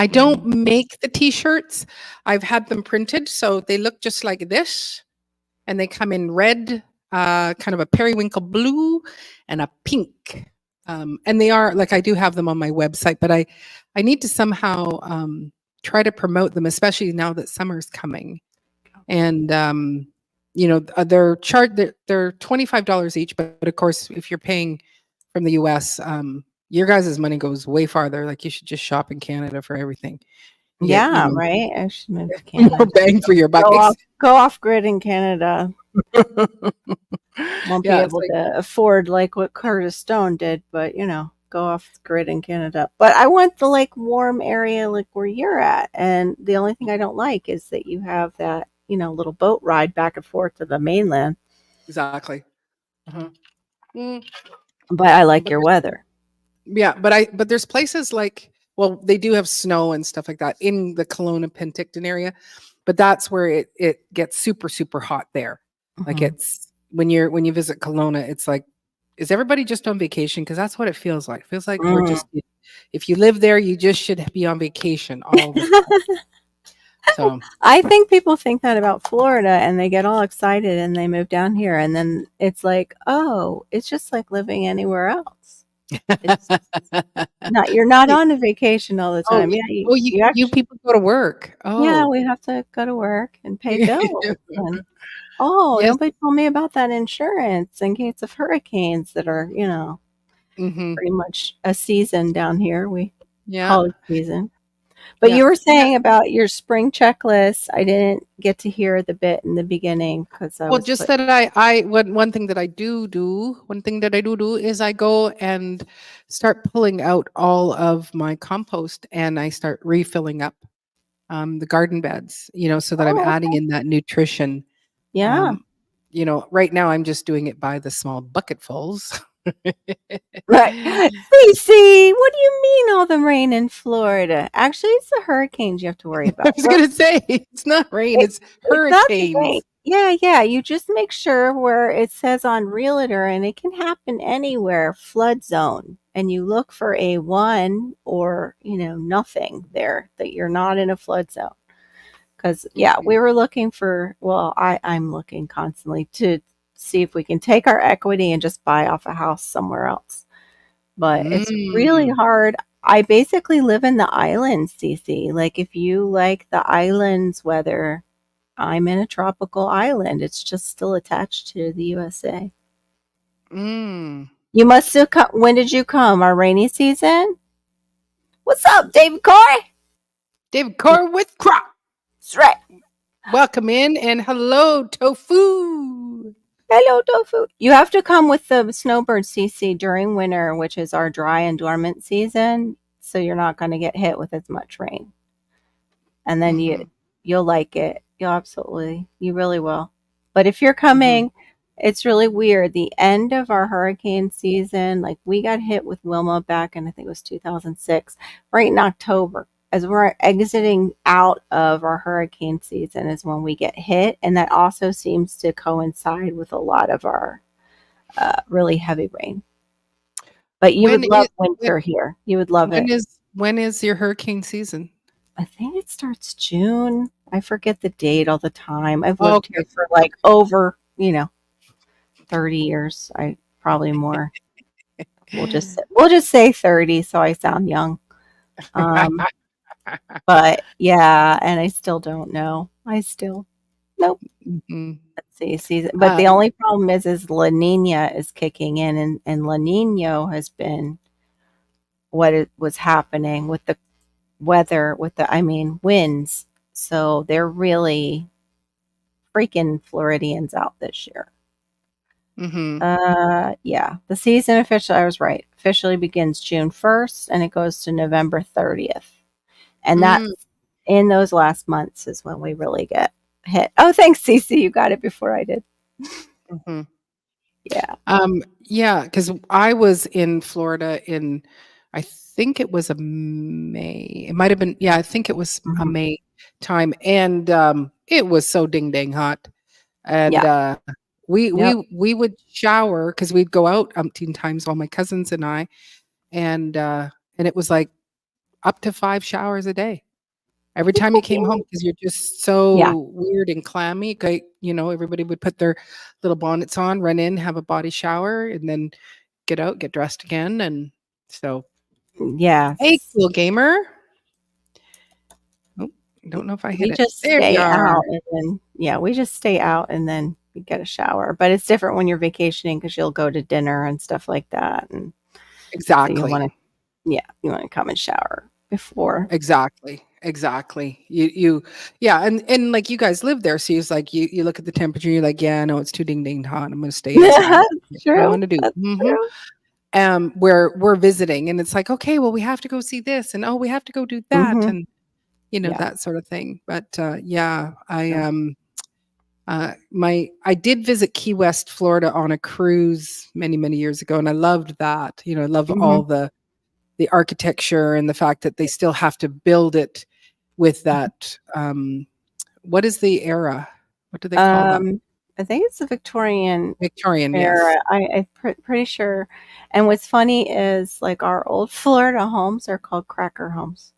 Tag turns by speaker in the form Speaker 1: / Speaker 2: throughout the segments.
Speaker 1: I
Speaker 2: Mm.
Speaker 1: don't make the t-shirts. I've had them printed, so they look just like this, and they come in red, kind of a periwinkle blue, and a pink. And they are like I do have them on my website, but I need to somehow try to promote them, especially now that summer's coming. And they're $25 each, but of course, if you're paying from the US, your guys' money goes way farther. Like you should just shop in Canada for everything. You get,
Speaker 2: Yeah, right. I should move to
Speaker 1: more
Speaker 2: Canada.
Speaker 1: bang for your buck.
Speaker 2: Go off grid in Canada. Won't be
Speaker 1: Yeah, it's
Speaker 2: able
Speaker 1: like
Speaker 2: to afford like what Curtis Stone did, but go off grid in Canada. But I want the like warm area like where you're at. And the only thing I don't like is that you have that, little boat ride back and forth to the mainland.
Speaker 1: exactly. Uh-huh. Mm,
Speaker 2: But I like
Speaker 1: but
Speaker 2: your weather.
Speaker 1: yeah, but there's places like, well, they do have snow and stuff like that in the Kelowna Penticton area, but that's where it gets super super hot there. Like
Speaker 2: Mhm.
Speaker 1: it's when you visit Kelowna, it's like, is everybody just on vacation? Because that's what it feels like. It feels like we're
Speaker 2: Mm.
Speaker 1: just, if you live there, you just should be on vacation all the time. So
Speaker 2: I think people think that about Florida and they get all excited and they move down here and then it's like, oh, it's just like living anywhere else. It's not you're not on a vacation all the
Speaker 1: oh,
Speaker 2: time. Yeah, you
Speaker 1: you
Speaker 2: actually
Speaker 1: people go to work.
Speaker 2: yeah,
Speaker 1: Oh.
Speaker 2: we have to go to work and pay bills and oh,
Speaker 1: Yes.
Speaker 2: nobody told me about that insurance in case of hurricanes that are,
Speaker 1: Mhm.
Speaker 2: pretty much a season down here. We
Speaker 1: Yeah.
Speaker 2: call it season. But
Speaker 1: Yeah.
Speaker 2: you were
Speaker 1: Yeah.
Speaker 2: saying about your spring checklist. I didn't get to hear the bit in the beginning because I
Speaker 1: Well,
Speaker 2: was
Speaker 1: just
Speaker 2: put.
Speaker 1: that I one thing that I one thing that I do is I go and start pulling out all of my compost and I start refilling up the garden beds, so that I'm
Speaker 2: Oh,
Speaker 1: adding
Speaker 2: okay.
Speaker 1: in that nutrition.
Speaker 2: Yeah.
Speaker 1: Um, right now I'm just doing it by the small bucketfuls.
Speaker 2: Right. Cece, what do you mean all the rain in Florida? Actually, it's the hurricanes you have to worry
Speaker 1: I
Speaker 2: about.
Speaker 1: was gonna say it's not rain,
Speaker 2: It
Speaker 1: it's
Speaker 2: it's not the rain.
Speaker 1: hurricanes.
Speaker 2: Yeah, yeah, you just make sure where it says on realtor, and it can happen anywhere, flood zone, and you look for a 1 or, nothing there, that you're not in a flood zone. Because yeah,
Speaker 1: Mhm.
Speaker 2: we were looking for well, I'm looking constantly to see if we can take our equity and just buy off a house somewhere else. But it's really
Speaker 1: Mm.
Speaker 2: hard. I basically live in the islands, CC. Like if you like the islands weather, I'm in a tropical island. It's just still attached to the USA.
Speaker 1: Mm.
Speaker 2: You must have come. When did you come? Our rainy season? What's up, David Corey?
Speaker 1: David Carr with crop.
Speaker 2: That's right.
Speaker 1: Welcome in and hello, tofu.
Speaker 2: Hello, tofu. You have to come with the snowbird CC during winter, which is our dry and dormant season, so you're not going to get hit with as much rain. And then
Speaker 1: Mhm.
Speaker 2: you'll like it. You really will. But if you're
Speaker 1: Mhm.
Speaker 2: coming, it's really weird. The end of our hurricane season, like we got hit with Wilma back in I think it was 2006, right in October. As we're exiting out of our hurricane season is when we get hit, and that also seems to coincide with a lot of our really heavy rain. But you
Speaker 1: When
Speaker 2: would love
Speaker 1: it
Speaker 2: winter here. You would love it.
Speaker 1: when is your hurricane season?
Speaker 2: I think it starts June. I forget the date all the time. I've lived here
Speaker 1: Okay.
Speaker 2: for like over, 30 years. I probably more. We'll just say 30 so I sound young. Um, but yeah, and I still don't know. Nope.
Speaker 1: Mhm.
Speaker 2: Let's see, season. But the
Speaker 1: Um,
Speaker 2: only problem is La Nina is kicking in, and La Nina has been what it was happening with the weather, I mean, winds. So they're really freaking Floridians out this year.
Speaker 1: mhm.
Speaker 2: Yeah, the season officially, I was right, officially begins June 1st and it goes to November 30th. And
Speaker 1: Mm,
Speaker 2: that's in those last months is when we really get hit. Oh, thanks, Cece. You got it before I did.
Speaker 1: mhm.
Speaker 2: Yeah.
Speaker 1: Yeah, because I was in Florida in, I think it was a May. It might have been, yeah, I think it was a
Speaker 2: Mhm.
Speaker 1: May time, and it was so ding dang hot, and
Speaker 2: Yeah. Yep.
Speaker 1: we would shower because we'd go out umpteen times, all my cousins and I, and it was like up to 5 showers a day. Every time you came home, because you're just
Speaker 2: Yeah.
Speaker 1: so weird and clammy, everybody would put their little bonnets on, run in, have a body shower, and then get out, get dressed again, and so hey,
Speaker 2: Yes.
Speaker 1: cool gamer. Oh, don't know if I hit
Speaker 2: We
Speaker 1: it.
Speaker 2: just
Speaker 1: There we
Speaker 2: stay
Speaker 1: are.
Speaker 2: out and then we just stay out and then we get a shower. But it's different when you're vacationing because you'll go to dinner and stuff like that, and so you
Speaker 1: Exactly.
Speaker 2: wanna you wanna come and shower before.
Speaker 1: Exactly. Exactly. You yeah, and like you guys live there, so it's like you look at the temperature, you're like, "Yeah, no, it's too ding hot. I'm gonna stay inside.
Speaker 2: That's
Speaker 1: That's what I
Speaker 2: true,
Speaker 1: wanna do."
Speaker 2: that's
Speaker 1: Mhm.
Speaker 2: true.
Speaker 1: Where we're visiting and it's like, "Okay, well, we have to go see this, and, oh, we have to go do that,"
Speaker 2: Mhm.
Speaker 1: and,
Speaker 2: Yeah,
Speaker 1: that sort of thing. But, yeah,
Speaker 2: so
Speaker 1: I did visit Key West, Florida on a cruise many, many years ago, and I loved that. I love
Speaker 2: mhm.
Speaker 1: all the architecture and the fact that they still have to build it with that, what is the era? What do they call that?
Speaker 2: Um, I think it's the Victorian
Speaker 1: Victorian, yes.
Speaker 2: era. Pretty sure. And what's funny is, like, our old Florida homes are called cracker homes.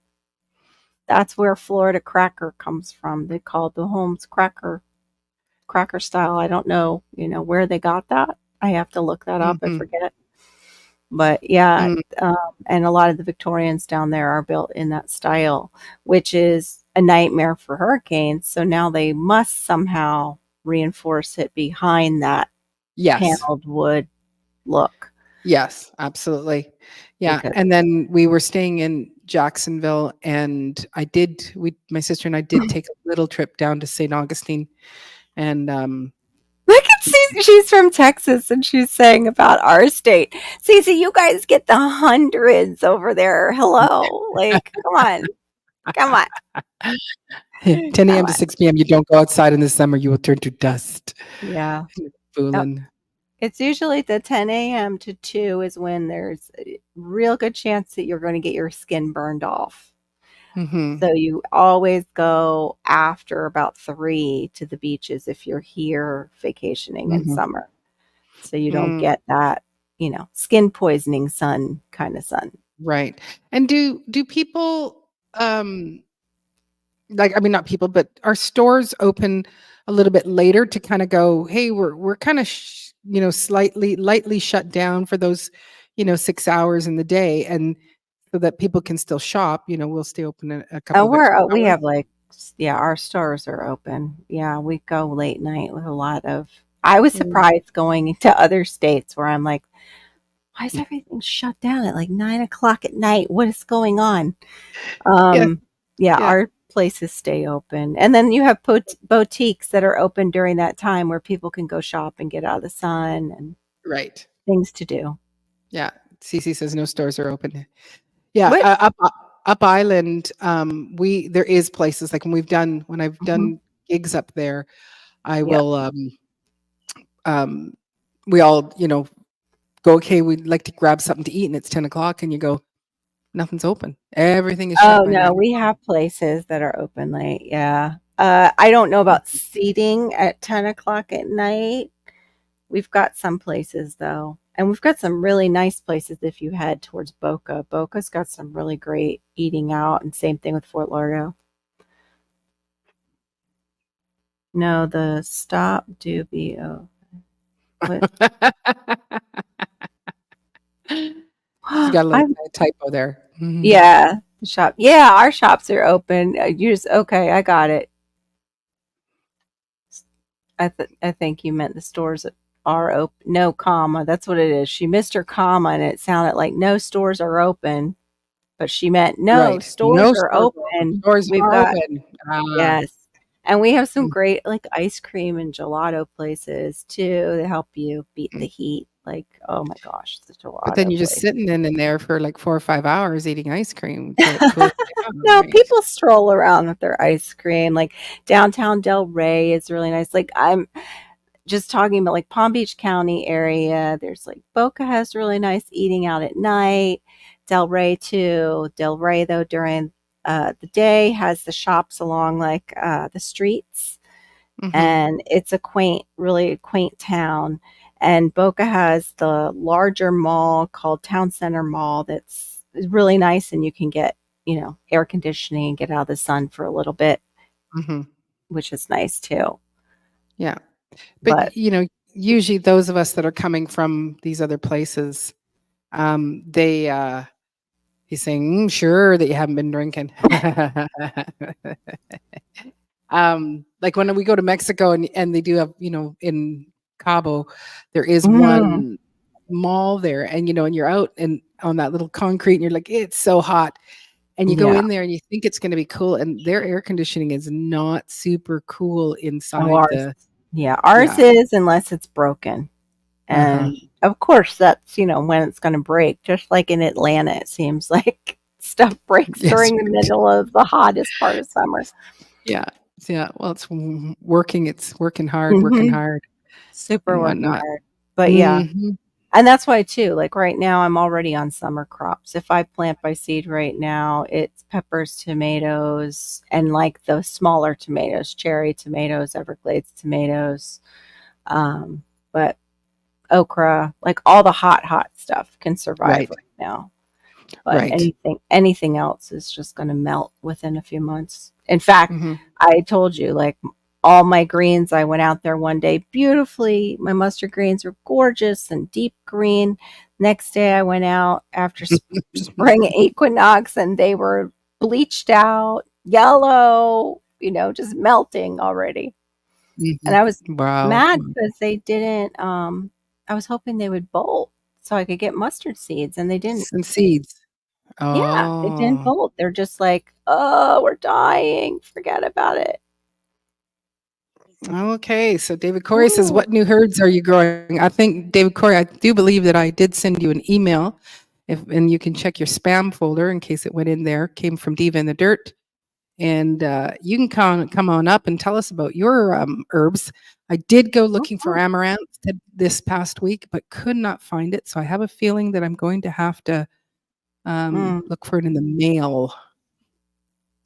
Speaker 2: That's where Florida cracker comes from. They called the homes cracker style. I don't know, where they got that. I have to look that up. I
Speaker 1: Mhm.
Speaker 2: forget. But yeah,
Speaker 1: Mm,
Speaker 2: and a lot of the Victorians down there are built in that style, which is a nightmare for hurricanes. So now they must somehow reinforce it behind that
Speaker 1: yes.
Speaker 2: paneled wood look
Speaker 1: Yes, absolutely. Yeah,
Speaker 2: because
Speaker 1: and then we were staying in Jacksonville, and my sister and I did take a little trip down to St. Augustine, and,
Speaker 2: look at Cece. She's from Texas and she's saying about our state. Cece, you guys get the hundreds over there. Hello. Like, come on. Come on.
Speaker 1: 10
Speaker 2: Come
Speaker 1: AM to
Speaker 2: on.
Speaker 1: 6 PM, you don't go outside in the summer, you will turn to dust.
Speaker 2: Yeah. Oh,
Speaker 1: Foolin'.
Speaker 2: it's usually the 10 a.m. to 2 is when there's a real good chance that you're going to get your skin burned off.
Speaker 1: Mhm,
Speaker 2: So you always go after about 3 to the beaches if you're here vacationing in
Speaker 1: mhm,
Speaker 2: summer. So you don't
Speaker 1: mm,
Speaker 2: get that, skin poisoning sun kind of sun.
Speaker 1: right, and do people, like, I mean, not people, but are stores open a little bit later to kinda go, "Hey, we're kinda slightly lightly shut down for those, 6 hours in the day," and so that people can still shop, we'll stay open a couple
Speaker 2: Oh,
Speaker 1: of extra
Speaker 2: we
Speaker 1: hours?
Speaker 2: have like, yeah, our stores are open. Yeah, we go late night with a lot of. I was
Speaker 1: Mm,
Speaker 2: surprised going to other states where I'm like, why is everything shut down at like 9 o'clock at night? What is going on?
Speaker 1: yeah,
Speaker 2: Um, yeah,
Speaker 1: yeah,
Speaker 2: our places stay open. And then you have boutiques that are open during that time where people can go shop and get out of the sun and
Speaker 1: right.
Speaker 2: things to do.
Speaker 1: Yeah, Cece says no stores are open. Yeah,
Speaker 2: What?
Speaker 1: up island, we there is places, like, when I've
Speaker 2: Mhm.
Speaker 1: done gigs up there, I
Speaker 2: Yep.
Speaker 1: will, um we all, go, "Okay, we'd like to grab something to eat," and it's 10 o'clock, and you go, "Nothing's open. Everything is shut
Speaker 2: Oh,
Speaker 1: by
Speaker 2: no,
Speaker 1: 9
Speaker 2: we
Speaker 1: o'clock."
Speaker 2: have places that are open late, yeah. I don't know about
Speaker 1: Mhm.
Speaker 2: seating at 10 o'clock at night. We've got some places, though, and we've got some really nice places if you head towards Boca. Boca's got some really great eating out, and same thing with Fort Lauderdale. No, the stop do be what?
Speaker 1: She's got a little
Speaker 2: I'm
Speaker 1: typo there. Mhm.
Speaker 2: yeah, the shop. Yeah, our shops are open. You just okay, I got it. I think you meant the stores that are open. No, comma. That's what it is. She missed her comma, and it sounded like no stores are open, but she meant no
Speaker 1: Right.
Speaker 2: stores
Speaker 1: No
Speaker 2: are
Speaker 1: stores are open.
Speaker 2: open.
Speaker 1: Stores
Speaker 2: We've
Speaker 1: are
Speaker 2: got
Speaker 1: open. Ah.
Speaker 2: yes, and we have some
Speaker 1: Mm,
Speaker 2: great like ice cream and gelato places too that help you beat the
Speaker 1: mm.
Speaker 2: heat. Like oh my gosh, the
Speaker 1: But then
Speaker 2: gelato
Speaker 1: you're just
Speaker 2: place.
Speaker 1: sitting in there for, like, 4 or 5 hours eating ice cream till it cools down,
Speaker 2: No,
Speaker 1: right?
Speaker 2: people stroll around with their ice cream. Like downtown Del Rey is really nice. Like I'm just talking about like Palm Beach County area. There's like Boca has really nice eating out at night. Del Rey too. Del Rey though during the day has the shops along like the streets,
Speaker 1: Mhm.
Speaker 2: and it's a really quaint town. And Boca has the larger mall called Town Center Mall that's really nice, and you can get air conditioning and get out of the sun for a little bit,
Speaker 1: Mhm.
Speaker 2: which is nice too.
Speaker 1: Yeah. But,
Speaker 2: But
Speaker 1: usually those of us that are coming from these other places, they, he's saying, sure that you haven't been drinking. Like when we go to Mexico and they do have, in Cabo, there is
Speaker 2: mm,
Speaker 1: one mall there, and and you're out and on that little concrete, and you're like, it's so hot, and you go
Speaker 2: yeah,
Speaker 1: in there and you think it's going to be cool, and their air conditioning is not super cool
Speaker 2: oh,
Speaker 1: inside
Speaker 2: ours,
Speaker 1: the.
Speaker 2: yeah, ours
Speaker 1: Yeah.
Speaker 2: is unless it's broken.
Speaker 1: Uh-huh.
Speaker 2: And of course, that's, when it's going to break. Just like in Atlanta, it seems like stuff breaks
Speaker 1: Yes.
Speaker 2: during the middle of the hottest part of summer.
Speaker 1: Yeah. Yeah. Well, working. It's working
Speaker 2: hmm
Speaker 1: hard,
Speaker 2: Super
Speaker 1: and
Speaker 2: working
Speaker 1: whatnot.
Speaker 2: hard. But yeah,
Speaker 1: Mhm.
Speaker 2: and that's why too, like right now, I'm already on summer crops. If I plant by seed right now, it's peppers, tomatoes, and like the smaller tomatoes, cherry tomatoes, Everglades tomatoes. Um, but okra, like all the hot stuff can survive
Speaker 1: Right.
Speaker 2: right now. But
Speaker 1: Right.
Speaker 2: anything else is just going to melt within a few months. In fact,
Speaker 1: Mhm.
Speaker 2: I told you, like all my greens, I went out there one day beautifully. My mustard greens were gorgeous and deep green. Next day, I went out after spring equinox, and they were bleached out, yellow, just melting already. And
Speaker 1: Mhm.
Speaker 2: I was
Speaker 1: Wow.
Speaker 2: mad because they didn't. I was hoping they would bolt so I could get mustard seeds, and they didn't.
Speaker 1: Some seeds.
Speaker 2: Yeah, they didn't
Speaker 1: Oh.
Speaker 2: bolt. They're just like, "Oh, we're dying. Forget about it."
Speaker 1: Okay. So David Corey says,
Speaker 2: Ooh.
Speaker 1: "What new herds are you growing?" I think David Corey, I do believe that I did send you an email, and you can check your spam folder in case it went in there. Came from Diva in the Dirt, and you can come on up and tell us about your herbs. I did go looking for
Speaker 2: Mhm.
Speaker 1: amaranth this past week, but could not find it. So I have a feeling that I'm going to have to
Speaker 2: Mm,
Speaker 1: look for it in the mail.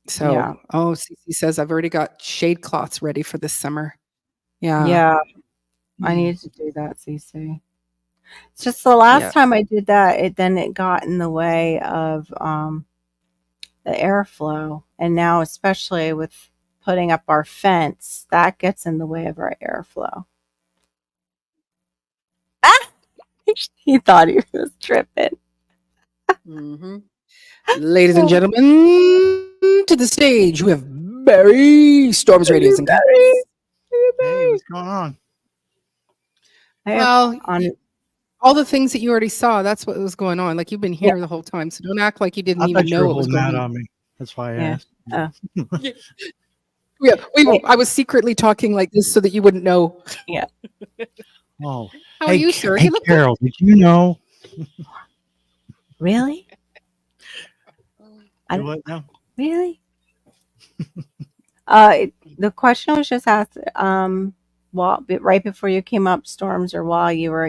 Speaker 1: So,
Speaker 2: yeah.
Speaker 1: Cece says I've already got shade cloths ready for this summer. Yeah.
Speaker 2: Yeah, I
Speaker 1: Mm.
Speaker 2: need to do that, Cece. It's just the
Speaker 1: Yeah.
Speaker 2: last time I did that, it got in the way of, the airflow, and now especially with putting up our fence, that gets in the way of our airflow. Ah! He thought he was tripping.
Speaker 1: Mhm. Ladies and gentlemen, to the stage, we have Barry, Storms, Radios, and
Speaker 2: Very,
Speaker 1: Cats.
Speaker 3: Hey,
Speaker 2: very.
Speaker 3: what's going on?
Speaker 2: I have
Speaker 1: Well,
Speaker 2: on
Speaker 1: all the things that you already saw, that's what was going on. Like, you've been
Speaker 2: yeah,
Speaker 1: here the whole time, so don't act like you didn't
Speaker 3: I
Speaker 1: even
Speaker 3: thought you were
Speaker 1: know what was
Speaker 3: holding
Speaker 1: going
Speaker 3: out
Speaker 1: on.
Speaker 3: on me. That's why I
Speaker 2: yeah.
Speaker 3: asked.
Speaker 2: Oh,
Speaker 1: Yeah, yeah,
Speaker 2: wait,
Speaker 1: I was secretly talking like this so that you wouldn't know.
Speaker 2: yeah.
Speaker 3: Oh,
Speaker 1: How are you, sir?
Speaker 3: Hey,
Speaker 1: You look good.
Speaker 3: Carol, did you know?
Speaker 2: Really? I
Speaker 3: Do
Speaker 2: don't
Speaker 3: what now?
Speaker 2: really? The question was just asked, right before you came up, Storms, or while you were,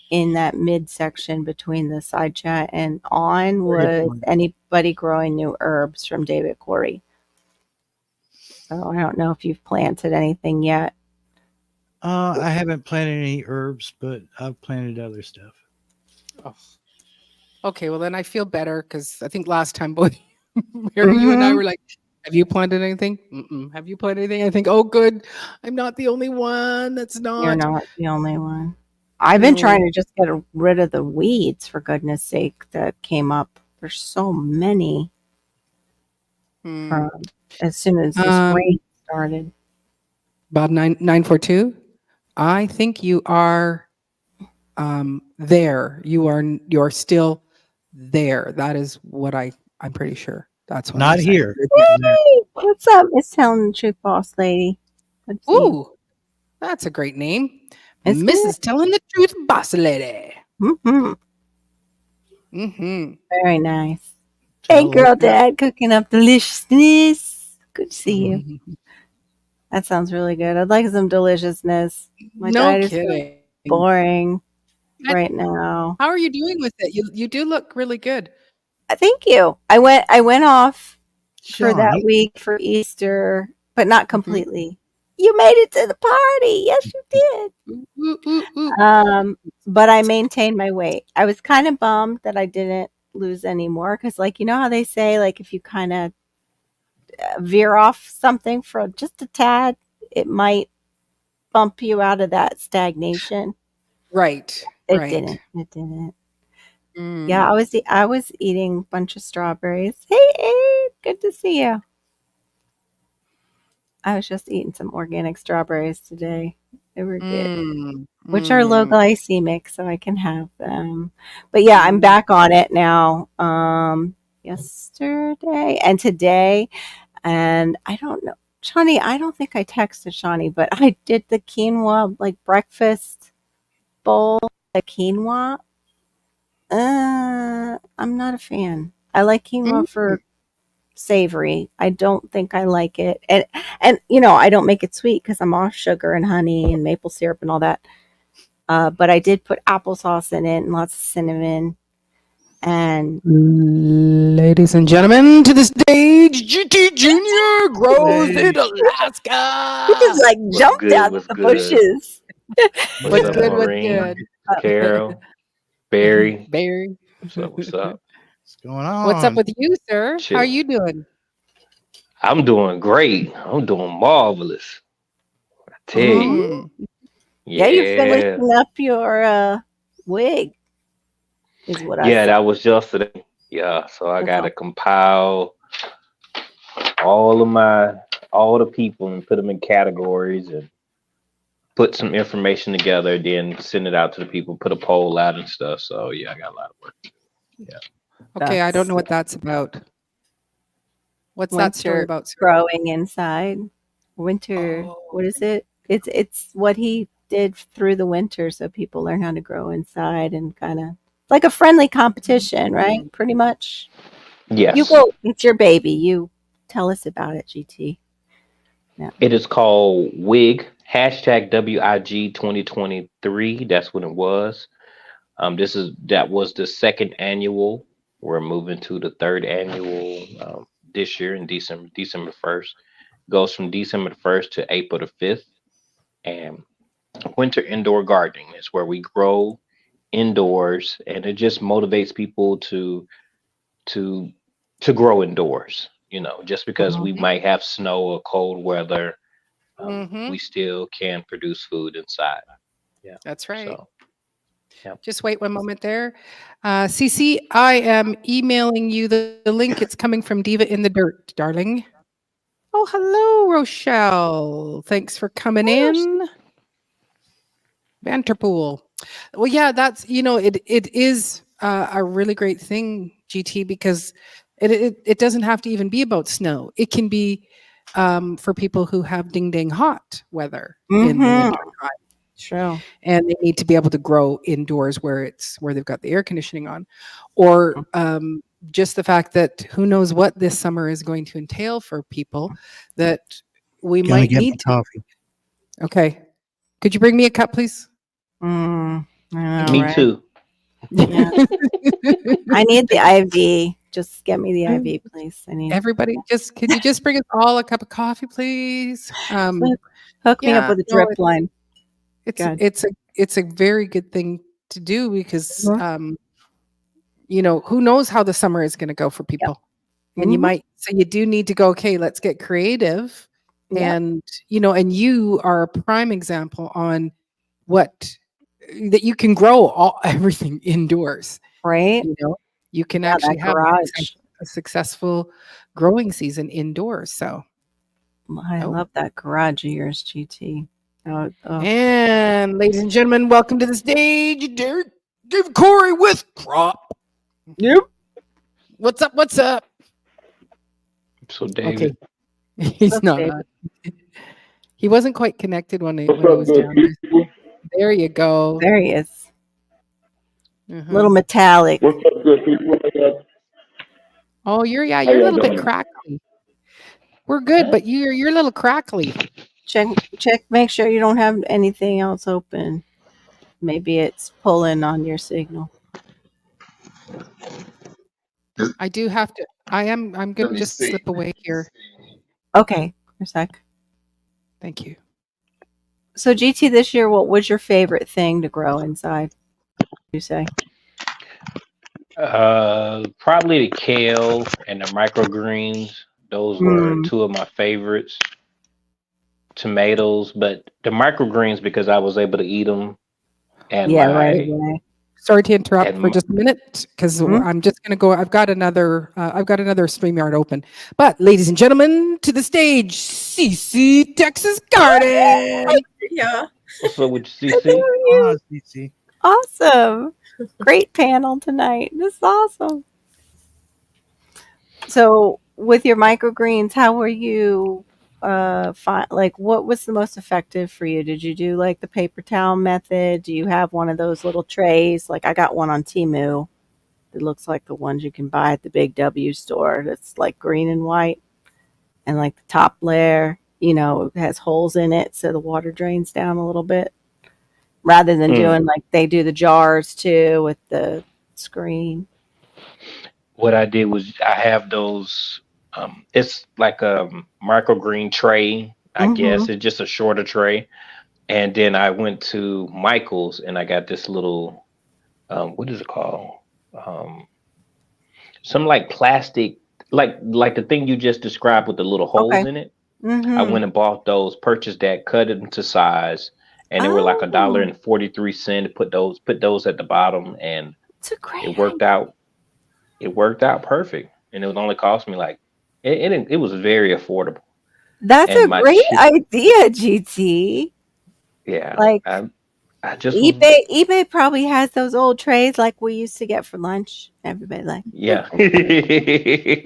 Speaker 2: in that midsection between the side chat and on,
Speaker 3: Very good
Speaker 2: was
Speaker 3: point.
Speaker 2: anybody growing new herbs from David Corey? So I don't know if you've planted anything yet.
Speaker 3: I haven't planted any herbs, but I've planted other stuff.
Speaker 1: Oh, okay, well, then I feel better because I think last time both Mary, you and I
Speaker 2: hmm
Speaker 1: were like, have you planted anything? Mm-mm. Have you planted anything? I think, oh, good. I'm not the only one that's
Speaker 2: You're
Speaker 1: not.
Speaker 2: not the only one. I've been trying
Speaker 1: No.
Speaker 2: to just get rid of the weeds, for goodness sake, that came up. There's so many
Speaker 1: Hmm.
Speaker 2: from as soon as this
Speaker 1: Um,
Speaker 2: rain started.
Speaker 1: Bob 942. I think you are there. You're still there. That is what I'm pretty sure. That's what I'm
Speaker 3: Not
Speaker 1: saying.
Speaker 3: here.
Speaker 1: You're there.
Speaker 3: There.
Speaker 2: Hey, what's up, Miss Telling the Truth Boss Lady? Good to see you.
Speaker 1: Ooh, that's a great name.
Speaker 2: Isn't it?
Speaker 1: Mrs. Telling the Truth Boss Lady.
Speaker 2: Mm-hmm.
Speaker 1: Mm-hmm.
Speaker 2: Very nice. Hey,
Speaker 3: Tell
Speaker 2: girl,
Speaker 3: her.
Speaker 2: dad, cooking up deliciousness. Good to see you. That sounds really good. I'd like some deliciousness. My
Speaker 1: No
Speaker 2: diet is so
Speaker 1: kidding.
Speaker 2: boring
Speaker 1: And
Speaker 2: right now.
Speaker 1: how are you doing with it? You do look really good.
Speaker 2: Thank you. I went off for
Speaker 3: Sean,
Speaker 2: that week for Easter, but not
Speaker 1: Mhm.
Speaker 2: completely. You made it to the party. Yes, you did.
Speaker 1: Ooh, ooh, ooh, ooh.
Speaker 2: But I maintained my weight. I was kind of bummed that I didn't lose any more because, like, you know how they say, like, if you kind of veer off something for just a tad, it might bump you out of that stagnation.
Speaker 1: Right.
Speaker 2: It
Speaker 1: Right.
Speaker 2: didn't. It didn't.
Speaker 1: Mm.
Speaker 2: Yeah, I was eating a bunch of strawberries. Hey, Abe, good to see you. I was just eating some organic strawberries today. They were good, which are low glycemic, so I can have them. But yeah, I'm back on it now. Yesterday and today, and I don't know, Shawnee. I don't think I texted Shawnee, but I did the quinoa like breakfast bowl, the quinoa. I'm not a fan. I like quinoa for savory. I don't think I like it. And you know, I don't make it sweet because I'm off sugar and honey and maple syrup and all that. But I did put applesauce in it and lots of cinnamon. And
Speaker 1: Ladies and gentlemen, to the stage, GT Junior grows in Alaska.
Speaker 2: he just like
Speaker 4: What's
Speaker 2: jumped
Speaker 4: good?
Speaker 2: out of
Speaker 4: What's
Speaker 2: the
Speaker 4: good?
Speaker 2: bushes.
Speaker 4: What's
Speaker 1: What's
Speaker 4: up,
Speaker 1: good? What's
Speaker 4: Maureen?
Speaker 1: good?
Speaker 4: Carol? Barry?
Speaker 1: Barry.
Speaker 4: What's up? What's up?
Speaker 3: What's going on?
Speaker 1: What's up with you, sir? How are
Speaker 4: Chill.
Speaker 1: you doing?
Speaker 4: I'm doing great. I'm doing marvelous. I tell you.
Speaker 1: Mm.
Speaker 2: Yeah, you're
Speaker 4: Yeah.
Speaker 2: finishing up your wig, is what I
Speaker 4: Yeah,
Speaker 2: saw.
Speaker 4: that was yesterday. Yeah. So I
Speaker 2: That's
Speaker 4: gotta
Speaker 2: all.
Speaker 4: compile all the people and put them in categories and put some information together, then send it out to the people, put a poll out and stuff. So yeah, I got a lot of work. Yeah.
Speaker 1: Okay, I don't
Speaker 2: That's
Speaker 1: know what that's about. What's that story
Speaker 2: winter
Speaker 1: about, sir?
Speaker 2: growing inside. Winter, what
Speaker 1: Oh.
Speaker 2: is it? It's what he did through the winter so people learn how to grow inside and kind of like a friendly competition, right? Pretty much. You
Speaker 4: Yes.
Speaker 2: go, it's your baby. You tell us about it, GT. Yeah.
Speaker 4: It is called WIG, hashtag WIG 2023. That's what it was. That was the second annual. We're moving to the third annual this year in December 1st. Goes from December 1st to April the 5th. And winter indoor gardening is where we grow indoors, and it just motivates people to to grow indoors. You know, just because we might have snow or cold weather,
Speaker 1: Mm-hmm.
Speaker 4: we still can produce food inside. Yeah.
Speaker 1: That's right.
Speaker 4: So, yeah.
Speaker 1: Just wait one moment there. CC, I am emailing you the link. It's coming from Diva in the Dirt, darling. Oh, hello, Rochelle. Thanks for coming in. Vanterpool. Well, yeah, that's, it is a really great thing, GT, because it doesn't have to even be about snow. It can be for people who have ding dang hot weather in the winter time.
Speaker 2: True.
Speaker 1: And they need to be able to grow indoors where they've got the air conditioning on, or just the fact that who knows what this summer is going to entail for people that we
Speaker 3: Gonna
Speaker 1: might
Speaker 3: get
Speaker 1: need
Speaker 3: my
Speaker 1: to.
Speaker 3: coffee.
Speaker 1: Okay, could you bring me a cup, please?
Speaker 2: I know,
Speaker 4: Me
Speaker 2: right?
Speaker 4: too.
Speaker 2: Yeah. I need the IV. Just get me the IV, please. I need.
Speaker 1: Everybody, could you just bring us all a cup of coffee, please?
Speaker 2: Hook me up
Speaker 1: Yeah,
Speaker 2: with a
Speaker 1: no,
Speaker 2: drip line. God.
Speaker 1: it's a very good thing to do because
Speaker 2: Mhm.
Speaker 1: who knows how the summer is going to go for people. And you do need to go, okay, let's get creative.
Speaker 2: Yep.
Speaker 1: And, and you are a prime example on that you can grow everything indoors.
Speaker 2: Right?
Speaker 1: You can
Speaker 2: Yeah,
Speaker 1: actually
Speaker 2: that
Speaker 1: have
Speaker 2: garage.
Speaker 1: a successful growing season indoors. So,
Speaker 2: I love that garage of yours, GT. Oh,
Speaker 1: and ladies and gentlemen, welcome to the stage, Derek. Give Corey with Crop.
Speaker 2: Yep.
Speaker 1: What's up? What's up?
Speaker 4: So, David.
Speaker 1: Okay. He's
Speaker 2: Look,
Speaker 1: not
Speaker 2: David.
Speaker 1: on. He wasn't quite connected when he
Speaker 5: What's up,
Speaker 1: was
Speaker 5: good
Speaker 1: down.
Speaker 5: people?
Speaker 1: There you go.
Speaker 2: There he is.
Speaker 1: Mhm.
Speaker 2: Little metallic.
Speaker 5: What's up, good people?
Speaker 1: Oh, you're a
Speaker 5: How
Speaker 1: little
Speaker 5: y'all
Speaker 1: bit
Speaker 5: doing?
Speaker 1: crackly. We're good, but you're a little crackly.
Speaker 2: Check. Make sure you don't have anything else open. Maybe it's pulling on your signal.
Speaker 1: I do have to. I'm going
Speaker 5: Let
Speaker 1: to
Speaker 5: me
Speaker 1: just
Speaker 5: see.
Speaker 1: slip away here.
Speaker 2: Okay, for a sec.
Speaker 1: Thank you.
Speaker 2: So GT, this year, what was your favorite thing to grow inside? You say?
Speaker 4: Probably the kale and the microgreens. Those were
Speaker 2: Mm,
Speaker 4: two of my favorites. Tomatoes, but the microgreens because I was able to eat them and
Speaker 2: yeah, right
Speaker 4: my
Speaker 2: away.
Speaker 1: Sorry to interrupt
Speaker 4: and
Speaker 1: for
Speaker 4: my,
Speaker 1: just a minute because
Speaker 2: Mhm.
Speaker 1: I'm just going to go. I've got another StreamYard open. But ladies and gentlemen, to the stage, CC Texas Garden.
Speaker 5: Yeah.
Speaker 4: what's up with
Speaker 2: Good to
Speaker 4: CC?
Speaker 2: have you.
Speaker 3: Oh, CC.
Speaker 2: Awesome. Great panel tonight. This is awesome. So, with your microgreens, how were you? Like, what was the most effective for you? Did you do like the paper towel method? Do you have one of those little trays? Like, I got one on Temu. It looks like the ones you can buy at the Big W store. That's like green and white, and like the top layer, it has holes in it, so the water drains down a little bit. Rather than
Speaker 4: Mm.
Speaker 2: doing like they do the jars too with the screen.
Speaker 4: What I did was I have those. It's like a microgreen tray. I
Speaker 2: Mm-hmm.
Speaker 4: guess it's just a shorter tray. And then I went to Michael's and I got this little. What is it called? Um, some like plastic, like the thing you just described with the little
Speaker 2: Okay.
Speaker 4: holes in it. I
Speaker 2: Mm-hmm.
Speaker 4: went and bought those, purchased that, cut it into size, and they were like a dollar
Speaker 2: Oh,
Speaker 4: and 43 cents. Put those at the bottom, and
Speaker 2: it's a great
Speaker 4: it worked
Speaker 2: idea.
Speaker 4: out. It worked out perfect, and it would only cost me like it was very affordable.
Speaker 2: That's
Speaker 4: And
Speaker 2: a
Speaker 4: my
Speaker 2: great
Speaker 4: chick,
Speaker 2: idea, GT.
Speaker 4: yeah,
Speaker 2: Like
Speaker 4: I just was,
Speaker 2: eBay probably has those old trays like we used to get for lunch. Everybody like
Speaker 4: yeah,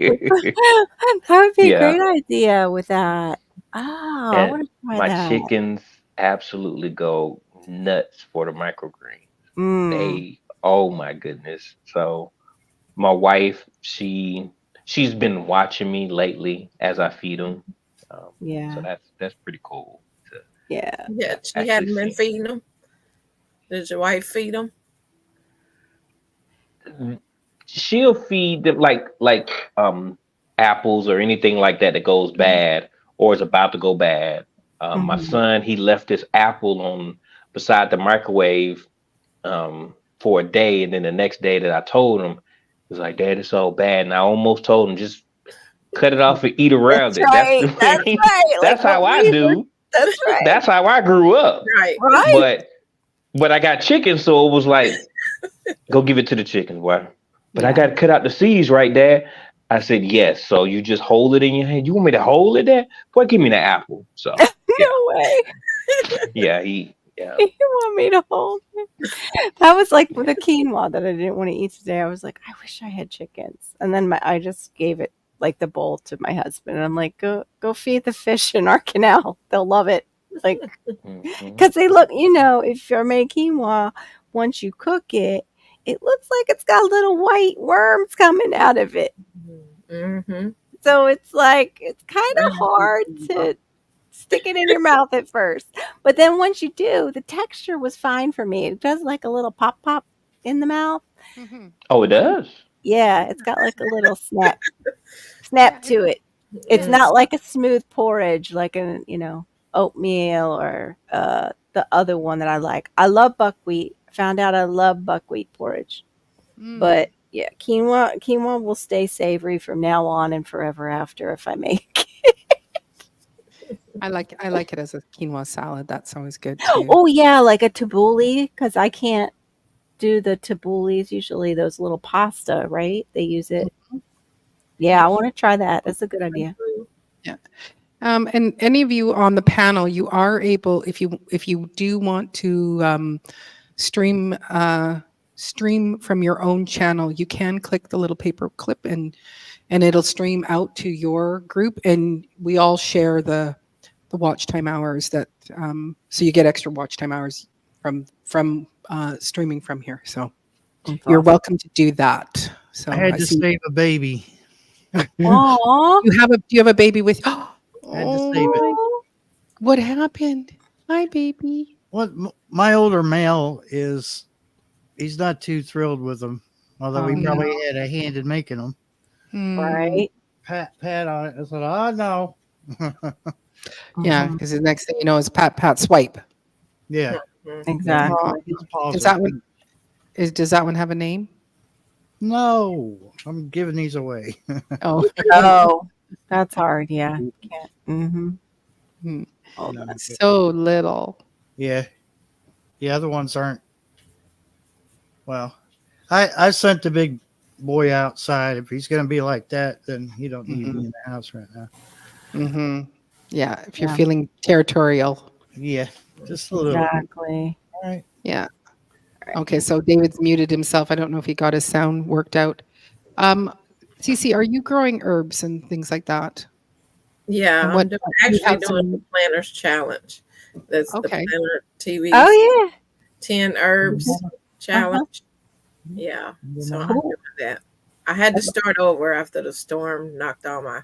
Speaker 2: that would be a
Speaker 4: yeah.
Speaker 2: great idea with that. Oh, I
Speaker 4: And
Speaker 2: want to try
Speaker 4: my
Speaker 2: that.
Speaker 4: chickens absolutely go nuts for the microgreen.
Speaker 2: Mm,
Speaker 4: They, oh my goodness. So my wife, she's been watching me lately as I feed them. So
Speaker 2: yeah,
Speaker 4: that's pretty cool to
Speaker 2: yeah.
Speaker 5: Yeah. She
Speaker 4: actually
Speaker 5: hadn't been
Speaker 4: see.
Speaker 5: feeding them. Did your wife feed them?
Speaker 4: She'll feed them apples or anything like that that goes bad or is about to go bad. My
Speaker 2: Hmm.
Speaker 4: son, he left his apple on beside the microwave for a day, and then the next day that I told him, he was like, "Dad, it's all bad." And I almost told him just cut it off and eat around
Speaker 2: That's
Speaker 4: it. That's
Speaker 2: right.
Speaker 4: the
Speaker 2: That's
Speaker 4: way.
Speaker 2: right. Like
Speaker 4: That's
Speaker 2: what
Speaker 4: how I
Speaker 2: we were.
Speaker 4: do.
Speaker 2: That's right.
Speaker 4: That's how I grew up.
Speaker 5: Right.
Speaker 2: Right.
Speaker 4: But I got chicken, so it was like, go give it to the chicken, boy. But I
Speaker 2: Yeah.
Speaker 4: got to cut out the seeds, right, Dad? I said yes. So you just hold it in your hand. You want me to hold it, Dad? Boy, give me the apple. So yeah,
Speaker 2: No way.
Speaker 4: yeah.
Speaker 2: You want me to hold it? That was like with the quinoa that I didn't want to eat today. I was like, I wish I had chickens. And then I just gave it like the bowl to my husband. And I'm like, go feed the fish in our canal. They'll love it. Like,
Speaker 4: Mhm.
Speaker 2: because they look, if you're making quinoa, once you cook it, it looks like it's got little white worms coming out of it.
Speaker 5: Mm-hmm.
Speaker 2: So it's like, it's kind of hard to stick it in your mouth at first. But then once you do, the texture was fine for me. It does like a little pop pop in the mouth.
Speaker 1: Mhm.
Speaker 4: Oh, it does.
Speaker 2: Yeah, it's got like a little snap
Speaker 1: Yeah,
Speaker 2: to it. It's
Speaker 1: yeah.
Speaker 2: not like a smooth porridge like oatmeal or the other one that I like. I love buckwheat. Found out I love buckwheat porridge. But yeah, quinoa will stay savory from now on and forever after if I make.
Speaker 1: I like it as a quinoa salad. That's always good too.
Speaker 2: Oh yeah, like a tabbouleh because I can't do the tabboulehs. Usually those little pasta, right? They use it. Yeah, I want to try that. That's a good idea.
Speaker 1: Yeah. And any of you on the panel, you are able, if you do want to stream stream from your own channel, you can click the little paper clip and it'll stream out to your group, and we all share the watch time hours that so you get extra watch time hours from streaming from here. So
Speaker 2: That's
Speaker 1: you're
Speaker 2: awesome.
Speaker 1: welcome to do that. So
Speaker 3: I had
Speaker 1: I
Speaker 3: to
Speaker 1: see
Speaker 3: save a baby.
Speaker 2: Aw.
Speaker 1: do you have a baby with
Speaker 3: I had to save it.
Speaker 2: Oh,
Speaker 1: what happened? Hi, baby.
Speaker 3: My older male he's not too thrilled with them, although he
Speaker 2: Oh,
Speaker 3: probably had a hand in making them.
Speaker 1: Hmm.
Speaker 2: right.
Speaker 3: Pat on it. I said, "Oh no."
Speaker 1: Yeah,
Speaker 2: Mhm.
Speaker 1: because the next thing you know is pat swipe.
Speaker 3: Yeah.
Speaker 5: Mhm.
Speaker 2: Exactly.
Speaker 3: His paws
Speaker 1: Does
Speaker 3: are
Speaker 1: that one does that one have a name?
Speaker 3: No, I'm giving these away.
Speaker 1: Oh,
Speaker 2: Oh, that's hard. Yeah. Can't. Mm-hmm.
Speaker 1: Hmm.
Speaker 2: Hold
Speaker 3: No.
Speaker 2: on.
Speaker 1: So little.
Speaker 3: Yeah, the other ones aren't. Well, I sent the big boy outside. If he's going to be like that, then he don't need to be in the house right now.
Speaker 1: Hmm. Yeah, if you're
Speaker 2: Yeah.
Speaker 1: feeling territorial.
Speaker 3: Yeah, just a little.
Speaker 2: Exactly.
Speaker 3: All right.
Speaker 1: Yeah.
Speaker 2: Right.
Speaker 1: Okay, so David's muted himself. I don't know if he got his sound worked out. Cece, are you growing herbs and things like that?
Speaker 5: Yeah,
Speaker 1: And
Speaker 5: I'm
Speaker 1: what
Speaker 5: doing,
Speaker 1: you
Speaker 5: actually
Speaker 1: have
Speaker 5: doing the
Speaker 1: some?
Speaker 5: Planners Challenge. That's the
Speaker 1: Okay.
Speaker 5: Planner TV
Speaker 2: Oh
Speaker 5: 10 Herbs
Speaker 2: yeah.
Speaker 5: Challenge. Yeah, so I'm
Speaker 2: Cool.
Speaker 5: doing that. I had to start over after the storm knocked all my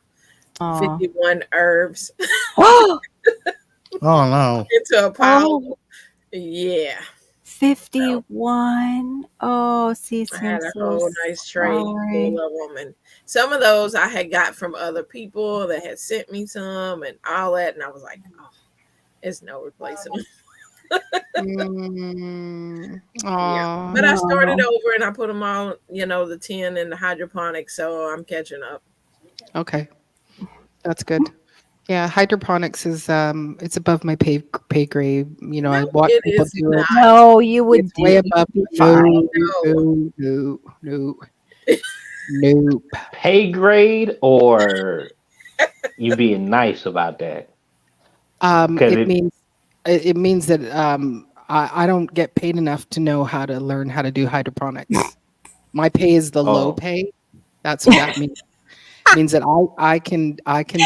Speaker 2: Aw.
Speaker 5: 51 herbs
Speaker 2: Oh,
Speaker 3: Oh no.
Speaker 5: into a pile.
Speaker 2: oh,
Speaker 5: Yeah, so
Speaker 2: 51. Oh,
Speaker 5: I
Speaker 2: Cece, I'm
Speaker 5: had a
Speaker 2: so
Speaker 5: whole nice tray
Speaker 2: sorry.
Speaker 5: full of them, and some of those I had got from other people that had sent me some and all that, and I was like, oh, it's no replacing them.
Speaker 1: Mm,
Speaker 5: Yeah,
Speaker 1: aw,
Speaker 5: but I started
Speaker 2: No.
Speaker 5: over and I put them all, the 10 in the hydroponics, so I'm catching up.
Speaker 1: okay, that's good. Yeah, hydroponics is it's above my pay grade. You know, I
Speaker 5: No,
Speaker 1: watch
Speaker 5: it
Speaker 1: people
Speaker 5: is
Speaker 1: do it.
Speaker 5: not.
Speaker 2: No, you would
Speaker 1: It's way
Speaker 2: do.
Speaker 1: above.
Speaker 2: You'd be
Speaker 1: No,
Speaker 2: fine.
Speaker 5: No.
Speaker 1: no, no, no, nope.
Speaker 4: Pay grade, or you being nice about that? Because
Speaker 1: It means it means that I don't get paid enough to know how to learn how to do hydroponics. My pay is the low
Speaker 4: oh,
Speaker 1: pay. That's what that means. Means that I can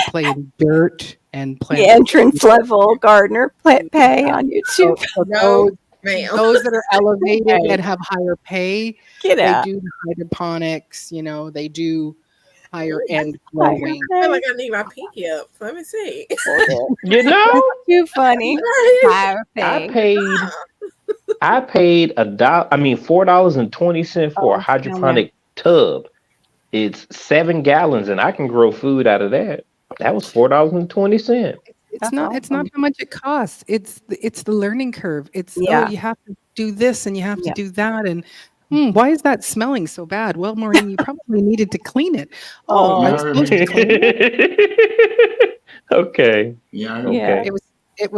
Speaker 1: play in dirt and
Speaker 2: The
Speaker 1: plant.
Speaker 2: entrance level gardener pay on
Speaker 1: So,
Speaker 2: YouTube.
Speaker 1: so
Speaker 5: No, ma'am.
Speaker 1: those that are elevated
Speaker 2: Hey,
Speaker 1: and have higher pay,
Speaker 2: get
Speaker 1: they
Speaker 2: out.
Speaker 1: do the hydroponics. You know, they do higher end
Speaker 2: Higher
Speaker 1: growing.
Speaker 5: I feel
Speaker 2: pay.
Speaker 5: like I need my pinky up. Let me see.
Speaker 2: Hold it.
Speaker 4: you know,
Speaker 2: That's too funny. Higher
Speaker 4: I
Speaker 2: pay.
Speaker 4: paid I paid $4.20 for a
Speaker 2: Oh, down there.
Speaker 4: hydroponic tub. It's 7 gallons, and I can grow food out of that. That was $4.20.
Speaker 1: It's
Speaker 2: That's
Speaker 1: not it's not
Speaker 2: awesome.
Speaker 1: how much it costs. It's the learning curve. It's, oh,
Speaker 2: Yeah.
Speaker 1: you have to do this and you have to
Speaker 2: Yeah.
Speaker 1: do that, and why is that smelling so bad? Well, Maureen, you probably needed to clean it. Oh,
Speaker 6: Yeah,
Speaker 1: I'm
Speaker 6: I
Speaker 2: Oh,
Speaker 6: heard
Speaker 1: supposed
Speaker 6: him.
Speaker 1: to clean it?
Speaker 4: Okay.
Speaker 6: Yeah, I heard
Speaker 2: yeah.
Speaker 6: that.
Speaker 1: It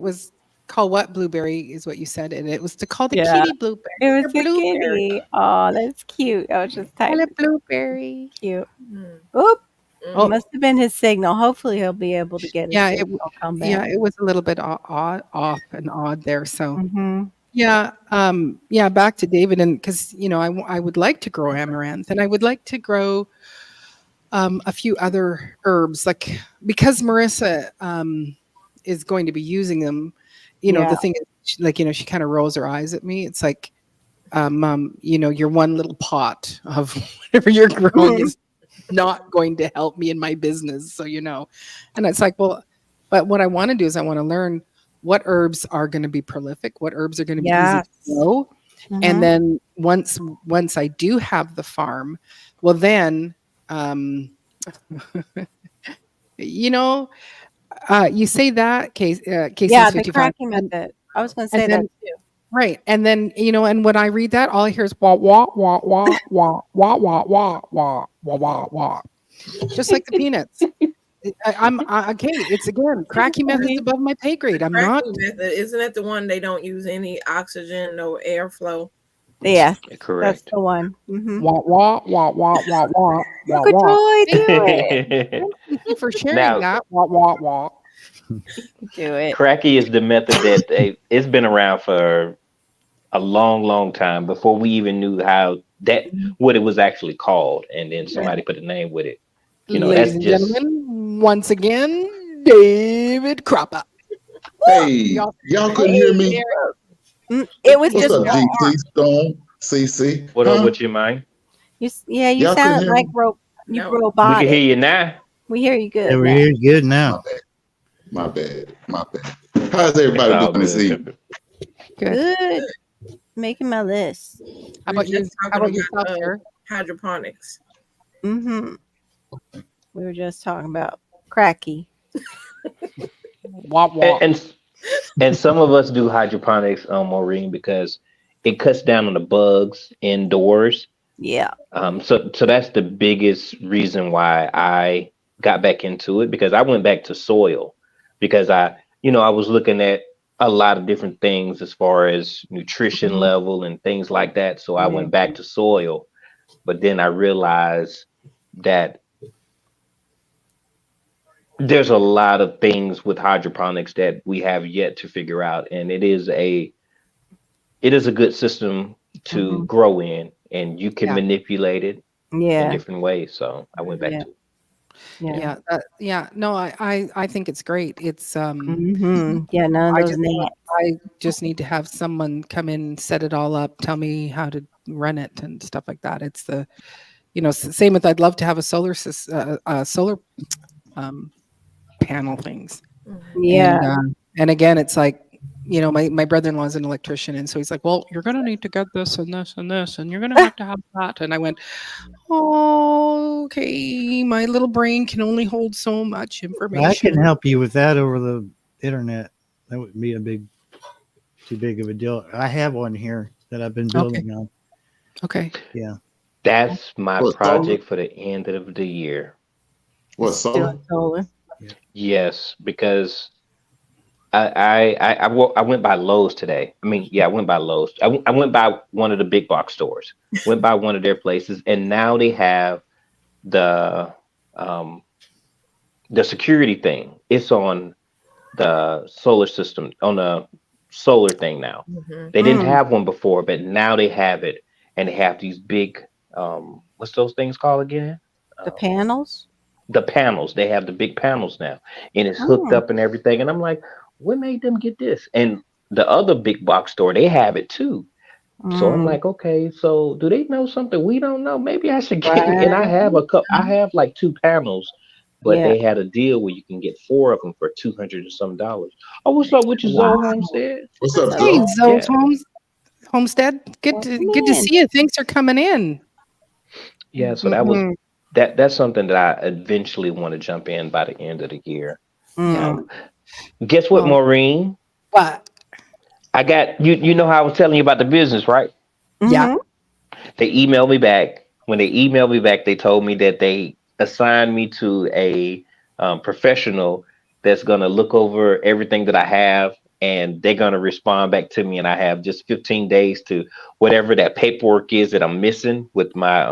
Speaker 1: was called what blueberry is what you said, and it was to call the
Speaker 2: Yeah.
Speaker 1: kitty blueberry.
Speaker 2: It was
Speaker 1: They're
Speaker 2: a
Speaker 1: blueberry.
Speaker 2: kitty. Oh, that's cute. I was just
Speaker 1: Call
Speaker 2: typing.
Speaker 1: it blueberry.
Speaker 2: Cute.
Speaker 5: Mm,
Speaker 2: Oop.
Speaker 1: Oh,
Speaker 2: Must have been his signal. Hopefully he'll be able to get his
Speaker 1: yeah,
Speaker 2: signal. Come
Speaker 1: yeah,
Speaker 2: back.
Speaker 1: it was a little bit off and odd there. So
Speaker 2: Mm-hmm.
Speaker 1: yeah, back to David, and because I would like to grow amaranth, and I would like to grow a few other herbs, like because Marissa is going to be using them.
Speaker 2: Yeah.
Speaker 1: The thing is, she kind of rolls her eyes at me. It's like, your one little pot of whatever you're growing
Speaker 2: Mhm.
Speaker 1: is not going to help me in my business. So, and it's like, well, but what I want to do is I want to learn what herbs are going to be prolific, what herbs are going to be easy
Speaker 2: Yes.
Speaker 1: to grow. And
Speaker 2: Mm-hmm.
Speaker 1: then once I do have the farm, well, then, you know, you say that
Speaker 2: Yeah,
Speaker 1: Casey's
Speaker 2: the
Speaker 1: 55,
Speaker 2: cracking method. I was going to
Speaker 1: and
Speaker 2: say that
Speaker 1: then
Speaker 2: too.
Speaker 1: right, and then and when I read that, all I hear is wah wah wah wah wah wah wah wah wah wah wah wah, just like the peanuts. Okay. It's again, cracky methods
Speaker 2: Funny.
Speaker 1: above my pay grade. I'm not.
Speaker 5: cracking method, isn't that the one they don't use any oxygen, no airflow?
Speaker 2: Yes, that's
Speaker 4: Correct.
Speaker 2: the one. Mm-hmm.
Speaker 1: Wah wah wah wah wah wah wah
Speaker 2: You could
Speaker 1: wah.
Speaker 2: totally
Speaker 1: Thank
Speaker 2: do it.
Speaker 1: thank you for sharing
Speaker 4: Now,
Speaker 1: that. Wah wah wah.
Speaker 2: You could do it.
Speaker 4: cracky is the method that it's been around for a long, long time before we even knew what it was actually called, and then
Speaker 2: Yeah.
Speaker 4: somebody put a name with it.
Speaker 1: Ladies
Speaker 4: That's
Speaker 1: and
Speaker 4: just
Speaker 1: gentlemen, once again, David Cropper.
Speaker 6: Hey,
Speaker 1: Y'all,
Speaker 6: y'all couldn't hear me?
Speaker 2: It was
Speaker 6: What's
Speaker 2: just
Speaker 6: up,
Speaker 2: your
Speaker 6: GT
Speaker 2: arm.
Speaker 6: Stone, CC?
Speaker 4: what up
Speaker 6: Huh?
Speaker 4: with you, man?
Speaker 2: You
Speaker 6: Y'all couldn't
Speaker 2: sounded
Speaker 6: hear
Speaker 2: like
Speaker 6: me?
Speaker 2: you
Speaker 5: No.
Speaker 4: We can
Speaker 2: robotic.
Speaker 4: hear you now.
Speaker 2: We hear you
Speaker 3: Yeah,
Speaker 2: good
Speaker 3: we're
Speaker 2: now.
Speaker 3: here good
Speaker 6: My
Speaker 3: now.
Speaker 6: bad. My bad. My bad. How's
Speaker 4: It's
Speaker 6: everybody
Speaker 4: all
Speaker 6: doing this
Speaker 4: good.
Speaker 6: evening?
Speaker 1: good.
Speaker 2: Good. Making my list.
Speaker 1: How
Speaker 5: We're
Speaker 1: about you?
Speaker 5: just
Speaker 1: How
Speaker 5: talking
Speaker 1: about
Speaker 5: about
Speaker 1: yourself, sir?
Speaker 5: hydroponics.
Speaker 2: Mm-hmm. We were just talking about cracky.
Speaker 1: Wah wah.
Speaker 4: And some of us do hydroponics, Maureen, because it cuts down on the bugs indoors.
Speaker 2: Yeah.
Speaker 4: So that's the biggest reason why I got back into it, because I went back to soil, because I was looking at a lot of different things as far as nutrition
Speaker 2: Mhm.
Speaker 4: level and things like that. So I
Speaker 2: Yeah.
Speaker 4: went back to soil, but then I realized that there's a lot of things with hydroponics that we have yet to figure out, and it is a good system to
Speaker 2: Mhm.
Speaker 4: grow in, and you can
Speaker 1: Yeah.
Speaker 4: manipulate it in
Speaker 2: Yeah.
Speaker 4: different ways. So I went back
Speaker 2: Yeah.
Speaker 4: to it.
Speaker 2: Yeah.
Speaker 1: Yeah. Yeah. No, I think it's great. It's
Speaker 2: Yeah. None of
Speaker 1: I
Speaker 2: those
Speaker 1: just
Speaker 2: names.
Speaker 1: I just need to have someone come in, set it all up, tell me how to run it and stuff like that. It's same with, I'd love to have a solar um, panel things.
Speaker 5: Mhm.
Speaker 2: Yeah.
Speaker 1: And again, it's like, my brother-in-law is an electrician, and so he's like, well, you're gonna need to get this and this and this, and you're gonna have to have that. And I went, oh, okay, my little brain can only hold so much
Speaker 3: I can
Speaker 1: information.
Speaker 3: help you with that over the internet. That wouldn't be too big of a deal. I have one here that I've been
Speaker 1: Okay.
Speaker 3: building on.
Speaker 1: Okay.
Speaker 3: Yeah.
Speaker 4: That's my
Speaker 6: What solar?
Speaker 4: project for the end of the year.
Speaker 6: What
Speaker 2: It's doing
Speaker 6: solar?
Speaker 2: solar.
Speaker 4: Yes, because I went by Lowe's today. I mean, yeah, I went by Lowe's. I went by one of the big box stores. Went by one of their places, and now they have the um the security thing. It's on the solar system, on the solar thing now.
Speaker 5: Mhm.
Speaker 4: They didn't
Speaker 2: Mm.
Speaker 4: have one before, but now they have it, and they have these big what's those things called again?
Speaker 2: The
Speaker 4: Um,
Speaker 2: panels.
Speaker 4: the panels. They have the big panels now, and it's hooked
Speaker 2: Mm.
Speaker 4: up and everything. And I'm like, what made them get this? And the other big box store, they have it too. So I'm
Speaker 2: Mm.
Speaker 4: like, okay, so do they know something we don't know? Maybe I should get me. And I
Speaker 2: Right.
Speaker 4: have I have like two panels, but
Speaker 2: Yeah.
Speaker 4: they had a deal where you can get four of them for 200 and some dollars. Oh, what's up with your
Speaker 2: Wow.
Speaker 4: Zoe Homestead?
Speaker 6: What's
Speaker 2: What's
Speaker 6: up,
Speaker 2: up?
Speaker 1: Hey,
Speaker 6: Joe?
Speaker 1: Zoe
Speaker 4: Yeah,
Speaker 1: Homestead,
Speaker 2: Welcome
Speaker 1: good to
Speaker 2: in.
Speaker 1: see you. Thanks for coming in.
Speaker 4: yeah. So
Speaker 2: Mhm.
Speaker 4: that's something that I eventually want to jump in by the end of the year.
Speaker 1: Yeah.
Speaker 2: Mm.
Speaker 4: Um, guess what,
Speaker 1: Well,
Speaker 4: Maureen?
Speaker 1: but
Speaker 4: I got you. You know how I was telling you about the business, right?
Speaker 1: yeah.
Speaker 2: Mhm.
Speaker 4: They emailed me back. When they emailed me back, they told me that they assigned me to a professional that's going to look over everything that I have, and they're going to respond back to me. And I have just 15 days to whatever that paperwork is that I'm missing with my.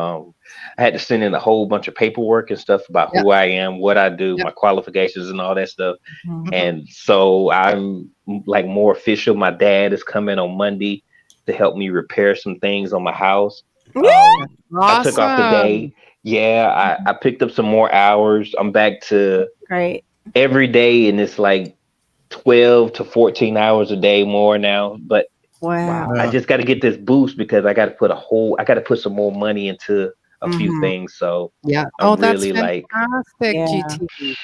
Speaker 4: I had to send in a whole bunch of paperwork and stuff about
Speaker 1: Yep.
Speaker 4: who I am, what I do,
Speaker 1: Yep.
Speaker 4: my qualifications, and all that stuff.
Speaker 2: Mhm.
Speaker 1: Mhm.
Speaker 4: And so I'm like more official. My dad is coming on Monday to help me repair some things on my house.
Speaker 2: Yeah.
Speaker 1: That's
Speaker 4: I took off the
Speaker 1: awesome.
Speaker 4: day. Yeah, I picked up some more hours. I'm back to
Speaker 2: Great.
Speaker 4: every day, and it's like 12 to 14 hours a day more now. But
Speaker 2: Wow.
Speaker 1: Wow.
Speaker 4: I just got to get this boost because I got to put some more money into a few
Speaker 2: Mhm.
Speaker 4: things. So
Speaker 1: Yeah. Oh,
Speaker 4: I'm
Speaker 1: that's
Speaker 4: really like,
Speaker 1: fantastic,
Speaker 2: Yeah.
Speaker 1: GT.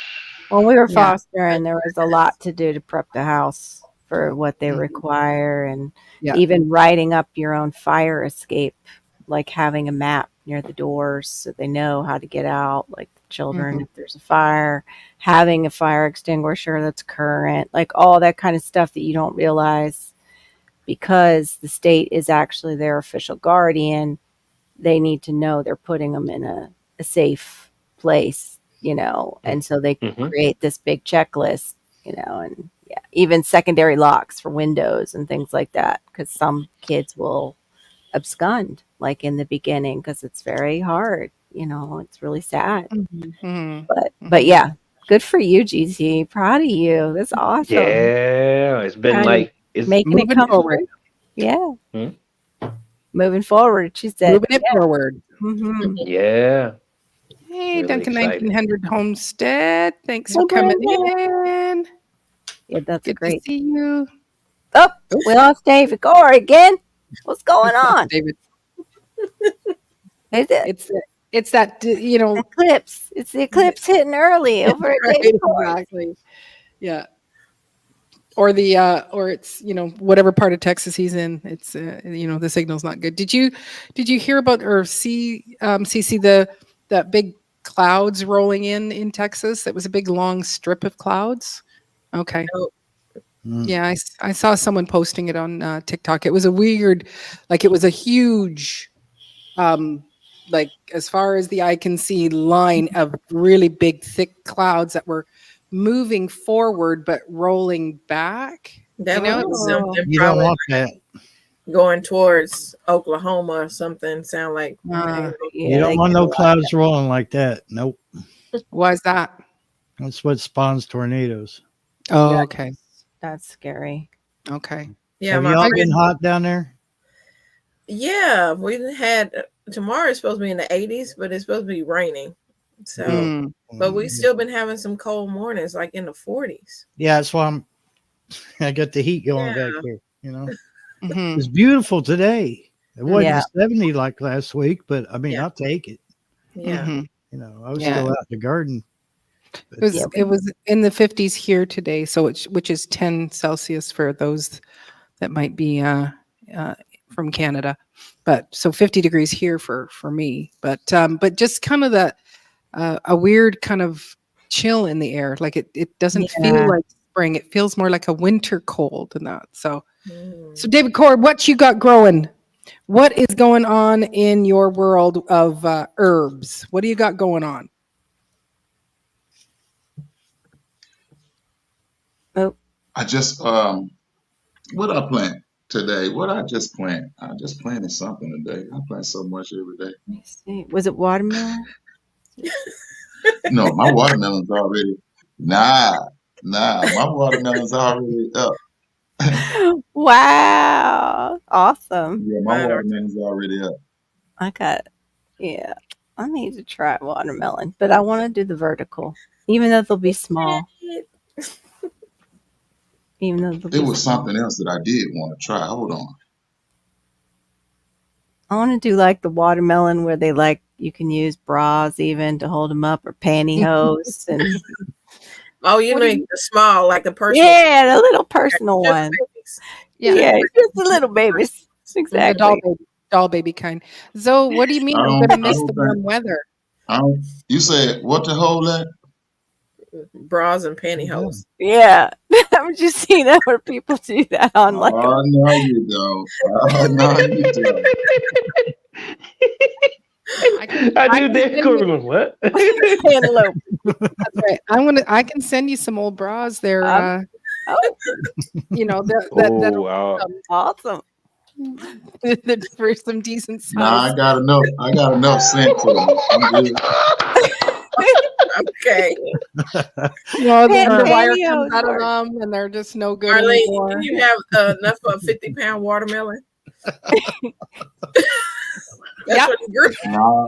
Speaker 2: When we were
Speaker 1: Yeah.
Speaker 2: fostering, there was a lot to do to prep the house for what they
Speaker 1: Mhm.
Speaker 2: require, and
Speaker 1: Yeah.
Speaker 2: even writing up your own fire escape, like having a map near the doors so they know how to get out, like the children,
Speaker 1: Mhm.
Speaker 2: if there's a fire, having a fire extinguisher that's current, like all that kind of stuff that you don't realize because the state is actually their official guardian. They need to know they're putting them in a safe place, and so they
Speaker 4: mhm.
Speaker 2: create this big checklist, and yeah, even secondary locks for windows and things like that, because some kids will abscond like in the beginning because it's very hard, it's really sad.
Speaker 1: Mhm. Mhm.
Speaker 2: But
Speaker 1: Mhm.
Speaker 2: yeah, good for you, GT. Proud of you. That's awesome.
Speaker 4: Yeah, it's been
Speaker 2: Kind of
Speaker 4: like it's
Speaker 2: making it
Speaker 1: Moving
Speaker 2: come
Speaker 1: forward.
Speaker 2: true. Yeah,
Speaker 4: hmm?
Speaker 2: moving forward. She said,
Speaker 1: Moving it forward.
Speaker 2: mm-hmm.
Speaker 4: Yeah,
Speaker 1: Hey,
Speaker 4: really
Speaker 1: Duncan
Speaker 4: excited.
Speaker 1: 1900 Homestead. Thanks for
Speaker 2: Hey,
Speaker 1: coming
Speaker 2: Brenda.
Speaker 1: in.
Speaker 2: Yeah, that's
Speaker 1: Good to
Speaker 2: great.
Speaker 1: see you.
Speaker 2: Oh,
Speaker 1: Oh,
Speaker 2: we lost David Gore again. What's going on?
Speaker 1: David.
Speaker 2: Is it
Speaker 1: It's that
Speaker 2: eclipse? It's the eclipse hitting early over at
Speaker 1: right,
Speaker 2: David Gore.
Speaker 1: exactly. Yeah. Or it's whatever part of Texas he's in. It's the signal's not good. Did you hear about or see that big clouds rolling in Texas? That was a big long strip of clouds. Okay.
Speaker 5: Oh,
Speaker 3: Mm.
Speaker 1: Yeah, I saw someone posting it on TikTok. It was a weird, like it was a huge like as far as the eye can see, line of really big, thick clouds that were moving forward but rolling back.
Speaker 5: That
Speaker 1: You know,
Speaker 5: would be
Speaker 2: Oh.
Speaker 5: something
Speaker 3: You don't
Speaker 5: probably
Speaker 3: want that.
Speaker 5: going towards Oklahoma or something. Sound like
Speaker 1: Uh,
Speaker 3: You don't
Speaker 2: they
Speaker 3: want
Speaker 2: get a
Speaker 3: no
Speaker 2: lot.
Speaker 3: clouds rolling like that. Nope.
Speaker 1: why is that?
Speaker 3: That's what spawns tornadoes.
Speaker 1: Oh,
Speaker 2: Yeah.
Speaker 1: okay.
Speaker 2: That's scary.
Speaker 1: Okay.
Speaker 5: yeah,
Speaker 3: Have
Speaker 5: my
Speaker 3: y'all
Speaker 5: friend,
Speaker 3: been hot down there?
Speaker 5: yeah, we had tomorrow is supposed to be in the 80s, but it's supposed to be raining. So,
Speaker 1: Mm.
Speaker 5: but we still been having some cold mornings, like in the 40s.
Speaker 3: Yeah, that's why I got the heat going
Speaker 5: Yeah.
Speaker 3: back here. You know,
Speaker 1: Mhm.
Speaker 3: it's beautiful today. It wasn't
Speaker 2: Yeah.
Speaker 3: 70 like last week, but I mean,
Speaker 5: Yeah.
Speaker 3: I'll take it.
Speaker 5: Yeah.
Speaker 1: Mhm.
Speaker 3: You know, I was
Speaker 1: Yeah.
Speaker 3: still out in the garden.
Speaker 2: Yeah,
Speaker 1: It was in the 50s here today, so which is 10 Celsius for those that might be from Canada. But so 50 degrees here for me. But just kind of a weird kind of chill in the air. Like it doesn't feel
Speaker 2: Yeah.
Speaker 1: like spring. It feels more like a winter cold than that. So
Speaker 5: Mm.
Speaker 1: David Cord, what you got growing? What is going on in your world of herbs? What do you got going on?
Speaker 2: Oh,
Speaker 6: I just what I plant today? What I just plant? I just planted something today. I plant so much every day.
Speaker 2: let me see. Was it watermelon?
Speaker 6: No, my watermelon's already nah, my watermelon's already up.
Speaker 2: Wow. Awesome.
Speaker 6: Yeah, my
Speaker 5: Mine are
Speaker 6: watermelon's already up.
Speaker 2: I got, yeah. I need to try watermelon, but I want to do the vertical, even though they'll be small. Even though they'll
Speaker 6: There
Speaker 2: be
Speaker 6: was
Speaker 2: small.
Speaker 6: something else that I did want to try. Hold on.
Speaker 2: I want to do like the watermelon where they like you can use bras even to hold them up or pantyhose and
Speaker 5: Oh, you
Speaker 1: What do
Speaker 5: mean
Speaker 1: you-
Speaker 5: the small, like the personal?
Speaker 2: yeah, the little personal
Speaker 5: Sugar
Speaker 2: one.
Speaker 5: babies.
Speaker 2: Yeah, just the little babies.
Speaker 1: The
Speaker 2: Exactly.
Speaker 1: doll baby kind. Zoe, what do you mean
Speaker 6: I
Speaker 1: I'm
Speaker 6: don't
Speaker 1: going to
Speaker 6: I
Speaker 1: miss the
Speaker 6: don't
Speaker 1: warm
Speaker 6: think
Speaker 1: weather?
Speaker 6: I don't you said what to hold that?
Speaker 5: Bras and pantyhose.
Speaker 2: Yeah, I've just seen other people do that on like a
Speaker 6: Oh no you don't. Oh no you don't.
Speaker 4: I
Speaker 1: I
Speaker 4: knew
Speaker 1: can
Speaker 4: that.
Speaker 1: send
Speaker 4: Corey
Speaker 1: you,
Speaker 4: was, what?
Speaker 2: cantaloupe.
Speaker 1: that's right. I can send you some old bras. They're
Speaker 2: Oh,
Speaker 1: that'll
Speaker 4: Oh,
Speaker 2: awesome.
Speaker 1: for some decent
Speaker 6: Nah,
Speaker 1: size.
Speaker 6: I got enough scent to me. I'm good.
Speaker 5: Okay.
Speaker 1: No,
Speaker 2: Pan-
Speaker 1: the wire
Speaker 2: pantyhose
Speaker 1: comes out of
Speaker 2: work.
Speaker 1: them, and they're just no good
Speaker 5: Arlene,
Speaker 1: anymore.
Speaker 5: can you have enough for a 50-pound watermelon? That's
Speaker 1: Yep.
Speaker 5: what he grew.
Speaker 6: Nah,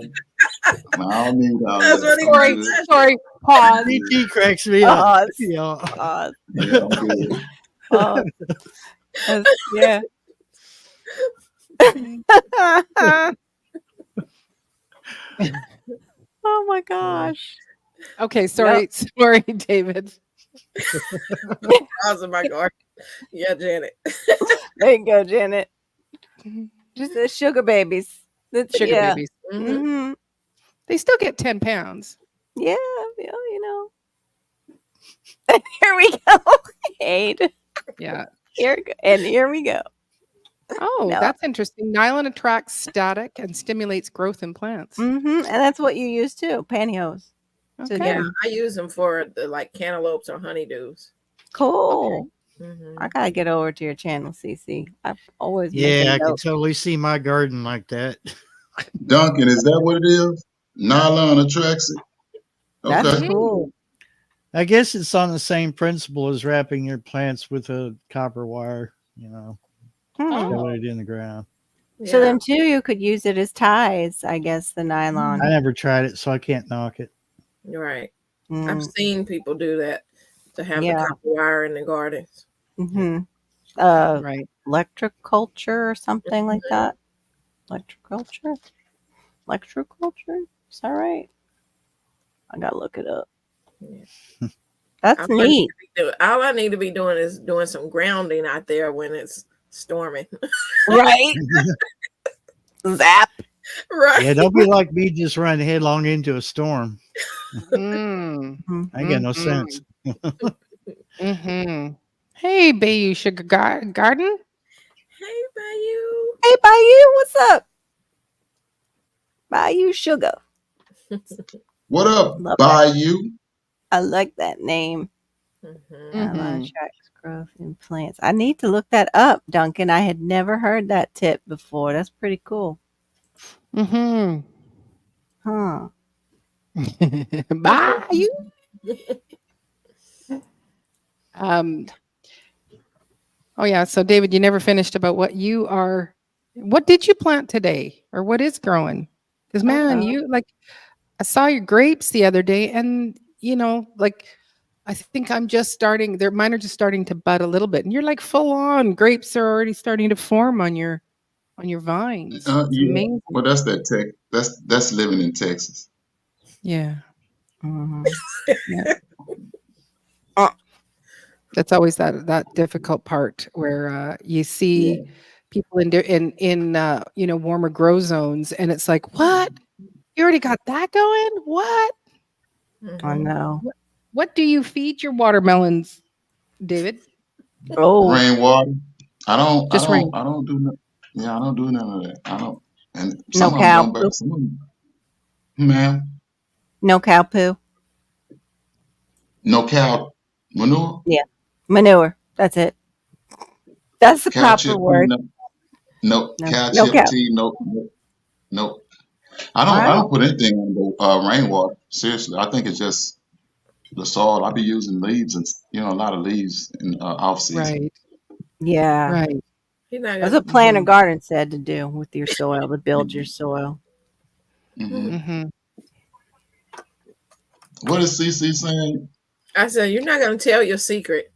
Speaker 6: I don't need all
Speaker 5: That's
Speaker 6: that.
Speaker 5: what he
Speaker 6: I'm
Speaker 1: Sorry,
Speaker 5: grew.
Speaker 6: good.
Speaker 1: sorry. Pause.
Speaker 3: DT cracks me up.
Speaker 2: Pause.
Speaker 3: You know,
Speaker 2: Pause.
Speaker 6: Yeah, I'm good.
Speaker 2: Pause. Yeah. Oh my gosh.
Speaker 1: Okay, sorry, sorry, David.
Speaker 5: Bras in my garden. Yeah, Janet.
Speaker 2: There you go, Janet. Just the sugar babies.
Speaker 1: Sugar
Speaker 2: yeah.
Speaker 1: babies.
Speaker 5: Mhm.
Speaker 2: hmm
Speaker 1: They still get 10 pounds.
Speaker 2: Yeah, you know. Here we go. Aid.
Speaker 1: Yeah.
Speaker 2: Here we go.
Speaker 1: Oh,
Speaker 2: No.
Speaker 1: that's interesting. Nylon attracts static and stimulates growth in plants.
Speaker 2: And that's what you use too, pantyhose.
Speaker 1: Okay.
Speaker 5: Yeah, I use them for the like cantaloupes or honeydews.
Speaker 2: Cool.
Speaker 5: Mhm.
Speaker 2: I gotta get over to your channel, Cece. I've always
Speaker 3: yeah,
Speaker 2: making
Speaker 3: I can
Speaker 2: notes.
Speaker 3: totally see my garden like that.
Speaker 6: Duncan, is that what it is? Nylon attracts it.
Speaker 2: That's
Speaker 6: Okay.
Speaker 2: cool.
Speaker 3: I guess it's on the same principle as wrapping your plants with a copper wire, you know,
Speaker 2: Hmm.
Speaker 3: put it in the ground.
Speaker 2: So
Speaker 5: Yeah.
Speaker 2: then too, you could use it as ties, I guess, the nylon.
Speaker 3: I never tried it, so I can't knock it.
Speaker 5: You're right. I've
Speaker 2: Mm,
Speaker 5: seen people do that to have
Speaker 2: Yeah.
Speaker 5: the copper wire in the gardens.
Speaker 2: mhm.
Speaker 1: Right.
Speaker 2: Electroculture or something like that. Electroculture? Electroculture? Is that right? I gotta look it up.
Speaker 5: Yeah.
Speaker 2: That's
Speaker 5: All I need
Speaker 2: neat.
Speaker 5: to be doing- all I need to be doing is doing some grounding out there when it's storming.
Speaker 2: Right? Zap.
Speaker 5: Right.
Speaker 3: Yeah, don't be like me, just run headlong into a storm.
Speaker 1: Mm.
Speaker 3: I ain't got no
Speaker 1: Mhm.
Speaker 3: sense.
Speaker 1: Mm-hmm. Hey, Bayou Sugar Garden.
Speaker 5: Hey, Bayou.
Speaker 2: Hey, Bayou, what's up? Bayou Sugar.
Speaker 6: What up,
Speaker 2: Love that.
Speaker 6: Bayou?
Speaker 2: I like that name.
Speaker 5: Mm-hmm.
Speaker 2: Outline tracks growth in plants. I need to look that up, Duncan. I had never heard that tip before. That's pretty cool.
Speaker 1: Mm-hmm.
Speaker 2: Huh.
Speaker 1: Bye. You. Um. Oh yeah. So David, you never finished about what you are. What did you plant today, or what is growing? Because man,
Speaker 2: Uh-oh.
Speaker 1: you like. I saw your grapes the other day, and like I think I'm just starting. Mine are just starting to bud a little bit, and you're like full on. Grapes are already starting to form on your vines. It's
Speaker 6: Yeah.
Speaker 1: amazing.
Speaker 6: Well, that's that tech. That's living in Texas.
Speaker 1: Yeah,
Speaker 2: Mhm.
Speaker 1: yeah. That's always that difficult part where you
Speaker 6: Yeah.
Speaker 1: see people in warmer grow zones, and it's like, what? You already got that going? What?
Speaker 2: I
Speaker 5: Mm-hmm.
Speaker 2: know.
Speaker 1: What do you feed your watermelons, David?
Speaker 2: Oh,
Speaker 6: Rainwater. I don't. I
Speaker 1: Just
Speaker 6: don't.
Speaker 1: rain.
Speaker 6: I don't do. Yeah, I don't do none of that. I don't. And
Speaker 2: no
Speaker 6: some of them
Speaker 2: cow
Speaker 6: don't.
Speaker 2: poo.
Speaker 6: But some of them, man,
Speaker 2: No cow poo.
Speaker 6: no cow manure,
Speaker 2: Yeah. Manure. That's it. That's the
Speaker 6: cow
Speaker 2: proper
Speaker 6: chip tea,
Speaker 2: word.
Speaker 6: no
Speaker 2: No.
Speaker 6: cow
Speaker 2: No
Speaker 6: chip
Speaker 2: cow.
Speaker 6: tea, no.
Speaker 2: All
Speaker 6: I
Speaker 2: right.
Speaker 6: don't put anything on the rainwater. Seriously, I think it's just the soil. I be using leaves and a lot of leaves in off season.
Speaker 1: Right,
Speaker 2: Yeah.
Speaker 1: right.
Speaker 5: He's not
Speaker 2: That's
Speaker 5: gonna.
Speaker 2: what Planter Garden said to do with your soil, to build your soil.
Speaker 6: Hmm.
Speaker 1: Mm-hmm.
Speaker 6: What is CC saying?
Speaker 5: I said you're not gonna tell your secret.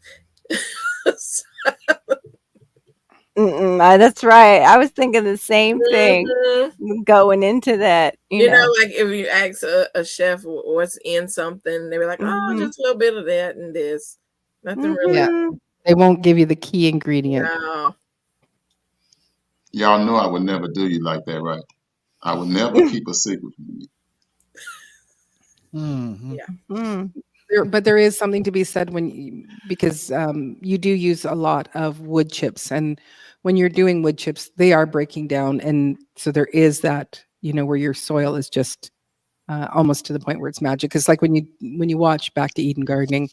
Speaker 2: That's right. I was thinking the same thing
Speaker 5: Mhm.
Speaker 2: going into that, you
Speaker 5: You know,
Speaker 2: know.
Speaker 5: like if you ask a chef what's in something, they be like, "Oh,
Speaker 2: Mhm.
Speaker 5: just a little bit of that and this." Nothing really.
Speaker 1: Yeah,
Speaker 2: Mhm.
Speaker 1: they won't give you the key ingredient.
Speaker 5: No.
Speaker 6: Y'all know I would never do you like that, right? I would never keep a secret from you.
Speaker 3: Mm-hmm.
Speaker 5: Yeah.
Speaker 2: Mhm.
Speaker 1: But there is something to be said because you do use a lot of wood chips, and when you're doing wood chips, they are breaking down, and so there is that where your soil is just almost to the point where it's magic. Because like when you watch Back to Eden Gardening,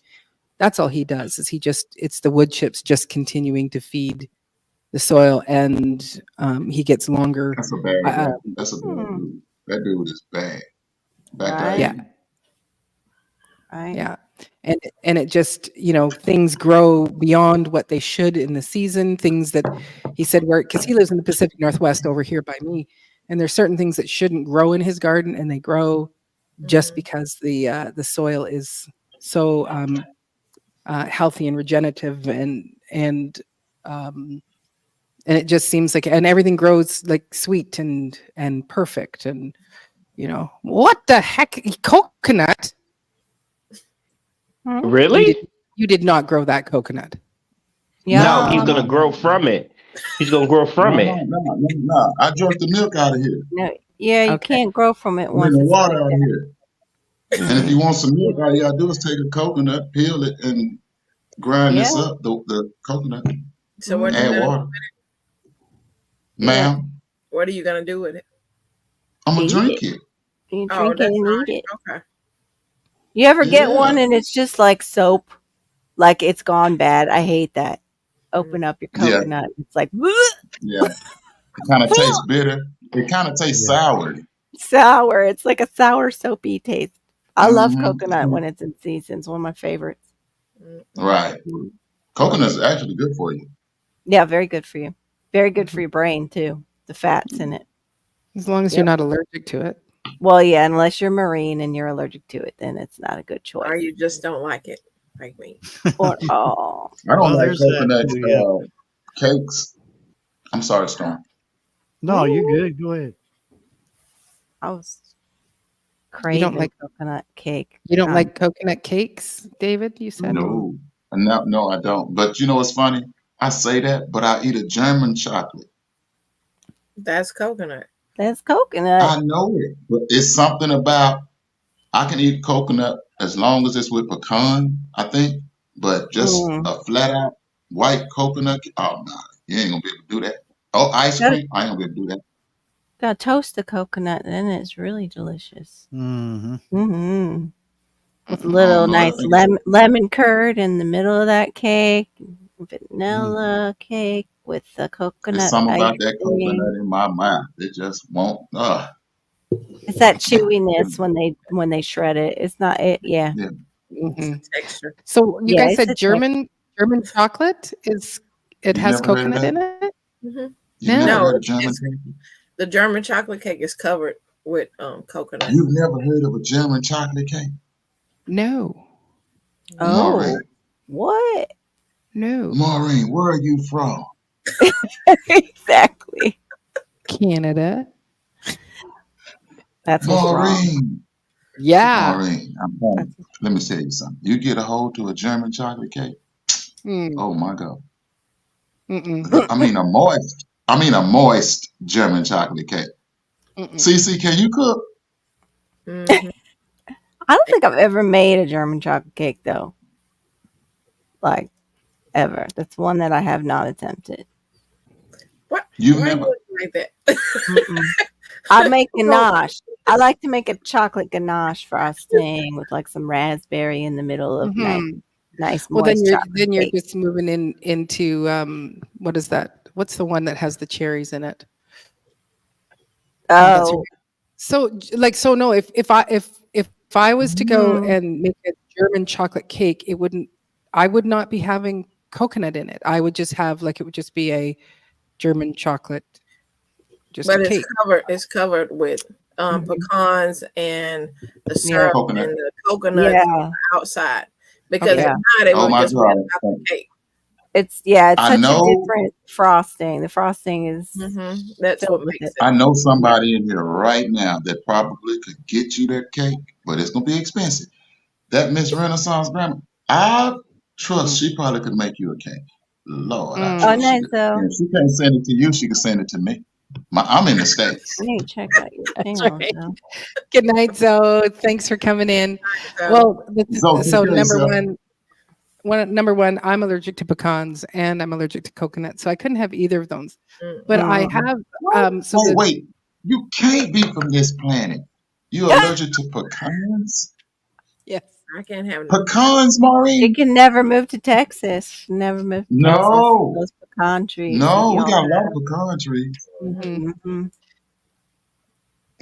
Speaker 1: that's all he does is it's the wood chips just continuing to feed the soil, and he gets longer.
Speaker 6: That's a bad
Speaker 1: Uh,
Speaker 6: guy. That's a bad
Speaker 2: Hmm.
Speaker 6: dude. That dude is bad. Back to
Speaker 2: Right.
Speaker 1: yeah,
Speaker 6: Eden.
Speaker 2: Right.
Speaker 1: yeah, and it just things grow beyond what they should in the season. Things that he said where because he lives in the Pacific Northwest over here by me, and there's certain things that shouldn't grow in his garden, and they grow just
Speaker 5: Mhm.
Speaker 1: because the soil is so healthy and regenerative um, and it just seems like and everything grows like sweet and perfect and what the heck coconut
Speaker 2: Hmm?
Speaker 1: you
Speaker 4: Really?
Speaker 1: did not grow that coconut.
Speaker 4: No, he's
Speaker 2: Yum.
Speaker 4: gonna grow from it. He's gonna grow from it.
Speaker 6: No. I drunk the milk out of here.
Speaker 2: No. Yeah, you
Speaker 1: Okay.
Speaker 2: can't grow from it
Speaker 6: I mean
Speaker 2: once
Speaker 6: the
Speaker 2: it's
Speaker 6: water
Speaker 2: like
Speaker 6: out of
Speaker 2: that.
Speaker 6: here. And if
Speaker 1: Mhm.
Speaker 6: you want some milk, all you gotta do is take a coconut, peel it, and grind
Speaker 2: Yeah.
Speaker 6: this up, the coconut,
Speaker 5: So what are you
Speaker 6: add
Speaker 2: Mhm.
Speaker 5: gonna
Speaker 6: water.
Speaker 2: Yeah.
Speaker 6: Ma'am,
Speaker 5: what are you gonna do with it?
Speaker 6: I'm gonna
Speaker 2: Eat
Speaker 6: drink
Speaker 2: it.
Speaker 6: it.
Speaker 2: You
Speaker 5: Oh,
Speaker 2: drink it
Speaker 5: that's
Speaker 2: and
Speaker 5: all.
Speaker 2: eat it.
Speaker 5: Okay.
Speaker 2: You ever get
Speaker 6: Yeah.
Speaker 2: one and it's just like soap? Like it's gone bad. I hate that.
Speaker 5: Mm.
Speaker 2: Open up your
Speaker 6: Yeah,
Speaker 2: coconut. It's like
Speaker 6: yeah. It kind of tastes bitter. It kind of tastes
Speaker 3: Yeah.
Speaker 6: sour.
Speaker 2: sour. It's like a sour soapy taste. I love coconut
Speaker 6: Hmm.
Speaker 2: when it's in season. It's one of my favorites.
Speaker 5: Mm.
Speaker 6: Right.
Speaker 2: Mm. Love
Speaker 6: Coconut's
Speaker 2: it.
Speaker 6: actually good for you.
Speaker 2: Yeah, very good for you. Very good for
Speaker 1: Mhm.
Speaker 2: your brain too. The fats in it.
Speaker 1: As long as you're
Speaker 2: Yep.
Speaker 1: not allergic to it.
Speaker 2: Well, yeah, unless you're marine and you're allergic to it, then it's not a good
Speaker 5: Or
Speaker 2: choice.
Speaker 5: you just don't like it, like me.
Speaker 2: Or oh,
Speaker 6: I don't
Speaker 3: Well,
Speaker 6: like
Speaker 3: there's that
Speaker 6: coconut
Speaker 3: too. Yeah.
Speaker 6: cakes. I'm sorry, Storm.
Speaker 3: No, you're
Speaker 2: ooh,
Speaker 3: good. Go ahead.
Speaker 2: I was
Speaker 1: You don't
Speaker 2: craving
Speaker 1: like
Speaker 2: coconut cake.
Speaker 1: you don't like coconut cakes, David? You said.
Speaker 2: Mm-mm.
Speaker 6: No, no, I don't. But you know what's funny? I say that, but I eat a German chocolate.
Speaker 5: That's coconut.
Speaker 2: That's coconut.
Speaker 6: I know it, but it's something about I can eat coconut as long as it's with pecan, I think. But just
Speaker 2: Mm.
Speaker 6: a flat out white coconut, oh no, you ain't gonna be able to do that. Oh, ice
Speaker 2: Gotta
Speaker 6: cream, I ain't gonna be able to do that.
Speaker 2: Gotta toast the coconut, and it's really delicious.
Speaker 3: Mm-hmm.
Speaker 2: Mm-hmm. With a
Speaker 1: Mhm.
Speaker 2: little
Speaker 6: Oh no,
Speaker 2: nice
Speaker 6: that thing is
Speaker 2: lemon curd in the middle of that cake,
Speaker 3: Mm.
Speaker 2: vanilla cake with the
Speaker 6: it's
Speaker 2: coconut
Speaker 6: something about that
Speaker 2: icing.
Speaker 6: coconut in my mouth. It just won't.
Speaker 2: It's that
Speaker 6: Yeah,
Speaker 2: chewiness when they shred it. It's not it. Yeah,
Speaker 5: It's
Speaker 1: Mhm.
Speaker 5: the texture.
Speaker 1: So you
Speaker 2: yeah.
Speaker 1: guys
Speaker 2: It's
Speaker 1: said
Speaker 2: a text.
Speaker 1: German chocolate is it
Speaker 6: you
Speaker 1: has
Speaker 6: never heard of
Speaker 1: coconut
Speaker 6: that?
Speaker 1: in it?
Speaker 5: Hmm
Speaker 6: You've never
Speaker 1: No.
Speaker 5: No,
Speaker 6: heard of German
Speaker 5: it's
Speaker 6: chocolate?
Speaker 5: the German chocolate cake is covered with coconut.
Speaker 6: You've never heard of a German chocolate cake?
Speaker 1: No.
Speaker 6: Maureen,
Speaker 2: Oh, what?
Speaker 1: No.
Speaker 6: Maureen, where are you from?
Speaker 2: Exactly.
Speaker 1: Canada.
Speaker 2: That's what's wrong.
Speaker 6: Maureen,
Speaker 1: Yeah.
Speaker 6: Maureen, I'm telling
Speaker 2: That's
Speaker 6: you. Let me tell you something. You get a hold to a German chocolate cake.
Speaker 1: Mm.
Speaker 6: Oh my God.
Speaker 1: Mm-mm.
Speaker 6: I mean a moist German chocolate cake.
Speaker 1: Mm-mm.
Speaker 6: CC, can you cook?
Speaker 5: Hmm
Speaker 2: I don't think I've ever made a German chocolate cake though. Like ever. That's one that I have not attempted.
Speaker 5: What?
Speaker 6: You've
Speaker 5: Why are you
Speaker 6: never.
Speaker 5: looking like that?
Speaker 2: Mm-mm. I make
Speaker 5: No.
Speaker 2: ganache. I like to make a chocolate ganache frosting with like some raspberry in the middle of
Speaker 1: Mhm.
Speaker 2: nice
Speaker 1: Well, then
Speaker 2: moist chocolate
Speaker 1: you're
Speaker 2: cake.
Speaker 1: just moving into what is that? What's the one that has the cherries in it? Oh, that's
Speaker 2: Oh,
Speaker 1: so so no. If I was to go
Speaker 2: mm,
Speaker 1: and make a German chocolate cake, it wouldn't. I would not be having coconut in it. I would just have like it would just be a German chocolate, just a
Speaker 5: But it's
Speaker 1: cake.
Speaker 5: covered. It's covered with
Speaker 2: mhm.
Speaker 5: pecans and the
Speaker 2: Yeah,
Speaker 5: syrup
Speaker 6: Coconut.
Speaker 5: and the coconuts on
Speaker 2: yeah,
Speaker 5: the outside. Because
Speaker 1: Okay.
Speaker 5: if
Speaker 2: yeah.
Speaker 5: not, it
Speaker 6: Oh
Speaker 5: would
Speaker 6: my
Speaker 5: just be a
Speaker 6: God.
Speaker 5: chocolate cake.
Speaker 2: It's
Speaker 6: I
Speaker 2: such a
Speaker 6: know
Speaker 2: different frosting. The frosting is
Speaker 5: That's what
Speaker 2: filled with
Speaker 5: makes
Speaker 2: it.
Speaker 5: it.
Speaker 6: I know somebody in here right now that probably could get you that cake, but it's gonna be expensive. That Miss Renaissance grandma, I trust
Speaker 1: Mm.
Speaker 6: she probably could make you a cake. Lord, I
Speaker 2: Oh,
Speaker 1: Mm.
Speaker 6: trust she
Speaker 2: nice
Speaker 6: could.
Speaker 2: though.
Speaker 6: And if she can't send it to you, she can send it to me. I'm in the States.
Speaker 2: I need to check out your
Speaker 1: That's
Speaker 2: channel
Speaker 1: right.
Speaker 2: though.
Speaker 1: Good night, Zoe. Thanks for coming in.
Speaker 5: So
Speaker 1: Well,
Speaker 6: So take
Speaker 1: so
Speaker 6: care of yourself.
Speaker 1: number one, I'm allergic to pecans and I'm allergic to coconut, so I couldn't have either of those. But I
Speaker 2: Mm.
Speaker 1: have
Speaker 6: What?
Speaker 1: so
Speaker 6: Wait. You can't be from this planet. You're allergic to pecans?
Speaker 1: yes.
Speaker 5: I can't have
Speaker 6: Pecans,
Speaker 2: She
Speaker 6: Maureen?
Speaker 2: can never move to Texas. Never move to Texas.
Speaker 6: No.
Speaker 2: Those pecan trees that
Speaker 6: No, we
Speaker 2: y'all
Speaker 6: got a lot
Speaker 2: have.
Speaker 6: of pecan trees.
Speaker 1: Mhm.
Speaker 2: Mm-hmm.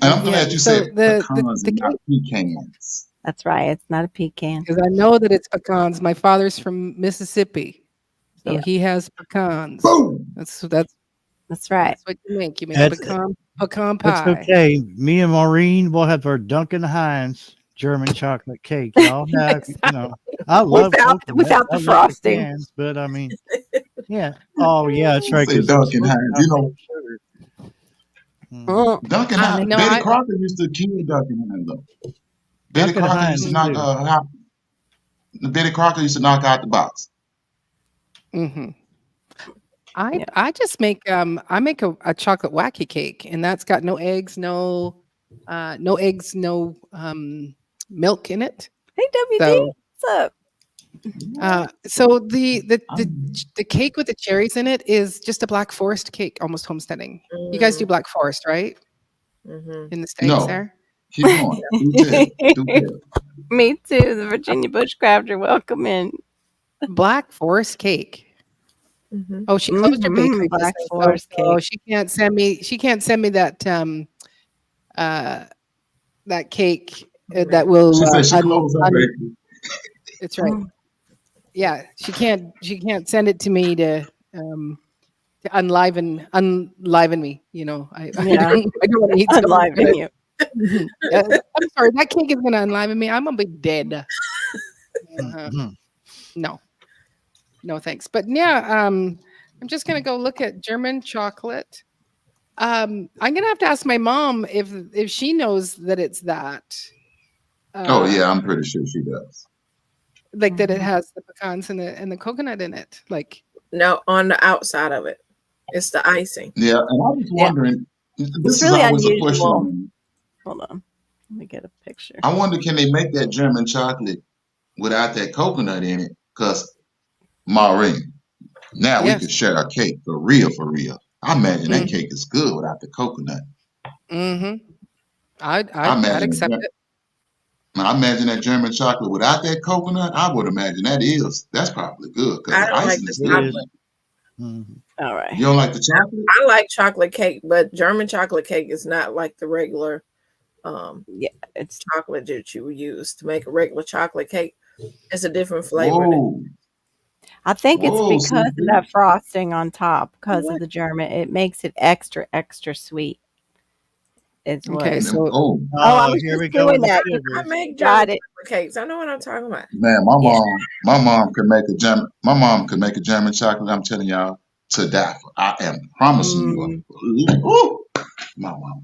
Speaker 6: And I'm
Speaker 1: Yeah.
Speaker 6: glad you
Speaker 1: So
Speaker 6: said pecans
Speaker 1: the
Speaker 6: and not pecans.
Speaker 2: That's right. It's not a pecan.
Speaker 1: because I know that it's pecans. My father's from Mississippi, so
Speaker 2: Yeah,
Speaker 1: he has pecans.
Speaker 6: Boom.
Speaker 2: that's right.
Speaker 1: That's what you make. You make
Speaker 3: That's
Speaker 1: pecan
Speaker 3: that's
Speaker 1: pie.
Speaker 3: okay. Me and Maureen will have our Duncan Hines German chocolate cake. Y'all have, I love coconut.
Speaker 2: Without
Speaker 3: I
Speaker 2: the
Speaker 3: love
Speaker 2: frosting.
Speaker 3: pecans, but I mean, yeah. Oh, yeah, that's right.
Speaker 6: Say
Speaker 3: Because they're
Speaker 6: Duncan
Speaker 3: supposed to
Speaker 6: Hines.
Speaker 3: have
Speaker 6: You
Speaker 3: no
Speaker 6: know,
Speaker 3: sugar. Mhm.
Speaker 2: Mm.
Speaker 6: Duncan
Speaker 1: I
Speaker 6: Hines.
Speaker 1: no,
Speaker 6: Betty
Speaker 1: I
Speaker 6: Crocker used to kill Duncan Hines though. Betty
Speaker 3: Duncan
Speaker 6: Crocker used
Speaker 3: Hines
Speaker 6: to
Speaker 1: mm,
Speaker 6: knock
Speaker 3: too.
Speaker 6: Betty Crocker used to knock out the box.
Speaker 1: mhm.
Speaker 2: Yeah.
Speaker 1: I just make I make a chocolate wacky cake, and that's got no eggs, no milk in it.
Speaker 2: Hey, WD,
Speaker 1: So
Speaker 2: what's up?
Speaker 1: so the
Speaker 6: I'm-
Speaker 1: the cake with the cherries in it is just a Black Forest cake, almost homesteading. You guys do Black Forest, right?
Speaker 5: Mm-hmm.
Speaker 1: In the States
Speaker 6: no,
Speaker 1: there?
Speaker 6: keep going. Do tell. Do tell.
Speaker 2: Me too. The Virginia Bushcrafter, welcome in.
Speaker 1: Black Forest cake.
Speaker 5: Mm-hmm.
Speaker 1: Oh, she closed her bakery
Speaker 2: Black
Speaker 1: business,
Speaker 2: Forest
Speaker 1: so
Speaker 2: cake.
Speaker 1: she can't send me that uh that cake that
Speaker 5: Right.
Speaker 1: will
Speaker 6: She said she closed her bakery.
Speaker 1: it's right.
Speaker 2: Mm.
Speaker 1: Yeah, she can't send it to me to unliven me,
Speaker 2: Yeah,
Speaker 1: I don't wanna eat something that's
Speaker 2: enliven
Speaker 1: gonna
Speaker 2: you.
Speaker 1: Mhm. I'm sorry, that cake is gonna enliven me, I'm gonna be dead.
Speaker 3: Mhm.
Speaker 1: No. No, thanks. But yeah, I'm just gonna go look at German chocolate. I'm gonna have to ask my mom if she knows that it's that,
Speaker 6: Oh
Speaker 1: uh,
Speaker 6: yeah, I'm pretty sure she does.
Speaker 1: like that it
Speaker 2: Mhm.
Speaker 1: has the pecans and the coconut in it. Like,
Speaker 5: No, on the outside of it, it's the icing.
Speaker 6: Yeah, and I was
Speaker 2: Yeah,
Speaker 6: wondering.
Speaker 2: it's
Speaker 6: This is
Speaker 2: really
Speaker 6: always a question
Speaker 2: unusual.
Speaker 6: on me.
Speaker 2: Hold on, let me get a picture.
Speaker 6: I wonder, can they make that German chocolate without that coconut in it? Because Maureen, now we
Speaker 1: yes.
Speaker 6: could share a cake for real, for real. I imagine that
Speaker 1: Mm.
Speaker 6: cake is good without the coconut.
Speaker 1: Mm-hmm. I'd
Speaker 6: I
Speaker 1: I'd I'd
Speaker 6: imagine
Speaker 1: accept
Speaker 6: that.
Speaker 1: it.
Speaker 6: I imagine that German chocolate without that coconut. I would imagine that's probably good because
Speaker 5: I
Speaker 6: the
Speaker 5: don't like
Speaker 6: icing
Speaker 5: the
Speaker 6: is
Speaker 3: It
Speaker 6: good.
Speaker 3: is.
Speaker 5: chocolate.
Speaker 3: Mhm.
Speaker 2: All right.
Speaker 6: You don't like the chocolate?
Speaker 5: I like chocolate cake, but German chocolate cake is not like the regular
Speaker 2: Yeah, it's
Speaker 5: chocolate that you would use to make a regular chocolate cake. It's a different flavor.
Speaker 6: Whoa,
Speaker 2: I think it's
Speaker 6: whoa,
Speaker 2: because of
Speaker 6: CC.
Speaker 2: that frosting on top, because of
Speaker 5: What?
Speaker 2: the German. It makes it extra, extra sweet. Is
Speaker 1: Okay,
Speaker 2: what.
Speaker 6: Them-
Speaker 1: so
Speaker 6: Oh
Speaker 2: Oh, I
Speaker 3: Oh,
Speaker 2: was
Speaker 3: here we
Speaker 2: just
Speaker 3: go with
Speaker 2: doing
Speaker 3: the
Speaker 2: that. You
Speaker 5: I
Speaker 3: sugars.
Speaker 5: make
Speaker 2: got
Speaker 5: German
Speaker 2: it.
Speaker 5: chocolate cakes. I know what I'm talking about.
Speaker 6: man,
Speaker 2: Yeah.
Speaker 6: my mom could make a German. My mom could make a German chocolate. I'm telling y'all to die for. I am promising you. Ooh, my mom.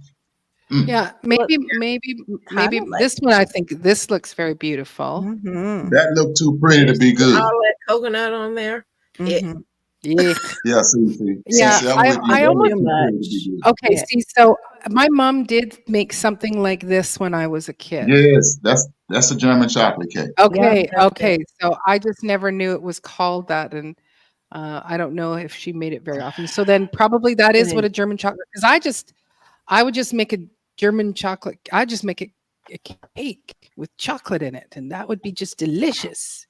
Speaker 6: Mm.
Speaker 1: yeah,
Speaker 2: Look,
Speaker 1: maybe
Speaker 2: kind of like.
Speaker 1: this one. I think this looks very beautiful.
Speaker 2: Mm-hmm.
Speaker 6: That looked too pretty to be good.
Speaker 5: All that coconut on there. Yeah.
Speaker 2: Mm-hmm.
Speaker 1: Yuck.
Speaker 6: Yeah, see,
Speaker 1: Yeah,
Speaker 6: I'm with you.
Speaker 1: I
Speaker 6: That
Speaker 1: almost
Speaker 6: looked
Speaker 2: Too
Speaker 6: too pretty to be
Speaker 2: much.
Speaker 6: good.
Speaker 1: okay.
Speaker 2: Yeah.
Speaker 1: See, so my mom did make something like this when I was a kid.
Speaker 6: Yes, that's a German chocolate cake.
Speaker 2: Yep,
Speaker 1: Okay,
Speaker 2: that's it.
Speaker 1: okay. So I just never knew it was called that, and I don't know if she made it very often. So then probably that
Speaker 2: It
Speaker 1: is what
Speaker 2: is.
Speaker 1: a German chocolate. Because I would just make a German chocolate. I just make a cake with chocolate in it, and that would be just delicious.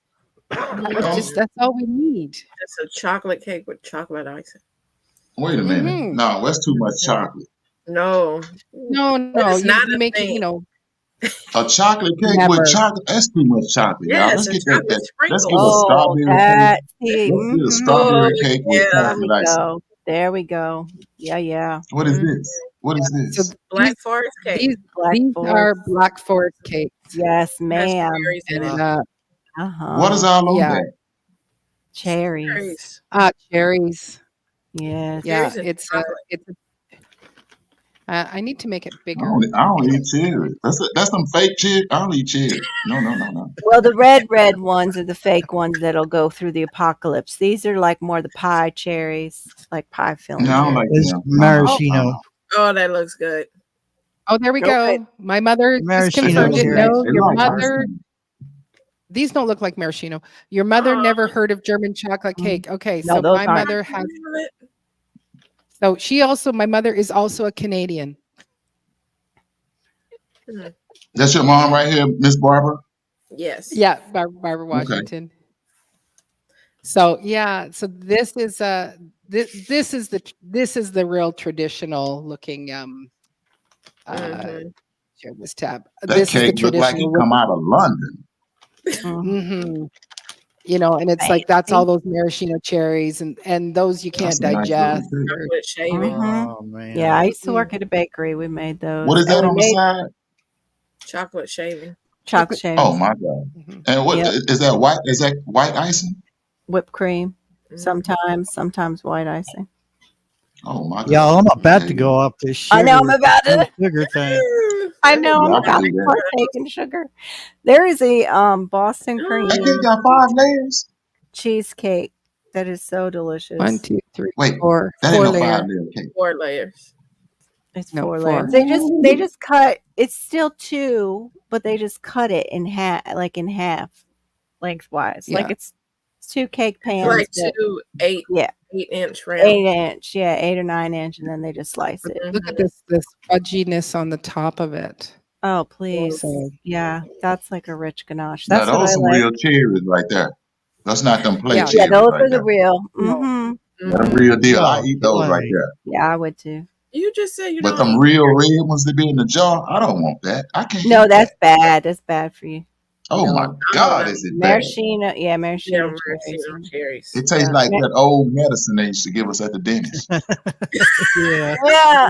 Speaker 6: Oh,
Speaker 1: That's all we need.
Speaker 5: It's a chocolate cake with chocolate icing.
Speaker 6: wait a minute.
Speaker 1: Hmm.
Speaker 6: No, that's too much chocolate.
Speaker 5: No.
Speaker 1: No,
Speaker 5: That
Speaker 1: no,
Speaker 5: is not
Speaker 1: you
Speaker 5: a
Speaker 1: make it.
Speaker 5: thing.
Speaker 6: A chocolate cake with
Speaker 1: Never.
Speaker 6: chocolate. That's too much chocolate, y'all.
Speaker 5: Yes,
Speaker 6: Let's
Speaker 5: and
Speaker 6: get that.
Speaker 5: chocolate
Speaker 6: Let's get a
Speaker 5: sprinkles.
Speaker 2: Oh,
Speaker 6: strawberry cake.
Speaker 2: that. See.
Speaker 6: Let's get a
Speaker 2: Mm-hmm.
Speaker 5: Oh,
Speaker 6: strawberry cake with
Speaker 5: yeah.
Speaker 2: There we
Speaker 6: chocolate icing.
Speaker 2: go. There we go. Yeah, yeah.
Speaker 6: What is
Speaker 5: Mm.
Speaker 6: this? What is
Speaker 1: So
Speaker 6: this?
Speaker 1: these
Speaker 5: Black forest cake.
Speaker 1: these
Speaker 2: Black
Speaker 1: these are
Speaker 2: Forest.
Speaker 1: Black Forest cakes,
Speaker 2: Yes,
Speaker 5: It has
Speaker 2: ma'am.
Speaker 5: cherries in it.
Speaker 1: and
Speaker 6: What is
Speaker 2: Uh-huh.
Speaker 6: all on
Speaker 1: yeah,
Speaker 6: that?
Speaker 2: Cherries.
Speaker 5: Cherries.
Speaker 1: cherries.
Speaker 2: Yes.
Speaker 1: Yeah,
Speaker 5: Cherries and
Speaker 1: it's
Speaker 5: chocolate.
Speaker 1: it's. I need to make it
Speaker 6: I
Speaker 1: bigger.
Speaker 6: don't eat cherry. That's some fake cherry. I don't eat cherry. No.
Speaker 2: Well, the red ones are the fake ones that'll go through the apocalypse. These are like more the pie cherries, like pie filling
Speaker 6: No, I don't like
Speaker 2: cherries.
Speaker 3: It's
Speaker 6: them.
Speaker 1: Oh,
Speaker 3: maraschino.
Speaker 5: Oh, that looks good.
Speaker 1: oh, there we
Speaker 2: Okay.
Speaker 1: go. My mother just
Speaker 6: They
Speaker 3: Maraschino
Speaker 1: confirmed
Speaker 6: look
Speaker 1: it.
Speaker 3: cherries.
Speaker 6: like
Speaker 1: No,
Speaker 6: they
Speaker 1: your
Speaker 6: like
Speaker 1: mother.
Speaker 6: icing.
Speaker 1: These don't look like maraschino. Your mother
Speaker 5: Oh,
Speaker 1: never heard of German chocolate
Speaker 2: Mm.
Speaker 1: cake. Okay,
Speaker 2: No,
Speaker 1: so
Speaker 2: those
Speaker 1: my
Speaker 2: aren't.
Speaker 1: mother has.
Speaker 5: I
Speaker 1: So my mother is also a Canadian.
Speaker 6: That's your mom right here, Miss Barbara.
Speaker 5: Yes.
Speaker 1: Yeah, Barbara
Speaker 6: Okay.
Speaker 1: Washington. So yeah, so this is the real traditional looking
Speaker 5: Mhm.
Speaker 1: share this tab.
Speaker 6: That
Speaker 1: This is the
Speaker 6: cake looked like it
Speaker 1: traditional
Speaker 6: come
Speaker 1: looking.
Speaker 6: out of London.
Speaker 2: Mhm.
Speaker 1: You know, and it's like that's all
Speaker 2: Fancy.
Speaker 1: those maraschino cherries and those you
Speaker 6: That's
Speaker 1: can't
Speaker 6: a nice looking
Speaker 1: digest.
Speaker 6: cake.
Speaker 5: Chocolate shaving.
Speaker 2: Mhm.
Speaker 3: Oh man.
Speaker 2: Yeah, I used to
Speaker 1: Mm,
Speaker 2: work at a bakery. We made
Speaker 6: What
Speaker 2: those,
Speaker 6: is
Speaker 2: and
Speaker 6: that
Speaker 2: we
Speaker 6: on the
Speaker 2: made
Speaker 6: side?
Speaker 5: Chocolate shaving.
Speaker 2: chocolate
Speaker 1: chocolate.
Speaker 6: Oh
Speaker 2: shavings.
Speaker 6: my God.
Speaker 1: Mhm.
Speaker 6: And what
Speaker 2: Yep,
Speaker 6: is that white? Is that white icing?
Speaker 2: whipped cream.
Speaker 5: Mhm.
Speaker 2: Sometimes white icing.
Speaker 6: Oh my God.
Speaker 3: Y'all, I'm about
Speaker 6: Okay,
Speaker 3: to
Speaker 6: yeah.
Speaker 3: go off this
Speaker 2: I know I'm
Speaker 3: sugar,
Speaker 2: about
Speaker 3: no
Speaker 2: to.
Speaker 3: sugar thing.
Speaker 2: I know I'm
Speaker 6: Yeah, I can
Speaker 2: about
Speaker 6: do
Speaker 2: to
Speaker 6: that.
Speaker 2: partake in sugar. There is a Boston
Speaker 6: That
Speaker 2: cream
Speaker 6: cake got 5 layers.
Speaker 2: cheesecake that is so
Speaker 1: 1,
Speaker 2: delicious.
Speaker 1: 2, 3,
Speaker 6: Wait,
Speaker 1: 4,
Speaker 6: that ain't
Speaker 1: 4
Speaker 6: no
Speaker 1: layer.
Speaker 6: 5 layer cake.
Speaker 5: 4 layers.
Speaker 2: It's
Speaker 1: No,
Speaker 2: 4 layers.
Speaker 1: 4.
Speaker 2: They just cut. It's still 2, but they just cut it in half, like in half, lengthwise. Like
Speaker 1: Yeah.
Speaker 2: it's 2 cake
Speaker 5: It's
Speaker 2: pans,
Speaker 5: like
Speaker 2: but
Speaker 5: 2
Speaker 2: yeah,
Speaker 5: 8-inch round.
Speaker 2: 8-inch, yeah, 8 or 9-inch, and then they just slice it.
Speaker 1: Look at
Speaker 5: Mhm.
Speaker 1: this fudginess on the top of it.
Speaker 2: Oh, please,
Speaker 1: So
Speaker 2: yeah, that's like a rich ganache.
Speaker 6: Now
Speaker 2: That's what
Speaker 6: those
Speaker 2: I
Speaker 6: some
Speaker 2: like.
Speaker 6: real cherries right there. That's not them play
Speaker 1: yeah,
Speaker 2: Yeah,
Speaker 6: cherries
Speaker 2: those
Speaker 6: right
Speaker 2: are the
Speaker 6: there.
Speaker 2: real.
Speaker 1: no.
Speaker 2: Mm-hmm.
Speaker 6: Yeah, them
Speaker 5: Mhm.
Speaker 6: real deal. I
Speaker 3: No,
Speaker 6: eat those right
Speaker 3: play.
Speaker 6: there.
Speaker 2: Yeah, I would too.
Speaker 5: You just said you
Speaker 6: But
Speaker 5: don't
Speaker 6: them
Speaker 5: eat.
Speaker 6: real red ones that be in the jar, I don't want that. I can't
Speaker 2: No,
Speaker 6: eat that.
Speaker 2: that's bad. That's bad for you.
Speaker 6: Oh my
Speaker 2: No,
Speaker 5: Oh
Speaker 6: God,
Speaker 5: no.
Speaker 6: is it bad?
Speaker 2: maraschino. Yeah,
Speaker 5: Yeah,
Speaker 2: maraschino cherries.
Speaker 5: maraschino cherries.
Speaker 6: It tastes
Speaker 2: Yeah,
Speaker 6: like that old medicine they used to give us at the dentist.
Speaker 3: Yeah.
Speaker 2: yeah.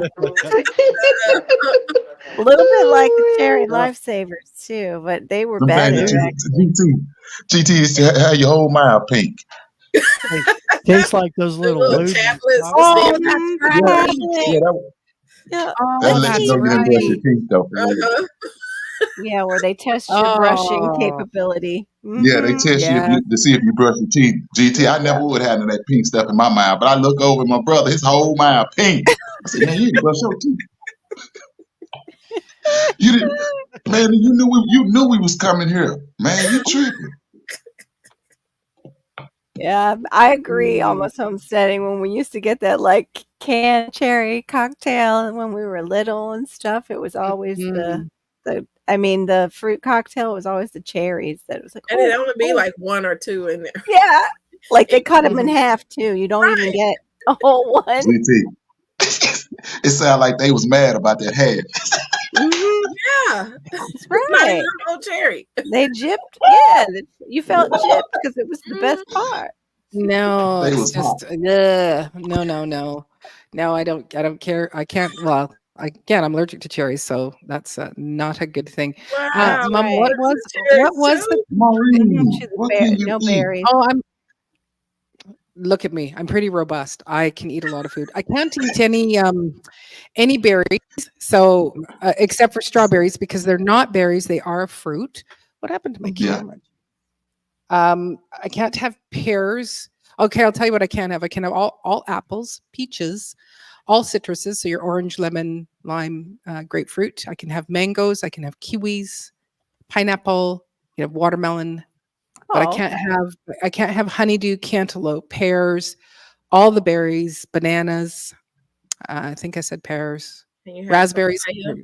Speaker 2: A little bit like the cherry lifesavers too, but they were
Speaker 6: Them things
Speaker 2: better
Speaker 6: that
Speaker 3: Yeah.
Speaker 6: GT used to have your whole mouth pink.
Speaker 3: Hey, tastes like those
Speaker 5: The
Speaker 3: little
Speaker 5: little
Speaker 3: losers.
Speaker 5: tablets to
Speaker 2: Oh,
Speaker 5: see if
Speaker 2: that's
Speaker 5: you
Speaker 6: Yeah,
Speaker 2: right.
Speaker 6: yeah,
Speaker 2: Yeah,
Speaker 6: that'll
Speaker 1: Oh,
Speaker 6: let you
Speaker 1: that's
Speaker 6: know you didn't brush your
Speaker 1: right.
Speaker 6: teeth though. For real.
Speaker 5: Uh-huh.
Speaker 2: yeah, where they test your brushing
Speaker 1: Oh,
Speaker 2: capability.
Speaker 6: Yeah, they test you if
Speaker 1: yeah.
Speaker 6: to see if you brush your teeth. GT, I never would have none of that pink stuff in my mouth, but I look over at my brother, his whole mouth pink. I said, man, you didn't brush your teeth. You didn't, man. You knew we was coming here, man. You tripping?
Speaker 2: Yeah, I agree.
Speaker 1: Mm,
Speaker 2: Almost homesteading when we used to get that like canned cherry cocktail when we were little and stuff. It was always
Speaker 1: Mm.
Speaker 2: the fruit cocktail was always the cherries that it was like,
Speaker 5: And it only be like one or two in there.
Speaker 2: yeah. Like they cut them in
Speaker 1: Mhm.
Speaker 2: half too. You don't even get a whole one.
Speaker 6: GT. It sounded like they was mad about that half.
Speaker 2: Mhm.
Speaker 5: Yeah.
Speaker 2: That's
Speaker 5: It's not even
Speaker 2: right.
Speaker 5: a whole cherry.
Speaker 2: They gypped. Yeah. You felt gypped because it was the best part.
Speaker 1: No,
Speaker 6: They
Speaker 1: it's
Speaker 6: was hot.
Speaker 1: just no. I don't care. I can't. Well, again, I'm allergic to cherries, so that's not a good thing.
Speaker 5: Wow.
Speaker 2: That's
Speaker 1: Mom,
Speaker 2: right.
Speaker 1: what was the?
Speaker 6: Maureen,
Speaker 2: To the
Speaker 6: what can you
Speaker 2: no
Speaker 6: eat?
Speaker 2: berries.
Speaker 1: Oh, look at me. I'm pretty robust. I can eat a lot of food. I can't eat any berries. So except for strawberries because they're not berries, they are a fruit. What happened to my
Speaker 6: Yeah.
Speaker 1: camera? I can't have pears. Okay, I'll tell you what I can have. I can have all apples, peaches, all citruses. So your orange, lemon, lime, grapefruit. I can have mangoes. I can have kiwis, pineapple. You know, watermelon. But
Speaker 2: Oh, okay.
Speaker 1: I can't have honeydew, cantaloupe, pears, all the berries, bananas. I think I said pears,
Speaker 5: Can you have
Speaker 1: raspberries.
Speaker 5: papaya,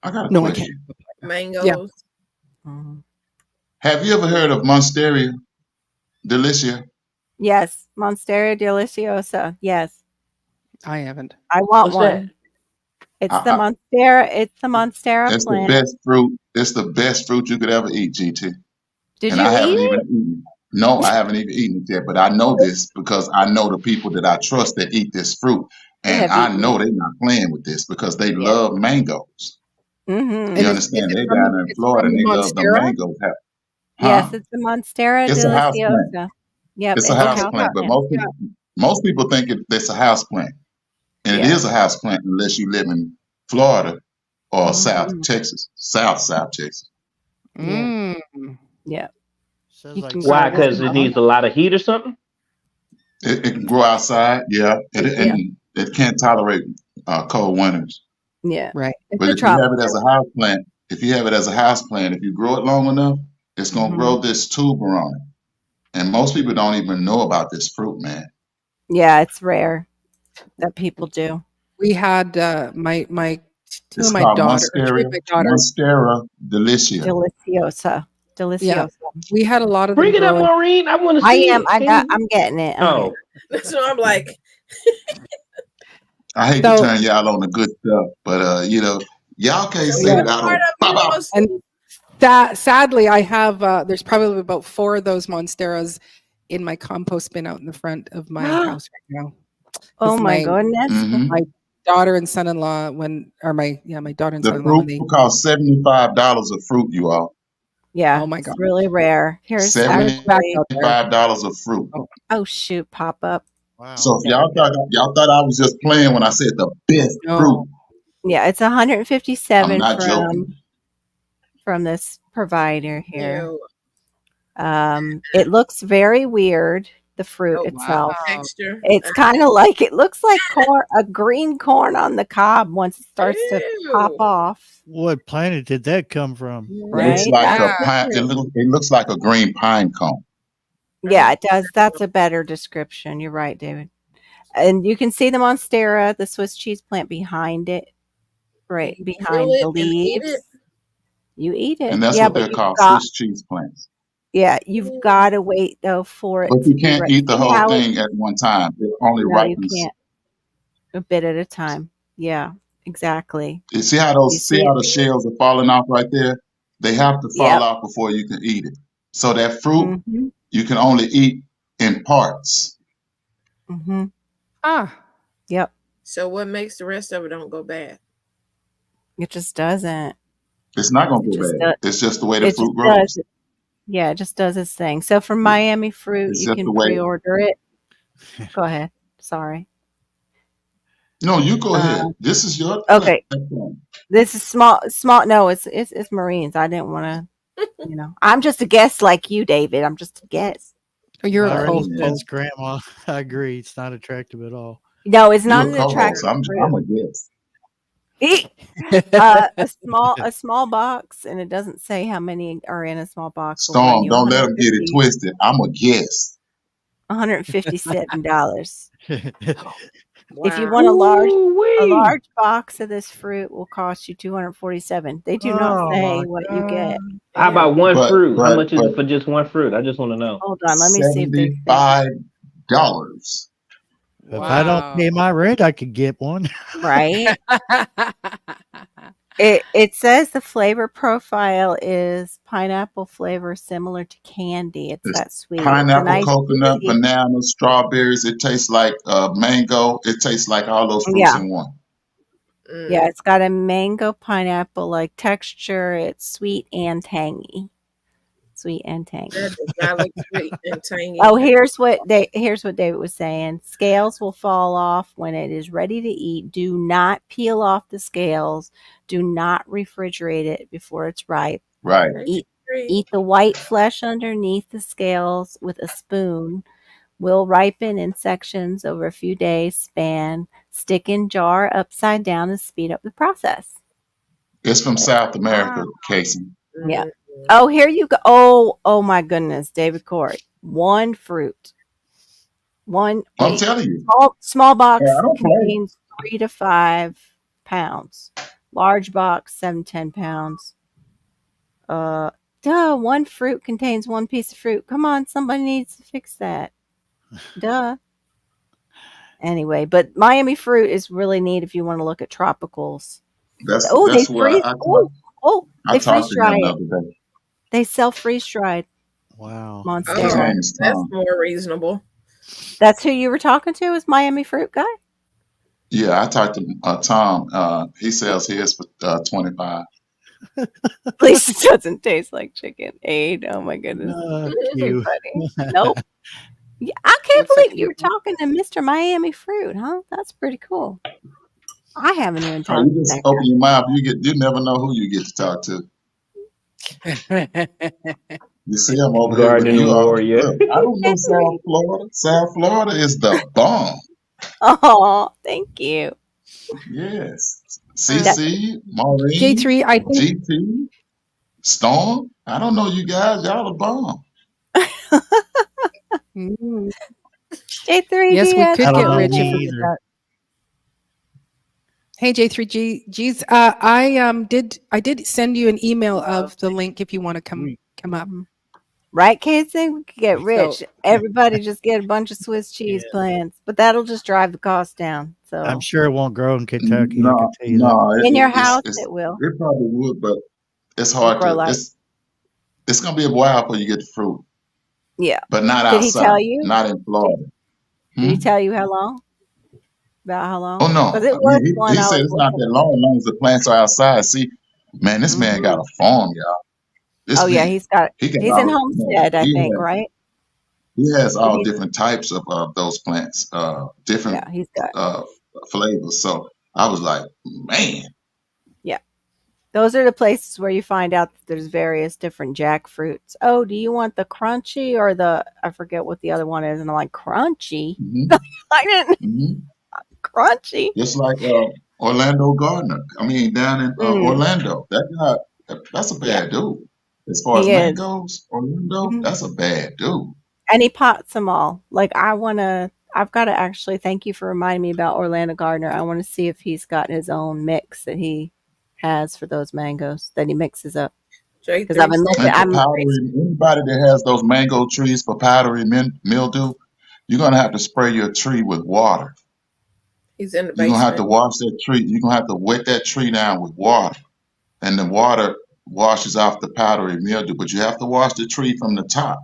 Speaker 6: I got a
Speaker 1: No, I can't.
Speaker 6: question.
Speaker 5: mangoes?
Speaker 2: Mhm.
Speaker 6: Have you ever heard of Monstera Delicia?
Speaker 2: Yes, Monstera Deliciosa. Yes,
Speaker 1: I haven't.
Speaker 2: I want
Speaker 4: What's that?
Speaker 2: one. It's
Speaker 6: I,
Speaker 2: the
Speaker 6: I,
Speaker 2: Monstera. It's the Monstera
Speaker 6: it's the
Speaker 2: plant.
Speaker 6: best fruit. It's the best fruit you could ever eat, GT.
Speaker 2: Did
Speaker 6: And
Speaker 2: you
Speaker 6: I
Speaker 2: eat
Speaker 6: haven't even
Speaker 2: it?
Speaker 6: eaten. No, I haven't even eaten it yet. But I know this because I know the people that I trust that eat this fruit,
Speaker 2: They
Speaker 6: and
Speaker 2: have
Speaker 6: I
Speaker 2: eaten
Speaker 6: know
Speaker 2: it.
Speaker 6: they're not playing with this because they
Speaker 2: Yeah.
Speaker 6: love mangoes.
Speaker 2: Mm-hmm.
Speaker 6: You
Speaker 1: And is
Speaker 6: understand?
Speaker 1: it
Speaker 6: They're
Speaker 1: from
Speaker 6: down in
Speaker 1: it's
Speaker 6: Florida
Speaker 1: from
Speaker 6: and
Speaker 1: the
Speaker 6: they love the
Speaker 1: Monstera?
Speaker 6: mangoes.
Speaker 2: Yes,
Speaker 6: Huh?
Speaker 2: it's the Monstera
Speaker 6: It's a house plant.
Speaker 2: Deliciosa. Yep,
Speaker 6: It's a
Speaker 2: it's a
Speaker 6: house
Speaker 1: Okay,
Speaker 2: house
Speaker 1: yeah,
Speaker 6: plant, but
Speaker 2: plant.
Speaker 1: yeah.
Speaker 6: most people think it's a house plant, and it
Speaker 2: Yeah.
Speaker 6: is a house plant unless you live in Florida or
Speaker 2: Mhm.
Speaker 6: South Texas.
Speaker 2: Yeah.
Speaker 1: Mm.
Speaker 2: Yeah.
Speaker 3: Says
Speaker 1: You
Speaker 3: like
Speaker 1: can
Speaker 4: Why?
Speaker 1: grow
Speaker 3: six
Speaker 1: it.
Speaker 4: Because it needs a lot of heat or something?
Speaker 6: It can grow outside, yeah,
Speaker 2: Yeah.
Speaker 6: and it can't tolerate cold winters.
Speaker 2: Yeah.
Speaker 1: Right.
Speaker 2: It's
Speaker 6: But
Speaker 2: a
Speaker 6: if you have it as
Speaker 2: tropical.
Speaker 6: a house plant, if you grow it long enough, it's gonna
Speaker 2: Mhm.
Speaker 6: grow this tuber on it. And most people don't even know about this fruit, man.
Speaker 2: Yeah, it's rare that people do.
Speaker 1: We had my two
Speaker 6: It's
Speaker 1: of my
Speaker 6: called
Speaker 1: daughter or three of my daughters.
Speaker 6: Monstera Delicia.
Speaker 2: Deliciosa.
Speaker 1: Yeah,
Speaker 2: Deliciosa.
Speaker 1: we had a lot of them
Speaker 4: Bring it up,
Speaker 1: growing.
Speaker 4: Maureen. I want to see it.
Speaker 2: I'm getting it. I'm getting
Speaker 4: Oh,
Speaker 5: That's what I'm like.
Speaker 6: I hate to
Speaker 1: So
Speaker 6: turn y'all on the good stuff, but y'all can't
Speaker 5: So
Speaker 6: say
Speaker 1: yeah,
Speaker 5: what
Speaker 6: that I
Speaker 5: part
Speaker 6: don't.
Speaker 5: of you wants
Speaker 1: and sadly, I have. There's probably about 4 of those monsteras in my compost bin out in the front of my
Speaker 2: it.
Speaker 1: house right now.
Speaker 2: Oh
Speaker 1: Because
Speaker 2: my goodness.
Speaker 6: Hmm.
Speaker 1: my daughter and son-in-law my daughter and
Speaker 6: The
Speaker 1: son-in-law
Speaker 6: fruit
Speaker 1: when they
Speaker 6: costs $75 a fruit, you all.
Speaker 2: Yeah,
Speaker 1: oh my
Speaker 2: it's
Speaker 1: god,
Speaker 2: really rare. Here's
Speaker 1: I'm gonna go back
Speaker 2: actually
Speaker 1: out there.
Speaker 6: $75 a fruit.
Speaker 2: oh shoot, pop up.
Speaker 3: Wow.
Speaker 6: So if
Speaker 2: There we go.
Speaker 6: y'all thought I was just playing when I said the best
Speaker 1: No,
Speaker 6: fruit,
Speaker 2: Yeah, it's
Speaker 6: I'm
Speaker 2: 157
Speaker 6: not joking.
Speaker 2: from this provider here.
Speaker 5: you?
Speaker 2: It looks very weird, the fruit
Speaker 5: Oh,
Speaker 2: itself.
Speaker 1: wow.
Speaker 5: texture.
Speaker 2: It's kind of like it looks like corn, a green corn on the cob once it starts to pop
Speaker 5: Ew.
Speaker 2: off,
Speaker 3: What planet did that come from?
Speaker 6: Looks
Speaker 2: right?
Speaker 6: like
Speaker 2: That's
Speaker 6: a
Speaker 1: Yeah,
Speaker 2: the
Speaker 6: pine.
Speaker 2: fruit.
Speaker 6: It looks like a green pine cone.
Speaker 2: Yeah, it does. That's a better description. You're right, David. And you can see the monstera, the Swiss cheese plant behind it, right
Speaker 5: You
Speaker 2: behind
Speaker 5: grill
Speaker 2: the
Speaker 5: it and eat
Speaker 2: leaves.
Speaker 5: it.
Speaker 2: You eat it.
Speaker 6: And that's
Speaker 2: Yeah,
Speaker 6: what
Speaker 2: but
Speaker 6: they're called, Swiss cheese plants.
Speaker 2: you've got to wait though for
Speaker 6: But
Speaker 2: it to
Speaker 6: you
Speaker 2: be
Speaker 6: can't
Speaker 2: right.
Speaker 6: eat the
Speaker 2: See
Speaker 6: whole
Speaker 2: how
Speaker 6: thing at one time. It only
Speaker 2: no, you
Speaker 6: ripens.
Speaker 2: can't. A bit at a time. Yeah, exactly.
Speaker 6: You see how
Speaker 2: You see
Speaker 6: the
Speaker 2: it?
Speaker 6: shells are falling off right there? They have to fall
Speaker 2: Yep.
Speaker 6: off before you can eat it. So that fruit
Speaker 2: Mm-hmm.
Speaker 6: you can only eat in parts.
Speaker 2: Mm-hmm.
Speaker 1: ah,
Speaker 2: Yep.
Speaker 5: So what makes the rest of it don't go bad?
Speaker 2: It just doesn't.
Speaker 6: It's not gonna
Speaker 2: It
Speaker 6: go
Speaker 2: just
Speaker 6: bad.
Speaker 2: does.
Speaker 6: It's just the way the
Speaker 2: It just
Speaker 6: fruit grows.
Speaker 2: does. Yeah, it just does its thing. So from Miami Fruit,
Speaker 6: It's
Speaker 2: you
Speaker 6: just
Speaker 2: can
Speaker 6: the way.
Speaker 2: pre-order it. Go ahead. Sorry.
Speaker 6: No, you go ahead.
Speaker 2: Um,
Speaker 6: This is your
Speaker 2: okay.
Speaker 6: platform.
Speaker 2: This is small. No, it's Marines. I didn't want to. I'm just a guest like you, David. I'm just a guest.
Speaker 1: oh, you're
Speaker 3: I
Speaker 1: a
Speaker 3: already
Speaker 1: co-host.
Speaker 3: said grandma. I agree. It's not attractive at all.
Speaker 2: No, it's
Speaker 6: You're
Speaker 2: not
Speaker 6: a
Speaker 2: an
Speaker 6: co-host.
Speaker 2: attractive
Speaker 6: I'm
Speaker 2: fruit.
Speaker 6: a guest.
Speaker 2: A small box, and it doesn't say how many are in a small box. Will run
Speaker 6: Storm,
Speaker 2: you
Speaker 6: don't let them get it twisted. I'm a guest.
Speaker 2: $157. If you
Speaker 5: Wow.
Speaker 2: want a
Speaker 4: Ooh-wee.
Speaker 2: large box of this fruit will cost you $247. They do not
Speaker 3: Oh
Speaker 2: say
Speaker 3: my
Speaker 2: what you
Speaker 3: God.
Speaker 2: get.
Speaker 4: How
Speaker 5: Yeah.
Speaker 4: about one
Speaker 6: But
Speaker 4: fruit? How
Speaker 6: but
Speaker 4: much is
Speaker 6: but
Speaker 4: it for just one fruit? I just want to know.
Speaker 2: Hold on, let me see if they say.
Speaker 6: $75.
Speaker 3: If I don't
Speaker 1: Wow.
Speaker 3: pay my rent, I could get one.
Speaker 2: Right? It says the flavor profile is pineapple flavor similar to candy. It's
Speaker 6: It's
Speaker 2: that sweet. It's a
Speaker 6: pineapple,
Speaker 2: nice
Speaker 6: coconut,
Speaker 2: juicy.
Speaker 6: banana, strawberries. It tastes like mango. It tastes like all those fruits
Speaker 2: Yeah.
Speaker 6: in one.
Speaker 2: Yeah,
Speaker 5: Mm.
Speaker 2: it's got a mango pineapple like texture. It's sweet and tangy. Sweet and tangy.
Speaker 5: That does not look sweet and tangy.
Speaker 2: Oh, here's what David was saying. Scales will fall off when it is ready to eat. Do not peel off the scales. Do not refrigerate it before it's ripe.
Speaker 6: Right.
Speaker 2: Eat
Speaker 5: Tree.
Speaker 2: the white flesh underneath the scales with a spoon. Will ripen in sections over a few days span. Stick in jar upside down to speed up the process.
Speaker 6: It's from South America,
Speaker 2: Wow.
Speaker 6: Casey.
Speaker 2: Yeah.
Speaker 5: Mm.
Speaker 2: Oh, here you go. Oh my goodness, David Corey. One fruit.
Speaker 6: I'm
Speaker 2: Wait.
Speaker 6: telling you.
Speaker 2: Small
Speaker 6: Yeah, I
Speaker 2: box
Speaker 6: don't play.
Speaker 2: contains 3 to 5 pounds. Large box 7-10 pounds. One fruit contains one piece of fruit. Come on, somebody needs to fix that. Duh. Anyway, but Miami fruit is really neat if you want to look at tropicals. Oh, they
Speaker 6: That's why
Speaker 2: freeze.
Speaker 6: I
Speaker 2: They
Speaker 6: talked
Speaker 2: freeze
Speaker 6: to
Speaker 2: dry
Speaker 6: him the
Speaker 2: it.
Speaker 6: other day.
Speaker 2: They sell freeze dried
Speaker 3: Wow.
Speaker 6: His
Speaker 2: Monstera.
Speaker 6: name is
Speaker 5: That's
Speaker 6: Tom.
Speaker 5: more reasonable.
Speaker 2: That's who you were talking to, is Miami fruit guy?
Speaker 6: Yeah, I talked to Tom. He sells his for 25.
Speaker 2: At least it doesn't taste like chicken. Aid. Oh my goodness.
Speaker 3: Cute.
Speaker 2: Funny. Nope. Yeah, I can't
Speaker 1: Looks like
Speaker 2: believe you were talking to Mr. Miami Fruit, huh? That's pretty cool. I haven't even
Speaker 6: Oh,
Speaker 2: talked
Speaker 6: you
Speaker 2: to
Speaker 6: just
Speaker 2: that
Speaker 6: open
Speaker 2: guy.
Speaker 6: your mouth. You never know who you get to talk to. You see, I'm over here with you
Speaker 4: Gardening
Speaker 6: all.
Speaker 4: warrior.
Speaker 6: Look, I don't know South Florida. South Florida is the bomb.
Speaker 2: Oh, thank you.
Speaker 6: Yes.
Speaker 2: That,
Speaker 6: CC, Maureen,
Speaker 1: J3, I think
Speaker 6: GT, Storm. I don't know you guys. Y'all the bomb.
Speaker 1: mm, yes, we
Speaker 2: J3GS,
Speaker 3: I
Speaker 1: could
Speaker 3: don't
Speaker 1: get
Speaker 3: know
Speaker 1: rich
Speaker 3: me
Speaker 1: if we
Speaker 2: Maureen.
Speaker 1: did
Speaker 3: either.
Speaker 1: that. Hey J3Gs, I did send you an email of the link if you want to come up.
Speaker 2: Right, Casey? We could get
Speaker 1: So
Speaker 2: rich. Everybody just get a bunch of Swiss cheese plants, but that'll just drive the cost down.
Speaker 3: I'm
Speaker 2: So
Speaker 3: sure it won't grow in Kentucky. I can
Speaker 6: No,
Speaker 3: tell you that.
Speaker 6: no,
Speaker 2: in your house, it will.
Speaker 6: it probably would, but it's
Speaker 2: It'll
Speaker 6: hard
Speaker 2: grow
Speaker 6: to.
Speaker 2: like,
Speaker 6: It's gonna be a while before you get the fruit,
Speaker 2: yeah.
Speaker 6: but not
Speaker 2: Did he tell
Speaker 6: outside,
Speaker 2: you?
Speaker 6: not in
Speaker 2: Did,
Speaker 6: Florida.
Speaker 2: did he
Speaker 6: Hmm?
Speaker 2: tell you how long? About how
Speaker 6: Oh
Speaker 2: long? Because
Speaker 6: no,
Speaker 2: it
Speaker 6: I
Speaker 2: was
Speaker 6: mean
Speaker 2: one
Speaker 6: he
Speaker 2: I
Speaker 6: said
Speaker 2: was
Speaker 6: it's not
Speaker 2: looking
Speaker 6: that long, as long as the plants are outside. See, man,
Speaker 2: at.
Speaker 6: this man got a farm, y'all.
Speaker 2: Oh
Speaker 6: This
Speaker 2: yeah,
Speaker 6: man, he
Speaker 2: he's in
Speaker 6: all, man,
Speaker 2: Homestead, I think, right?
Speaker 6: he has
Speaker 2: But
Speaker 6: all different types of those plants, different
Speaker 2: yeah, he's got
Speaker 6: uh flavors. So I was like, man,
Speaker 2: yeah. Those are the places where you find out that there's various different jackfruits. Oh, do you want the crunchy or the I forget what the other one is, and I'm like crunchy.
Speaker 6: hmm
Speaker 2: I didn't
Speaker 6: hmm
Speaker 2: crunchy.
Speaker 6: just like Orlando Gardner. I mean, down in
Speaker 2: Mm,
Speaker 6: Orlando, that guy, that's a
Speaker 2: yeah,
Speaker 6: bad dude. As far as
Speaker 2: he is.
Speaker 6: mangoes, Orlando,
Speaker 2: Mhm.
Speaker 6: that's a bad dude.
Speaker 2: And he pots them all. Like I've got to actually thank you for reminding me about Orlando Gardner. I want to see if he's got his own mix that he has for those mangoes that he mixes up. Because I've
Speaker 5: J3
Speaker 2: been
Speaker 5: said
Speaker 2: looking.
Speaker 6: And
Speaker 5: he's
Speaker 6: for
Speaker 5: in the basement.
Speaker 6: powdery, anybody that has those mango trees for powdery mildew, you're gonna have to spray your tree with water.
Speaker 5: He's in the
Speaker 6: You're gonna have to
Speaker 5: basement.
Speaker 6: wash that tree. You're gonna have to wet that tree down with water, and the water washes off the powdery mildew. But you have to wash the tree from the top,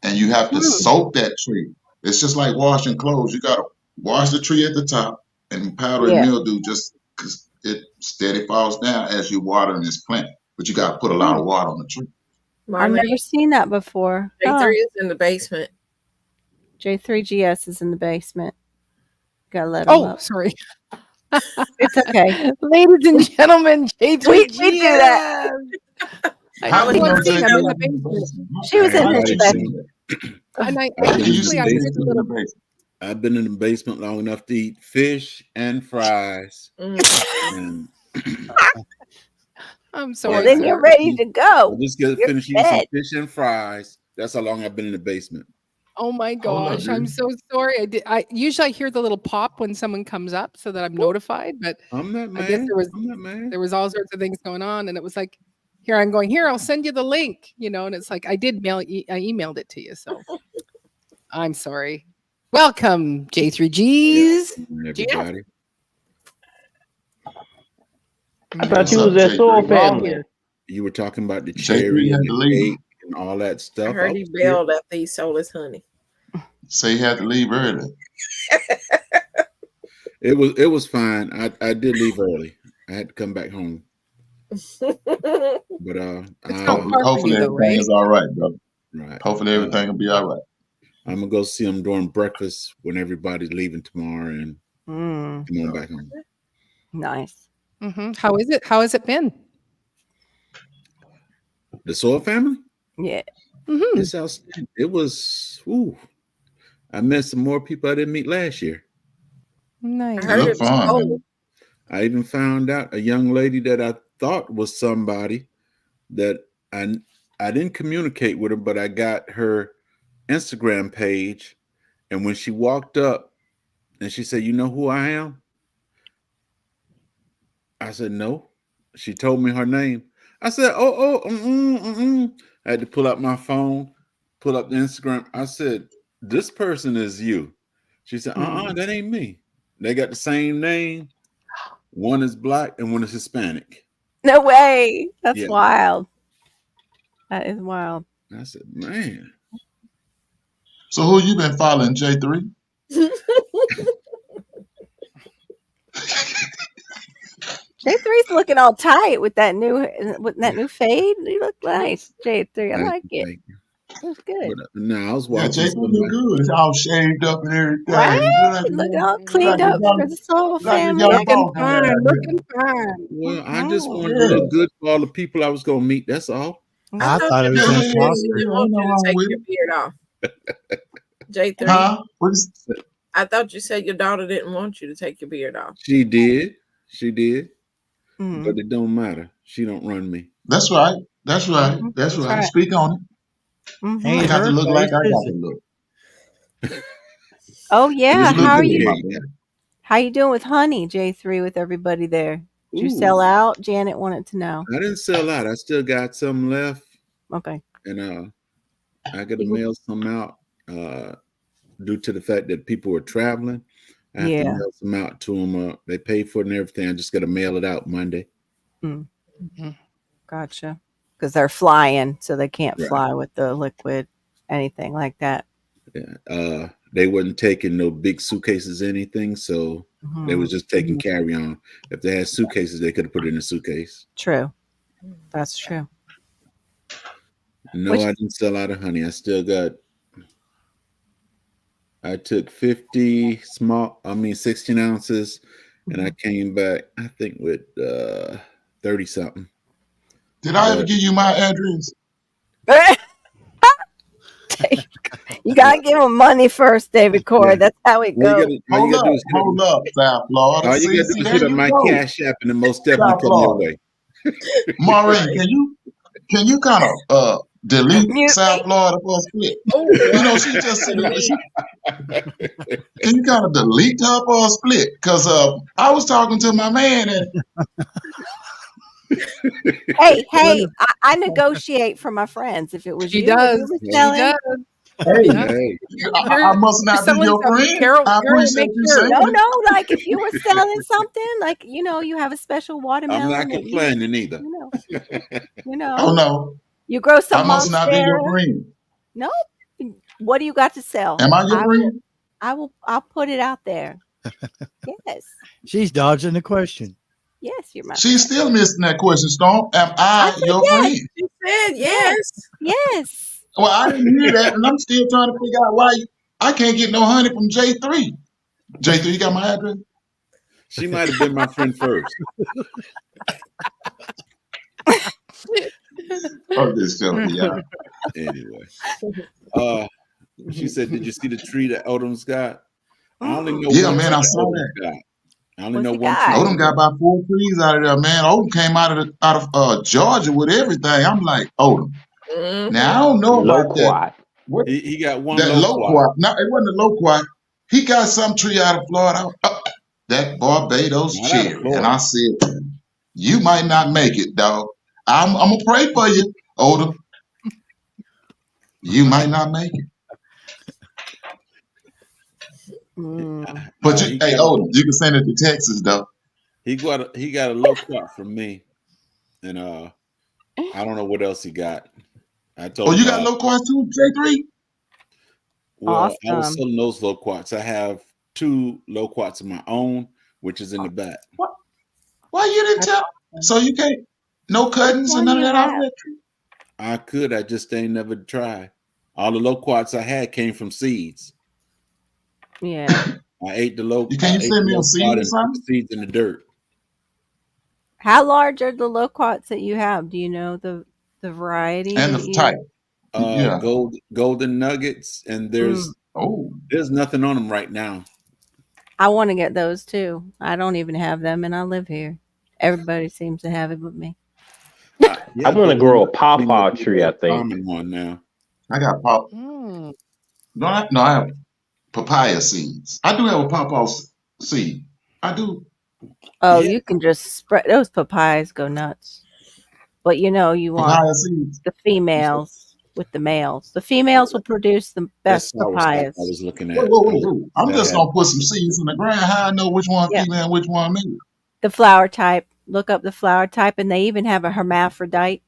Speaker 6: and you have to
Speaker 2: Hmm,
Speaker 6: soak that tree. It's just like washing clothes. You gotta wash the tree at the top, and powdery
Speaker 2: yeah.
Speaker 6: mildew just 'cause it steady falls down as you watering this plant. But you gotta put a lot
Speaker 2: Hmm.
Speaker 6: of water on the tree.
Speaker 2: I've never
Speaker 5: Marlene,
Speaker 2: seen that before.
Speaker 5: J3
Speaker 2: Huh.
Speaker 5: is in the basement.
Speaker 2: J3GS is in the basement. Gotta let him
Speaker 1: oh,
Speaker 2: up.
Speaker 1: sorry.
Speaker 2: It's okay.
Speaker 1: Ladies and gentlemen,
Speaker 2: We do that.
Speaker 1: J3GS. I
Speaker 5: I
Speaker 6: How
Speaker 1: just
Speaker 5: was
Speaker 6: you
Speaker 1: one
Speaker 6: know
Speaker 5: trying to
Speaker 1: thing,
Speaker 6: JT
Speaker 1: I'm
Speaker 5: tell
Speaker 1: in
Speaker 5: him.
Speaker 1: the
Speaker 6: is in the
Speaker 1: basement.
Speaker 6: basement?
Speaker 2: She was
Speaker 7: I
Speaker 2: in
Speaker 7: ain't
Speaker 2: his
Speaker 7: gotta
Speaker 2: bed.
Speaker 7: explain it.
Speaker 1: And
Speaker 7: I've been in
Speaker 6: You
Speaker 7: the
Speaker 1: usually
Speaker 6: see
Speaker 1: I
Speaker 6: JT
Speaker 1: hear the
Speaker 7: basement.
Speaker 6: in the
Speaker 1: little
Speaker 6: basement.
Speaker 7: I've been in the basement long enough to eat fish and fries.
Speaker 5: Mm.
Speaker 7: And
Speaker 1: I'm
Speaker 2: Well,
Speaker 1: sorry,
Speaker 7: yeah,
Speaker 2: then
Speaker 7: I
Speaker 2: you're
Speaker 1: sir.
Speaker 7: just
Speaker 2: ready
Speaker 7: eat,
Speaker 2: to
Speaker 7: I
Speaker 2: go.
Speaker 7: just get
Speaker 2: You're
Speaker 7: finished eating some
Speaker 2: fed.
Speaker 7: fish and fries. That's how long I've been in the basement.
Speaker 1: Oh my
Speaker 6: Hold up,
Speaker 1: gosh, I'm
Speaker 6: dude.
Speaker 1: so sorry. I usually hear the little pop when someone comes up so that I'm notified, but
Speaker 7: I'm not
Speaker 1: I guess
Speaker 7: mad. I'm not mad.
Speaker 1: there was all sorts of things going on, and it was like, here I'm going, here, I'll send you the link, and it's like I did I emailed it to you, so I'm sorry. Welcome, J3Gs.
Speaker 7: Everybody.
Speaker 4: I thought
Speaker 6: What's
Speaker 4: you
Speaker 6: up,
Speaker 4: was at
Speaker 6: J3?
Speaker 4: Soul
Speaker 1: We're all
Speaker 4: Family.
Speaker 1: here.
Speaker 7: You were talking about the
Speaker 6: J3
Speaker 7: cherry
Speaker 6: had
Speaker 7: and
Speaker 6: to
Speaker 7: the
Speaker 6: leave.
Speaker 7: cake and all that
Speaker 5: I
Speaker 7: stuff.
Speaker 5: heard he
Speaker 7: was here.
Speaker 5: bailed after he sold his honey.
Speaker 6: Say he had to leave early.
Speaker 7: It was fine. I did leave early. I had to come back home.
Speaker 1: It's
Speaker 7: But
Speaker 1: not far for
Speaker 6: Hopefully
Speaker 1: you though,
Speaker 6: everything
Speaker 1: right?
Speaker 6: is all right, brother.
Speaker 7: right.
Speaker 6: Hopefully everything will be all right.
Speaker 7: I'm gonna go see them during breakfast when everybody's leaving tomorrow and
Speaker 2: Mm,
Speaker 7: come on back home.
Speaker 2: nice.
Speaker 1: How is it? How has it been?
Speaker 7: The Soul Family?
Speaker 2: Yeah.
Speaker 7: It's outstanding. It was I met some more people I didn't meet last year.
Speaker 1: Nice.
Speaker 5: I heard
Speaker 6: look
Speaker 5: it was
Speaker 6: fun,
Speaker 5: cold.
Speaker 6: man.
Speaker 7: I even found out a young lady that I thought was somebody that I didn't communicate with her, but I got her Instagram page, and when she walked up and she said, "You know who I am?" I said, "No." She told me her name. I said, I had to pull out my phone, pull up the Instagram. I said, "This person is you." She said, that ain't me. They got the same name. One is black and one is Hispanic.
Speaker 2: No way. That's
Speaker 7: Yeah.
Speaker 2: wild. That is wild.
Speaker 7: I said, man.
Speaker 6: So who you been following, J3?
Speaker 2: J3's looking all tight with that new fade. You look nice, J3. I like it. Looks good.
Speaker 7: But no, I was
Speaker 6: Yeah,
Speaker 7: watching
Speaker 6: J3 look good. It's all shaved up and everything.
Speaker 2: Right?
Speaker 6: You look like
Speaker 2: Looking all
Speaker 6: you
Speaker 2: cleaned
Speaker 6: like
Speaker 2: up
Speaker 6: a young,
Speaker 2: for the Soul
Speaker 6: like a
Speaker 2: Family.
Speaker 6: young
Speaker 1: Looking
Speaker 6: boss man
Speaker 1: fine.
Speaker 6: out
Speaker 1: Looking fine.
Speaker 7: Well, I just
Speaker 2: Mhm.
Speaker 7: wanted to
Speaker 6: here.
Speaker 7: look good for all the people I was gonna meet. That's all.
Speaker 3: I thought it was
Speaker 6: Yeah,
Speaker 3: in
Speaker 6: yeah,
Speaker 3: a
Speaker 6: yeah,
Speaker 3: costume.
Speaker 6: yeah.
Speaker 5: didn't
Speaker 6: Ain't
Speaker 5: want
Speaker 6: no
Speaker 5: you to
Speaker 6: wrong
Speaker 5: take
Speaker 6: with
Speaker 5: your
Speaker 6: it.
Speaker 5: beard off. J3.
Speaker 6: Huh? What is,
Speaker 5: I thought you said your daughter didn't want you to take your beard off.
Speaker 7: She did.
Speaker 2: Mhm.
Speaker 7: But it don't matter. She don't run me.
Speaker 6: that's right. That's right.
Speaker 2: Mhm.
Speaker 6: That's
Speaker 2: That's
Speaker 6: right.
Speaker 2: right.
Speaker 6: Speak on it.
Speaker 2: Mhm.
Speaker 6: I
Speaker 3: Ain't
Speaker 6: got to
Speaker 3: her
Speaker 6: look like
Speaker 3: place,
Speaker 6: I
Speaker 3: is
Speaker 6: got
Speaker 3: it?
Speaker 6: to look.
Speaker 2: Oh
Speaker 6: You
Speaker 2: yeah.
Speaker 6: just look
Speaker 2: How are
Speaker 6: good,
Speaker 2: you?
Speaker 6: my
Speaker 7: Hey,
Speaker 6: man.
Speaker 2: How you doing with honey, J3, with everybody there? Did you
Speaker 7: ooh,
Speaker 2: sell out? Janet wanted to know.
Speaker 7: I didn't sell out. I still got some left,
Speaker 2: Okay.
Speaker 7: and I got to mail some out. Due to the fact that people were traveling, I have to
Speaker 2: Yeah.
Speaker 7: mail some out to them. They paid for it and everything. I just got to mail it out Monday.
Speaker 2: Gotcha. Because they're flying, so they can't
Speaker 7: Right.
Speaker 2: fly with the liquid, anything like that.
Speaker 7: Yeah. They wasn't taking no big suitcases, anything. So they was just taking carry on. If they had suitcases, they could have put it in a suitcase.
Speaker 2: True. That's true.
Speaker 7: No, I didn't sell out of honey. I took 16 ounces, and I came back, I think, with 30 something.
Speaker 6: Did I ever give you my address?
Speaker 2: You gotta give them money first, David Corey.
Speaker 7: Yeah.
Speaker 2: That's how it
Speaker 7: All
Speaker 2: goes.
Speaker 7: you gotta do is
Speaker 6: Hold up, South Florida.
Speaker 7: all you gotta do
Speaker 6: See,
Speaker 7: is
Speaker 6: there
Speaker 7: hit up
Speaker 6: you
Speaker 7: my
Speaker 6: go.
Speaker 7: Cash App, and then most definitely
Speaker 6: South
Speaker 7: come your
Speaker 6: Florida.
Speaker 7: way.
Speaker 6: Maureen, can you kind of delete
Speaker 2: Mute
Speaker 6: South
Speaker 2: me.
Speaker 6: Florida for a split?
Speaker 5: Oh,
Speaker 6: You know, she just said, can you kind of delete her for a split? Because I was talking to my man and
Speaker 2: Hey, I negotiate for my friends. If it was
Speaker 1: She
Speaker 2: you and
Speaker 1: does.
Speaker 2: you were
Speaker 1: She
Speaker 2: selling,
Speaker 1: does.
Speaker 6: hey,
Speaker 1: Yeah.
Speaker 7: Hey,
Speaker 6: I must
Speaker 1: You're
Speaker 6: not be
Speaker 1: selling
Speaker 6: your
Speaker 1: something.
Speaker 6: friend.
Speaker 1: Carol,
Speaker 6: I
Speaker 1: Carol,
Speaker 6: appreciate
Speaker 1: make
Speaker 6: you
Speaker 1: sure.
Speaker 6: saying it.
Speaker 2: no, like if you were selling something, like you have a special
Speaker 7: I'm
Speaker 2: watermelon.
Speaker 7: not
Speaker 2: that
Speaker 7: complaining either.
Speaker 6: Oh no,
Speaker 2: you grow some
Speaker 6: I must not be your
Speaker 2: monstera.
Speaker 6: friend.
Speaker 2: Nope. What do you got to sell?
Speaker 6: Am I your friend?
Speaker 2: I'll put it out there. Yes.
Speaker 3: She's dodging the question.
Speaker 2: Yes, you're my
Speaker 6: She's
Speaker 2: friend.
Speaker 6: still missing that question, Storm. Am I your friend?
Speaker 5: she said yes.
Speaker 2: Yes.
Speaker 6: Well, I didn't hear that, and I'm still trying to figure out why I can't get no honey from J3. J3, you got my address?
Speaker 7: She might have been my friend first.
Speaker 6: I'm just telling you, y'all.
Speaker 7: Anyway, she said, "Did you see the tree that Odom's got?" I only know
Speaker 6: Yeah,
Speaker 7: one
Speaker 6: man,
Speaker 7: tree
Speaker 6: I saw
Speaker 7: Odom's
Speaker 6: that.
Speaker 7: got. I only
Speaker 2: What's
Speaker 7: know
Speaker 2: he
Speaker 7: one
Speaker 2: got?
Speaker 7: tree.
Speaker 6: Odom got about 4 trees out of there, man. Odom came out of Georgia with everything. I'm like, Odom.
Speaker 5: Mhm.
Speaker 6: Now I don't know about that. What
Speaker 7: He got one
Speaker 6: that
Speaker 7: loquat.
Speaker 6: loquat? No, it wasn't a loquat. He got some tree out of Florida. That Barbados
Speaker 7: Not out of
Speaker 6: cherry, and I
Speaker 7: Florida.
Speaker 6: said, "You might not make it, dog. I'm gonna pray for you, Oda. You might not make it, but you,
Speaker 7: He
Speaker 6: hey,
Speaker 7: got
Speaker 6: Oda, you can send it to Texas, though.
Speaker 7: he got a loquat from me, and I don't know what else he got. I
Speaker 6: Oh,
Speaker 7: told
Speaker 6: you
Speaker 7: him,
Speaker 6: got loquats too, J3?
Speaker 7: well, I was
Speaker 2: Awesome.
Speaker 7: selling those loquats. I have 2 loquats of my own, which is in the back.
Speaker 6: What? Why you didn't
Speaker 2: That's
Speaker 6: tell?
Speaker 2: awesome.
Speaker 6: So you can't no
Speaker 2: Which
Speaker 6: cuttings and
Speaker 2: one
Speaker 6: none of
Speaker 2: you
Speaker 6: that out of
Speaker 2: have?
Speaker 6: that tree.
Speaker 7: I could, I just ain't never tried. All the loquats I had came from seeds.
Speaker 2: Yeah.
Speaker 7: I ate the
Speaker 6: Can you send me a seed
Speaker 7: loquat
Speaker 6: or
Speaker 7: and put the
Speaker 6: something?
Speaker 7: seeds in the dirt.
Speaker 2: How large are the loquats that you have? Do you know the variety
Speaker 6: And
Speaker 2: that
Speaker 6: the type,
Speaker 2: you?
Speaker 6: yeah.
Speaker 7: Golden nuggets, and
Speaker 2: Mm,
Speaker 6: Oh,
Speaker 7: there's nothing on them right now.
Speaker 2: I want to get those too. I don't even have them, and I live here. Everybody seems to have it but me.
Speaker 7: Yeah,
Speaker 4: I want to
Speaker 7: golden
Speaker 4: grow a
Speaker 7: nuggets seem to
Speaker 4: pawpaw
Speaker 7: be
Speaker 4: tree, I
Speaker 7: the
Speaker 4: think.
Speaker 7: common one now.
Speaker 6: I got pop.
Speaker 1: Mm.
Speaker 6: No, I have papaya seeds. I do have a pawpaw seed. I do.
Speaker 2: Oh,
Speaker 7: Yeah,
Speaker 2: you can just spread those papayas go nuts. But you know, you want
Speaker 6: Papaya seeds.
Speaker 2: the females with the males. The females will produce the
Speaker 7: that's
Speaker 2: best
Speaker 7: soursop I
Speaker 2: papayas.
Speaker 7: was looking
Speaker 6: Whoa,
Speaker 7: at.
Speaker 6: whoa, whoa, whoa. I'm
Speaker 7: I
Speaker 6: just
Speaker 7: had
Speaker 6: gonna put some seeds in the ground. How I know which one
Speaker 2: Yeah.
Speaker 6: female and which one male?
Speaker 2: The flower type. Look up the flower type, and they even have a hermaphrodite.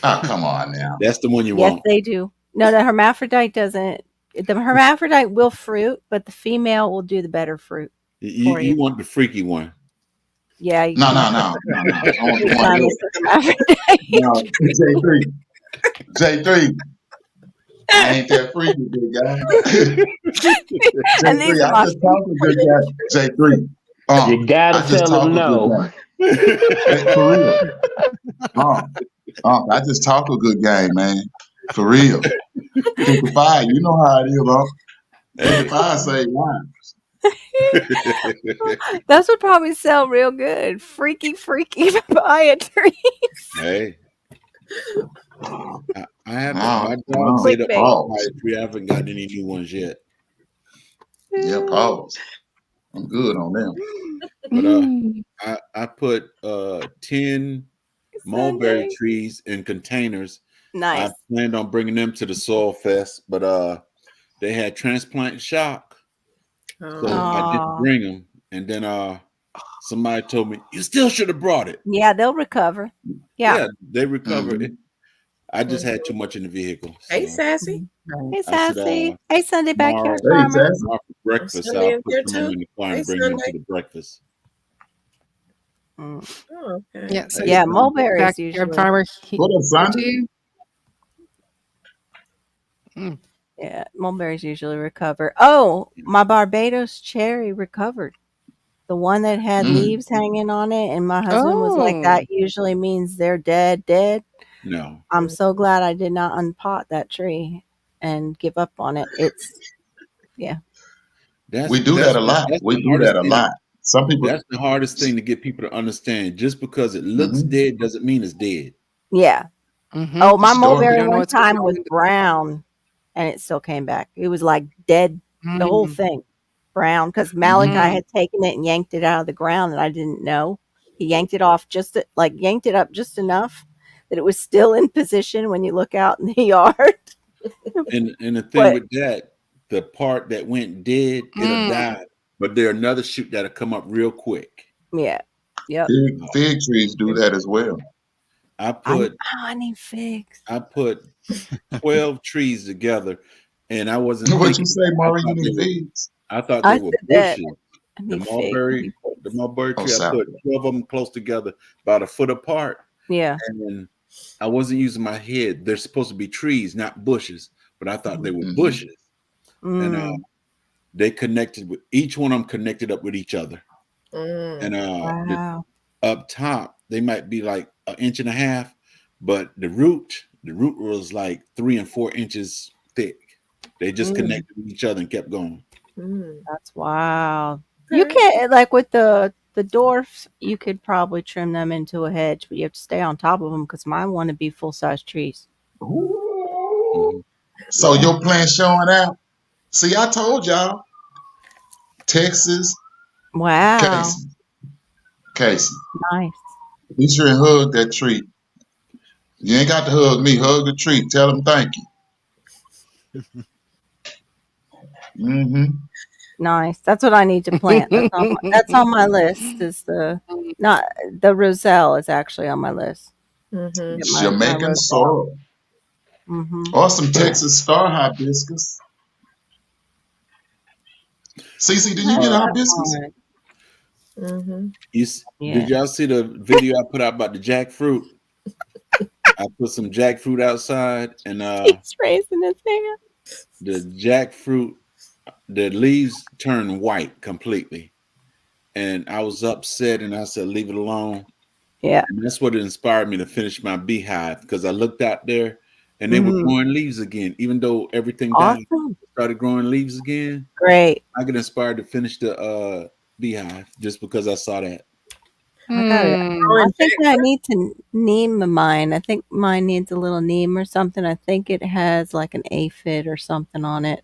Speaker 6: Oh, come on now.
Speaker 7: that's the one you
Speaker 2: Yes,
Speaker 7: want.
Speaker 2: they do. No, the hermaphrodite doesn't. The hermaphrodite will fruit, but the female will do the better fruit for
Speaker 7: You
Speaker 2: you.
Speaker 7: want the freaky one.
Speaker 2: Yeah, you
Speaker 6: No,
Speaker 2: want
Speaker 6: no, no, no, no. I want the
Speaker 2: his
Speaker 6: one
Speaker 2: son
Speaker 6: that
Speaker 2: is the hermaphrodite.
Speaker 6: now J3. J3. I ain't that freaky, big guy.
Speaker 2: And these
Speaker 6: J3,
Speaker 2: are
Speaker 6: I
Speaker 2: my
Speaker 6: just talk a good guy. J3.
Speaker 4: You gotta
Speaker 6: I just
Speaker 4: tell
Speaker 6: talk
Speaker 4: them
Speaker 6: a good
Speaker 4: no.
Speaker 6: game. Hey, for real. I just talk a good game, man. For real. 55, you know how it is, 55 say one.
Speaker 2: Those would probably sell real good. Freaky papaya tree.
Speaker 7: Hey, I haven't.
Speaker 6: Oh,
Speaker 7: My dog
Speaker 6: oh,
Speaker 7: ate up
Speaker 2: Clickbait.
Speaker 7: my
Speaker 6: pause.
Speaker 7: papaya tree. I haven't got any new ones yet.
Speaker 6: Yeah, pause. I'm good on them.
Speaker 7: But
Speaker 1: Mm.
Speaker 7: I put 10 mulberry
Speaker 2: Sunday.
Speaker 7: trees in containers. I
Speaker 2: Nice.
Speaker 7: planned on bringing them to the Soil Fest, but they had transplant shock, so I didn't
Speaker 2: Oh,
Speaker 7: bring them. And then somebody told me you still should have brought it.
Speaker 2: yeah, they'll recover. Yeah.
Speaker 7: Yeah, they recovered it.
Speaker 6: Mhm.
Speaker 7: I just had too much in the vehicle.
Speaker 5: Hey,
Speaker 7: So
Speaker 5: Sassy.
Speaker 1: Right.
Speaker 2: Hey,
Speaker 7: I said,
Speaker 2: Sassy. Hey, Sunday backyard
Speaker 7: tomorrow,
Speaker 6: Hey,
Speaker 2: farmer.
Speaker 6: Sassy.
Speaker 7: tomorrow for breakfast,
Speaker 5: Sunday
Speaker 7: I'll
Speaker 5: in
Speaker 7: put
Speaker 5: here
Speaker 7: some of them
Speaker 5: too.
Speaker 7: in the car
Speaker 5: Hey,
Speaker 7: and bring them to
Speaker 5: Sunday.
Speaker 7: the breakfast.
Speaker 2: Mm.
Speaker 5: Oh, okay.
Speaker 1: Yeah. So
Speaker 7: Hey,
Speaker 2: Yeah,
Speaker 7: son.
Speaker 2: mulberries
Speaker 1: backyard
Speaker 2: usually.
Speaker 1: farmer.
Speaker 6: What up, Sunday?
Speaker 1: Too. Mm.
Speaker 2: Yeah, mulberries usually recover. Oh, my Barbados cherry recovered. The one that had
Speaker 6: Mm.
Speaker 2: leaves hanging on it, and my husband was like,
Speaker 1: Oh.
Speaker 2: "That usually means they're dead."
Speaker 7: No,
Speaker 2: I'm so glad I did not unpot that tree and give up on it. It's yeah.
Speaker 6: We do that a lot.
Speaker 7: that's
Speaker 6: We
Speaker 7: the
Speaker 6: do
Speaker 7: hardest
Speaker 6: that a
Speaker 7: thing.
Speaker 6: lot. Some people.
Speaker 7: That's the hardest thing to get people to understand. Just because it looks
Speaker 6: Mhm.
Speaker 7: dead doesn't mean it's dead.
Speaker 2: Yeah.
Speaker 1: Mm-hmm.
Speaker 2: Oh, my
Speaker 6: It's
Speaker 1: You
Speaker 2: mulberry
Speaker 6: dormant.
Speaker 1: don't know
Speaker 2: one
Speaker 1: what's going
Speaker 2: time
Speaker 1: on
Speaker 2: was
Speaker 1: in the
Speaker 2: brown and it still came back. It was like dead, the whole
Speaker 1: Mm.
Speaker 2: thing brown because Malachi
Speaker 6: Mhm.
Speaker 1: Mm.
Speaker 2: had taken it and yanked it out of the ground and I didn't know. He yanked it off like yanked it up just enough that it was still in position when you look out in the yard.
Speaker 7: And the thing
Speaker 2: But
Speaker 7: with that, the part that went dead, it'll
Speaker 1: Mm.
Speaker 7: die. But there's another shoot that'll come up real quick.
Speaker 2: yeah, yep.
Speaker 6: Fig trees do that as well.
Speaker 7: I
Speaker 2: I
Speaker 7: put
Speaker 2: I need figs.
Speaker 7: I put 12 trees together, and I wasn't
Speaker 6: What you
Speaker 7: thinking.
Speaker 6: say,
Speaker 7: I
Speaker 6: Maury? You
Speaker 7: thought they
Speaker 6: need
Speaker 7: were.
Speaker 6: figs?
Speaker 7: I thought
Speaker 2: I
Speaker 7: they were
Speaker 2: said that.
Speaker 7: bushes.
Speaker 2: I
Speaker 7: The
Speaker 2: need figs. I
Speaker 7: mulberry,
Speaker 2: need
Speaker 7: the
Speaker 2: figs.
Speaker 7: mulberry
Speaker 6: Oh,
Speaker 7: tree. I
Speaker 6: sour.
Speaker 7: put 12 of them close together, about a foot apart,
Speaker 2: Yeah.
Speaker 7: and I wasn't using my head. They're supposed to be trees, not bushes, but I thought they were
Speaker 6: Mhm.
Speaker 7: bushes, and
Speaker 2: Mm.
Speaker 7: they connected with each one of them connected up with each other, and
Speaker 2: Wow.
Speaker 7: up top they might be like an inch and a half, but the root was like 3 and 4 inches thick. They just
Speaker 2: Mm.
Speaker 7: connected with each other and kept going.
Speaker 2: That's wild. You
Speaker 5: Okay.
Speaker 2: can't like with the dwarfs. You could probably trim them into a hedge, but you have to stay on top of them because mine want to be full size trees.
Speaker 6: Ooh.
Speaker 7: Mhm.
Speaker 6: So your plan showing out. See, I told y'all, Texas,
Speaker 2: Wow.
Speaker 6: Casey,
Speaker 2: Nice.
Speaker 6: be sure and hug that tree. You ain't got to hug me. Hug the tree. Tell them thank you. Mm-hmm.
Speaker 2: Nice. That's what I need to plant. That's on my list. Is the not the roselle is actually on my list.
Speaker 5: Mm-hmm.
Speaker 2: Get my
Speaker 6: Jamaican
Speaker 2: roselle.
Speaker 6: sorrel.
Speaker 2: Mm-hmm.
Speaker 6: Or some Texas star hibiscus. Cece, did you get a hibiscus?
Speaker 5: Mm-hmm.
Speaker 2: Yeah.
Speaker 7: Did y'all see the video I put out about the jackfruit? I put some jackfruit outside, and
Speaker 2: He's raising his hand.
Speaker 7: the jackfruit, the leaves turned white completely, and I was upset, and I said, "Leave it alone."
Speaker 2: Yeah.
Speaker 7: And that's what inspired me to finish my beehive, because I looked out there, and they were growing leaves again, even though everything died.
Speaker 2: Awesome.
Speaker 7: Started growing leaves again.
Speaker 2: Great.
Speaker 7: I get inspired to finish the beehive just because I saw that.
Speaker 2: I think I need to neem mine. I think mine needs a little neem or something. I think it has like an aphid or something on it.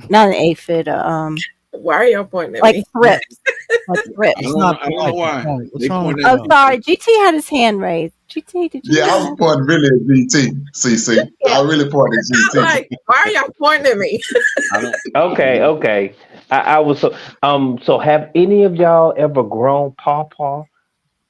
Speaker 2: Not an aphid.
Speaker 5: Why are y'all pointing at
Speaker 2: Like
Speaker 5: me?
Speaker 2: thrips. Like thrips.
Speaker 7: I don't know why.
Speaker 3: What's
Speaker 7: They
Speaker 3: wrong with
Speaker 7: pointed
Speaker 3: that?
Speaker 2: Oh, sorry. GT had his hand raised. GT, did you?
Speaker 6: Yeah, I was pointing really at GT. CC. I really pointed at
Speaker 5: I'm
Speaker 6: GT.
Speaker 5: like, why are y'all pointing at me?
Speaker 7: I don't.
Speaker 4: Okay. I was so have any of y'all ever grown pawpaw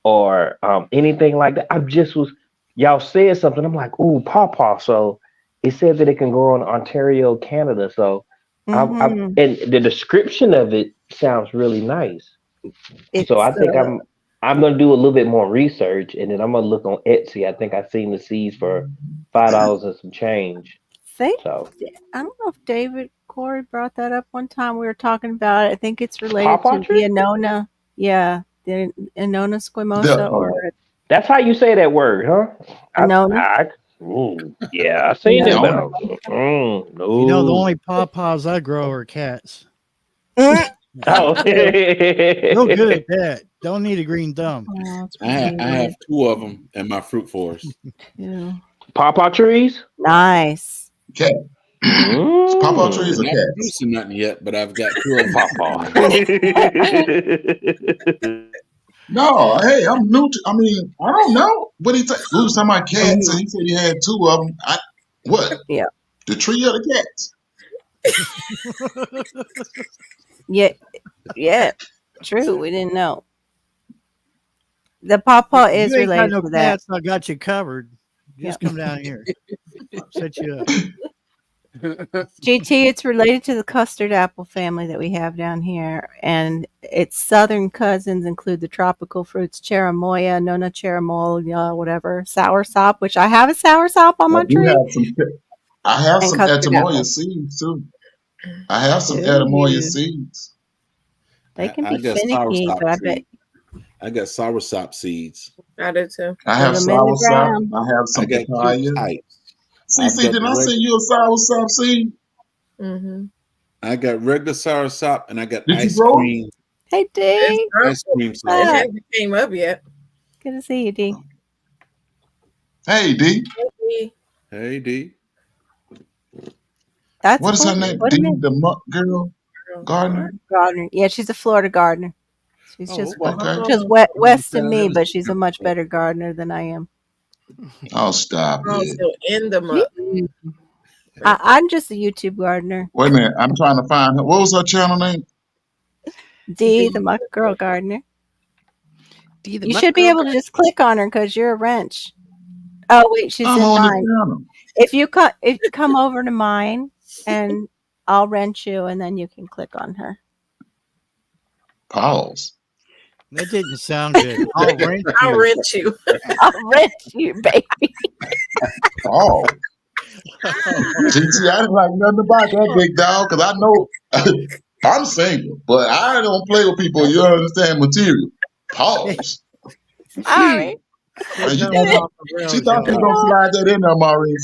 Speaker 4: or anything like that? I just was y'all said something. I'm like, ooh, pawpaw. So it said that it can grow in Ontario, Canada. So
Speaker 2: Mm-hmm.
Speaker 4: and the description of it sounds really nice. So I
Speaker 2: It's
Speaker 4: think I'm gonna do a little bit more research, and then I'm gonna look on Etsy. I think I seen the seeds for $5 and some change.
Speaker 2: think
Speaker 4: So
Speaker 2: I don't know if David Corey brought that up one time. We were talking about it. I think it's related
Speaker 4: pawpaw
Speaker 2: to the
Speaker 4: tree?
Speaker 2: Annona. Yeah, the Annona squamosa
Speaker 6: The,
Speaker 2: or
Speaker 4: That's how you say that word, huh?
Speaker 2: Annona.
Speaker 4: Ooh, yeah, I seen it, but
Speaker 2: Annona.
Speaker 3: You know, the
Speaker 4: no.
Speaker 3: only pawpaws I grow are cats.
Speaker 2: Mm.
Speaker 4: Oh,
Speaker 3: Real good at that. Don't need a green thumb.
Speaker 2: Oh, it's
Speaker 7: I have
Speaker 2: weird,
Speaker 7: 2 of them in my fruit forest.
Speaker 2: too.
Speaker 4: pawpaw trees.
Speaker 2: Nice.
Speaker 6: cat. Pawpaw
Speaker 4: Mm,
Speaker 6: trees
Speaker 7: They're
Speaker 6: or
Speaker 7: not
Speaker 6: cats?
Speaker 7: producing nothing yet, but I've got 2 of them.
Speaker 4: pawpaw.
Speaker 6: No, hey, I'm new to, I mean, I don't know. What we was talking about cats, and he said he had 2 of them. What?
Speaker 2: Yeah.
Speaker 6: The tree or the cats?
Speaker 2: Yeah. Yeah. True. We didn't know. The pawpaw
Speaker 3: If
Speaker 2: is
Speaker 3: you ain't got
Speaker 2: related
Speaker 3: no
Speaker 2: to that.
Speaker 3: cats, I got you covered. Just come down here. Set you up.
Speaker 2: GT, it's related to the custard apple family that we have down here, and its southern cousins include the tropical fruits cherimoya, nona cherimoya, whatever, soursop, which I have a soursop on
Speaker 6: I
Speaker 2: my
Speaker 6: do
Speaker 2: tree,
Speaker 6: have some. I have
Speaker 2: and
Speaker 6: some
Speaker 2: custard
Speaker 6: Etamoya
Speaker 2: apple.
Speaker 6: seeds too. I have some
Speaker 2: Ooh,
Speaker 6: Etamoya seeds.
Speaker 2: they can
Speaker 7: I
Speaker 2: be
Speaker 7: got
Speaker 2: finicky, but I bet
Speaker 7: seeds. I got soursop seeds.
Speaker 5: I do too.
Speaker 6: I
Speaker 2: put
Speaker 6: have
Speaker 2: them in the
Speaker 6: soursop.
Speaker 2: ground.
Speaker 6: I have
Speaker 7: I
Speaker 6: some
Speaker 7: got 2
Speaker 6: papaya.
Speaker 7: types. I've
Speaker 6: CC,
Speaker 7: got
Speaker 6: did
Speaker 7: the
Speaker 6: I send you a soursop seed?
Speaker 5: Mm-hmm.
Speaker 7: I got regular soursop, and I got
Speaker 6: Did you
Speaker 7: ice
Speaker 6: grow it?
Speaker 7: cream.
Speaker 2: Hey,
Speaker 5: It's
Speaker 2: D.
Speaker 7: Ice cream
Speaker 5: It
Speaker 2: Ah,
Speaker 7: soursop.
Speaker 5: hasn't came up yet.
Speaker 2: good to see you, D.
Speaker 6: Hey, D.
Speaker 7: Hey, D.
Speaker 2: That's
Speaker 6: What is her
Speaker 2: cool.
Speaker 6: name?
Speaker 2: Put
Speaker 6: D,
Speaker 2: them in.
Speaker 6: the girl gardener.
Speaker 2: Gardener. Yeah, she's a Florida gardener. She's
Speaker 7: Oh,
Speaker 2: just
Speaker 7: okay.
Speaker 6: Okay.
Speaker 2: just west of me, but she's a much better gardener than I am.
Speaker 6: Oh, stop
Speaker 5: Oh,
Speaker 6: it.
Speaker 5: still in the muck.
Speaker 2: I'm just a YouTube gardener.
Speaker 6: Wait a minute. I'm trying to find her. What was her channel name?
Speaker 2: D, the Muck Girl Gardener.
Speaker 1: D, the
Speaker 2: You
Speaker 1: muck
Speaker 2: should be
Speaker 1: girl
Speaker 2: able to just click on her because you're a wrench. Oh wait, she's
Speaker 6: I'm
Speaker 2: in
Speaker 6: on the
Speaker 2: mine.
Speaker 6: channel.
Speaker 2: If you come over to mine, and I'll wrench you, and then you can click on her.
Speaker 6: Pause.
Speaker 3: That didn't sound good. I'll rent
Speaker 5: I'll
Speaker 3: you.
Speaker 5: rent you.
Speaker 2: I'll wrench you, baby.
Speaker 6: Oh. GT, I didn't like nothing about that big dog because I know I'm single, but I don't play with people. You understand material. Pause.
Speaker 2: Sorry.
Speaker 6: And you
Speaker 3: Going
Speaker 6: gonna,
Speaker 3: off the
Speaker 6: she
Speaker 3: rails,
Speaker 6: thought she was
Speaker 3: y'all.
Speaker 6: gonna slide that in there, Maureen.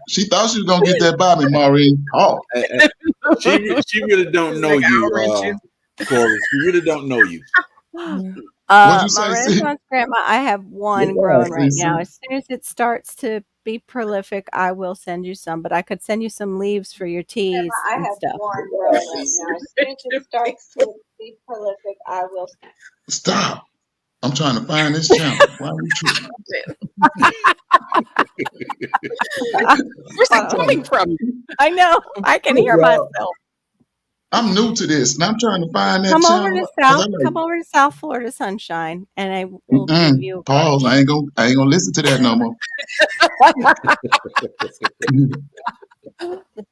Speaker 6: She thought she was gonna get that by me, Maureen. Oh,
Speaker 7: She really don't
Speaker 5: He's
Speaker 7: know
Speaker 5: like,
Speaker 7: you,
Speaker 5: I'll rent you.
Speaker 7: Corey. She really don't know you.
Speaker 6: what'd you
Speaker 2: My
Speaker 6: say, Sid?
Speaker 2: Renaissance grandma, I have one
Speaker 6: Goodbye,
Speaker 2: growing right
Speaker 6: CC.
Speaker 2: now. As soon as it starts to be prolific, I will send you some. But I could send you some leaves for your teas and stuff. Corn growing right now. As soon as it starts to be prolific, I will.
Speaker 6: Stop. I'm trying to find this channel. Why are we tripping?
Speaker 1: Where's it coming from?
Speaker 2: I know. I can hear myself.
Speaker 6: I'm new to this, and I'm trying to find that
Speaker 2: Come
Speaker 6: channel.
Speaker 2: over to
Speaker 6: 'cause I like-
Speaker 2: Come over to South Florida Sunshine, and I will give you.
Speaker 6: Pause. I ain't gonna listen to that no more.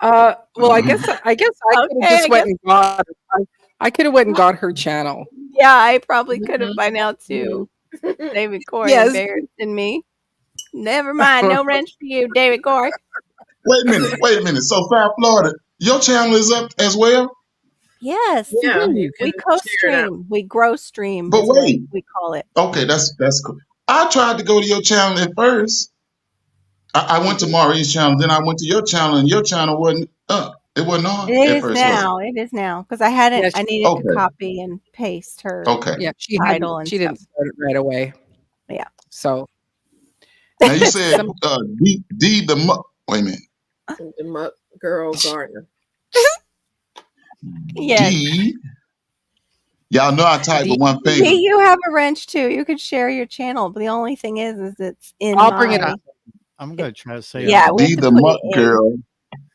Speaker 1: Well, I guess I could have just went and got. I could have went and got her channel.
Speaker 2: Yeah, I probably could have by now too. David Corey embarrassed me. Never mind, no wrench for you, David Corey.
Speaker 6: Wait a minute. So South Florida, your channel is up as well?
Speaker 2: Yes.
Speaker 5: Yeah,
Speaker 2: we co-stream. We grow stream.
Speaker 6: But wait,
Speaker 2: we call it.
Speaker 6: Okay, that's cool. I tried to go to your channel at first. I went to Maureen's channel, then I went to your channel, and your channel wasn't up. It wasn't on
Speaker 2: It
Speaker 6: at first.
Speaker 2: It is now because I hadn't.
Speaker 1: Yes,
Speaker 2: I needed to copy and paste her.
Speaker 6: Okay.
Speaker 1: Yeah, she didn't start it right away.
Speaker 2: Yeah.
Speaker 1: So
Speaker 6: now you said D the muck. Wait a minute.
Speaker 5: The Muck Girl Gardener.
Speaker 2: Yes.
Speaker 6: D. Y'all know I type with one finger.
Speaker 2: D, you have a wrench too. You could share your channel, but the only thing is it's in.
Speaker 1: I'll bring it up.
Speaker 3: I'm gonna try to say.
Speaker 2: Yeah,
Speaker 6: D the muck girl.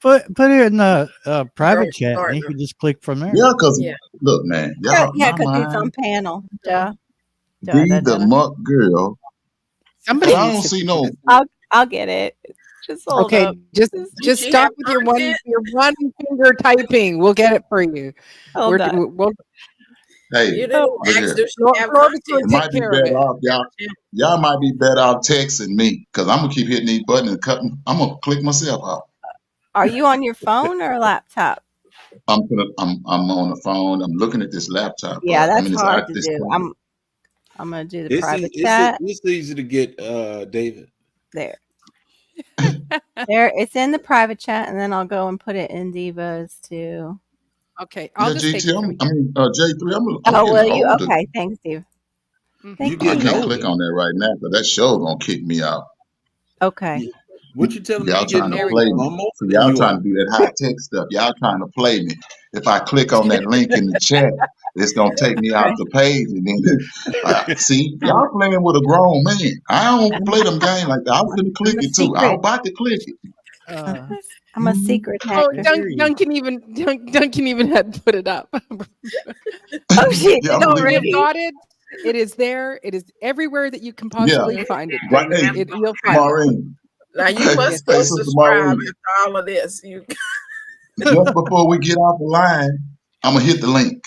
Speaker 3: Put it in the private chat, and you can just click from there.
Speaker 6: Yeah, because look, man, y'all.
Speaker 2: Yeah, because it's on panel. Duh.
Speaker 6: D the muck girl.
Speaker 1: Somebody.
Speaker 6: I don't see no.
Speaker 2: I'll get it. Just hold up.
Speaker 1: Just stop with your one finger typing. We'll get it for you.
Speaker 2: Hold on.
Speaker 6: Hey,
Speaker 5: you didn't ask if she have
Speaker 6: it might be better off, y'all might be better off texting me because I'm gonna keep hitting these buttons and cutting. I'm gonna click myself out.
Speaker 2: Are you on your phone or a laptop?
Speaker 6: I'm on the phone. I'm looking at this laptop.
Speaker 2: Yeah, that's hard to do. I'm gonna do the private chat.
Speaker 7: It's easy to get David.
Speaker 2: There. It's in the private chat, and then I'll go and put it in Diva's too.
Speaker 1: Okay, I'll just take it from
Speaker 6: J3.
Speaker 2: Oh, will you? Okay, thanks, Steve.
Speaker 6: Thank you. I can't click on that right now because that show gonna kick me out.
Speaker 2: Okay.
Speaker 7: What you telling me?
Speaker 6: Y'all trying to play me? Y'all trying to do that high tech stuff. Y'all trying to play me. If I click on that link in the chat, it's gonna take me out the page, and then see y'all playing with a grown man. I don't play them games like that. I was gonna click it too. I was about to click it.
Speaker 2: I'm a secret hacker.
Speaker 1: Duncan even had put it up.
Speaker 2: Oh shit!
Speaker 6: Yeah,
Speaker 1: You've got it. It is there. It is everywhere that you can possibly find it.
Speaker 6: Right.
Speaker 1: You'll find
Speaker 6: Maureen.
Speaker 5: Now you must go subscribe to all of this.
Speaker 6: Just before we get off the line, I'm gonna hit the link.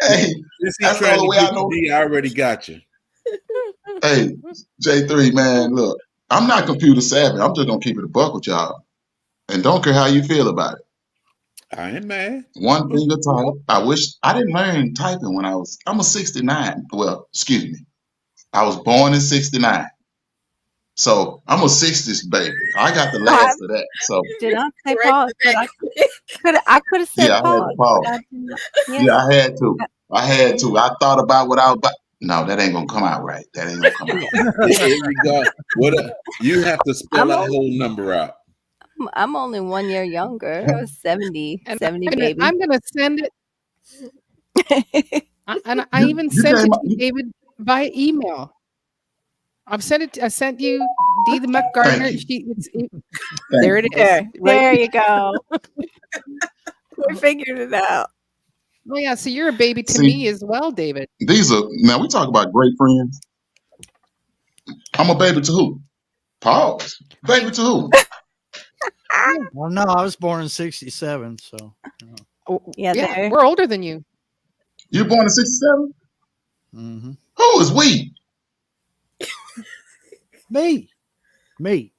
Speaker 6: Hey, that's the only way I know.
Speaker 7: I already got you.
Speaker 6: Hey, J3, man, look, I'm not computer savvy. I'm just gonna keep it a buck with y'all, and don't care how you feel about it.
Speaker 7: I ain't mad.
Speaker 6: One finger type. I wish I didn't learn typing when I'm a 69. Well, excuse me. I was born in 69. So I'm a 60s baby. I got the last of that. So
Speaker 2: did not say pause, but I could have said pause.
Speaker 6: I had to. I thought about what I was about. No, that ain't gonna come out right. That ain't gonna come out.
Speaker 7: There you go. You have to spell that whole number out.
Speaker 2: I'm only 1 year younger. I was 70 baby.
Speaker 1: I'm gonna send it. And I even sent it to David by email. I sent you D the Muck Gardener. There it is.
Speaker 2: There you go. We figured it out.
Speaker 1: Oh yeah, so you're a baby to me as well, David.
Speaker 6: Now we talk about great friends. I'm a baby to who? Pause. Baby to who?
Speaker 3: Well, no, I was born in '67, so.
Speaker 1: Yeah, we're older than you.
Speaker 6: You were born in '67?
Speaker 3: Mm-hmm.
Speaker 6: Who is we?
Speaker 3: Me,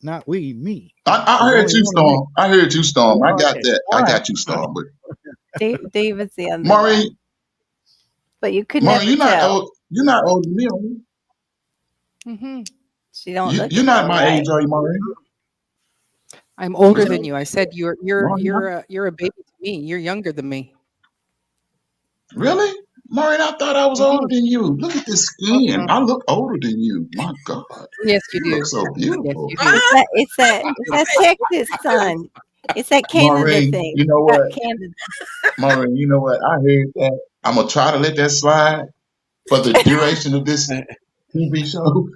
Speaker 3: not we, me.
Speaker 6: I heard you, Storm. I heard you, Storm. I got that. I got you, Storm. But
Speaker 2: David's the other
Speaker 6: Maureen.
Speaker 2: one. But you could
Speaker 6: Maureen,
Speaker 2: never tell.
Speaker 6: You're not older than me, are you?
Speaker 1: Mm-hmm.
Speaker 2: She don't.
Speaker 6: You're not my age, are you, Maureen?
Speaker 1: I'm older than you. I said you're a baby to me. You're younger than me.
Speaker 6: Really? Maureen, I thought I was older than you. Look at this skin. I look older than you. My God.
Speaker 1: Yes, you
Speaker 6: You look
Speaker 1: do.
Speaker 6: so
Speaker 1: Yes,
Speaker 6: beautiful.
Speaker 1: you do.
Speaker 2: It's that Texas sun. It's that Canada
Speaker 6: Maureen,
Speaker 2: thing.
Speaker 6: you know
Speaker 2: You got
Speaker 6: what?
Speaker 2: Canada.
Speaker 6: Maureen, you know what? I heard that. I'm going to try to let that slide for the duration of this
Speaker 7: Hey,
Speaker 6: TV show.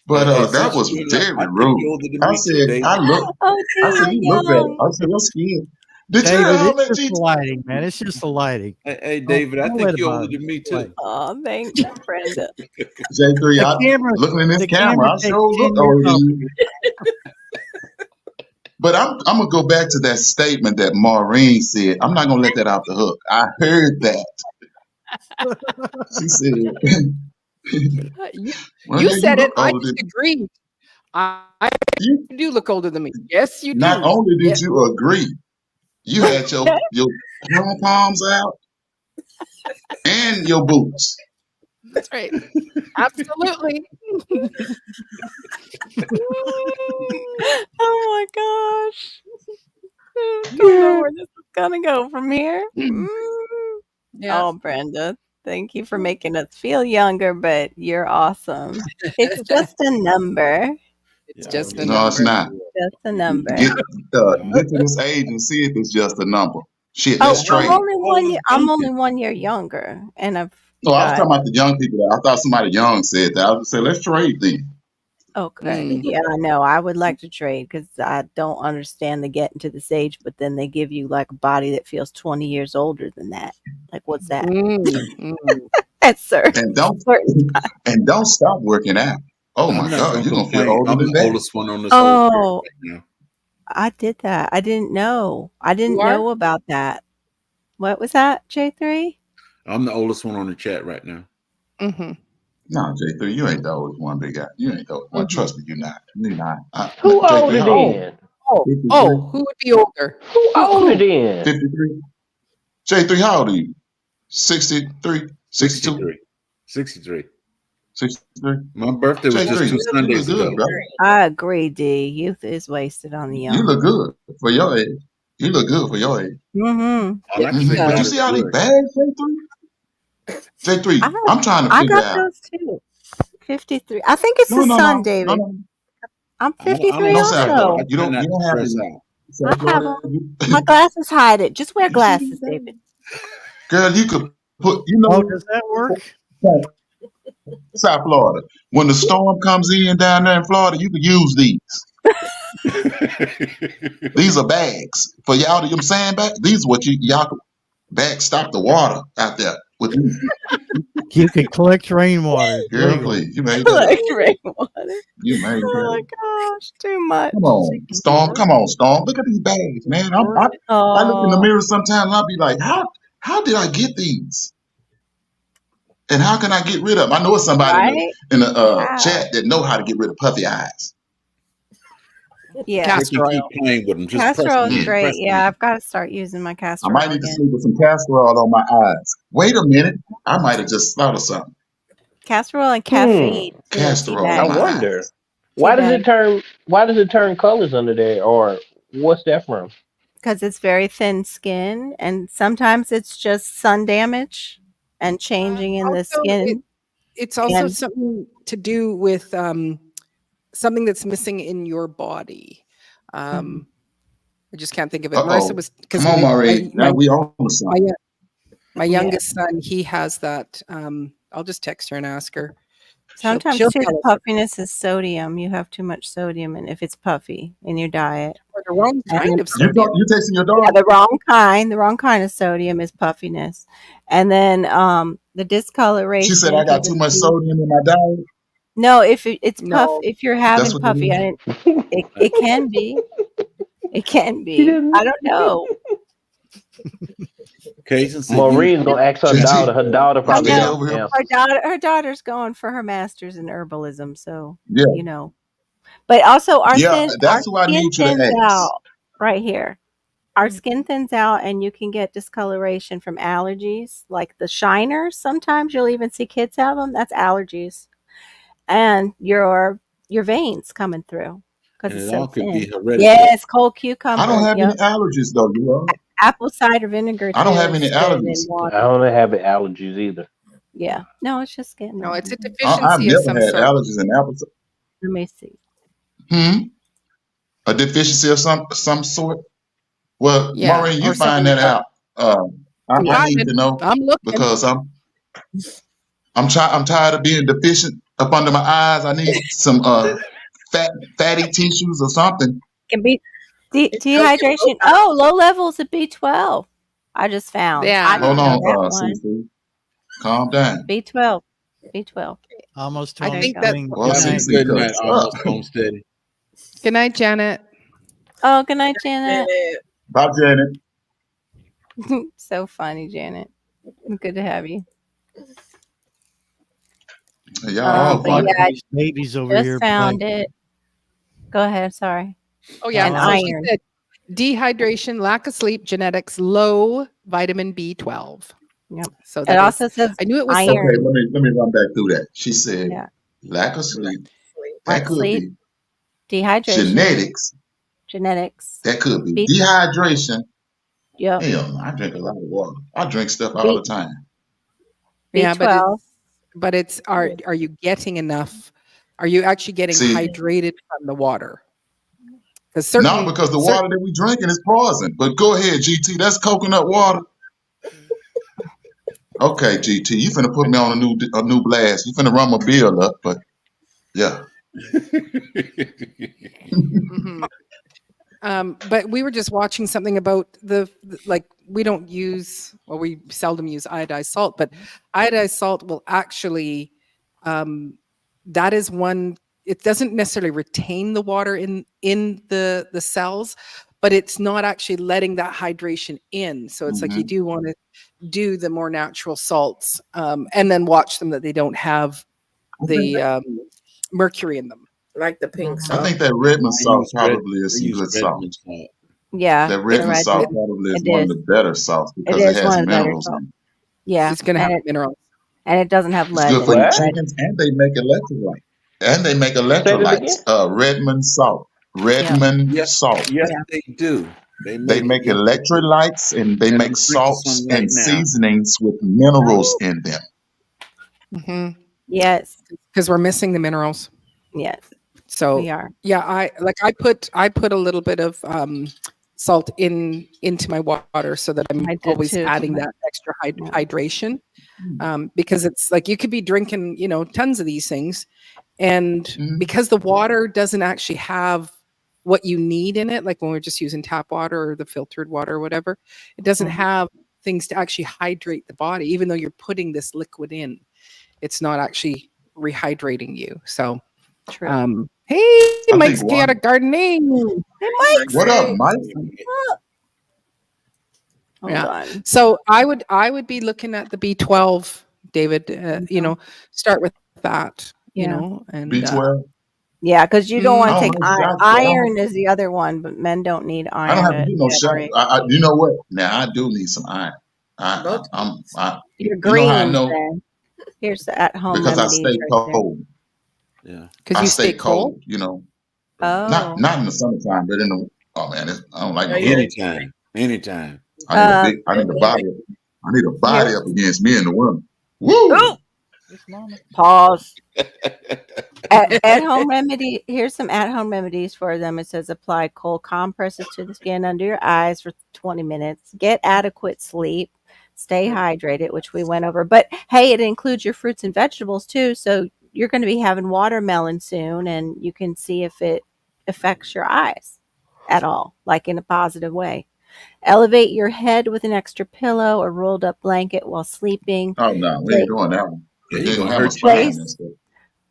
Speaker 6: But
Speaker 7: hey,
Speaker 6: that
Speaker 7: since
Speaker 6: was
Speaker 7: you're young,
Speaker 6: very
Speaker 7: I think
Speaker 6: rude.
Speaker 7: you're older than
Speaker 6: I
Speaker 7: me too,
Speaker 6: said,
Speaker 7: David.
Speaker 2: Oh,
Speaker 6: I
Speaker 2: gee,
Speaker 6: said,
Speaker 2: you're
Speaker 6: you look better.
Speaker 2: young.
Speaker 6: I said, your skin. Did you hear
Speaker 3: David,
Speaker 6: how
Speaker 3: it's
Speaker 6: that
Speaker 3: just
Speaker 6: GT?
Speaker 3: the lighting, man. It's just the lighting.
Speaker 7: Hey, David, I
Speaker 3: Don't
Speaker 7: think
Speaker 3: let it
Speaker 7: you're
Speaker 3: bother
Speaker 7: older
Speaker 3: you.
Speaker 7: than me
Speaker 3: Just the lighting.
Speaker 7: too.
Speaker 2: Oh, thanks, Brenda.
Speaker 6: J3, looking in this
Speaker 3: The
Speaker 6: camera,
Speaker 3: camera
Speaker 6: I
Speaker 3: takes
Speaker 6: sure
Speaker 3: 10
Speaker 6: look
Speaker 3: years
Speaker 6: older than
Speaker 3: off of
Speaker 6: you.
Speaker 3: you.
Speaker 6: But I'm gonna go back to that statement that Maureen said. I'm not gonna let that off the hook. I heard that. She said,
Speaker 1: You,
Speaker 6: well,
Speaker 1: you
Speaker 6: yeah, you
Speaker 1: said it.
Speaker 6: look
Speaker 1: I
Speaker 6: older
Speaker 1: just
Speaker 6: than
Speaker 1: agreed. I
Speaker 6: you.
Speaker 1: do look older than me. Yes, you
Speaker 6: Not
Speaker 1: do.
Speaker 6: only
Speaker 1: Yeah,
Speaker 6: did you agree, you had your pom poms out and your boots.
Speaker 1: that's right. Absolutely.
Speaker 2: Oh my gosh. Don't know where this is gonna go from here.
Speaker 1: Yeah,
Speaker 2: Oh, Brenda, thank you for making us feel younger, but you're awesome. It's just a number.
Speaker 1: it's
Speaker 7: Yeah, I
Speaker 1: just a
Speaker 6: No,
Speaker 7: remember
Speaker 6: it's
Speaker 1: number.
Speaker 6: not.
Speaker 2: Just a number.
Speaker 6: Get
Speaker 7: that.
Speaker 6: get to this age and see if it's just a number. Shit,
Speaker 2: Oh,
Speaker 6: let's
Speaker 2: I'm
Speaker 6: trade.
Speaker 2: only I'm only 1 year younger, and I've
Speaker 6: No, I was
Speaker 2: got
Speaker 6: talking about the young people. I thought somebody young said that. I was gonna say, let's trade then.
Speaker 2: okay.
Speaker 1: Mm.
Speaker 2: Yeah, I know. I would like to trade because I don't understand the getting to this age, but then they give you like a body that feels 20 years older than that. Like, what's that? At certain
Speaker 6: And don't
Speaker 2: certain.
Speaker 6: stop working out. Oh my
Speaker 7: I'm not
Speaker 6: God,
Speaker 7: gonna
Speaker 6: you're gonna feel
Speaker 7: complain.
Speaker 6: older
Speaker 7: I'm
Speaker 6: than
Speaker 7: the
Speaker 6: that.
Speaker 7: oldest one on this whole trip
Speaker 2: Oh,
Speaker 7: right now.
Speaker 2: I did that. I didn't know. I
Speaker 1: You
Speaker 2: didn't
Speaker 1: are?
Speaker 2: know about that. What was that, J3?
Speaker 7: I'm the oldest one on the chat right now.
Speaker 1: Mm-hmm.
Speaker 6: No, J3, you ain't the oldest one they got. You ain't the oldest one.
Speaker 1: Mm-hmm.
Speaker 6: Trust me, you're not. You're not.
Speaker 4: Who
Speaker 6: J3,
Speaker 4: older
Speaker 6: how old?
Speaker 1: Oh,
Speaker 4: then?
Speaker 1: oh,
Speaker 6: 53?
Speaker 1: who would be older?
Speaker 4: Who older
Speaker 1: Who?
Speaker 4: then?
Speaker 6: 53? J3, how old are you? 63? 62?
Speaker 7: 63. 63.
Speaker 6: 63?
Speaker 7: My birthday was just
Speaker 6: J3,
Speaker 7: 2
Speaker 6: you look
Speaker 7: Sundays
Speaker 6: good,
Speaker 7: ago.
Speaker 6: brother.
Speaker 2: I agree, D. Youth is wasted on the
Speaker 6: You
Speaker 2: young.
Speaker 6: look good for your age. You look good for your age.
Speaker 2: Mm-hmm.
Speaker 7: All I can say,
Speaker 6: But you
Speaker 7: God
Speaker 2: So
Speaker 7: is
Speaker 6: see all these
Speaker 7: good.
Speaker 6: bags, J3? J3,
Speaker 2: I
Speaker 6: I'm trying to
Speaker 2: I
Speaker 6: figure
Speaker 2: got
Speaker 6: out.
Speaker 2: those too. 53. I think it's
Speaker 6: No,
Speaker 2: the
Speaker 6: no,
Speaker 2: sun,
Speaker 6: no, no,
Speaker 2: David.
Speaker 6: no.
Speaker 2: I'm
Speaker 7: I don't
Speaker 2: 53
Speaker 6: No,
Speaker 7: stress
Speaker 6: South
Speaker 7: out though.
Speaker 6: Florida.
Speaker 2: also.
Speaker 7: I try not
Speaker 6: You
Speaker 7: to
Speaker 6: don't have
Speaker 7: stress
Speaker 6: to.
Speaker 7: out.
Speaker 2: I
Speaker 6: South
Speaker 2: have
Speaker 6: Florida,
Speaker 2: them. My glasses hide it. Just wear
Speaker 6: you see these
Speaker 2: glasses,
Speaker 6: bags?
Speaker 2: David.
Speaker 6: Girl, you could put,
Speaker 3: Oh, does that work?
Speaker 6: South Florida. When the storm comes in down there in Florida, you can use these. These are bags for y'all. You know what I'm saying? These are what y'all can backstop the water out there with these.
Speaker 3: You can collect rainwater. It's
Speaker 6: Girl,
Speaker 3: legal.
Speaker 6: please. You made that up.
Speaker 2: Collect rainwater.
Speaker 6: You made
Speaker 2: Oh
Speaker 6: that
Speaker 2: my
Speaker 6: up.
Speaker 2: gosh, too much.
Speaker 6: Come on, Storm. Come on, Storm. Look at these bags, man. I look in the
Speaker 2: Oh,
Speaker 6: mirror sometimes and I'll be like, how did I get these? And how can I get rid of them? I know it's somebody
Speaker 2: right?
Speaker 6: in the
Speaker 2: How?
Speaker 6: chat that know how to get rid of puffy eyes.
Speaker 2: Yeah.
Speaker 7: They can
Speaker 1: Castor
Speaker 7: keep
Speaker 1: oil.
Speaker 7: playing with them. Just press
Speaker 2: Castor oil
Speaker 7: them
Speaker 2: is
Speaker 7: in.
Speaker 6: Mm.
Speaker 2: great.
Speaker 7: Press them
Speaker 2: Yeah,
Speaker 7: in.
Speaker 2: I've got to start using my
Speaker 6: I
Speaker 2: castor
Speaker 6: might
Speaker 2: oil
Speaker 6: need to
Speaker 2: again.
Speaker 6: sleep with some castor oil on my eyes. Wait a minute. I might have just thought of something.
Speaker 2: Castor oil and
Speaker 4: Hmm.
Speaker 2: caffeine too.
Speaker 6: Castor
Speaker 2: Tea
Speaker 6: oil
Speaker 4: I
Speaker 6: on
Speaker 2: bag.
Speaker 6: my
Speaker 4: wonder.
Speaker 6: eyes.
Speaker 2: Tea
Speaker 4: Why does it
Speaker 2: bag.
Speaker 4: turn colors under there, or what's that from?
Speaker 2: Because it's very thin skin, and sometimes it's just sun damage and changing in the
Speaker 1: Also,
Speaker 2: skin.
Speaker 1: it's also
Speaker 2: And
Speaker 1: something to do with something that's missing in your body. I just can't think of it. Marissa
Speaker 6: Uh-oh.
Speaker 1: was
Speaker 6: Come
Speaker 1: because
Speaker 6: on, Marie. Now we on to
Speaker 1: my
Speaker 6: something.
Speaker 1: my
Speaker 2: yeah,
Speaker 1: youngest son, he has that. I'll just text her and ask her.
Speaker 2: sometimes
Speaker 1: She'll
Speaker 2: too, the
Speaker 1: tell us
Speaker 2: puffiness is sodium. You have too much sodium, and if it's puffy in your diet,
Speaker 1: or the wrong
Speaker 2: and
Speaker 1: kind
Speaker 2: then,
Speaker 1: of sodium.
Speaker 6: You texting your
Speaker 2: yeah,
Speaker 6: daughter?
Speaker 2: the wrong kind of sodium is puffiness, and then the
Speaker 6: She said I
Speaker 2: discoloration through
Speaker 6: got
Speaker 2: the
Speaker 6: too much
Speaker 2: teeth.
Speaker 6: sodium in my diet.
Speaker 2: No, if it's puff,
Speaker 1: No,
Speaker 2: if you're
Speaker 6: That's
Speaker 2: having
Speaker 6: what it
Speaker 2: puffy,
Speaker 6: is.
Speaker 2: it can be. It can
Speaker 4: She
Speaker 2: be.
Speaker 4: didn't.
Speaker 2: I don't know.
Speaker 7: Kaysen said use
Speaker 4: Maureen's gonna ask her
Speaker 6: JT,
Speaker 4: daughter. Her daughter
Speaker 2: I
Speaker 4: probably
Speaker 6: JT
Speaker 2: know
Speaker 4: have
Speaker 6: over here.
Speaker 4: answers.
Speaker 2: her daughter's going for her master's in herbalism, so
Speaker 6: Yeah.
Speaker 2: you know. But also
Speaker 6: Yeah,
Speaker 2: our
Speaker 6: that's who I
Speaker 2: skin
Speaker 6: need you to
Speaker 2: thins
Speaker 6: ask.
Speaker 2: out right here. Our skin thins out, and you can get discoloration from allergies, like the shiners. Sometimes you'll even see kids have them. That's allergies, and your veins coming through because
Speaker 7: and
Speaker 2: it's
Speaker 7: it
Speaker 2: so
Speaker 7: all could be
Speaker 2: thin.
Speaker 7: hereditary.
Speaker 2: Yes, cold
Speaker 6: I don't
Speaker 2: cucumber.
Speaker 6: have any
Speaker 2: Yep.
Speaker 6: allergies though, you know.
Speaker 2: apple cider vinegar
Speaker 6: I don't
Speaker 2: too
Speaker 6: have any
Speaker 2: is good in
Speaker 6: allergies.
Speaker 2: water.
Speaker 4: I don't have allergies either.
Speaker 2: Yeah. No, it's just getting
Speaker 1: No,
Speaker 2: on.
Speaker 1: it's a
Speaker 6: I've
Speaker 1: deficiency of
Speaker 6: never
Speaker 1: some
Speaker 6: had
Speaker 1: sort.
Speaker 6: allergies in apples.
Speaker 2: Let me see.
Speaker 6: A deficiency of some sort. Well,
Speaker 1: Yeah,
Speaker 6: Maureen,
Speaker 1: or
Speaker 6: you find
Speaker 1: something.
Speaker 6: that out.
Speaker 1: I'm
Speaker 6: I need
Speaker 1: finding.
Speaker 6: to know
Speaker 1: I'm looking.
Speaker 6: because I'm tired of being deficient up under my eyes. I need some fatty tissues or something.
Speaker 2: Can be
Speaker 5: It's okay.
Speaker 2: dehydration. Oh, low levels of B12. I just found. I
Speaker 1: Yeah.
Speaker 2: didn't
Speaker 6: Hold
Speaker 2: know that
Speaker 6: on,
Speaker 2: one.
Speaker 6: CC. Calm down.
Speaker 2: B12. B12.
Speaker 3: Almost
Speaker 1: I
Speaker 3: home.
Speaker 1: think
Speaker 2: There you
Speaker 1: that's.
Speaker 2: go.
Speaker 6: Well,
Speaker 7: Yeah, I
Speaker 3: Good
Speaker 7: ain't
Speaker 6: CC
Speaker 3: night.
Speaker 7: putting that
Speaker 6: cuts up.
Speaker 7: almost homesteady.
Speaker 1: Good night, Janet.
Speaker 2: Oh, good night, Janet.
Speaker 6: Bye, Janet.
Speaker 2: So funny, Janet. Good to have you.
Speaker 6: Y'all all
Speaker 2: But
Speaker 6: funny.
Speaker 2: yeah, I
Speaker 3: These babies over
Speaker 2: just
Speaker 3: here
Speaker 2: found
Speaker 3: playing.
Speaker 2: it. Go ahead. Sorry.
Speaker 1: Oh yeah.
Speaker 2: And
Speaker 3: Oh,
Speaker 1: So she
Speaker 2: iron.
Speaker 1: said dehydration, lack of sleep, genetics, low vitamin B12.
Speaker 2: Yep.
Speaker 1: So
Speaker 2: It
Speaker 1: that is.
Speaker 2: also says
Speaker 1: I knew it was
Speaker 2: iron.
Speaker 6: Okay,
Speaker 1: something.
Speaker 6: let me run back through that. She said
Speaker 2: Yeah.
Speaker 6: lack of sleep.
Speaker 2: Lack
Speaker 6: That
Speaker 2: of
Speaker 6: could
Speaker 2: sleep,
Speaker 6: be
Speaker 2: dehydration, genetics,
Speaker 6: That could be
Speaker 2: B.
Speaker 6: dehydration.
Speaker 2: Yep.
Speaker 6: Hell, I drink a lot of water. I drink stuff all
Speaker 2: B.
Speaker 6: the time.
Speaker 1: Yeah,
Speaker 2: B12.
Speaker 1: but it's are you getting enough? Are you actually getting
Speaker 6: See,
Speaker 1: hydrated from the water? Because
Speaker 6: not because the water that we drinking is poison. But go ahead, GT. That's coconut water. Okay, GT. You finna put me on a new blast. You finna run my bill up, but yeah.
Speaker 1: Mhm. But we were just watching something about like we seldom use iodized salt, but iodized salt will actually that is one. It doesn't necessarily retain the water in the cells, but it's not actually letting that hydration in. So it's like you
Speaker 6: hmm
Speaker 1: do want to do the more natural salts, and then watch them that they don't have
Speaker 6: I think
Speaker 1: the mercury in them.
Speaker 5: Like the pink
Speaker 2: Mhm.
Speaker 6: I
Speaker 5: salt.
Speaker 6: think that Redmond
Speaker 7: I
Speaker 6: salt
Speaker 7: use
Speaker 6: probably is
Speaker 7: I
Speaker 6: some
Speaker 7: use
Speaker 6: good salt.
Speaker 7: Redmond salt.
Speaker 2: Yeah.
Speaker 6: That
Speaker 2: The
Speaker 6: Redmond
Speaker 2: red
Speaker 6: salt
Speaker 2: one.
Speaker 6: probably is
Speaker 2: It
Speaker 6: one of
Speaker 2: is.
Speaker 6: the better salts
Speaker 2: It
Speaker 6: because it
Speaker 2: is
Speaker 6: has
Speaker 2: one of the better
Speaker 6: minerals
Speaker 2: salts.
Speaker 6: in it.
Speaker 2: Yeah.
Speaker 1: It's going to have
Speaker 2: And
Speaker 1: minerals.
Speaker 2: it doesn't have
Speaker 6: It's
Speaker 2: lead
Speaker 6: good
Speaker 2: in
Speaker 6: for
Speaker 2: it.
Speaker 6: your
Speaker 4: What?
Speaker 6: chickens, and they make electrolyte. And they make
Speaker 4: Say that
Speaker 6: electrolytes.
Speaker 4: again.
Speaker 6: Redmond salt.
Speaker 2: Yep.
Speaker 6: Redmond
Speaker 7: Yes,
Speaker 6: salt.
Speaker 7: yes,
Speaker 2: Yeah.
Speaker 7: they do. They
Speaker 6: They
Speaker 7: make it.
Speaker 6: make
Speaker 7: Yes, they do.
Speaker 6: electrolytes and they
Speaker 7: And
Speaker 6: make
Speaker 7: I'm drinking some
Speaker 6: salts
Speaker 7: right
Speaker 6: and
Speaker 7: now.
Speaker 6: seasonings with minerals in them.
Speaker 1: Mm-hmm.
Speaker 2: Yes.
Speaker 1: Because we're missing the minerals.
Speaker 2: Yes.
Speaker 1: So
Speaker 2: We are.
Speaker 1: yeah, I put a little bit of salt into my water so that I'm
Speaker 2: I did
Speaker 1: always
Speaker 2: too.
Speaker 1: adding that extra
Speaker 2: Yeah.
Speaker 1: hydration. Because it's like you could be drinking, tons of these things, and
Speaker 6: Mhm.
Speaker 1: because the water doesn't actually have what you need in it, like when we're just using tap water or the filtered water or whatever, it doesn't
Speaker 2: Mhm.
Speaker 1: have things to actually hydrate the body. Even though you're putting this liquid in, it's not actually rehydrating you. So
Speaker 2: True.
Speaker 1: hey,
Speaker 6: I
Speaker 1: Mike's
Speaker 6: think
Speaker 1: chaotic
Speaker 6: one.
Speaker 1: gardening.
Speaker 2: Hey, Mike.
Speaker 6: What up,
Speaker 5: Hey,
Speaker 6: Mike?
Speaker 2: Hold
Speaker 1: Yeah.
Speaker 2: on.
Speaker 1: So I would be looking at the B12, David.
Speaker 2: Okay.
Speaker 1: Start with that.
Speaker 2: Yeah.
Speaker 1: And
Speaker 6: B12.
Speaker 2: Yeah, because you don't want
Speaker 6: I
Speaker 2: to
Speaker 6: don't
Speaker 2: take
Speaker 6: know.
Speaker 2: iron.
Speaker 6: I
Speaker 2: Iron is the other one, but men don't need
Speaker 6: I don't
Speaker 2: iron
Speaker 6: have to
Speaker 2: to
Speaker 6: do no
Speaker 2: get
Speaker 6: shot.
Speaker 2: right.
Speaker 6: You know what? Now I do need some iron.
Speaker 5: both
Speaker 2: Your
Speaker 6: You know how I
Speaker 2: greens,
Speaker 6: know?
Speaker 2: then. Here's the at-home
Speaker 6: Because I
Speaker 2: remedies
Speaker 6: stay
Speaker 2: right there.
Speaker 6: cold.
Speaker 7: Yeah.
Speaker 1: because
Speaker 6: I
Speaker 1: you
Speaker 6: stay
Speaker 1: stay cold.
Speaker 6: cold. You know,
Speaker 2: Oh.
Speaker 6: not in the summertime, but in the I don't like
Speaker 5: Oh,
Speaker 6: no
Speaker 5: yeah.
Speaker 6: cold.
Speaker 7: Anytime.
Speaker 6: I need a body. I need a body
Speaker 2: Here's
Speaker 6: up against me in the winter. Woo!
Speaker 2: oh,
Speaker 6: Yes, mama.
Speaker 2: pause. At-home remedy. Here's some at-home remedies for them. It says apply cold compresses to the skin under your eyes for 20 minutes. Get adequate sleep. Stay hydrated, which we went over. But hey, it includes your fruits and vegetables too. So you're going to be having watermelon soon, and you can see if it affects your eyes at all, like in a positive way. Elevate your head with an extra pillow or rolled up blanket while sleeping.
Speaker 6: Oh no, we ain't doing that one.
Speaker 7: Yeah,
Speaker 6: You
Speaker 7: you're
Speaker 6: ain't gonna
Speaker 7: gonna
Speaker 6: have my
Speaker 7: hurt your
Speaker 6: spine
Speaker 7: eyes.
Speaker 6: and stuff.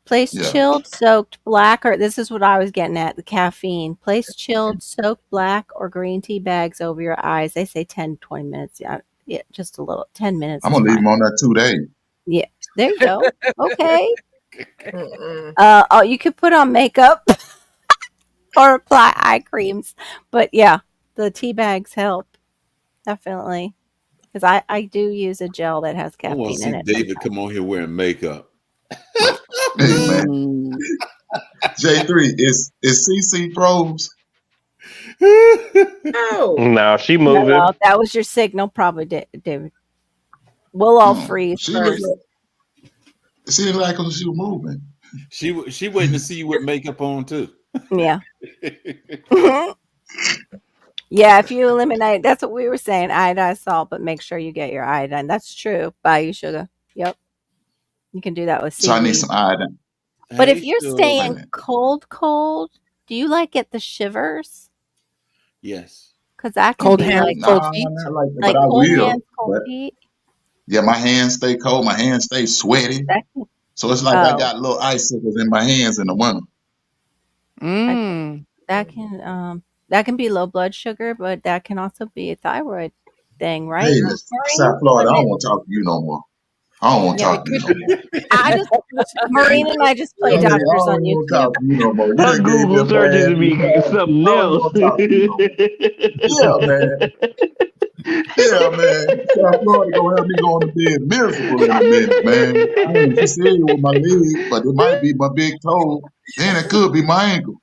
Speaker 2: Place
Speaker 6: Yeah.
Speaker 2: chilled, soaked black, or this is what I was getting at, the caffeine. Place chilled, soaked black or green tea bags over your eyes. They say 10, 20 minutes. Yeah, just a little. 10 minutes
Speaker 6: I'm
Speaker 2: is
Speaker 6: gonna leave
Speaker 2: fine.
Speaker 6: them on that 2 days.
Speaker 2: Yeah, there you go. Okay.
Speaker 5: Mm-mm.
Speaker 2: Oh, you could put on makeup or apply eye creams. But yeah, the tea bags help. Definitely. Because I do use a gel that has
Speaker 7: I want to
Speaker 2: caffeine in
Speaker 7: see
Speaker 2: it
Speaker 7: David
Speaker 2: sometimes.
Speaker 7: come on here wearing makeup.
Speaker 6: Hey man,
Speaker 1: Mm.
Speaker 6: J3 is CC froze.
Speaker 5: Oh,
Speaker 4: No, she
Speaker 2: No,
Speaker 4: moving.
Speaker 2: no, that was your signal, probably, David. We'll all
Speaker 6: Oh,
Speaker 2: freeze
Speaker 6: she looked
Speaker 2: first.
Speaker 6: like it seemed like she was moving.
Speaker 7: She waiting to see you with makeup on too.
Speaker 2: Yeah. Yeah, if you eliminate, that's what we were saying, iodine salt, but make sure you get your iodine. That's true. Bayou sugar. Yep. You can do that with
Speaker 6: So I need
Speaker 2: seaweed.
Speaker 6: some iodine.
Speaker 2: But if
Speaker 7: Hey,
Speaker 2: you're
Speaker 6: Wait a
Speaker 2: staying
Speaker 6: minute.
Speaker 2: cold, do you like get the shivers?
Speaker 7: yes.
Speaker 2: Because that can
Speaker 1: Cold
Speaker 2: be
Speaker 1: hands,
Speaker 2: like
Speaker 1: cold
Speaker 6: Nah,
Speaker 1: feet.
Speaker 6: not like that, but I
Speaker 2: cold
Speaker 6: will.
Speaker 2: hands, cold
Speaker 6: But
Speaker 2: feet.
Speaker 6: yeah, my hands stay cold. My hands stay sweaty.
Speaker 2: That can,
Speaker 6: So it's like I
Speaker 2: oh,
Speaker 6: got little icicles in my hands in the winter.
Speaker 1: Mm.
Speaker 2: that can be low blood sugar, but that can also be a thyroid thing, right?
Speaker 6: Hey,
Speaker 2: Maureen?
Speaker 6: South Florida, I don't
Speaker 2: Women,
Speaker 6: want to talk to you no more. I don't want to
Speaker 2: yeah.
Speaker 6: talk to you no more.
Speaker 2: I just Maureen and I just play
Speaker 6: I don't
Speaker 2: doctors on
Speaker 6: even want to
Speaker 2: YouTube.
Speaker 6: talk to you no more. You
Speaker 4: Her
Speaker 6: done gave me
Speaker 4: Google
Speaker 6: a
Speaker 4: searches
Speaker 6: bad
Speaker 4: would be
Speaker 6: mentality.
Speaker 4: something
Speaker 6: I don't
Speaker 4: else.
Speaker 6: want to talk to you no more. Yeah, man. Yeah, man. South Florida gonna have me going to bed miserable in a minute, man. I ain't familiar with my leg, but it might be my big toe. Then it could be my ankle.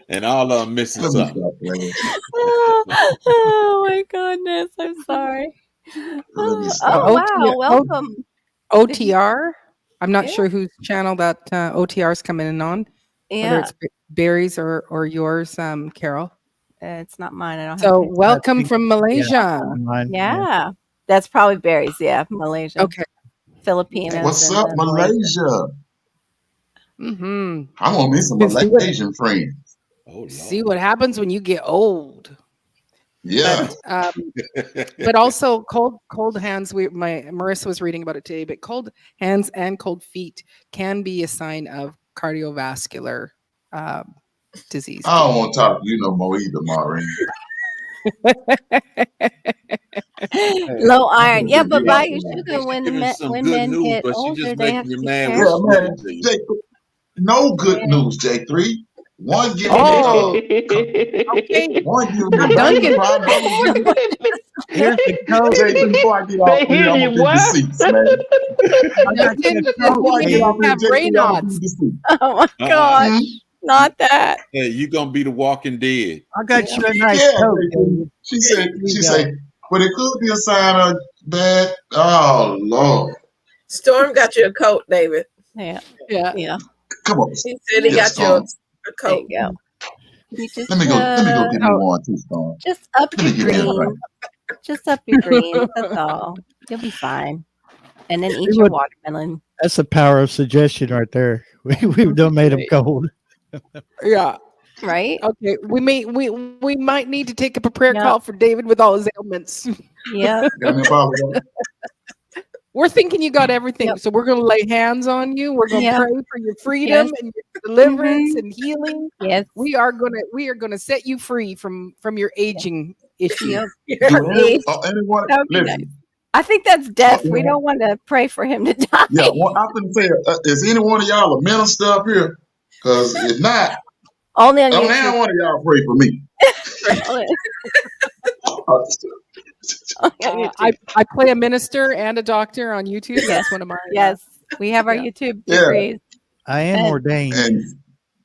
Speaker 7: And all of them missing
Speaker 6: Let me
Speaker 7: something.
Speaker 6: stop playing.
Speaker 2: Oh my goodness, I'm sorry.
Speaker 6: Let me
Speaker 2: Oh
Speaker 6: stop.
Speaker 2: wow, welcome. Did you-
Speaker 1: OTR. I'm not
Speaker 2: Yeah.
Speaker 1: sure whose channel that OTR is coming in on, whether
Speaker 2: Yeah,
Speaker 1: it's Barry's or yours, Carol.
Speaker 2: it's not mine. I don't
Speaker 1: So
Speaker 2: have.
Speaker 1: welcome
Speaker 3: think-
Speaker 1: from Malaysia.
Speaker 3: Mine,
Speaker 2: Yeah, that's probably Barry's. Yeah, Malaysia,
Speaker 1: Okay.
Speaker 2: Filipinos.
Speaker 6: What's
Speaker 2: and
Speaker 6: up,
Speaker 2: then
Speaker 6: Malaysia?
Speaker 1: Mm-hmm.
Speaker 6: I want me some Malaysian friends.
Speaker 7: Oh Lord.
Speaker 1: See what happens when you get old.
Speaker 6: Yeah.
Speaker 1: But also cold hands. Marissa was reading about it today. But cold hands and cold feet can be a sign of cardiovascular disease.
Speaker 6: I don't want to talk to you no more either, Maureen.
Speaker 2: low iron. Yeah, but
Speaker 6: Yeah,
Speaker 2: Bayou
Speaker 6: man.
Speaker 2: sugar
Speaker 7: She's
Speaker 2: when
Speaker 7: giving some
Speaker 2: when
Speaker 7: good
Speaker 2: men
Speaker 7: news,
Speaker 2: get
Speaker 7: but she
Speaker 2: older,
Speaker 7: just
Speaker 2: they have
Speaker 7: making you
Speaker 2: to be
Speaker 7: mad
Speaker 2: careful.
Speaker 7: when she
Speaker 6: man.
Speaker 7: give it to you.
Speaker 6: J- no good news, J3. One giving
Speaker 4: Oh.
Speaker 1: Okay.
Speaker 6: one giving me
Speaker 1: I'm
Speaker 6: brain
Speaker 1: Duncan.
Speaker 6: problems. The other giving me
Speaker 3: Here's the code.
Speaker 6: J3 before I get off
Speaker 4: They
Speaker 6: here,
Speaker 4: hear
Speaker 6: I'm
Speaker 4: you,
Speaker 6: gonna be
Speaker 4: boy.
Speaker 6: deceased, man.
Speaker 3: I got
Speaker 1: Duncan,
Speaker 3: you.
Speaker 6: Before I
Speaker 1: you
Speaker 6: get off
Speaker 1: have
Speaker 6: here, J3, I'm gonna
Speaker 1: Raynaud's.
Speaker 6: be deceased.
Speaker 2: Oh my
Speaker 7: Uh-uh.
Speaker 2: gosh,
Speaker 6: Hmm?
Speaker 2: not that.
Speaker 7: Hey, you gonna be the Walking Dead.
Speaker 3: I got you a nice
Speaker 6: Yeah,
Speaker 3: coat.
Speaker 6: J3.
Speaker 3: David.
Speaker 6: She said,
Speaker 3: Here you go.
Speaker 6: but it could be a sign of bad. Oh Lord,
Speaker 5: Storm got you a coat, David.
Speaker 2: Yeah,
Speaker 1: Yeah.
Speaker 2: yeah.
Speaker 6: come on.
Speaker 5: He said he
Speaker 6: Yeah,
Speaker 5: got you
Speaker 6: Storm.
Speaker 5: a
Speaker 2: There
Speaker 5: coat.
Speaker 2: you go. You just
Speaker 6: Let me go get me
Speaker 1: Oh.
Speaker 6: one too, Storm.
Speaker 2: just up
Speaker 6: Let me
Speaker 2: your
Speaker 6: get me a
Speaker 2: green. Just up your green. That's all. You'll be fine. And then eat
Speaker 3: See
Speaker 2: your
Speaker 3: what-
Speaker 2: watermelon.
Speaker 3: That's the power of suggestion right there. We've done made them cold.
Speaker 1: Yeah.
Speaker 2: Right?
Speaker 1: Okay. We might need to take up a prayer
Speaker 2: Yeah.
Speaker 1: call for David with all his ailments.
Speaker 2: Yep.
Speaker 6: Got me a bottle of water?
Speaker 1: We're thinking you got everything.
Speaker 2: Yep.
Speaker 1: So we're going to lay hands on you. We're going to
Speaker 2: Yeah.
Speaker 1: pray for your freedom and your deliverance
Speaker 2: Mhm.
Speaker 1: and healing.
Speaker 2: Yes.
Speaker 1: We are going to set you free from your aging issue.
Speaker 2: Yep.
Speaker 6: Do
Speaker 2: Yes.
Speaker 6: anyone
Speaker 2: That would be
Speaker 6: listen?
Speaker 2: nice. I think that's death.
Speaker 6: Oh,
Speaker 2: We
Speaker 6: yeah.
Speaker 2: don't want to pray for him to die.
Speaker 6: Yeah, well, I'm gonna say, is any one of y'all a minister up here? Because if not,
Speaker 2: Only on
Speaker 6: don't
Speaker 2: YouTube.
Speaker 6: have one of y'all pray for me.
Speaker 2: Only on YouTube.
Speaker 1: I play a minister and a doctor on YouTube.
Speaker 2: Yes.
Speaker 1: That's one of my
Speaker 2: Yes. We have our
Speaker 1: Yeah.
Speaker 2: YouTube
Speaker 6: Yeah.
Speaker 2: degrees.
Speaker 3: I am
Speaker 2: And-
Speaker 3: ordained.
Speaker 6: And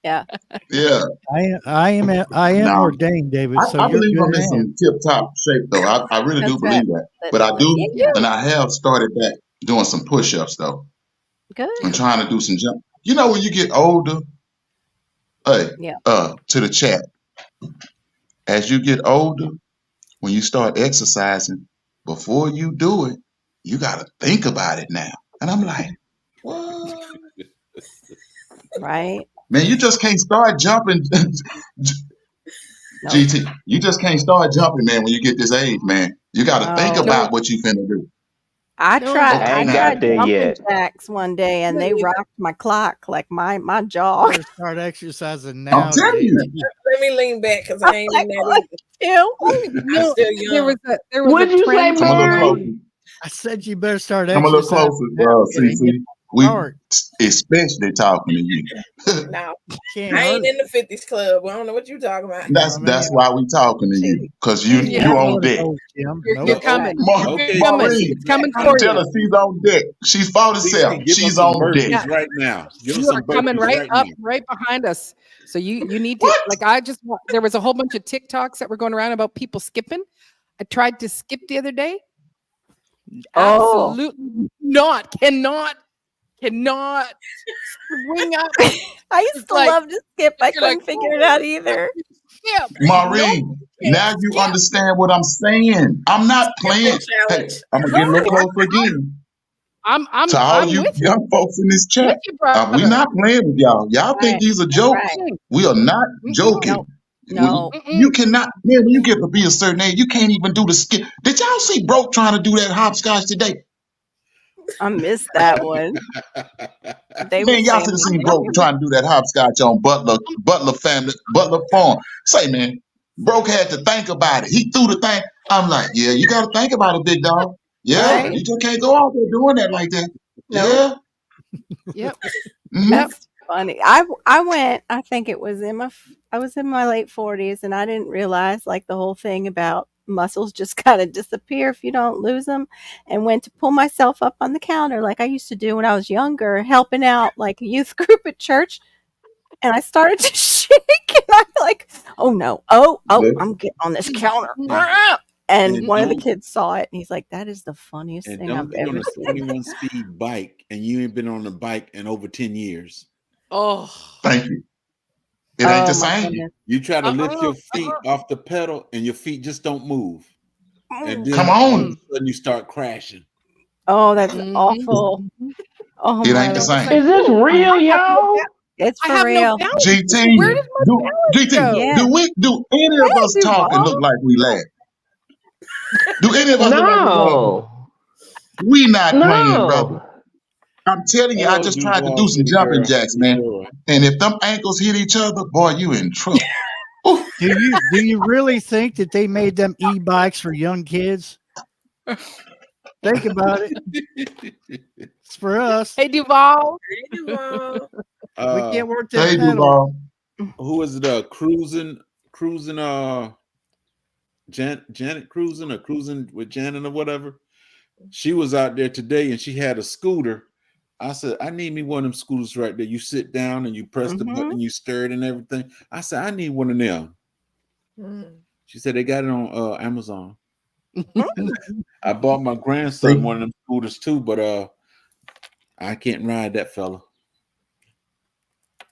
Speaker 2: Yeah.
Speaker 6: yeah,
Speaker 3: I am
Speaker 6: Now,
Speaker 3: ordained, David. So
Speaker 6: I
Speaker 3: you're
Speaker 6: believe
Speaker 3: good
Speaker 6: I'm in
Speaker 3: hands.
Speaker 6: some tip top shape though. I really do
Speaker 2: That's
Speaker 6: believe
Speaker 2: right.
Speaker 6: that. But I do,
Speaker 2: You do.
Speaker 6: and I have started back doing some push ups though.
Speaker 2: Good.
Speaker 6: I'm trying to do some jump. You know, when you get older, hey,
Speaker 2: Yeah.
Speaker 6: to the chat. As you get older, when you start exercising, before you do it, you got to think about it now. And I'm like, what?
Speaker 2: Right.
Speaker 6: Man, you just can't start jumping.
Speaker 2: No.
Speaker 6: GT, you just can't start jumping, man, when you get this age, man. You got to think
Speaker 2: No.
Speaker 6: about what you finna do.
Speaker 2: I
Speaker 1: No,
Speaker 2: tried.
Speaker 4: I ain't
Speaker 2: I
Speaker 4: got
Speaker 2: tried
Speaker 4: there
Speaker 2: jumping
Speaker 4: yet.
Speaker 2: jacks one day, and they
Speaker 1: Yeah.
Speaker 2: rocked my clock like my jaw.
Speaker 3: Better start exercising now.
Speaker 6: I'm telling you.
Speaker 3: David.
Speaker 5: Let me lean back because I ain't in that either.
Speaker 2: Too.
Speaker 5: I'm
Speaker 1: No,
Speaker 5: still
Speaker 1: there
Speaker 5: young.
Speaker 1: was
Speaker 4: What'd
Speaker 1: a
Speaker 4: you say,
Speaker 1: trend
Speaker 6: Come a little
Speaker 4: Mary?
Speaker 6: closer.
Speaker 3: I said you better start
Speaker 6: Come a little
Speaker 3: exercising.
Speaker 6: closer,
Speaker 3: now,
Speaker 6: CC. We
Speaker 3: Hurt.
Speaker 6: especially talking to you.
Speaker 5: No,
Speaker 3: Can't
Speaker 5: I
Speaker 3: hurt.
Speaker 5: ain't in the 50s club. I don't know what you talking about.
Speaker 6: That's why we talking to you, because you
Speaker 3: Can't
Speaker 1: Yeah.
Speaker 3: get
Speaker 6: on
Speaker 3: one of
Speaker 6: deck.
Speaker 3: those, Jim.
Speaker 1: You're
Speaker 3: Nope.
Speaker 1: coming.
Speaker 7: Okay.
Speaker 1: You're coming.
Speaker 6: Maureen,
Speaker 1: It's coming
Speaker 7: I'm
Speaker 1: for
Speaker 6: tell her
Speaker 1: you.
Speaker 6: she's on deck. She's fought herself.
Speaker 7: CC, give us
Speaker 6: She's
Speaker 7: some
Speaker 6: on deck.
Speaker 7: burpees right now. Give us
Speaker 1: You
Speaker 7: some
Speaker 1: are coming
Speaker 7: burpees
Speaker 1: right
Speaker 7: right
Speaker 1: up,
Speaker 7: now.
Speaker 1: right behind us. So you need to
Speaker 6: What?
Speaker 1: like there was a whole bunch of TikToks that were going around about people skipping. I tried to skip the other day.
Speaker 2: Oh.
Speaker 1: Absolutely not. Cannot swing up.
Speaker 2: I used
Speaker 1: It's
Speaker 2: to
Speaker 1: like-
Speaker 2: love to skip. I
Speaker 1: you're like,
Speaker 2: couldn't figure it out either.
Speaker 1: Yeah.
Speaker 6: Maureen, now you
Speaker 1: skip.
Speaker 6: understand what I'm saying. I'm not playing. Hey,
Speaker 5: Challenge.
Speaker 6: I'm gonna get a little closer again.
Speaker 1: I'm
Speaker 6: To all you
Speaker 1: with
Speaker 6: young folks in this
Speaker 1: you.
Speaker 6: chat,
Speaker 1: With you, brother.
Speaker 6: we're not playing with y'all. Y'all think
Speaker 2: Right.
Speaker 6: these are jokes?
Speaker 2: Right.
Speaker 6: We are not joking.
Speaker 2: No. No.
Speaker 6: You cannot, man, when you get to be a certain age, you can't even do the skip. Did y'all see Broke trying to do that hopscotch today?
Speaker 2: I missed that one. They were
Speaker 6: Man, y'all
Speaker 2: saying,
Speaker 6: should have seen Broke trying to do that hopscotch on Butler Farm. Say, man, Broke had to think about it. He threw the thing. I'm like, yeah, you got to think about it, big dog. Yeah,
Speaker 2: Right.
Speaker 6: you just can't go out there doing that like that.
Speaker 2: No.
Speaker 6: Yeah.
Speaker 1: Yep.
Speaker 6: Mhm.
Speaker 2: That's funny. I went. I think it was I was in my late 40s, and I didn't realize like the whole thing about muscles just kind of disappear if you don't lose them. And went to pull myself up on the counter like I used to do when I was younger, helping out like a youth group at church. And I started to shake, and I'm like, "Oh no! Oh,
Speaker 6: Yeah.
Speaker 2: I'm getting on this counter."
Speaker 7: And
Speaker 2: And one of the
Speaker 7: don't-
Speaker 2: kids saw it, and he's like, "That is the funniest
Speaker 7: And
Speaker 2: thing
Speaker 7: don't
Speaker 2: I've
Speaker 7: get on
Speaker 2: ever
Speaker 7: a
Speaker 2: seen."
Speaker 7: 21 speed bike and you ain't been on a bike in over 10 years.
Speaker 1: Oh.
Speaker 6: Thank you. It ain't the
Speaker 2: Oh, my
Speaker 6: same.
Speaker 2: goodness.
Speaker 7: You try to lift your feet off the pedal and your feet just don't move. And then
Speaker 6: Come
Speaker 7: all
Speaker 6: on.
Speaker 7: of a sudden you start crashing.
Speaker 2: Oh, that's
Speaker 1: Mhm.
Speaker 2: awful. Oh
Speaker 6: It
Speaker 2: my
Speaker 6: ain't the
Speaker 2: Lord.
Speaker 6: same.
Speaker 4: Is this real, y'all?
Speaker 2: It's
Speaker 1: I
Speaker 2: for
Speaker 1: have no
Speaker 2: real.
Speaker 1: balance.
Speaker 6: GT,
Speaker 1: Where does my
Speaker 6: do
Speaker 1: balance
Speaker 6: GT,
Speaker 1: go?
Speaker 2: Yeah.
Speaker 6: do any of
Speaker 2: Hey,
Speaker 6: us talk and
Speaker 2: Duval.
Speaker 6: look like we laugh? Do any of us look like we laugh?
Speaker 4: No.
Speaker 6: We not playing, brother.
Speaker 4: No.
Speaker 6: I'm telling you, I
Speaker 7: Oh,
Speaker 6: just tried to
Speaker 7: Duval
Speaker 6: do some
Speaker 7: City
Speaker 6: jumping
Speaker 7: girl.
Speaker 6: jacks,
Speaker 7: You
Speaker 6: man.
Speaker 7: know it.
Speaker 6: And if them ankles hit each other, boy, you in trouble. Ooh,
Speaker 3: Do you really think that they made them e-bikes for young kids? Think about it. It's for us.
Speaker 1: Hey, Duval.
Speaker 5: Hey, Duval.
Speaker 3: We
Speaker 7: Uh,
Speaker 3: can't work that
Speaker 6: hey,
Speaker 3: pedal.
Speaker 6: Duval.
Speaker 7: who is it? Cruising, Janet cruising or cruising with Janet or whatever. She was out there today and she had a scooter. I said, I need me one of them scooters right there. You sit down and you press the button and you stir it and everything. I said, I need one of them.
Speaker 5: Mm.
Speaker 7: She said they got it on Amazon. I bought my grandson one of them scooters too, but I can't ride that fella.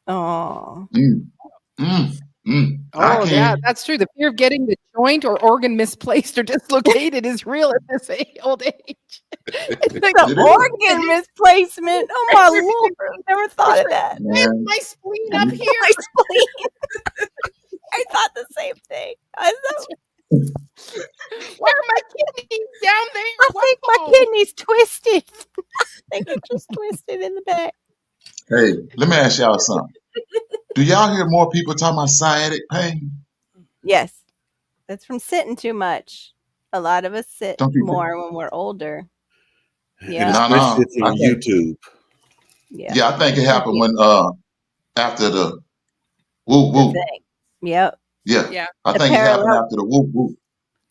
Speaker 2: Oh.
Speaker 6: I
Speaker 1: Oh,
Speaker 6: can.
Speaker 1: yeah, that's true. The fear of getting the joint or organ misplaced or dislocated is real at this old age. It's like,
Speaker 2: The
Speaker 6: It is.
Speaker 2: organ misplacement. Oh my Lord. Never thought of that.
Speaker 1: why is
Speaker 6: Man,
Speaker 1: my spleen up here?
Speaker 2: My spleen. I thought the same thing. I
Speaker 1: Why are my kidneys down there?
Speaker 2: think my
Speaker 1: Wow.
Speaker 2: kidney's twisted. I think it just twisted in the back.
Speaker 6: hey, let me ask y'all something. Do y'all hear more people talking about sciatic pain?
Speaker 2: Yes. That's from sitting too much. A lot of us sit
Speaker 6: Don't you think?
Speaker 2: more when we're older.
Speaker 7: And
Speaker 2: Yeah.
Speaker 7: especially if you're
Speaker 6: I
Speaker 7: on
Speaker 6: think-
Speaker 7: YouTube.
Speaker 2: Yeah.
Speaker 6: Yeah, I think it happened when after the whoop
Speaker 2: The
Speaker 6: whoop.
Speaker 2: thing. Yep.
Speaker 6: Yeah,
Speaker 1: Yeah.
Speaker 6: I
Speaker 2: The
Speaker 6: think it happened
Speaker 2: parallel-
Speaker 6: after the whoop whoop.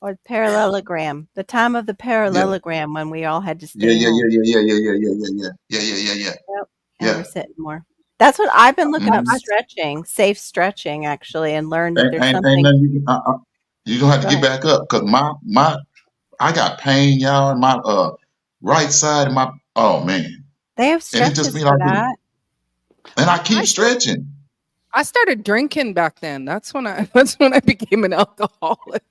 Speaker 2: Or the parallelogram. The time of the parallelogram when we all had to stay
Speaker 6: Yeah.
Speaker 2: home and
Speaker 6: Yeah.
Speaker 2: we're sitting more. That's what I've been looking up
Speaker 6: Mhm.
Speaker 2: stretching, safe stretching actually, and learned that
Speaker 6: Ain't,
Speaker 2: there's
Speaker 6: ain't,
Speaker 2: something.
Speaker 6: ain't nothing you can. You don't have to
Speaker 2: Go
Speaker 6: get back up because I got pain, y'all, in my right side of my. Oh man,
Speaker 2: They have
Speaker 6: and it
Speaker 2: stretches
Speaker 6: just be
Speaker 2: for
Speaker 6: like,
Speaker 2: that.
Speaker 6: and I keep stretching.
Speaker 1: I started drinking back then. That's when I became an alcoholic.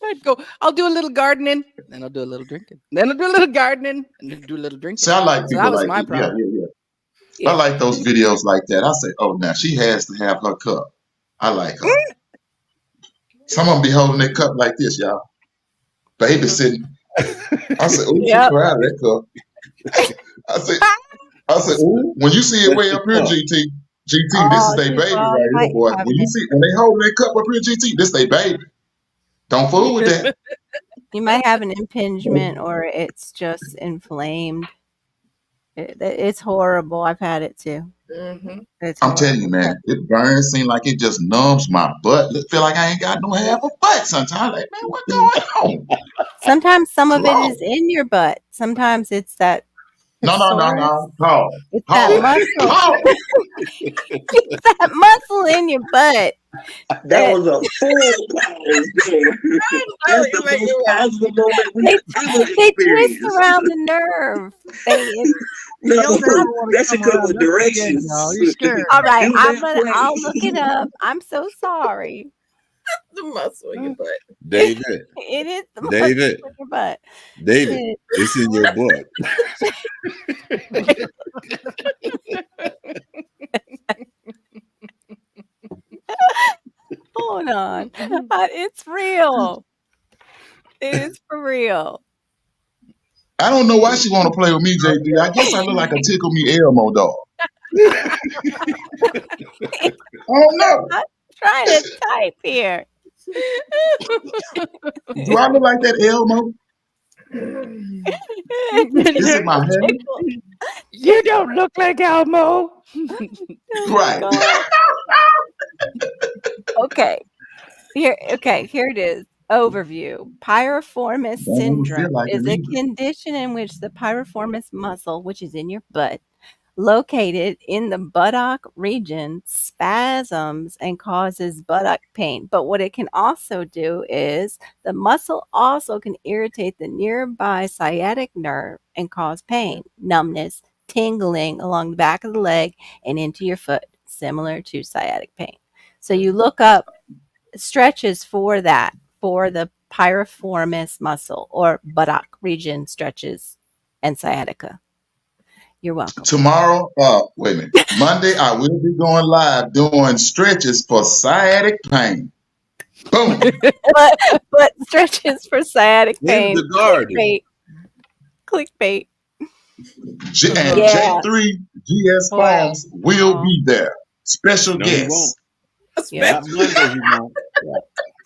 Speaker 1: I'd go, I'll do a little gardening, then I'll do a little drinking. Then I'll do a little gardening, and then do a little drinking.
Speaker 6: See, I like
Speaker 1: So
Speaker 6: people
Speaker 1: that was
Speaker 6: like
Speaker 1: my
Speaker 6: yeah,
Speaker 1: problem.
Speaker 6: yeah.
Speaker 2: Yeah.
Speaker 6: I like those videos like that. I say, oh, now she has to have her cup. I like her. Some of them be holding their cup like this, y'all. Babysitting. I said, ooh,
Speaker 2: Yep.
Speaker 6: she proud of that cup. I said, ooh, when you see it way up here, GT, this is their baby right here, boy. When they holding their cup up here, GT, this they baby. Don't fool with that.
Speaker 2: You might have an impingement or it's just inflamed. It's horrible. I've had it too.
Speaker 5: Mm-hmm.
Speaker 2: It's
Speaker 6: I'm telling you,
Speaker 2: horrible.
Speaker 6: man, it burns. Seem like it just numbs my butt. It feel like I ain't got no half a butt. Sometimes, like, man, what's going on?
Speaker 2: Sometimes some of it is
Speaker 6: Lord.
Speaker 2: in your butt. Sometimes it's that
Speaker 6: No,
Speaker 2: psoas.
Speaker 6: Pause.
Speaker 2: It's that
Speaker 6: Pause.
Speaker 2: muscle.
Speaker 6: Pause.
Speaker 2: It's that muscle in your butt.
Speaker 8: That was a full pause there. That's the most positive moment we ever
Speaker 2: They twist
Speaker 8: experienced.
Speaker 2: around the nerve.
Speaker 8: No,
Speaker 3: He'll never want to
Speaker 8: that should
Speaker 3: come
Speaker 8: come
Speaker 3: around
Speaker 8: with
Speaker 3: this again,
Speaker 8: directions.
Speaker 3: y'all. He's scared.
Speaker 2: All right,
Speaker 8: Do that
Speaker 2: I'll
Speaker 8: play.
Speaker 2: look it up. I'm so sorry.
Speaker 5: The muscle in your butt.
Speaker 7: David,
Speaker 2: It is the muscle
Speaker 7: David,
Speaker 2: in your butt.
Speaker 7: David, it's in your butt.
Speaker 2: Hold on. It's real. It is for real.
Speaker 6: I don't know why she want to play with me, J3. I guess I look like a tickle me Elmo dog. I don't know.
Speaker 2: I'm trying to type here.
Speaker 6: Do I look like that Elmo? Is it my hair?
Speaker 1: You don't look like Elmo.
Speaker 6: Right.
Speaker 2: Okay. Here it is. Overview. Piriformis
Speaker 6: Don't even feel
Speaker 2: syndrome
Speaker 6: like it
Speaker 2: is a
Speaker 6: either.
Speaker 2: condition in which the piriformis muscle, which is in your butt, located in the buttock region, spasms and causes buttock pain. But what it can also do is the muscle also can irritate the nearby sciatic nerve and cause pain, numbness, tingling along the back of the leg and into your foot, similar to sciatic pain. So you look up stretches for that, for the piriformis muscle or buttock region stretches and sciatica. You're welcome.
Speaker 6: Tomorrow, wait a minute. Monday, I will be going live doing stretches for sciatic pain. Boom.
Speaker 2: but stretches for sciatic
Speaker 7: In
Speaker 2: pain.
Speaker 7: the garden.
Speaker 2: Clickbait.
Speaker 6: And
Speaker 2: Yeah.
Speaker 6: J3 GS
Speaker 2: Wow.
Speaker 6: Farms will be there. Special
Speaker 7: No, he
Speaker 6: guest.
Speaker 7: won't.
Speaker 2: Yeah.
Speaker 7: Not Monday, he won't.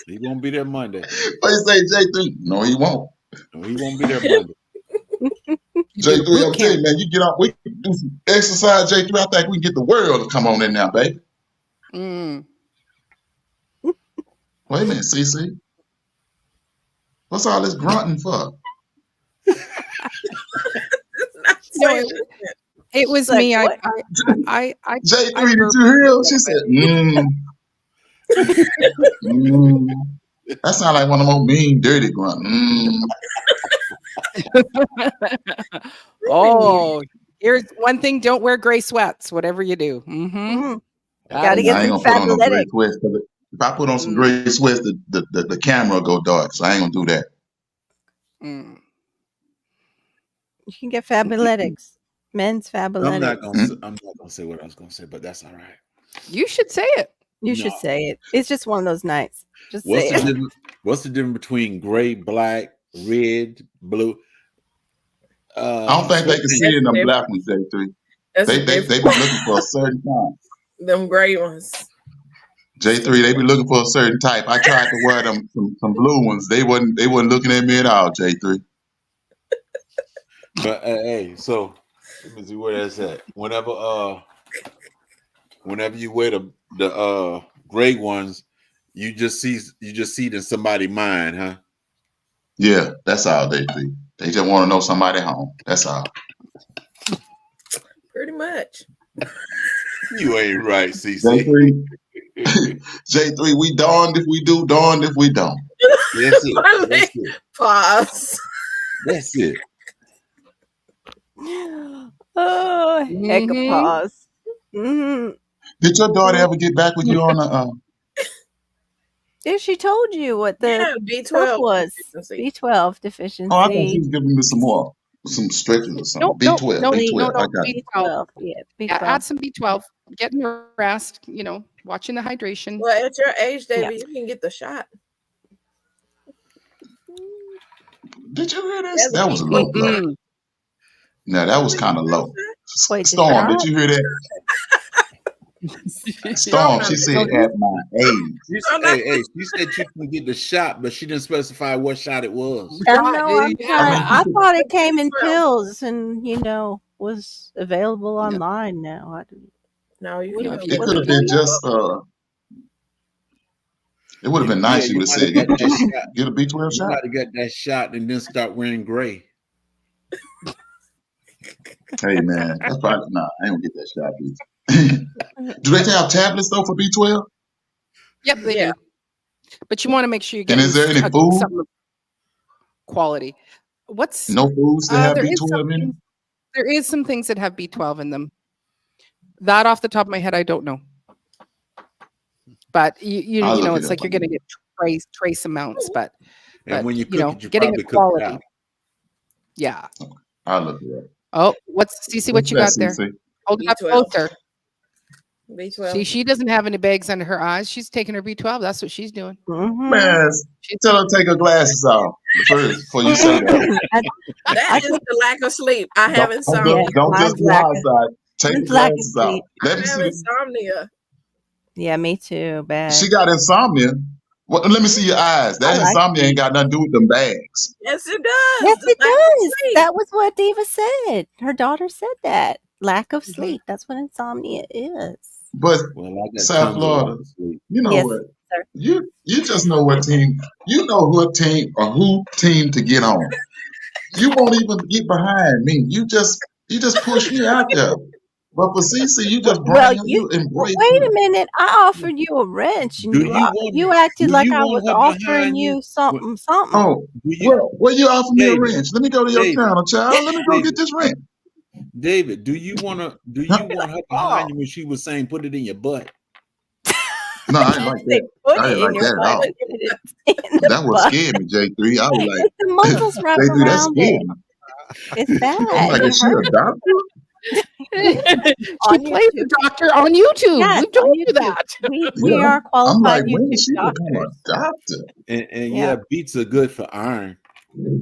Speaker 7: He won't be there Monday.
Speaker 6: What you say, J3? No, he won't.
Speaker 7: No, he won't be there Monday.
Speaker 6: J3, I'm telling you, man, you get out, we can do some exercise, J3. I think we can get the world to come on in now, baby.
Speaker 1: Mm.
Speaker 6: Wait a minute, CC. What's all this grunting for?
Speaker 1: No, it was
Speaker 2: Like
Speaker 1: me. I
Speaker 2: what?
Speaker 6: J3,
Speaker 1: I
Speaker 6: did
Speaker 1: burped
Speaker 6: you hear?
Speaker 1: a little
Speaker 6: She said,
Speaker 1: bit.
Speaker 6: That sounds like one of them mean, dirty grunt.
Speaker 1: Oh, here's one thing: don't wear gray sweats, whatever you do.
Speaker 2: Mm.
Speaker 1: That
Speaker 2: Gotta
Speaker 1: is-
Speaker 2: get
Speaker 6: I ain't
Speaker 2: some
Speaker 6: gonna put on no gray
Speaker 2: fabuletic.
Speaker 6: sweats. If I put on some gray sweats, the camera go dark. So I ain't gonna do that.
Speaker 1: Mm.
Speaker 2: You can get fabuletics. Men's
Speaker 7: I'm
Speaker 2: fabuletics.
Speaker 7: not gonna say what I was gonna say, but that's all right.
Speaker 1: You should say it.
Speaker 2: You should say it. It's just one of those nights. Just say it.
Speaker 7: What's the difference between gray, black, red, blue?
Speaker 6: I don't think they can see it in them black ones, J3. They be looking for a certain kind.
Speaker 5: Them gray ones.
Speaker 6: J3, they be looking for a certain type. I tried to wear them some blue ones. They wasn't looking at me at all, J3.
Speaker 7: But hey, so let me see where that's at. Whenever you wear the gray ones, you just see it in somebody's mind, huh?
Speaker 6: Yeah, that's all they do. They just want to know somebody home. That's all.
Speaker 5: Pretty much.
Speaker 7: You ain't right, CC.
Speaker 6: J3, we darned if we do, darned if we don't.
Speaker 7: That's it. That's it.
Speaker 5: Pause.
Speaker 7: That's it.
Speaker 2: Oh, heck of
Speaker 1: Mhm.
Speaker 2: pause. Mm-hmm.
Speaker 6: Did your daughter ever get back with you on the?
Speaker 2: Yeah, she told you what the
Speaker 5: Yeah,
Speaker 2: stuff
Speaker 5: B12
Speaker 2: was.
Speaker 5: deficiency.
Speaker 2: B12 deficiency.
Speaker 6: Oh, I thought she was giving me some more, some stretches or something. B12, B12. I got it.
Speaker 1: B12.
Speaker 2: Yeah,
Speaker 1: Yeah,
Speaker 2: B12.
Speaker 1: add some B12. Getting the rest. Watching the hydration.
Speaker 5: Well, at your age, David,
Speaker 2: Yeah.
Speaker 5: you can get the shot.
Speaker 6: Did you hear this?
Speaker 5: That's
Speaker 6: That was a low blow.
Speaker 1: Mm-mm.
Speaker 6: No, that was kind of low.
Speaker 2: Wait, the
Speaker 6: Storm,
Speaker 2: shot?
Speaker 6: did you hear that? Storm, she said at my age.
Speaker 7: Hey, she said you can get the shot, but she didn't specify what shot it was.
Speaker 2: I know.
Speaker 1: Yeah.
Speaker 2: I thought it came in pills, and was available online now.
Speaker 5: No, you
Speaker 2: What
Speaker 5: can
Speaker 2: if
Speaker 5: go
Speaker 2: you-
Speaker 6: It
Speaker 5: look
Speaker 6: could have been just. It would have been nice. You would have said, just get a B12
Speaker 7: You
Speaker 6: shot.
Speaker 7: might have got that shot and then start wearing gray.
Speaker 6: Hey man, that's probably I ain't gonna get that shot, please. Do they have tablets though for B12?
Speaker 1: Yep, they
Speaker 5: Yeah.
Speaker 1: do. But you want to make sure you get
Speaker 6: And is there any food?
Speaker 1: some quality. What's
Speaker 6: No foods that have
Speaker 1: there is
Speaker 6: B12 in it?
Speaker 1: there is some things that have B12 in them. That off the top of my head, I don't know. But you
Speaker 6: I'll
Speaker 1: know,
Speaker 6: look it
Speaker 1: it's
Speaker 6: up
Speaker 1: like you're
Speaker 6: on
Speaker 1: going to get trace amounts, but
Speaker 7: And when you cook
Speaker 1: know,
Speaker 7: it, you
Speaker 1: getting
Speaker 7: probably
Speaker 1: a
Speaker 7: cook it
Speaker 1: quality.
Speaker 7: out.
Speaker 1: Yeah.
Speaker 6: I'll look it up.
Speaker 1: Oh, Cece, what you got there?
Speaker 6: Cece?
Speaker 1: Hold it up
Speaker 5: B12.
Speaker 1: closer.
Speaker 5: B12.
Speaker 1: See, she doesn't have any bags under her eyes. She's taking her B12. That's what she's doing.
Speaker 2: Mhm.
Speaker 6: Man, tell her to take her glasses off first before you say that.
Speaker 5: That is the lack of sleep. I have insomnia.
Speaker 6: Don't just
Speaker 2: Mine's
Speaker 6: be
Speaker 2: lack of-
Speaker 6: high-side. Take the
Speaker 2: mine's lack of
Speaker 6: glasses off.
Speaker 2: sleep.
Speaker 5: I
Speaker 6: Let me
Speaker 5: have
Speaker 6: see.
Speaker 5: insomnia.
Speaker 2: Yeah, me too. Bad.
Speaker 6: She got insomnia. Well, let me see your eyes. That
Speaker 2: I like
Speaker 6: insomnia ain't got nothing to do with them bags.
Speaker 5: Yes, it does.
Speaker 2: Yes,
Speaker 5: The
Speaker 2: it
Speaker 5: lack of
Speaker 2: does.
Speaker 5: sleep.
Speaker 2: That was what Diva said. Her daughter said that. Lack of
Speaker 1: Mhm.
Speaker 2: sleep. That's what insomnia is.
Speaker 6: But
Speaker 7: Well, I got
Speaker 6: South
Speaker 7: tons of
Speaker 6: Florida,
Speaker 7: lack of sleep.
Speaker 6: you know
Speaker 2: Yes,
Speaker 6: what?
Speaker 2: sir.
Speaker 6: You just know what team. You know what team or who team to get on. You won't even get behind me. You just push me out there. But for CC, you just bring
Speaker 2: Well,
Speaker 6: her, you embrace
Speaker 2: wait a
Speaker 6: her.
Speaker 2: minute. I offered you a wrench, and
Speaker 7: Do
Speaker 2: you
Speaker 7: you want
Speaker 2: you
Speaker 7: her-
Speaker 2: acted
Speaker 7: do
Speaker 2: like
Speaker 7: you
Speaker 2: I
Speaker 7: want
Speaker 2: was
Speaker 7: her
Speaker 2: offering
Speaker 7: behind you?
Speaker 2: you something.
Speaker 6: Oh,
Speaker 7: Do you,
Speaker 6: well, you offer me a
Speaker 7: David,
Speaker 6: wrench. Let me go to your
Speaker 7: David,
Speaker 6: channel, child. Let me go
Speaker 7: David.
Speaker 6: get this wrench.
Speaker 7: David, do you want her behind you when she was saying put it in your butt?
Speaker 6: No, I ain't like
Speaker 2: They
Speaker 6: that.
Speaker 2: put
Speaker 6: I
Speaker 2: it
Speaker 6: didn't
Speaker 2: in
Speaker 6: like
Speaker 2: your
Speaker 6: that at
Speaker 2: butt.
Speaker 6: all.
Speaker 2: and put it in the
Speaker 6: That would
Speaker 2: butt.
Speaker 6: scare me, J3. I was like,
Speaker 2: Get the muscles wrapped
Speaker 6: J3, that
Speaker 2: around
Speaker 6: scared
Speaker 2: it.
Speaker 6: me.
Speaker 2: It's
Speaker 6: I'm
Speaker 2: bad.
Speaker 6: like,
Speaker 2: It
Speaker 6: is she a
Speaker 2: hurts.
Speaker 6: doctor?
Speaker 1: She
Speaker 2: On
Speaker 1: plays the
Speaker 2: YouTube.
Speaker 1: doctor on YouTube.
Speaker 2: Yes,
Speaker 1: We've told
Speaker 2: on
Speaker 1: you
Speaker 2: YouTube.
Speaker 1: that.
Speaker 2: We
Speaker 6: Yeah.
Speaker 2: are
Speaker 6: I'm
Speaker 2: qualified
Speaker 6: like, when
Speaker 2: YouTube
Speaker 6: did she become a
Speaker 2: doctors.
Speaker 6: doctor?
Speaker 7: And
Speaker 2: Yeah.
Speaker 7: beets are good for iron.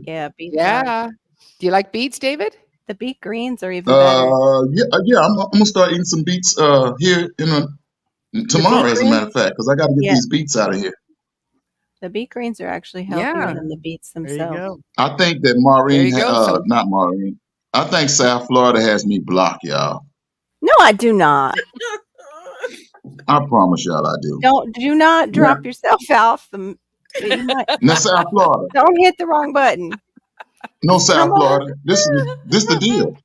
Speaker 2: Yeah, beets are.
Speaker 1: Yeah. Do you like beets, David?
Speaker 2: The beet greens are even better.
Speaker 6: Yeah. I'm gonna start eating some beets here tomorrow,
Speaker 2: beet
Speaker 6: as a matter of
Speaker 2: greens?
Speaker 6: fact, because I got to get
Speaker 2: Yeah.
Speaker 6: these beets out of here.
Speaker 2: The beet greens are actually healthier
Speaker 1: Yeah.
Speaker 2: than the beets
Speaker 3: There you
Speaker 2: themselves.
Speaker 3: go.
Speaker 6: I think that
Speaker 1: There
Speaker 6: Maureen,
Speaker 1: you go. So
Speaker 6: not Maureen. I think South Florida has me blocked, y'all.
Speaker 2: No, I do not.
Speaker 6: I promise y'all, I do.
Speaker 2: Do not drop yourself off. You might
Speaker 6: Now, South Florida,
Speaker 2: don't hit the wrong button.
Speaker 6: no South
Speaker 2: Come on.
Speaker 6: Florida. This the deal.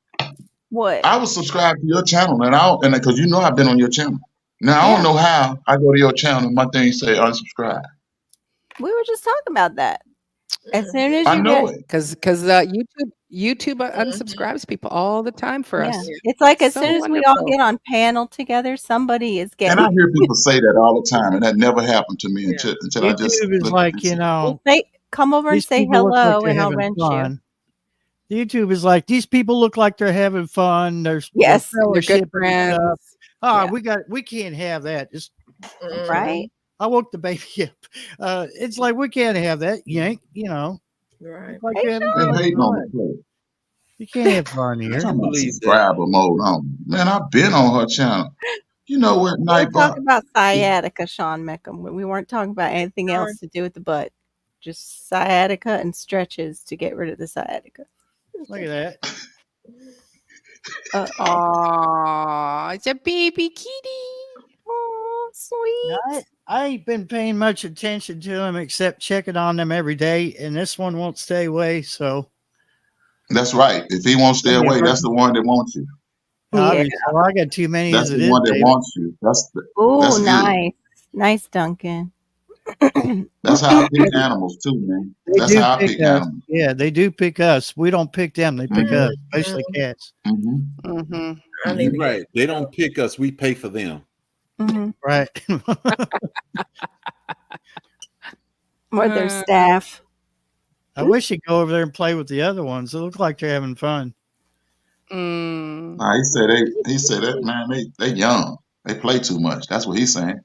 Speaker 2: What?
Speaker 6: I was subscribed to your channel, and because you know I've been on your channel. Now I don't know how I go to your channel and my thing say unsubscribe.
Speaker 2: We were just talking about that. As soon as
Speaker 6: I
Speaker 2: you
Speaker 6: know
Speaker 2: get,
Speaker 6: it.
Speaker 1: because YouTube unsubscribes people all the time for
Speaker 2: yeah,
Speaker 1: us.
Speaker 2: it's like as
Speaker 1: So
Speaker 2: soon as we all
Speaker 1: wonderful.
Speaker 2: get on panel together, somebody is
Speaker 6: And I
Speaker 2: getting.
Speaker 6: hear people say that all the time, and that never happened to me
Speaker 5: Yeah.
Speaker 6: until I just
Speaker 3: YouTube is
Speaker 6: looked
Speaker 3: like,
Speaker 6: and
Speaker 3: you
Speaker 6: said,
Speaker 2: Well,
Speaker 3: know,
Speaker 2: come over and
Speaker 3: these
Speaker 2: say
Speaker 3: people look like
Speaker 2: hello,
Speaker 3: they're
Speaker 2: and I'll
Speaker 3: having
Speaker 2: wrench you.
Speaker 3: fun. YouTube is like, these people look like they're having fun. There's
Speaker 2: Yes.
Speaker 1: They're good
Speaker 3: fellowship and
Speaker 1: friends.
Speaker 3: stuff.
Speaker 2: Yeah.
Speaker 3: We can't have that. Just
Speaker 2: Right?
Speaker 3: I woke the baby up. It's like we can't have that. Yank,
Speaker 5: Right.
Speaker 3: like
Speaker 2: Hey,
Speaker 3: you're having
Speaker 6: they're
Speaker 3: fun.
Speaker 6: hating on the play.
Speaker 3: You can't have fun
Speaker 6: They're
Speaker 3: here.
Speaker 6: talking about
Speaker 7: believe that.
Speaker 6: subscriber mode on. Man, I've been on her channel. You know what,
Speaker 2: We were
Speaker 6: Nightbot?
Speaker 2: talking about sciatica, Sean Meckham. We weren't talking about anything else to do with the butt. Just sciatica and stretches to get rid of the sciatica.
Speaker 3: Look at that.
Speaker 1: Aw, it's a baby kitty.
Speaker 2: Oh, sweet.
Speaker 3: I ain't been paying much attention to them except checking on them every day, and this one won't stay away. So
Speaker 6: That's right. If he won't stay away, that's the one that wants you.
Speaker 3: obviously, well, I got too many
Speaker 6: That's
Speaker 3: as it
Speaker 6: the
Speaker 3: is.
Speaker 6: one that
Speaker 3: David.
Speaker 6: wants you. That's
Speaker 2: Oh,
Speaker 6: good.
Speaker 2: nice. Nice, Duncan.
Speaker 6: That's how I pick animals too, man.
Speaker 3: They
Speaker 6: That's
Speaker 3: do
Speaker 6: how I
Speaker 3: pick
Speaker 6: pick
Speaker 3: us.
Speaker 6: animals.
Speaker 3: Yeah, they do pick us. We don't pick them. They pick us, especially cats.
Speaker 6: Mm-hmm.
Speaker 1: Mm-hmm.
Speaker 5: I need to
Speaker 7: You're right. They don't pick us. We pay for them.
Speaker 2: Mm-hmm.
Speaker 3: Right.
Speaker 2: Or their staff.
Speaker 3: I wish you'd go over there and play with the other ones. They look like they're having fun.
Speaker 1: Mm.
Speaker 6: Nah, he said that man, they young. They play too much. That's what he's saying.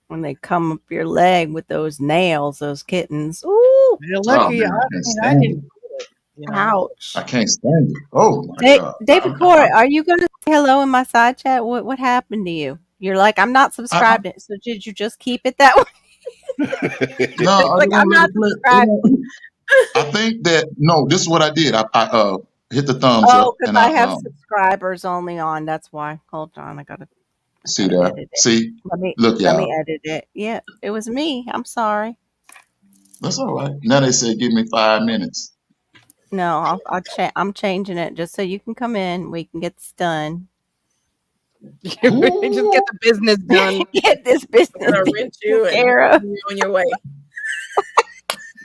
Speaker 2: When they come up your leg with those nails, those kittens. Ooh,
Speaker 3: They're lucky.
Speaker 6: man, I can't
Speaker 3: I
Speaker 6: stand
Speaker 3: didn't.
Speaker 2: ouch.
Speaker 6: I can't stand it. Oh my God.
Speaker 2: David Corey, are you going to say hello in my side chat? What happened to you? You're like, I'm not subscribed. So did you just keep it that way?
Speaker 6: No,
Speaker 2: Like, I'm not subscribed.
Speaker 6: I think that no, this is what I did. I hit the thumbs
Speaker 2: Oh,
Speaker 6: up,
Speaker 2: because
Speaker 6: and
Speaker 2: I have subscribers only on. That's why. Hold on, I gotta
Speaker 6: see that.
Speaker 2: edit it.
Speaker 6: See, look,
Speaker 2: Let me
Speaker 6: y'all.
Speaker 2: edit it. Yeah, it was me. I'm sorry.
Speaker 6: That's all right. Now they say give me 5 minutes.
Speaker 2: No, I'm changing it just so you can come in. We can get this done.
Speaker 1: Just get the business done.
Speaker 2: Get this
Speaker 5: I'm
Speaker 2: business
Speaker 5: gonna rent you and
Speaker 2: taken
Speaker 5: send you on your way.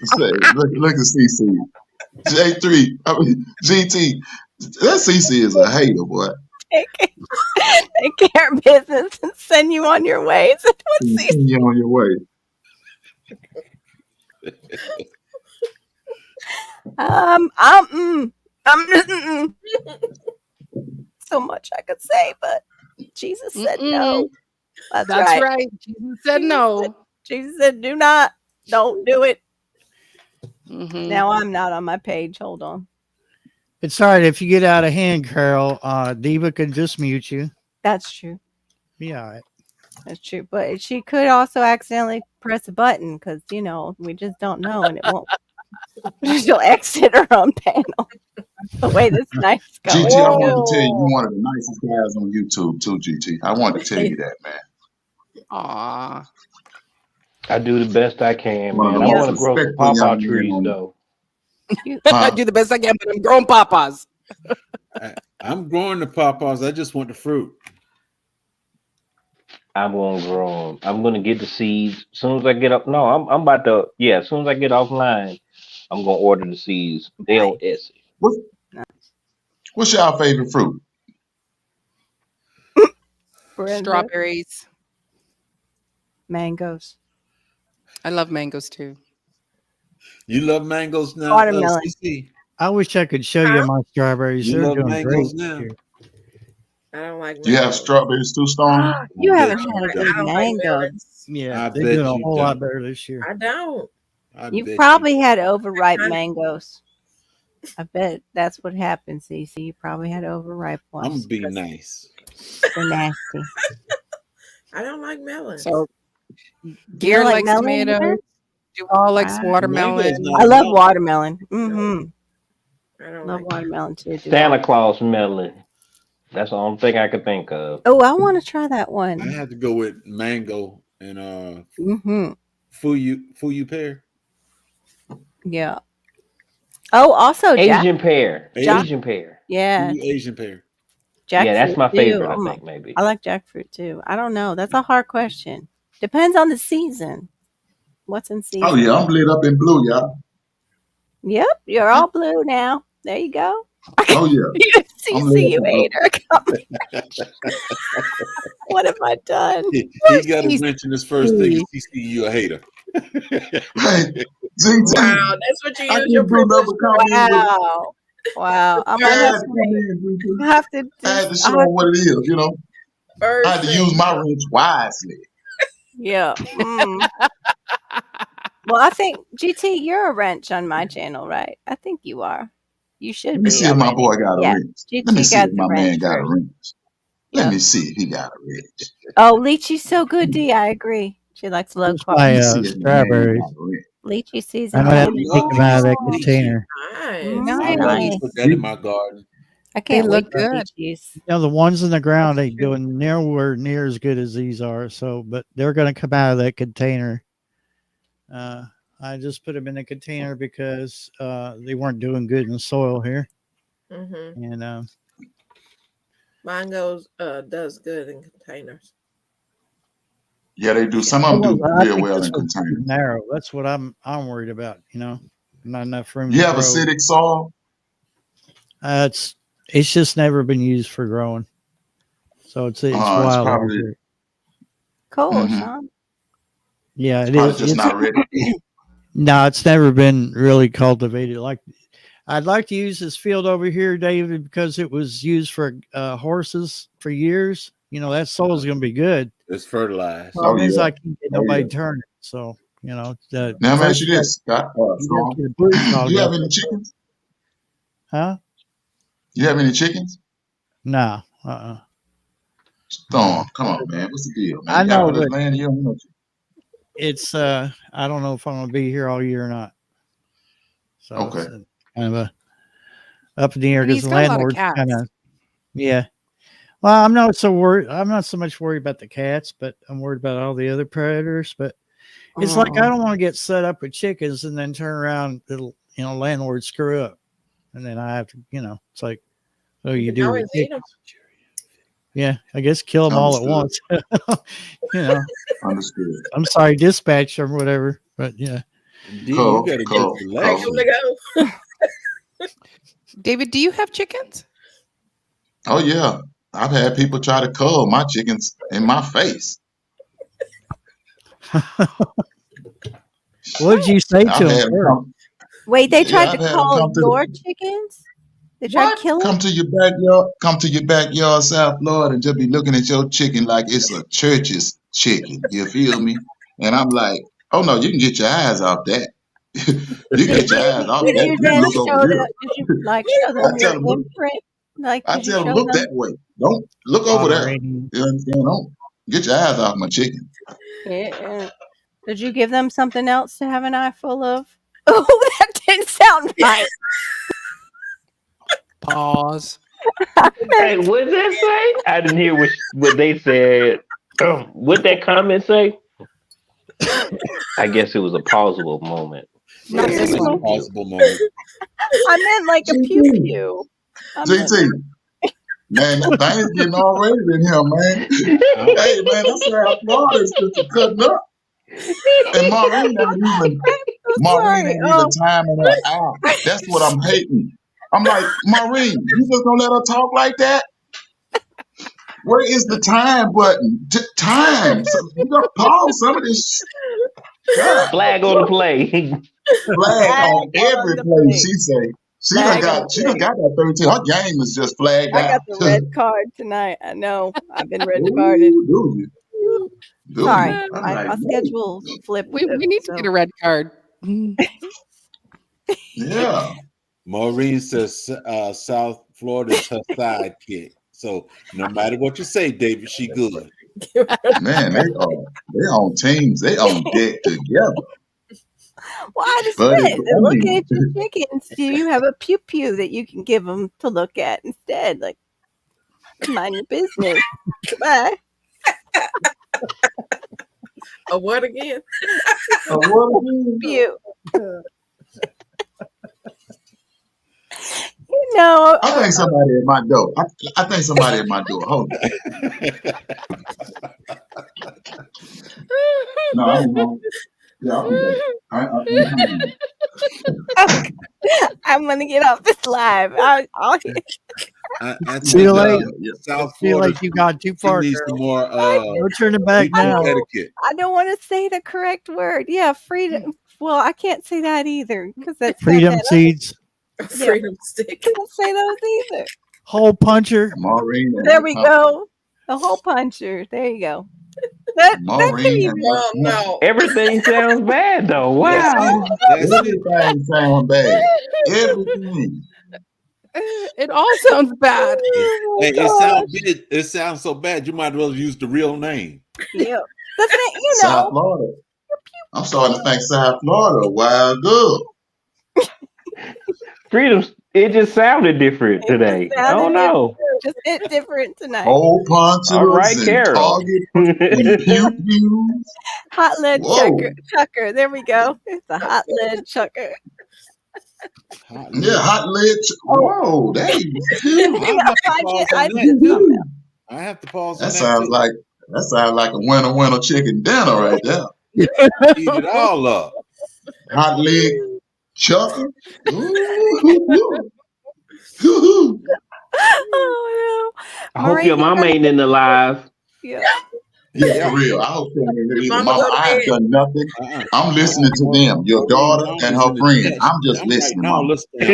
Speaker 6: Say, look at CC. J3, I mean GT. That CC is a hater, boy.
Speaker 2: Take care of business and send you on your way. Is that what she
Speaker 6: Send you on your way.
Speaker 2: I'm so much I could say, but Jesus said no. That's right.
Speaker 1: Jesus said no.
Speaker 2: Jesus said, don't do it.
Speaker 1: Mhm.
Speaker 2: Now I'm not on my page. Hold on.
Speaker 3: It's all right if you get out of hand, Carol. Diva can just mute you.
Speaker 2: That's true.
Speaker 3: Yeah, all right.
Speaker 2: That's true. But she could also accidentally press a button because, we just don't know and it won't. She'll exit her own panel. The way this night's going.
Speaker 6: GT, I wanted to tell you, you're one of the nicest guys on YouTube too, GT. I wanted to tell you that, man.
Speaker 1: Aw.
Speaker 4: I do the best I can,
Speaker 6: One of
Speaker 4: man.
Speaker 6: the
Speaker 4: I
Speaker 6: most
Speaker 4: want to grow some
Speaker 6: respectful young
Speaker 4: pawpaw
Speaker 6: men
Speaker 4: trees
Speaker 6: on.
Speaker 4: though.
Speaker 1: I do the best I can, but I'm growing pawpaws.
Speaker 7: I'm growing the pawpaws. I just want the fruit.
Speaker 4: I'm gonna grow 'em. I'm gonna get the seeds as soon as I get up. No, I'm about to. Yeah, as soon as I get offline, I'm gonna order the seeds. LS.
Speaker 6: What's y'all favorite fruit?
Speaker 2: Brenda.
Speaker 1: Strawberries.
Speaker 2: Mangoes.
Speaker 1: I love mangoes too.
Speaker 7: You love mangoes now,
Speaker 2: Watermelon.
Speaker 7: CC?
Speaker 3: I wish I could show you my strawberries.
Speaker 7: You
Speaker 3: They're
Speaker 7: love
Speaker 3: doing
Speaker 7: mangoes
Speaker 3: great
Speaker 7: now?
Speaker 3: here.
Speaker 5: I don't like
Speaker 6: Do you have
Speaker 5: mangoes.
Speaker 6: strawberries too, Stone?
Speaker 2: You
Speaker 7: I
Speaker 2: haven't
Speaker 7: bet
Speaker 2: had a
Speaker 7: you
Speaker 2: good
Speaker 5: I don't like
Speaker 2: mango.
Speaker 5: melons.
Speaker 3: Yeah,
Speaker 7: I
Speaker 3: they're
Speaker 7: bet
Speaker 3: doing a
Speaker 7: you
Speaker 3: whole lot
Speaker 7: don't.
Speaker 3: better this year.
Speaker 5: I don't.
Speaker 7: I
Speaker 2: You've
Speaker 7: bet
Speaker 2: probably had overripe
Speaker 5: I-
Speaker 2: mangoes. I bet that's what happened, Cece. You probably had overripe
Speaker 7: I'm gonna
Speaker 2: ones.
Speaker 7: be
Speaker 2: 'Cause
Speaker 7: nice.
Speaker 2: they're nasty.
Speaker 5: I don't like melons.
Speaker 1: So
Speaker 2: You
Speaker 1: Gear
Speaker 2: don't like
Speaker 1: likes
Speaker 2: melon either?
Speaker 1: tomatoes. Duval likes
Speaker 2: Wow.
Speaker 1: watermelon.
Speaker 7: Mango's not
Speaker 2: I
Speaker 7: a
Speaker 2: love
Speaker 7: melon.
Speaker 2: watermelon. Mm-hmm.
Speaker 5: I don't
Speaker 2: Love
Speaker 5: like
Speaker 2: watermelon too.
Speaker 4: Santa Claus melon. That's the only thing I could think of.
Speaker 2: Oh, I want to try that
Speaker 7: I
Speaker 2: one.
Speaker 7: had to go with mango and
Speaker 2: Mm-hmm.
Speaker 7: fuyu pear.
Speaker 2: Yeah. Oh, also
Speaker 4: Asian pear.
Speaker 7: Asian,
Speaker 4: Asian pear.
Speaker 2: Yeah,
Speaker 7: fuyu Asian pear.
Speaker 4: Yeah, that's
Speaker 2: jackfruit
Speaker 4: my
Speaker 2: too.
Speaker 4: favorite. I think maybe.
Speaker 2: I like jackfruit too. I don't know. That's a hard question. Depends on the season. What's in season?
Speaker 6: Oh yeah, I'm lit up in blue, y'all.
Speaker 2: Yep, you're all blue now. There you go.
Speaker 6: Oh yeah, I'm lit
Speaker 2: CC,
Speaker 6: up
Speaker 2: you
Speaker 6: in blue.
Speaker 2: hater. What have I done?
Speaker 7: He got a wrench in his first thing. CC, you a hater.
Speaker 6: Hey, GT,
Speaker 5: Wow, that's what you
Speaker 6: I
Speaker 5: use
Speaker 6: can
Speaker 5: your
Speaker 6: do
Speaker 5: privilege
Speaker 6: nothing
Speaker 5: for.
Speaker 6: come in with.
Speaker 2: Wow. I
Speaker 6: I
Speaker 2: might
Speaker 6: had
Speaker 2: have
Speaker 6: to come in, GT.
Speaker 2: to have to
Speaker 6: I had to
Speaker 2: just
Speaker 6: show them what it is, you know. I
Speaker 5: First
Speaker 6: had to use
Speaker 5: thing.
Speaker 6: my wrench wisely.
Speaker 2: yeah. Well, I think GT, you're a wrench on my channel, right? I think you are. You should
Speaker 6: Let me
Speaker 2: be
Speaker 6: see if my
Speaker 2: already.
Speaker 6: boy got a
Speaker 2: Yeah.
Speaker 6: wrench. Let me
Speaker 2: GT
Speaker 6: see
Speaker 2: got
Speaker 6: if
Speaker 2: the
Speaker 6: my man
Speaker 2: wrench
Speaker 6: got a
Speaker 2: first.
Speaker 6: wrench. Let
Speaker 2: Yep.
Speaker 6: me see if he got a wrench.
Speaker 2: Oh, lychee's so good, D. I agree. She likes low
Speaker 3: Just
Speaker 2: carb.
Speaker 3: my
Speaker 6: Let me see if my man
Speaker 3: strawberries.
Speaker 6: got a wrench.
Speaker 2: Lychee season.
Speaker 3: I'm gonna have
Speaker 2: already.
Speaker 3: to take them out of that
Speaker 2: Oh,
Speaker 3: container.
Speaker 5: Nice.
Speaker 7: I'd like
Speaker 1: Nice.
Speaker 7: to put that in my garden.
Speaker 2: I
Speaker 1: They
Speaker 2: can't wait
Speaker 1: look
Speaker 2: for
Speaker 1: good.
Speaker 2: lychees.
Speaker 3: You know, the ones in the ground
Speaker 2: That's
Speaker 3: ain't
Speaker 2: true.
Speaker 3: doing nowhere near as good as these are. So, but they're going to come out of that container. I just put them in the container because they weren't doing good in the soil here.
Speaker 5: Mm-hmm.
Speaker 3: And
Speaker 5: Mine goes does good in containers.
Speaker 6: Yeah, they do. Some of them do
Speaker 3: I
Speaker 6: real
Speaker 3: think
Speaker 6: well
Speaker 3: this
Speaker 6: in
Speaker 3: one's too
Speaker 6: containers.
Speaker 3: narrow. That's what I'm worried about. You know, not enough room
Speaker 6: You
Speaker 3: to
Speaker 6: have
Speaker 3: grow.
Speaker 6: acidic soil?
Speaker 3: It's just never been used for growing, so it's
Speaker 6: It's
Speaker 3: wild out
Speaker 6: probably
Speaker 3: here.
Speaker 2: Cool,
Speaker 6: Mhm.
Speaker 2: Sean.
Speaker 3: Yeah, it
Speaker 6: probably
Speaker 3: is.
Speaker 6: just
Speaker 3: It's
Speaker 6: not ready.
Speaker 3: no, it's never been really cultivated. Like I'd like to use this field over here, David, because it was used for horses for years. You know, that soil's going to be good.
Speaker 7: It's fertilized.
Speaker 6: Oh
Speaker 3: Problem is,
Speaker 6: yeah.
Speaker 3: I can't get
Speaker 6: Oh
Speaker 3: nobody
Speaker 6: yeah.
Speaker 3: turning. So, you know, the
Speaker 6: Now let me ask
Speaker 3: first
Speaker 6: you
Speaker 3: you
Speaker 6: this, Scott,
Speaker 3: got to
Speaker 6: Storm.
Speaker 3: get a bush hog
Speaker 6: You have
Speaker 3: out
Speaker 6: any
Speaker 3: there.
Speaker 6: chickens?
Speaker 3: Huh?
Speaker 6: You have any chickens?
Speaker 3: No.
Speaker 6: Storm, come on, man. What's the deal, man?
Speaker 3: I
Speaker 6: You got all
Speaker 3: know,
Speaker 6: this
Speaker 3: but
Speaker 6: land here.
Speaker 3: it's I don't know if I'm going to be here all year or not. So
Speaker 6: Okay.
Speaker 3: it's kind of up in the air
Speaker 1: And
Speaker 3: because
Speaker 1: he's
Speaker 3: the
Speaker 1: got a lot of
Speaker 3: landlord's
Speaker 1: cats.
Speaker 3: kind of, yeah. Well, I'm not so worried. I'm not so much worried about the cats, but I'm worried about all the other predators. But it's like I don't want to get set up with chickens and then turn around, it'll, landlord screw up. And then I have to, it's like, oh, you
Speaker 5: You
Speaker 3: do.
Speaker 5: always eat 'em.
Speaker 3: Yeah, I guess kill them all at once.
Speaker 6: Understood.
Speaker 3: I'm sorry, dispatch or whatever. But yeah.
Speaker 7: D, you got to get
Speaker 5: Ready
Speaker 7: selection.
Speaker 5: to go.
Speaker 1: David, do you have chickens?
Speaker 6: Oh yeah, I've had people try to cull my chickens in my face.
Speaker 3: What did you say
Speaker 6: I've
Speaker 3: to
Speaker 6: had
Speaker 3: him?
Speaker 6: them come,
Speaker 2: Wait, they
Speaker 6: yeah,
Speaker 2: tried
Speaker 6: I've
Speaker 2: to
Speaker 6: had them
Speaker 2: call
Speaker 6: come to
Speaker 2: your
Speaker 6: the
Speaker 2: chickens? They tried
Speaker 6: what?
Speaker 2: to kill
Speaker 6: Come
Speaker 2: them?
Speaker 6: to your backyard, come to your backyard, South Florida, and just be looking at your chicken like it's a church's chicken. You feel me? And I'm like, oh no, you can get your eyes off that. You can get your eyes off
Speaker 2: Did
Speaker 6: that.
Speaker 2: you
Speaker 6: You
Speaker 2: then
Speaker 6: look over
Speaker 2: show
Speaker 6: here.
Speaker 2: them? Did you show
Speaker 6: I
Speaker 2: them
Speaker 6: tell
Speaker 2: your
Speaker 6: them, look,
Speaker 2: imprint? Like,
Speaker 6: I
Speaker 2: did you
Speaker 6: tell them,
Speaker 2: show
Speaker 6: look
Speaker 2: them?
Speaker 6: that way. Don't look over there.
Speaker 3: Pomeranian.
Speaker 6: You understand? Don't get your eyes off my chicken.
Speaker 2: Yeah. Did you give them something else to have an eye full of? Oh, that didn't sound right.
Speaker 1: Pause.
Speaker 4: Hey, what did that say? I didn't hear what they said. What that comment say? I guess it was a pausable moment.
Speaker 1: Not
Speaker 7: Yes,
Speaker 1: this
Speaker 7: it's a
Speaker 1: one.
Speaker 7: possible moment.
Speaker 2: I meant like a pew
Speaker 6: GT,
Speaker 2: pew. I meant
Speaker 6: GT, man, things getting all rated in here, man. Hey, man, that's South Florida is just cutting up. And
Speaker 2: I'm
Speaker 6: Maureen
Speaker 2: sorry.
Speaker 6: ain't even timing her out. That's what I'm hating. I'm like, Maureen, you just gonna let her talk like that? Where is the time button? Time. So you gotta pause some of this. God,
Speaker 4: Flag on the play.
Speaker 6: flag
Speaker 2: Flag
Speaker 6: on
Speaker 2: on
Speaker 6: every
Speaker 2: the
Speaker 6: play.
Speaker 2: play.
Speaker 6: She say
Speaker 2: Flag on the
Speaker 6: she done
Speaker 2: play.
Speaker 6: got that 13. Her game is just flagged
Speaker 2: I
Speaker 6: out.
Speaker 2: got the red card tonight. I know. I've been red
Speaker 6: Ooh,
Speaker 2: carded.
Speaker 6: do you? Do
Speaker 2: Sorry.
Speaker 6: you? I'm
Speaker 2: My
Speaker 6: like, no.
Speaker 2: schedule flipped.
Speaker 1: We need to get a red card.
Speaker 6: Yeah.
Speaker 7: Maureen says South Florida is her sidekick. So no matter what you say, David, she good.
Speaker 6: Man, they on teams. They on deck together.
Speaker 2: Well, I just
Speaker 6: But
Speaker 2: meant that looking at your chickens, do you have a pew pew that you can give them to look at instead? Like, mind your business. Goodbye.
Speaker 5: A what again?
Speaker 6: what again?
Speaker 2: Pew. You know,
Speaker 6: I think somebody at my door. I think somebody at my door. Hold on. No, I don't know. Yeah, I'll be back.
Speaker 2: I'm gonna get off this live.
Speaker 7: I
Speaker 3: See you
Speaker 7: think
Speaker 3: later.
Speaker 7: South
Speaker 3: Feel
Speaker 7: Florida
Speaker 3: like you got too far,
Speaker 7: needs
Speaker 3: girl.
Speaker 7: some more
Speaker 3: Go turn it back
Speaker 7: people
Speaker 3: now.
Speaker 7: etiquette.
Speaker 2: I don't want to say the correct word. Yeah, freedom. Well, I can't say that either because that's got
Speaker 3: Freedom
Speaker 2: that
Speaker 3: seeds.
Speaker 5: Freedom stick.
Speaker 2: Can't say those either.
Speaker 3: Hole puncher.
Speaker 6: Maureen and
Speaker 2: There
Speaker 6: her
Speaker 2: we
Speaker 6: company.
Speaker 2: go. The hole puncher. There you go. That can
Speaker 6: Maureen
Speaker 2: even.
Speaker 6: and her company.
Speaker 5: No.
Speaker 4: Everything sounds bad though. Wow.
Speaker 7: That's it.
Speaker 6: Everything sound bad. Everything.
Speaker 1: It all sounds bad.
Speaker 2: Oh,
Speaker 7: Hey,
Speaker 2: gosh.
Speaker 7: it sounds so bad. You might as well use the real name.
Speaker 2: Yeah. The thing, you
Speaker 6: South
Speaker 2: know.
Speaker 6: Florida. I'm starting to think South Florida a wild girl.
Speaker 4: Freedom. It just sounded different today. I don't know.
Speaker 2: Just hit different tonight.
Speaker 6: Hole punchers
Speaker 4: All right,
Speaker 6: and
Speaker 4: Carol.
Speaker 6: target and pew pews.
Speaker 2: Hot lead
Speaker 6: Whoa.
Speaker 2: chucker. There we go. It's a hot lead chucker.
Speaker 6: Yeah, hot lead. Whoa, that is huge.
Speaker 7: I have to pause on
Speaker 6: That
Speaker 7: that.
Speaker 6: sounds like a winner chicken dinner right there.
Speaker 7: Eat it all up.
Speaker 6: Hot leg chucker. Ooh.
Speaker 2: Oh,
Speaker 4: I hope your mama ain't in the live.
Speaker 2: Yeah.
Speaker 6: Yeah, for real. I hope so.
Speaker 5: Mama
Speaker 6: Mama,
Speaker 5: go to
Speaker 6: I've
Speaker 5: bed.
Speaker 6: done nothing. I'm listening to them, your daughter and her friend. I'm just listening,
Speaker 7: now,
Speaker 6: Mama.
Speaker 7: listen. I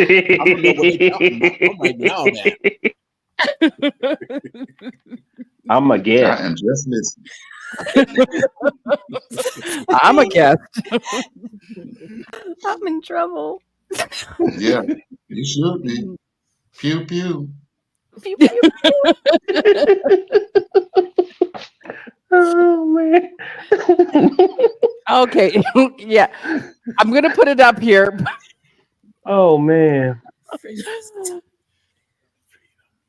Speaker 7: don't know what they're talking about. I'm writing all that.
Speaker 4: I'm a
Speaker 6: I
Speaker 4: guest.
Speaker 6: am just listening.
Speaker 1: I'm a guest.
Speaker 2: I'm in trouble.
Speaker 6: Yeah, you should be. Pew pew.
Speaker 2: Pew, pew.
Speaker 4: Oh man.
Speaker 1: Okay. Yeah. I'm gonna put it up here.
Speaker 4: Oh man.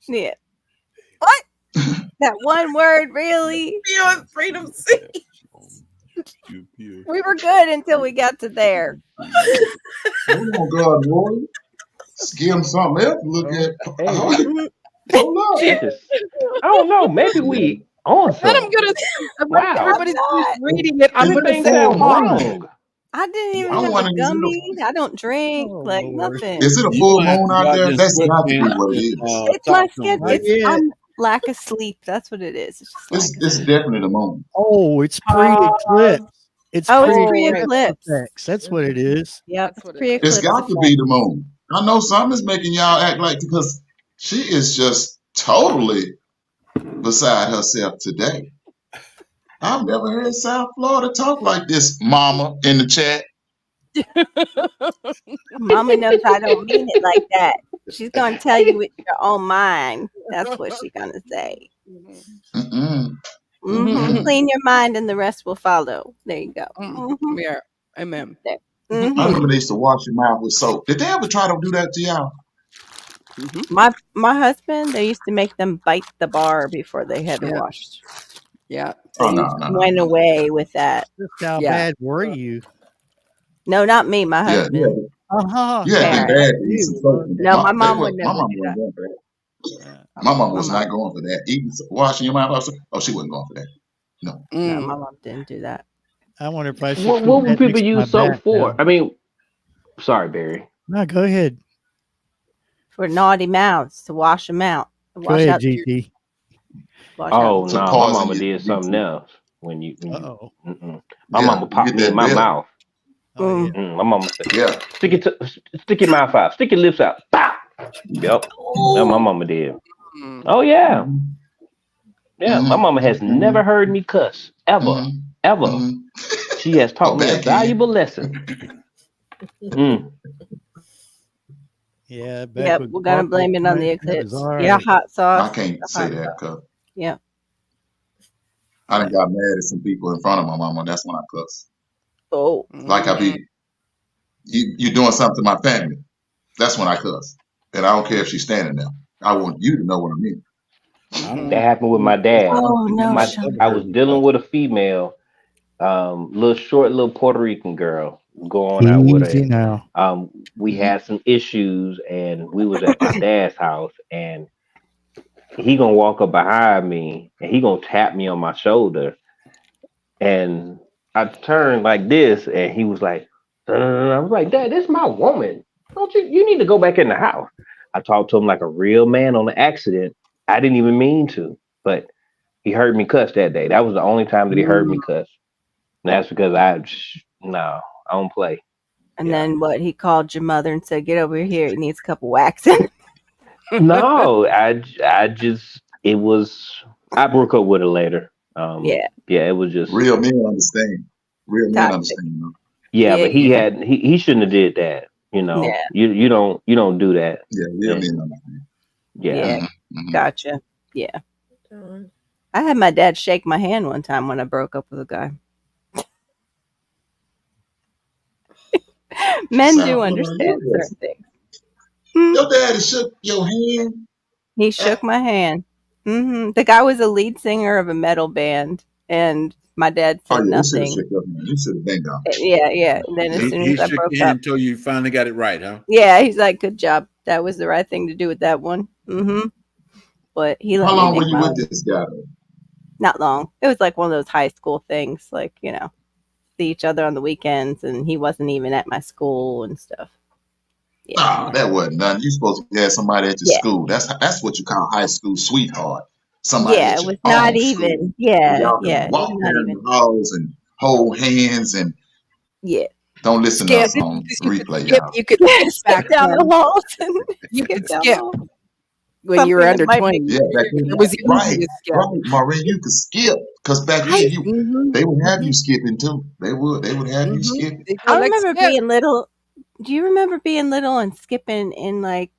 Speaker 2: Yeah. What? That one word, really?
Speaker 5: Beyond Freedom City.
Speaker 7: Pew, pew.
Speaker 2: We were good until we got to there.
Speaker 6: Hold on, God, Roy. Give him something else to look at.
Speaker 4: Hey,
Speaker 6: Hold up.
Speaker 4: I don't know. Maybe we on
Speaker 1: And I'm
Speaker 4: something.
Speaker 1: gonna.
Speaker 4: Wow.
Speaker 1: Everybody's
Speaker 2: not.
Speaker 1: just reading it. I'm gonna
Speaker 4: Everything
Speaker 1: say
Speaker 4: sounds
Speaker 1: pause.
Speaker 4: wrong.
Speaker 2: I didn't even
Speaker 6: I'm
Speaker 2: have a
Speaker 6: wondering,
Speaker 2: gummy. I don't drink.
Speaker 3: Oh,
Speaker 2: Like
Speaker 3: Lord.
Speaker 2: nothing.
Speaker 6: is it a
Speaker 7: You
Speaker 6: full
Speaker 7: might have
Speaker 6: moon
Speaker 7: to
Speaker 6: out
Speaker 7: go out
Speaker 6: there?
Speaker 7: there in
Speaker 6: That's got to be
Speaker 7: sweatpants
Speaker 6: what it
Speaker 7: and
Speaker 6: is.
Speaker 2: It's my
Speaker 7: socks on,
Speaker 2: schedule.
Speaker 3: Not
Speaker 7: baby.
Speaker 3: yet.
Speaker 2: I'm lack of sleep. That's what it is. It's just lack of
Speaker 6: It's
Speaker 2: sleep.
Speaker 6: definitely the moon.
Speaker 3: Oh, it's pre-eclipse. It's
Speaker 2: Oh, it's
Speaker 3: pre-eclipse
Speaker 2: pre-eclipse.
Speaker 3: effects. That's what it is.
Speaker 2: Yep,
Speaker 1: That's
Speaker 2: it's
Speaker 1: what it is.
Speaker 6: It's
Speaker 2: pre-eclipse
Speaker 6: got to
Speaker 2: effect.
Speaker 6: be the moon. I know something's making y'all act like because she is just totally beside herself today. I've never heard South Florida talk like this, Mama, in the chat.
Speaker 2: Mama knows I don't mean it like that. She's gonna tell you with your own mind. That's what she's gonna say.
Speaker 6: Mm-mm.
Speaker 2: Mm-hmm. Clean your mind, and the rest will follow. There you go. Mm-hmm.
Speaker 1: Yeah. Amen.
Speaker 2: There.
Speaker 6: I
Speaker 2: Mm-hmm.
Speaker 6: remember they used to wash your mouth with soap. Did they ever try to do that to y'all?
Speaker 2: My husband, they used to make them bite the bar before they had to
Speaker 1: Yeah.
Speaker 2: wash.
Speaker 1: Yeah.
Speaker 6: Oh,
Speaker 2: They
Speaker 6: no.
Speaker 2: went away with that.
Speaker 3: Just how
Speaker 1: Yeah.
Speaker 3: bad were you?
Speaker 2: No, not me. My
Speaker 6: Yeah,
Speaker 2: husband.
Speaker 3: Uh-huh.
Speaker 6: you had to be
Speaker 2: Parent.
Speaker 6: bad to eat some soap.
Speaker 2: No, my
Speaker 6: My
Speaker 2: mom would
Speaker 6: mom
Speaker 2: never do
Speaker 6: wasn't
Speaker 2: that.
Speaker 6: going for that.
Speaker 3: Yeah.
Speaker 6: My mom
Speaker 2: My
Speaker 6: was
Speaker 2: mom.
Speaker 6: not going for that. Eating, washing your mouth. Oh, she wasn't going for that. No.
Speaker 2: No, my mom didn't do that.
Speaker 3: I wonder if I should
Speaker 4: What
Speaker 3: put
Speaker 4: would
Speaker 3: that
Speaker 4: people
Speaker 3: next to my
Speaker 4: use soap
Speaker 3: back
Speaker 4: for?
Speaker 3: now.
Speaker 4: I mean, sorry, Barry.
Speaker 3: No, go ahead.
Speaker 2: For naughty mouths to wash them out.
Speaker 3: Go
Speaker 2: Wash
Speaker 3: ahead,
Speaker 2: out.
Speaker 3: GT.
Speaker 2: Wash out.
Speaker 4: Oh
Speaker 6: To
Speaker 4: no, my
Speaker 6: pause
Speaker 4: mama
Speaker 6: and
Speaker 4: did
Speaker 6: get
Speaker 4: something
Speaker 6: to.
Speaker 4: else when you.
Speaker 3: Uh-oh.
Speaker 4: My
Speaker 6: Yeah,
Speaker 4: mama
Speaker 6: you
Speaker 4: popped
Speaker 6: get
Speaker 4: me in
Speaker 6: that
Speaker 4: my
Speaker 6: bitter.
Speaker 4: mouth.
Speaker 3: Oh, yeah.
Speaker 4: My mama said,
Speaker 6: Yeah.
Speaker 4: stick your mouth out, stick your lips out. Pow! Yep. That's what my mama did. Oh yeah.
Speaker 6: Mm-hmm.
Speaker 4: Yeah. My
Speaker 6: Mm-hmm.
Speaker 4: mama has never heard me cuss. Ever.
Speaker 6: Mm-hmm.
Speaker 4: Ever.
Speaker 6: Mm-hmm.
Speaker 4: She has taught me a
Speaker 6: backhand.
Speaker 4: valuable lesson.
Speaker 3: Yeah, back
Speaker 2: Yep,
Speaker 3: with
Speaker 2: we're gonna
Speaker 3: Carl
Speaker 2: blame it on the
Speaker 3: That was
Speaker 2: eclipse.
Speaker 3: all
Speaker 2: Yeah,
Speaker 3: right.
Speaker 2: hot sauce.
Speaker 6: I can't say that because
Speaker 2: Yeah.
Speaker 6: I done got mad at some people in front of my mama. That's when I cuss.
Speaker 2: Oh.
Speaker 6: Like I be, you doing something to my family. That's when I cuss. And I don't care if she's standing there. I want you to know what I mean.
Speaker 4: That happened with my dad.
Speaker 2: Oh no,
Speaker 4: I was dealing with a female, little Puerto Rican girl going out with
Speaker 3: Easy
Speaker 4: her.
Speaker 3: now.
Speaker 4: We had some issues, and we was at my dad's house, and he gonna walk up behind me, and he gonna tap me on my shoulder, and I turned like this, and he was like, I was like, Dad, this is my woman. Don't you need to go back in the house. I talked to him like a real man on the accident. I didn't even mean to, but he heard me cuss that day. That was the only time that he heard me cuss. And that's because I don't play.
Speaker 2: And then what? He called your mother and said, "Get over here. It needs a couple waxing."
Speaker 4: No, I just it was. I broke up with her later.
Speaker 2: Yeah.
Speaker 4: It was just
Speaker 6: Real men understand. Real men
Speaker 2: Toxic.
Speaker 6: understand. You know?
Speaker 4: yeah,
Speaker 2: Yeah,
Speaker 4: but he shouldn't have did that. You know,
Speaker 2: Yeah.
Speaker 4: you don't do that.
Speaker 6: Yeah, real
Speaker 4: And-
Speaker 6: men understand.
Speaker 2: Yeah.
Speaker 6: Mhm.
Speaker 2: Gotcha. Yeah. I had my dad shake my hand one time when I broke up with a guy. Men
Speaker 6: Sound
Speaker 2: do
Speaker 6: like
Speaker 2: understand
Speaker 6: your
Speaker 2: certain things.
Speaker 6: Your daddy shook your hand.
Speaker 2: He shook my hand. The guy was a lead singer of a metal band, and my dad
Speaker 6: Oh
Speaker 2: said
Speaker 6: yeah, he should have
Speaker 2: nothing.
Speaker 6: shook your hand. He should have been gone.
Speaker 2: Yeah. And then as soon
Speaker 7: He
Speaker 2: as I
Speaker 7: shook
Speaker 2: broke
Speaker 7: your hand
Speaker 2: up,
Speaker 7: until you finally got it right, huh?
Speaker 2: yeah, he's like, "Good job. That was the right thing to do with that one." But he let
Speaker 6: How
Speaker 2: me
Speaker 6: long were
Speaker 2: make
Speaker 6: you
Speaker 2: my
Speaker 6: with
Speaker 2: own.
Speaker 6: this guy? Though?
Speaker 2: Not long. It was like one of those high school things, like, see each other on the weekends, and he wasn't even at my school and stuff. Yeah.
Speaker 6: Nah, that wasn't nothing. You supposed to have somebody at your
Speaker 2: Yeah.
Speaker 6: school. That's what you call high school sweetheart. Somebody
Speaker 2: Yeah,
Speaker 6: at
Speaker 2: it
Speaker 6: your
Speaker 2: was not
Speaker 6: own
Speaker 2: even.
Speaker 6: school.
Speaker 2: Yeah,
Speaker 6: Y'all
Speaker 2: yeah,
Speaker 6: can
Speaker 2: it
Speaker 6: walk
Speaker 2: was not
Speaker 6: down
Speaker 2: even.
Speaker 6: the halls and hold hands and
Speaker 2: Yeah.
Speaker 6: don't listen to
Speaker 1: Skip.
Speaker 6: us on
Speaker 1: You could
Speaker 6: replay,
Speaker 1: skip.
Speaker 6: y'all.
Speaker 1: You could
Speaker 2: Skip
Speaker 1: back
Speaker 2: down the
Speaker 1: then.
Speaker 2: halls and
Speaker 1: You
Speaker 2: skip
Speaker 1: could
Speaker 2: down
Speaker 1: skip
Speaker 2: the halls.
Speaker 1: when you were
Speaker 2: Something
Speaker 1: under
Speaker 2: that might
Speaker 1: 20.
Speaker 6: Yeah, back then.
Speaker 1: It was easy
Speaker 6: Right,
Speaker 1: to skip.
Speaker 6: right, Maureen. You could skip because back then they would have you skipping too. They would have you skipping.
Speaker 1: They go
Speaker 2: I
Speaker 1: like
Speaker 2: remember
Speaker 1: skip.
Speaker 2: being little. Do you remember being little and skipping in like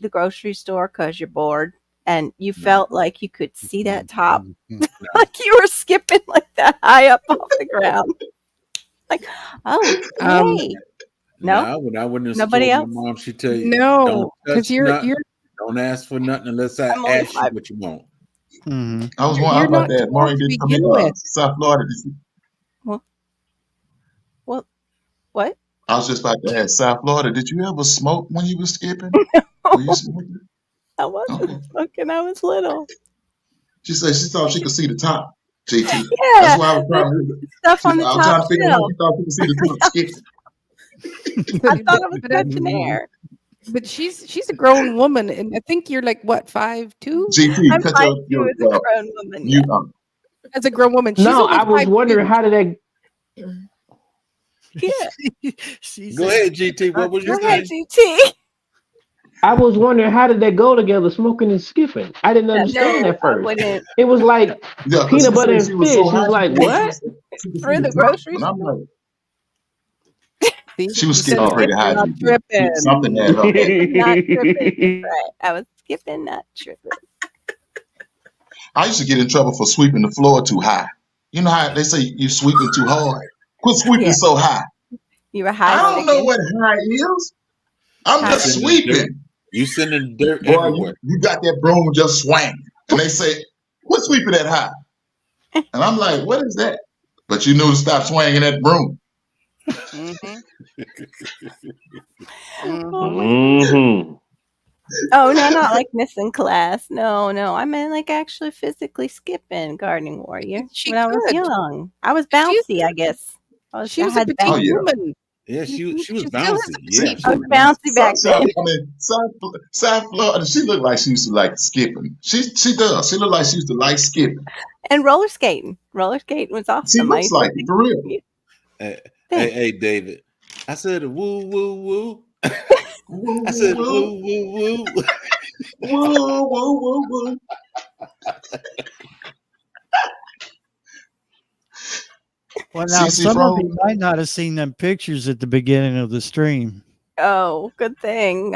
Speaker 2: the grocery store because you're bored and you felt like you could see that top? Like you were skipping like that high up off the ground. Like, oh,
Speaker 1: Um,
Speaker 2: yay. No?
Speaker 7: When I went in the
Speaker 2: Nobody
Speaker 7: store,
Speaker 2: else?
Speaker 7: my mom, she'd tell you,
Speaker 1: No,
Speaker 7: don't
Speaker 1: because
Speaker 7: touch nothing. Don't ask for nothing unless I
Speaker 2: I'm only
Speaker 7: ask you
Speaker 2: 5.
Speaker 7: what you want.
Speaker 3: Mm-hmm.
Speaker 6: I was
Speaker 1: You're
Speaker 6: about
Speaker 1: not
Speaker 6: that.
Speaker 1: tall
Speaker 6: Maureen
Speaker 1: to
Speaker 6: did come in
Speaker 1: begin with.
Speaker 6: South Florida.
Speaker 2: Well, what?
Speaker 6: I was just about to ask South Florida. Did you ever smoke when you were skipping? Were you smoking?
Speaker 2: I
Speaker 6: Okay.
Speaker 2: wasn't smoking. I was little.
Speaker 6: She said she thought she could see the top. JT. That's
Speaker 2: Yeah,
Speaker 6: why I was trying
Speaker 2: the
Speaker 6: to.
Speaker 2: stuff on the
Speaker 6: I was
Speaker 2: top
Speaker 6: trying to figure out how
Speaker 2: shelf.
Speaker 6: she thought she could see the top skipping.
Speaker 2: I thought I was
Speaker 1: But,
Speaker 2: touching air.
Speaker 1: but she's a grown woman, and I think you're like what 5'2"?
Speaker 6: GT,
Speaker 2: I'm
Speaker 6: cut
Speaker 2: 5'2" as a grown woman. Yeah.
Speaker 6: you.
Speaker 1: As a grown woman, she's
Speaker 4: No,
Speaker 1: only
Speaker 4: I was
Speaker 1: 5'2".
Speaker 4: wondering how did that.
Speaker 2: Yeah.
Speaker 3: She
Speaker 7: Go
Speaker 3: said,
Speaker 7: ahead, GT. What was you
Speaker 2: Go ahead,
Speaker 7: saying?
Speaker 2: GT.
Speaker 4: I was wondering how did that go together, smoking and skipping. I didn't understand
Speaker 2: No,
Speaker 4: at
Speaker 2: I
Speaker 4: first.
Speaker 2: wouldn't.
Speaker 4: It was like
Speaker 6: Yeah, because
Speaker 4: peanut
Speaker 6: she
Speaker 4: butter
Speaker 6: said
Speaker 4: and
Speaker 6: she was so
Speaker 4: fish.
Speaker 6: high
Speaker 4: It's like
Speaker 6: she thought
Speaker 4: what?
Speaker 6: she could see
Speaker 2: Through
Speaker 6: the
Speaker 2: the
Speaker 6: top.
Speaker 2: grocery
Speaker 6: And I'm
Speaker 2: store.
Speaker 6: like,
Speaker 1: See,
Speaker 6: she was
Speaker 1: you said
Speaker 6: skipping pretty
Speaker 1: skipping,
Speaker 6: high.
Speaker 1: not tripping.
Speaker 6: Something had her back.
Speaker 2: Skipping, not tripping. That's right. I was skipping, not tripping.
Speaker 6: I used to get in trouble for sweeping the floor too high. You know how they say you sweeping too hard? Quit sweeping
Speaker 2: Yeah.
Speaker 6: so high.
Speaker 2: You were
Speaker 6: I
Speaker 2: high
Speaker 6: don't know
Speaker 2: sticking.
Speaker 6: what high is. I'm
Speaker 2: High
Speaker 6: just
Speaker 7: Sending dirt.
Speaker 6: sweeping.
Speaker 7: You sending dirt
Speaker 6: Boy,
Speaker 7: everywhere.
Speaker 6: you got that broom just swinging. And they say, quit sweeping that high. And I'm like, what is that? But you knew to stop swinging that broom.
Speaker 1: Mm-hmm.
Speaker 2: Oh, my-
Speaker 4: Mm-hmm.
Speaker 2: oh, no, not like missing class. No. I meant like actually physically skipping Gardening Warrior
Speaker 1: She
Speaker 2: when I was
Speaker 1: could.
Speaker 2: young. I was
Speaker 1: She's
Speaker 2: bouncy, I guess.
Speaker 1: she
Speaker 2: I
Speaker 1: was a
Speaker 2: had
Speaker 1: petite
Speaker 6: Oh,
Speaker 2: bounce.
Speaker 6: yeah.
Speaker 1: woman.
Speaker 7: Yeah, she was
Speaker 1: She still has
Speaker 7: bouncy.
Speaker 1: a
Speaker 7: Yeah.
Speaker 1: petite
Speaker 2: I was
Speaker 1: woman.
Speaker 2: bouncy back then.
Speaker 6: South Florida, she looked like she used to like skipping. She does. She looked like she used to like skipping.
Speaker 2: And roller skating. Roller skating was
Speaker 6: She
Speaker 2: awesome. I
Speaker 6: looks
Speaker 2: used to
Speaker 6: like it, for real.
Speaker 2: think-
Speaker 7: Hey,
Speaker 2: Thanks.
Speaker 7: hey, David. I said woo woo woo.
Speaker 6: Woo,
Speaker 7: I said
Speaker 6: woo,
Speaker 7: woo woo woo.
Speaker 6: woo, woo, woo, woo.
Speaker 3: well, now
Speaker 6: CC
Speaker 3: some of
Speaker 6: Fro,
Speaker 3: you might not have seen them pictures at the beginning of the stream.
Speaker 2: Oh, good thing.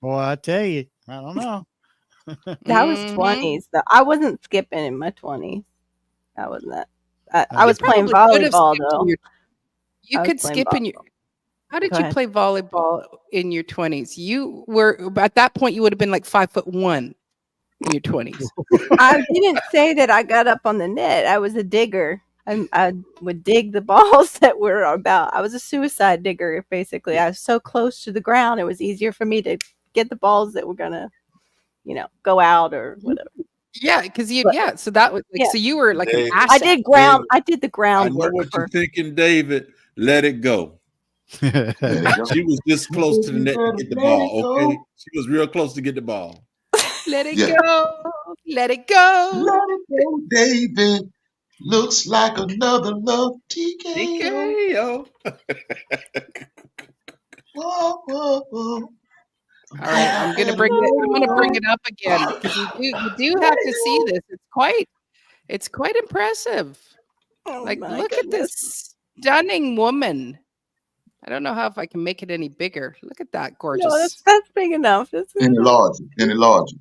Speaker 3: Boy, I tell you, I don't know.
Speaker 2: That was
Speaker 1: Mhm.
Speaker 2: 20s. Though. I wasn't skipping in my 20s. I wasn't that. I
Speaker 3: You
Speaker 2: was playing
Speaker 1: Probably could have
Speaker 2: volleyball
Speaker 1: skipped in
Speaker 2: though.
Speaker 1: you
Speaker 2: I was
Speaker 1: could
Speaker 2: playing
Speaker 1: skip in your.
Speaker 2: volleyball.
Speaker 1: How did
Speaker 2: Go
Speaker 1: you
Speaker 2: ahead.
Speaker 1: play volleyball in your 20s? You were at that point. You would have been like 5'1" in your 20s.
Speaker 2: I didn't say that I got up on the net. I was a digger. I would dig the balls that were about. I was a suicide digger, basically. I was so close to the ground, it was easier for me to get the balls that were gonna, go out or whatever.
Speaker 1: Yeah, because you
Speaker 2: But-
Speaker 1: yeah. So that was like
Speaker 2: Yeah.
Speaker 1: so you were like an
Speaker 7: Dave,
Speaker 1: asset.
Speaker 2: I did ground. I did the
Speaker 7: I know
Speaker 2: groundwork
Speaker 7: what
Speaker 2: for.
Speaker 7: you're thinking, David. Let it go.
Speaker 6: there you go.
Speaker 7: She was this close to the net to get the ball. Okay, she was real close to get the ball.
Speaker 1: Let it
Speaker 6: Yeah.
Speaker 1: go. Let it go.
Speaker 6: Let it go, David. Looks like another love TKO.
Speaker 7: TKO.
Speaker 6: Whoa, whoa, whoa.
Speaker 1: All right, I'm gonna bring it up again because you do have to see this. It's quite impressive.
Speaker 2: Oh
Speaker 1: Like,
Speaker 2: my
Speaker 1: look at
Speaker 2: goodness.
Speaker 1: this stunning woman. I don't know how if I can make it any bigger. Look at that gorgeous.
Speaker 2: No, that's big enough. That's big enough.
Speaker 6: Enlarge it.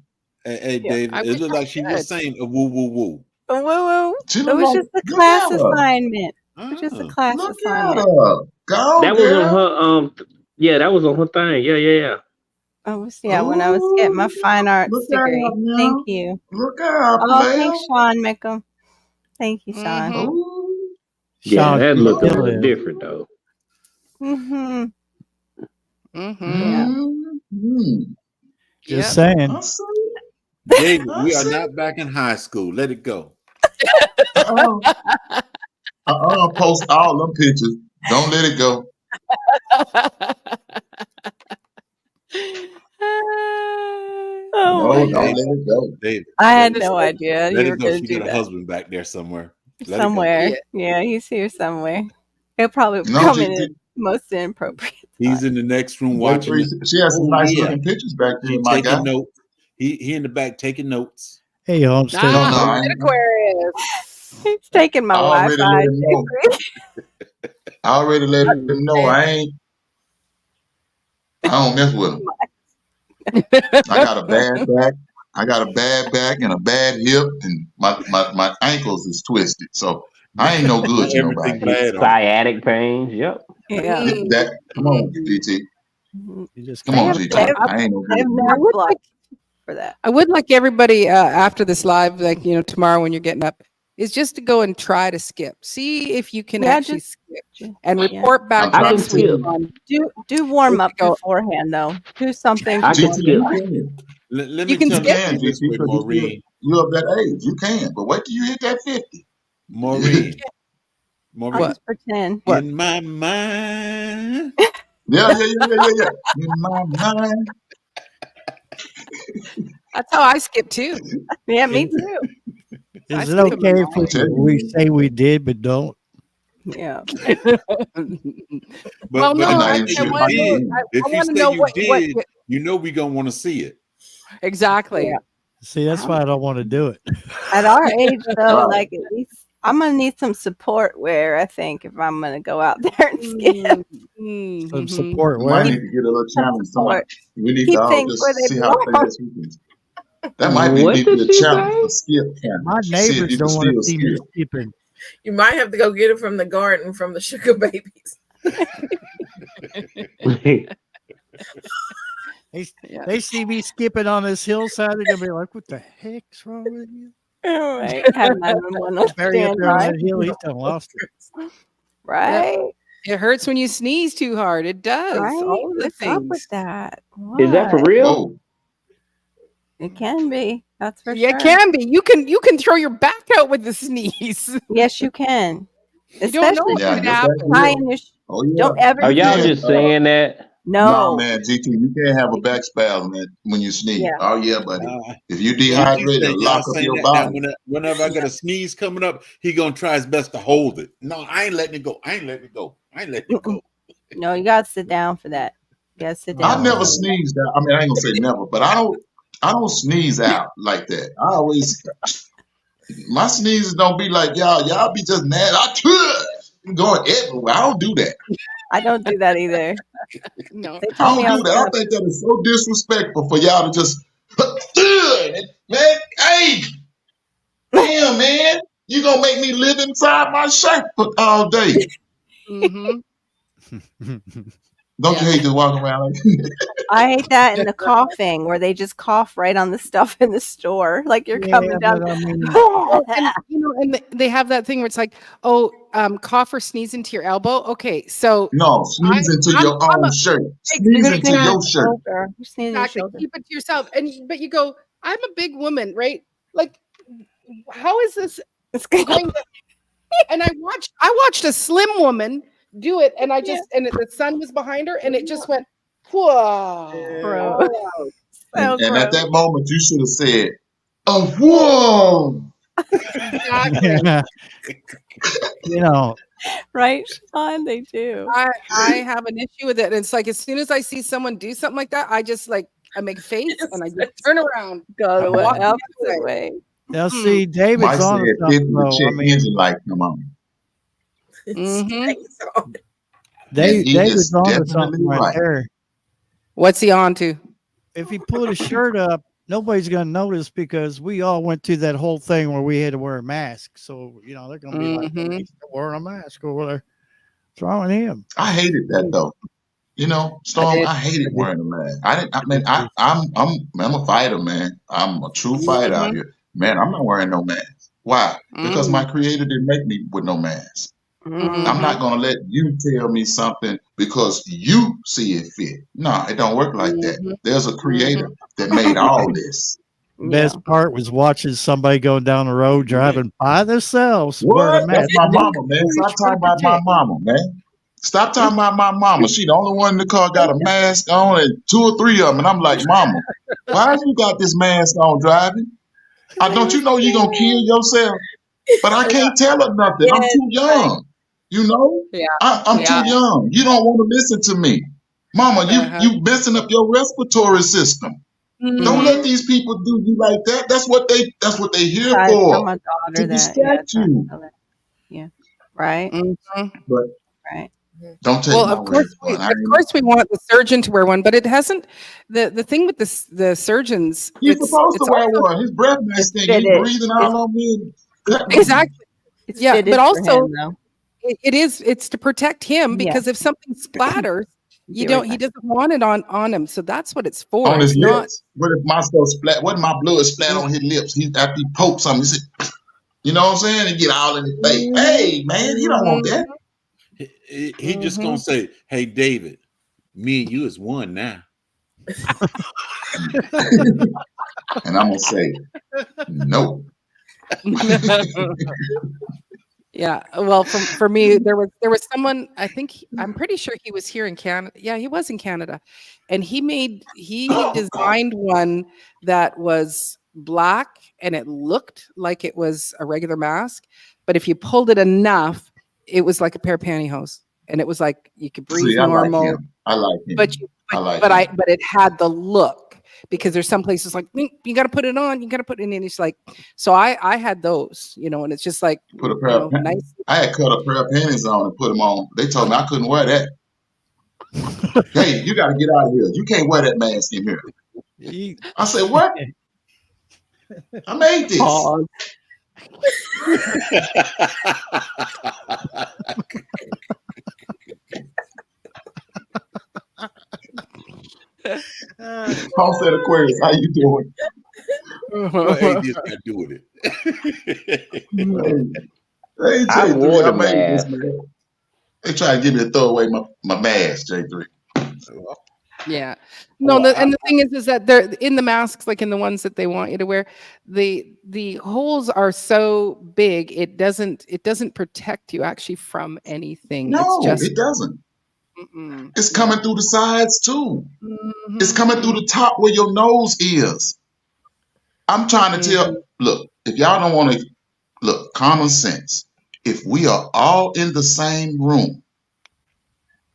Speaker 7: Hey,
Speaker 2: Yeah,
Speaker 7: David,
Speaker 1: I
Speaker 7: it
Speaker 1: wish
Speaker 7: looked
Speaker 1: I
Speaker 7: like she
Speaker 1: could.
Speaker 7: was saying a woo woo woo.
Speaker 2: Woo woo.
Speaker 6: She
Speaker 2: It
Speaker 6: look
Speaker 2: was
Speaker 6: like,
Speaker 2: just a
Speaker 6: look
Speaker 2: class
Speaker 6: at her.
Speaker 2: assignment. It was just a
Speaker 7: Ah.
Speaker 2: class
Speaker 6: Look at
Speaker 2: assignment.
Speaker 6: her. Go,
Speaker 4: That was
Speaker 6: girl.
Speaker 4: on her. Yeah, that was on her thing. Yeah.
Speaker 2: When I was getting my fine arts
Speaker 6: Look
Speaker 2: degree.
Speaker 6: out now.
Speaker 2: Thank you.
Speaker 6: Look out,
Speaker 2: Oh,
Speaker 6: player.
Speaker 2: thanks, Sean Mickham. Thank you, Sean.
Speaker 1: Mhm.
Speaker 6: Ooh.
Speaker 4: Yeah,
Speaker 3: Sean,
Speaker 4: that
Speaker 3: you
Speaker 4: looked a
Speaker 3: kill
Speaker 4: little
Speaker 3: it.
Speaker 4: different though.
Speaker 2: Mm-hmm.
Speaker 1: Mm-hmm.
Speaker 2: Yeah.
Speaker 6: Mhm.
Speaker 3: Just
Speaker 1: Yep.
Speaker 3: saying.
Speaker 6: I see.
Speaker 7: David, we are
Speaker 6: see.
Speaker 7: not back in high school. Let it go.
Speaker 6: Post all them pictures. Don't let it go.
Speaker 2: Oh
Speaker 6: No,
Speaker 2: my
Speaker 6: don't
Speaker 2: God.
Speaker 6: let it go.
Speaker 7: David,
Speaker 2: I had
Speaker 7: let it
Speaker 2: no
Speaker 7: go.
Speaker 2: idea
Speaker 7: Let
Speaker 2: you were
Speaker 7: it go.
Speaker 2: going
Speaker 7: She
Speaker 2: to do
Speaker 7: got a
Speaker 2: that.
Speaker 7: husband back there somewhere. Let
Speaker 2: Somewhere.
Speaker 1: Yeah.
Speaker 2: Yeah, he's here somewhere. He'll probably
Speaker 6: No,
Speaker 2: come
Speaker 6: GT.
Speaker 2: in at most inappropriate.
Speaker 7: it go. He's in the next room
Speaker 6: Wait
Speaker 7: watching
Speaker 6: till
Speaker 7: it.
Speaker 6: she has some
Speaker 7: Oh
Speaker 6: nice
Speaker 7: yeah,
Speaker 6: looking pictures back there,
Speaker 7: he
Speaker 6: my guy.
Speaker 7: taking notes. He in the back taking notes.
Speaker 3: Hey, Homestead.
Speaker 6: No,
Speaker 1: Ah,
Speaker 6: I
Speaker 1: Homestead
Speaker 6: ain't.
Speaker 1: Aquarius.
Speaker 2: He's taking my
Speaker 6: I already
Speaker 2: Wi-Fi.
Speaker 6: let him know. I already let him know I don't mess with him. I got a bad back. I got a bad back and a bad hip, and my ankles is twisted. So I ain't no good to
Speaker 7: Everything
Speaker 6: nobody.
Speaker 7: bad on.
Speaker 4: Sciatic pains. Yep.
Speaker 2: Yeah.
Speaker 6: That come on, DT.
Speaker 2: Mhm.
Speaker 3: You just
Speaker 6: Come
Speaker 2: They
Speaker 6: on,
Speaker 2: have,
Speaker 6: GT.
Speaker 2: they have,
Speaker 6: I ain't no
Speaker 2: they have
Speaker 6: good.
Speaker 2: nerve
Speaker 1: would
Speaker 2: blocks
Speaker 1: like
Speaker 2: for that.
Speaker 1: I would like everybody after this live, like tomorrow when you're getting up, is just to go and try to skip. See if you can
Speaker 2: Yeah,
Speaker 1: actually
Speaker 2: just
Speaker 1: skip
Speaker 2: yeah.
Speaker 1: and report
Speaker 6: I'm
Speaker 1: back
Speaker 4: I
Speaker 6: trying
Speaker 4: can
Speaker 1: next
Speaker 6: to
Speaker 1: week
Speaker 6: tell
Speaker 4: skip.
Speaker 6: you.
Speaker 1: on
Speaker 2: Do warm
Speaker 1: we
Speaker 2: up
Speaker 1: could go.
Speaker 2: beforehand though. Do something
Speaker 4: I can
Speaker 6: GT,
Speaker 2: before.
Speaker 4: skip.
Speaker 6: you can.
Speaker 7: Let
Speaker 1: You
Speaker 7: me
Speaker 1: can
Speaker 7: tell
Speaker 6: You
Speaker 7: it
Speaker 1: skip.
Speaker 7: to
Speaker 6: can,
Speaker 7: you
Speaker 6: GT,
Speaker 7: this way,
Speaker 6: because
Speaker 7: Maureen.
Speaker 6: you're of that age. You can. But wait till you hit that 50.
Speaker 7: Maureen.
Speaker 2: I'll
Speaker 7: Maureen.
Speaker 1: What?
Speaker 2: just pretend.
Speaker 1: What?
Speaker 7: In my mind.
Speaker 6: Yeah. In my mind.
Speaker 1: That's how I skip too.
Speaker 2: Yeah, me
Speaker 7: In,
Speaker 2: too.
Speaker 1: I
Speaker 3: Is it
Speaker 1: skip in my
Speaker 3: okay if
Speaker 6: I'm telling you,
Speaker 3: we
Speaker 6: man.
Speaker 3: say we did but don't?
Speaker 2: Yeah.
Speaker 1: mind. Well,
Speaker 7: but
Speaker 1: no,
Speaker 6: I'm
Speaker 7: if you
Speaker 6: not
Speaker 1: I,
Speaker 6: even
Speaker 7: say
Speaker 1: I
Speaker 6: sure
Speaker 7: you
Speaker 6: if
Speaker 1: want
Speaker 6: I
Speaker 1: to
Speaker 6: do
Speaker 1: know.
Speaker 7: did,
Speaker 6: anyway.
Speaker 1: I
Speaker 7: if you
Speaker 1: want to
Speaker 7: say
Speaker 1: know
Speaker 7: you
Speaker 1: what
Speaker 7: did, we gonna want to see it.
Speaker 1: exactly.
Speaker 2: Yeah.
Speaker 3: See, that's why I don't want to do it.
Speaker 2: At our age though,
Speaker 6: Right.
Speaker 2: like at least I'm gonna need some support where I think if I'm gonna go out there and skip
Speaker 3: Some
Speaker 1: Mm-hmm.
Speaker 3: support
Speaker 6: We might
Speaker 3: where?
Speaker 6: need to get a little
Speaker 2: some
Speaker 6: challenge.
Speaker 2: support.
Speaker 6: We need to
Speaker 2: Keep
Speaker 6: all
Speaker 2: things where
Speaker 6: just
Speaker 2: they
Speaker 6: see how
Speaker 2: belong.
Speaker 6: fast we can. That might be
Speaker 4: What
Speaker 6: need to be
Speaker 4: did
Speaker 6: a
Speaker 4: she
Speaker 6: challenge,
Speaker 4: say?
Speaker 6: a skip challenge.
Speaker 3: My
Speaker 6: See if
Speaker 3: neighbors
Speaker 6: you can
Speaker 3: don't want to
Speaker 6: still
Speaker 3: see me
Speaker 6: skip.
Speaker 3: skipping.
Speaker 5: You might have to go get it from the garden from the sugar babies.
Speaker 1: Yeah.
Speaker 3: They see me skipping on this hillside. They're gonna be like, "What the heck's wrong with you?"
Speaker 2: All right. Have 911 on
Speaker 3: Barry up there on
Speaker 2: standby.
Speaker 3: that hill, he's done lost it.
Speaker 2: Right.
Speaker 1: It hurts when you sneeze too hard. It does.
Speaker 2: Right.
Speaker 1: All of the
Speaker 2: What's up with
Speaker 1: things.
Speaker 2: that?
Speaker 4: Is that for
Speaker 2: What?
Speaker 4: real?
Speaker 6: Whoa.
Speaker 2: It can be. That's for
Speaker 1: Yeah, it
Speaker 2: sure.
Speaker 1: can be. You can throw your back out with the sneeze.
Speaker 2: Yes, you can.
Speaker 1: You don't know
Speaker 2: Especially
Speaker 1: what
Speaker 6: Yeah,
Speaker 1: could
Speaker 6: your back
Speaker 1: happen.
Speaker 2: high
Speaker 6: will.
Speaker 2: in your.
Speaker 6: Oh yeah.
Speaker 2: Don't ever
Speaker 4: Are
Speaker 6: You
Speaker 4: y'all
Speaker 2: use
Speaker 6: can.
Speaker 4: just saying that?
Speaker 6: No,
Speaker 2: no.
Speaker 6: man, GT, you can't have a back spasm when you sneeze.
Speaker 2: Yeah.
Speaker 6: Oh yeah, buddy.
Speaker 7: Uh,
Speaker 6: If you
Speaker 7: yeah, you
Speaker 6: dehydrated,
Speaker 7: say y'all
Speaker 6: lock up
Speaker 7: saying
Speaker 6: your
Speaker 7: that now.
Speaker 6: body.
Speaker 7: Whenever I got a sneeze coming up, he gonna try his best to hold it. No, I ain't letting it go. I ain't letting it go. I ain't letting it go.
Speaker 2: No, you gotta sit down for that. You gotta sit
Speaker 6: I
Speaker 2: down for
Speaker 6: never
Speaker 2: some of that.
Speaker 6: sneezed out. I mean, I ain't gonna say never, but I don't sneeze out like that. I always my sneezes don't be like y'all. Y'all be just mad. Going everywhere. I don't do that.
Speaker 2: I don't do that either.
Speaker 1: No.
Speaker 2: They
Speaker 6: I
Speaker 2: told me
Speaker 6: don't
Speaker 2: I
Speaker 6: do
Speaker 2: was
Speaker 6: that. I
Speaker 2: gonna.
Speaker 6: think that is so disrespectful for y'all to just man, hey, damn man, you gonna make me live inside my shirt for all day.
Speaker 1: Mm-hmm.
Speaker 6: Don't
Speaker 1: Yeah.
Speaker 6: you hate just walking around like
Speaker 2: I hate that and the coughing where they just cough right on the stuff in the store, like you're
Speaker 3: Yeah,
Speaker 2: coming down.
Speaker 3: but I mean,
Speaker 1: Well, and and they have that thing where it's like, oh, cough or sneeze into your elbow. Okay, so
Speaker 6: no,
Speaker 1: I,
Speaker 6: sneeze into
Speaker 1: I'm
Speaker 6: your
Speaker 1: I'm
Speaker 6: own
Speaker 1: a
Speaker 6: shirt.
Speaker 2: You're
Speaker 6: Sneeze
Speaker 2: gonna
Speaker 6: into
Speaker 2: sneeze in
Speaker 6: your
Speaker 2: your
Speaker 6: shirt.
Speaker 2: shoulder. You're sneezing in your
Speaker 1: exactly
Speaker 2: shoulder.
Speaker 1: keep it to yourself, but you go. I'm a big woman, right? Like, how is this
Speaker 2: It's good.
Speaker 1: going to? And I watched a slim woman do it, and
Speaker 2: Yeah.
Speaker 1: the sun was behind her, and it just went, whoa.
Speaker 2: Gross. So
Speaker 6: And at
Speaker 2: gross.
Speaker 6: that moment you should have said, oh whoa.
Speaker 1: Exactly.
Speaker 3: you know,
Speaker 2: Right, Sean? They do.
Speaker 1: I have an issue with it. And it's like as soon as I see someone do something like that, I just like I make a face and I just turn around.
Speaker 2: Go the
Speaker 1: I'm
Speaker 2: way,
Speaker 1: walking the other
Speaker 2: opposite way.
Speaker 3: now
Speaker 1: Hmm.
Speaker 3: see, David's
Speaker 6: Mike said
Speaker 3: on to
Speaker 6: 50
Speaker 3: something
Speaker 6: to
Speaker 3: though. I
Speaker 6: check
Speaker 3: mean,
Speaker 6: engine light come on.
Speaker 1: Mhm.
Speaker 6: And he
Speaker 3: David's
Speaker 6: is
Speaker 3: on to
Speaker 6: definitely
Speaker 3: something right
Speaker 6: right.
Speaker 3: there.
Speaker 1: What's he on to?
Speaker 3: If he pulled his shirt up, nobody's gonna notice because we all went through that whole thing where we had to wear a mask. So they're gonna be like,
Speaker 1: Mhm.
Speaker 3: he's still wearing a mask or whatever. What's wrong with him?
Speaker 6: I hated that though.
Speaker 1: I
Speaker 6: Storm,
Speaker 1: did.
Speaker 6: I hated
Speaker 3: I did,
Speaker 6: wearing a mask. I didn't. I
Speaker 3: I
Speaker 6: mean,
Speaker 3: did too.
Speaker 6: I'm a fighter, man. I'm a true fighter out
Speaker 1: Mhm.
Speaker 6: here, man. I'm not wearing no mask. Why? Because my
Speaker 1: Mhm.
Speaker 6: creator didn't make me with no mask. I'm
Speaker 2: Mm-hmm.
Speaker 6: not gonna let you tell me something because you see it fit. No, it don't work like that.
Speaker 1: Mhm.
Speaker 6: There's a
Speaker 1: Mhm.
Speaker 6: creator that made all this.
Speaker 2: Yeah.
Speaker 3: Best part was watching somebody going down the road driving by themselves wearing a
Speaker 6: What? That's
Speaker 3: mask.
Speaker 6: my
Speaker 3: Look
Speaker 6: mama,
Speaker 3: at
Speaker 6: man.
Speaker 3: who you're
Speaker 6: Stop
Speaker 3: trying
Speaker 6: talking
Speaker 3: to
Speaker 6: about my
Speaker 3: protect.
Speaker 6: mama, man. Stop talking about my mama. She the only one in the car got a mask on and two or three of them. And I'm like, mama, why you got this mask on driving? Don't you know you going to kill yourself? But I can't tell her nothing. I'm
Speaker 2: Yes,
Speaker 6: too young. You know?
Speaker 1: Yeah.
Speaker 6: I'm too
Speaker 1: Yeah.
Speaker 6: young. You don't want to listen to me. Mama,
Speaker 1: Uh-huh.
Speaker 6: you messing up your respiratory system. Don't let
Speaker 1: Mhm.
Speaker 6: these people do you like that. That's what they here
Speaker 2: try to tell
Speaker 6: for.
Speaker 2: my
Speaker 6: To
Speaker 2: daughter that. Yeah,
Speaker 6: distract
Speaker 2: try to
Speaker 6: you.
Speaker 2: tell her. Yeah. Right.
Speaker 1: Mhm.
Speaker 6: But
Speaker 2: Right.
Speaker 6: don't take
Speaker 1: Well,
Speaker 6: my word for it.
Speaker 1: we want the surgeon to wear one, but it hasn't. The thing with the surgeons,
Speaker 6: He's supposed to
Speaker 1: it's
Speaker 6: wear
Speaker 1: also
Speaker 6: one. His breath been
Speaker 2: It's
Speaker 6: stinking. He
Speaker 2: fitted.
Speaker 6: breathing
Speaker 2: It's
Speaker 6: all on me and cutting me.
Speaker 1: exactly.
Speaker 2: it's
Speaker 1: Yeah, but
Speaker 2: fitted for
Speaker 1: also
Speaker 2: him though.
Speaker 1: it's to protect him
Speaker 2: Yeah.
Speaker 1: because if something splatters, You
Speaker 2: Be right
Speaker 1: don't. He
Speaker 2: back.
Speaker 1: doesn't want it on him. So that's what it's for.
Speaker 6: On his
Speaker 1: It's not.
Speaker 6: lips. What if my stuff splat? What if my blood splat on his lips? He after he poked something, he said, you know what I'm saying? And get all in his face. Hey, man, you don't want that.
Speaker 7: He just gonna say, "Hey, David, me and you is one now."
Speaker 6: And I'm gonna say, no.
Speaker 1: Yeah. Well, for me, there was someone. I'm pretty sure he was here in Canada. Yeah, he was in Canada, and he designed one that was black and it looked like it was a regular mask, but if you pulled it enough, it was like a pair of pantyhose, and it was like you could breathe
Speaker 6: See, I like
Speaker 1: normal.
Speaker 6: him. I like him.
Speaker 1: But
Speaker 6: I like him.
Speaker 1: but it had the look, because there's some places like you got to put it on, you got to put it in. It's like, so I had those, and it's just like,
Speaker 6: Put a pair of
Speaker 1: nice.
Speaker 6: I had cut a pair of panties on and put them on. They told me I couldn't wear that. Hey, you got to get out of here. You can't wear that mask in here. I said, what? I made this.
Speaker 1: Pause.
Speaker 6: Homestead Aquarius, how you doing?
Speaker 7: Well, hey, just got to do with it.
Speaker 6: Hey,
Speaker 4: I
Speaker 6: J3,
Speaker 4: wore the
Speaker 6: I made this,
Speaker 4: mask.
Speaker 6: man. They try to get me to throw away my mask, J3.
Speaker 1: Yeah. No, and the thing is that they're in the masks, like in the ones that they want you to wear, the holes are so big, it doesn't protect you actually from anything.
Speaker 6: No,
Speaker 1: It's just
Speaker 6: it doesn't. It's coming through the sides too. It's coming through the top where your nose is. I'm trying to tell, look, if y'all don't want to, look, common sense. If we are all in the same room,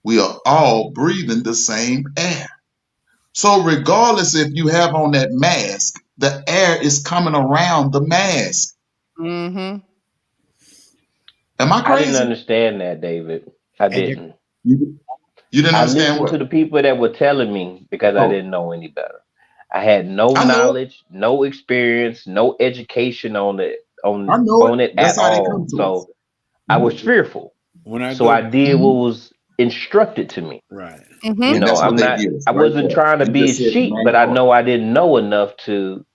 Speaker 6: we are all breathing the same air. So regardless if you have on that mask, the air is coming around the mask. Am I
Speaker 4: I
Speaker 6: crazy?
Speaker 4: didn't understand that, David. I didn't.
Speaker 6: You didn't
Speaker 4: I
Speaker 6: understand
Speaker 4: listened
Speaker 6: what?
Speaker 4: to the people that were telling me because I
Speaker 6: Oh,
Speaker 4: didn't know any better. I had no
Speaker 6: I know it.
Speaker 4: knowledge, no experience, no education on it
Speaker 6: I know
Speaker 4: on
Speaker 6: it.
Speaker 4: it
Speaker 6: That's
Speaker 4: at
Speaker 6: how they come
Speaker 4: all.
Speaker 6: to us.
Speaker 4: So I was fearful.
Speaker 7: When I
Speaker 4: So
Speaker 7: go,
Speaker 4: I did what was instructed to me.
Speaker 7: right.
Speaker 4: You
Speaker 6: And
Speaker 4: know,
Speaker 6: that's what
Speaker 4: I'm
Speaker 6: they
Speaker 4: not.
Speaker 6: give us
Speaker 4: I
Speaker 6: right
Speaker 4: wasn't
Speaker 6: there.
Speaker 4: trying to
Speaker 6: You
Speaker 4: be a
Speaker 6: just said the
Speaker 4: sheep,
Speaker 6: main
Speaker 4: but I
Speaker 6: part.
Speaker 4: know I didn't know enough to,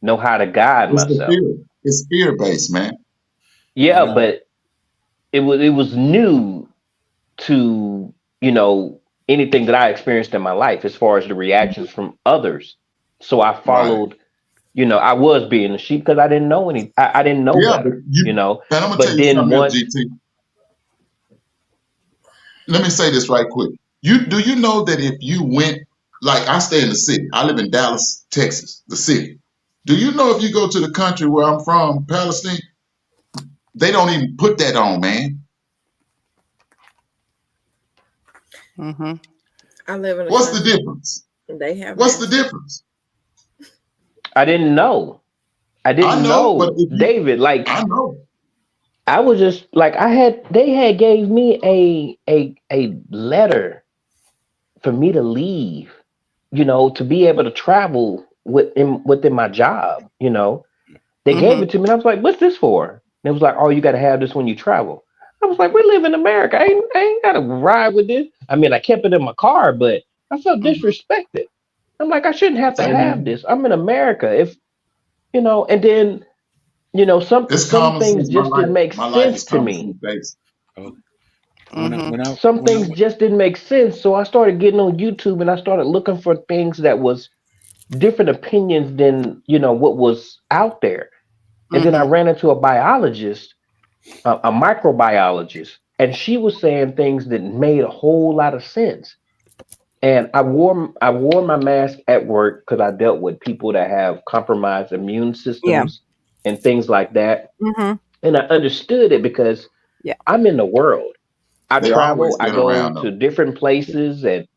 Speaker 4: know how to guide
Speaker 6: It's the
Speaker 4: myself.
Speaker 6: fear. It's fear-based, man.
Speaker 4: Yeah,
Speaker 7: When I,
Speaker 4: but it was new to, anything that I experienced in my life as far as the reactions from others. So I
Speaker 6: Right.
Speaker 4: followed, I was being a sheep because I didn't know I didn't know
Speaker 6: Yeah, but
Speaker 4: better,
Speaker 6: and I'm gonna tell
Speaker 4: But
Speaker 6: you
Speaker 4: then
Speaker 6: something else,
Speaker 4: once,
Speaker 6: GT. Let me say this right quick. Do you know that if you went, like I stay in the city, I live in Dallas, Texas, the city. Do you know if you go to the country where I'm from, Palestine, they don't even put that on, man.
Speaker 5: I live in a
Speaker 6: What's the
Speaker 5: country.
Speaker 6: difference?
Speaker 5: They have
Speaker 6: What's the
Speaker 5: masks.
Speaker 6: difference?
Speaker 4: I didn't know. I
Speaker 6: I
Speaker 4: didn't
Speaker 6: know, but
Speaker 4: know,
Speaker 6: if you,
Speaker 4: David. Like
Speaker 6: I know.
Speaker 4: I was just like they had gave me a letter for me to leave, to be able to travel within my job. They gave it to me, and I was like, "What's this for?" And it was like, "Oh, you got to have this when you travel." I was like, "We live in America. I ain't got to ride with this." I mean, I kept it in my car, but I felt disrespected. I'm like, I shouldn't have to
Speaker 6: Hey,
Speaker 4: have
Speaker 6: man,
Speaker 4: this. I'm in America. And then some
Speaker 6: it's
Speaker 4: some
Speaker 6: common
Speaker 4: things
Speaker 6: sense.
Speaker 4: just didn't make
Speaker 6: My life
Speaker 4: sense
Speaker 6: is
Speaker 4: to
Speaker 6: common
Speaker 4: me.
Speaker 6: sense based.
Speaker 7: oh, when I
Speaker 4: Some
Speaker 7: when I
Speaker 4: things just didn't make sense. So I started getting on YouTube and I started looking for things that was different opinions than what was out there. And then I ran into a biologist, a microbiologist, and she was saying things that made a whole lot of sense. And I wore my mask at work because I dealt with people that have compromised immune
Speaker 2: Yeah.
Speaker 4: systems and things like that.
Speaker 2: Mm-hmm.
Speaker 4: And I understood it because
Speaker 2: Yeah.
Speaker 4: I'm in the world. I
Speaker 6: They always
Speaker 4: travel, I
Speaker 6: been
Speaker 4: go
Speaker 6: around
Speaker 4: to
Speaker 6: though.
Speaker 4: different places, and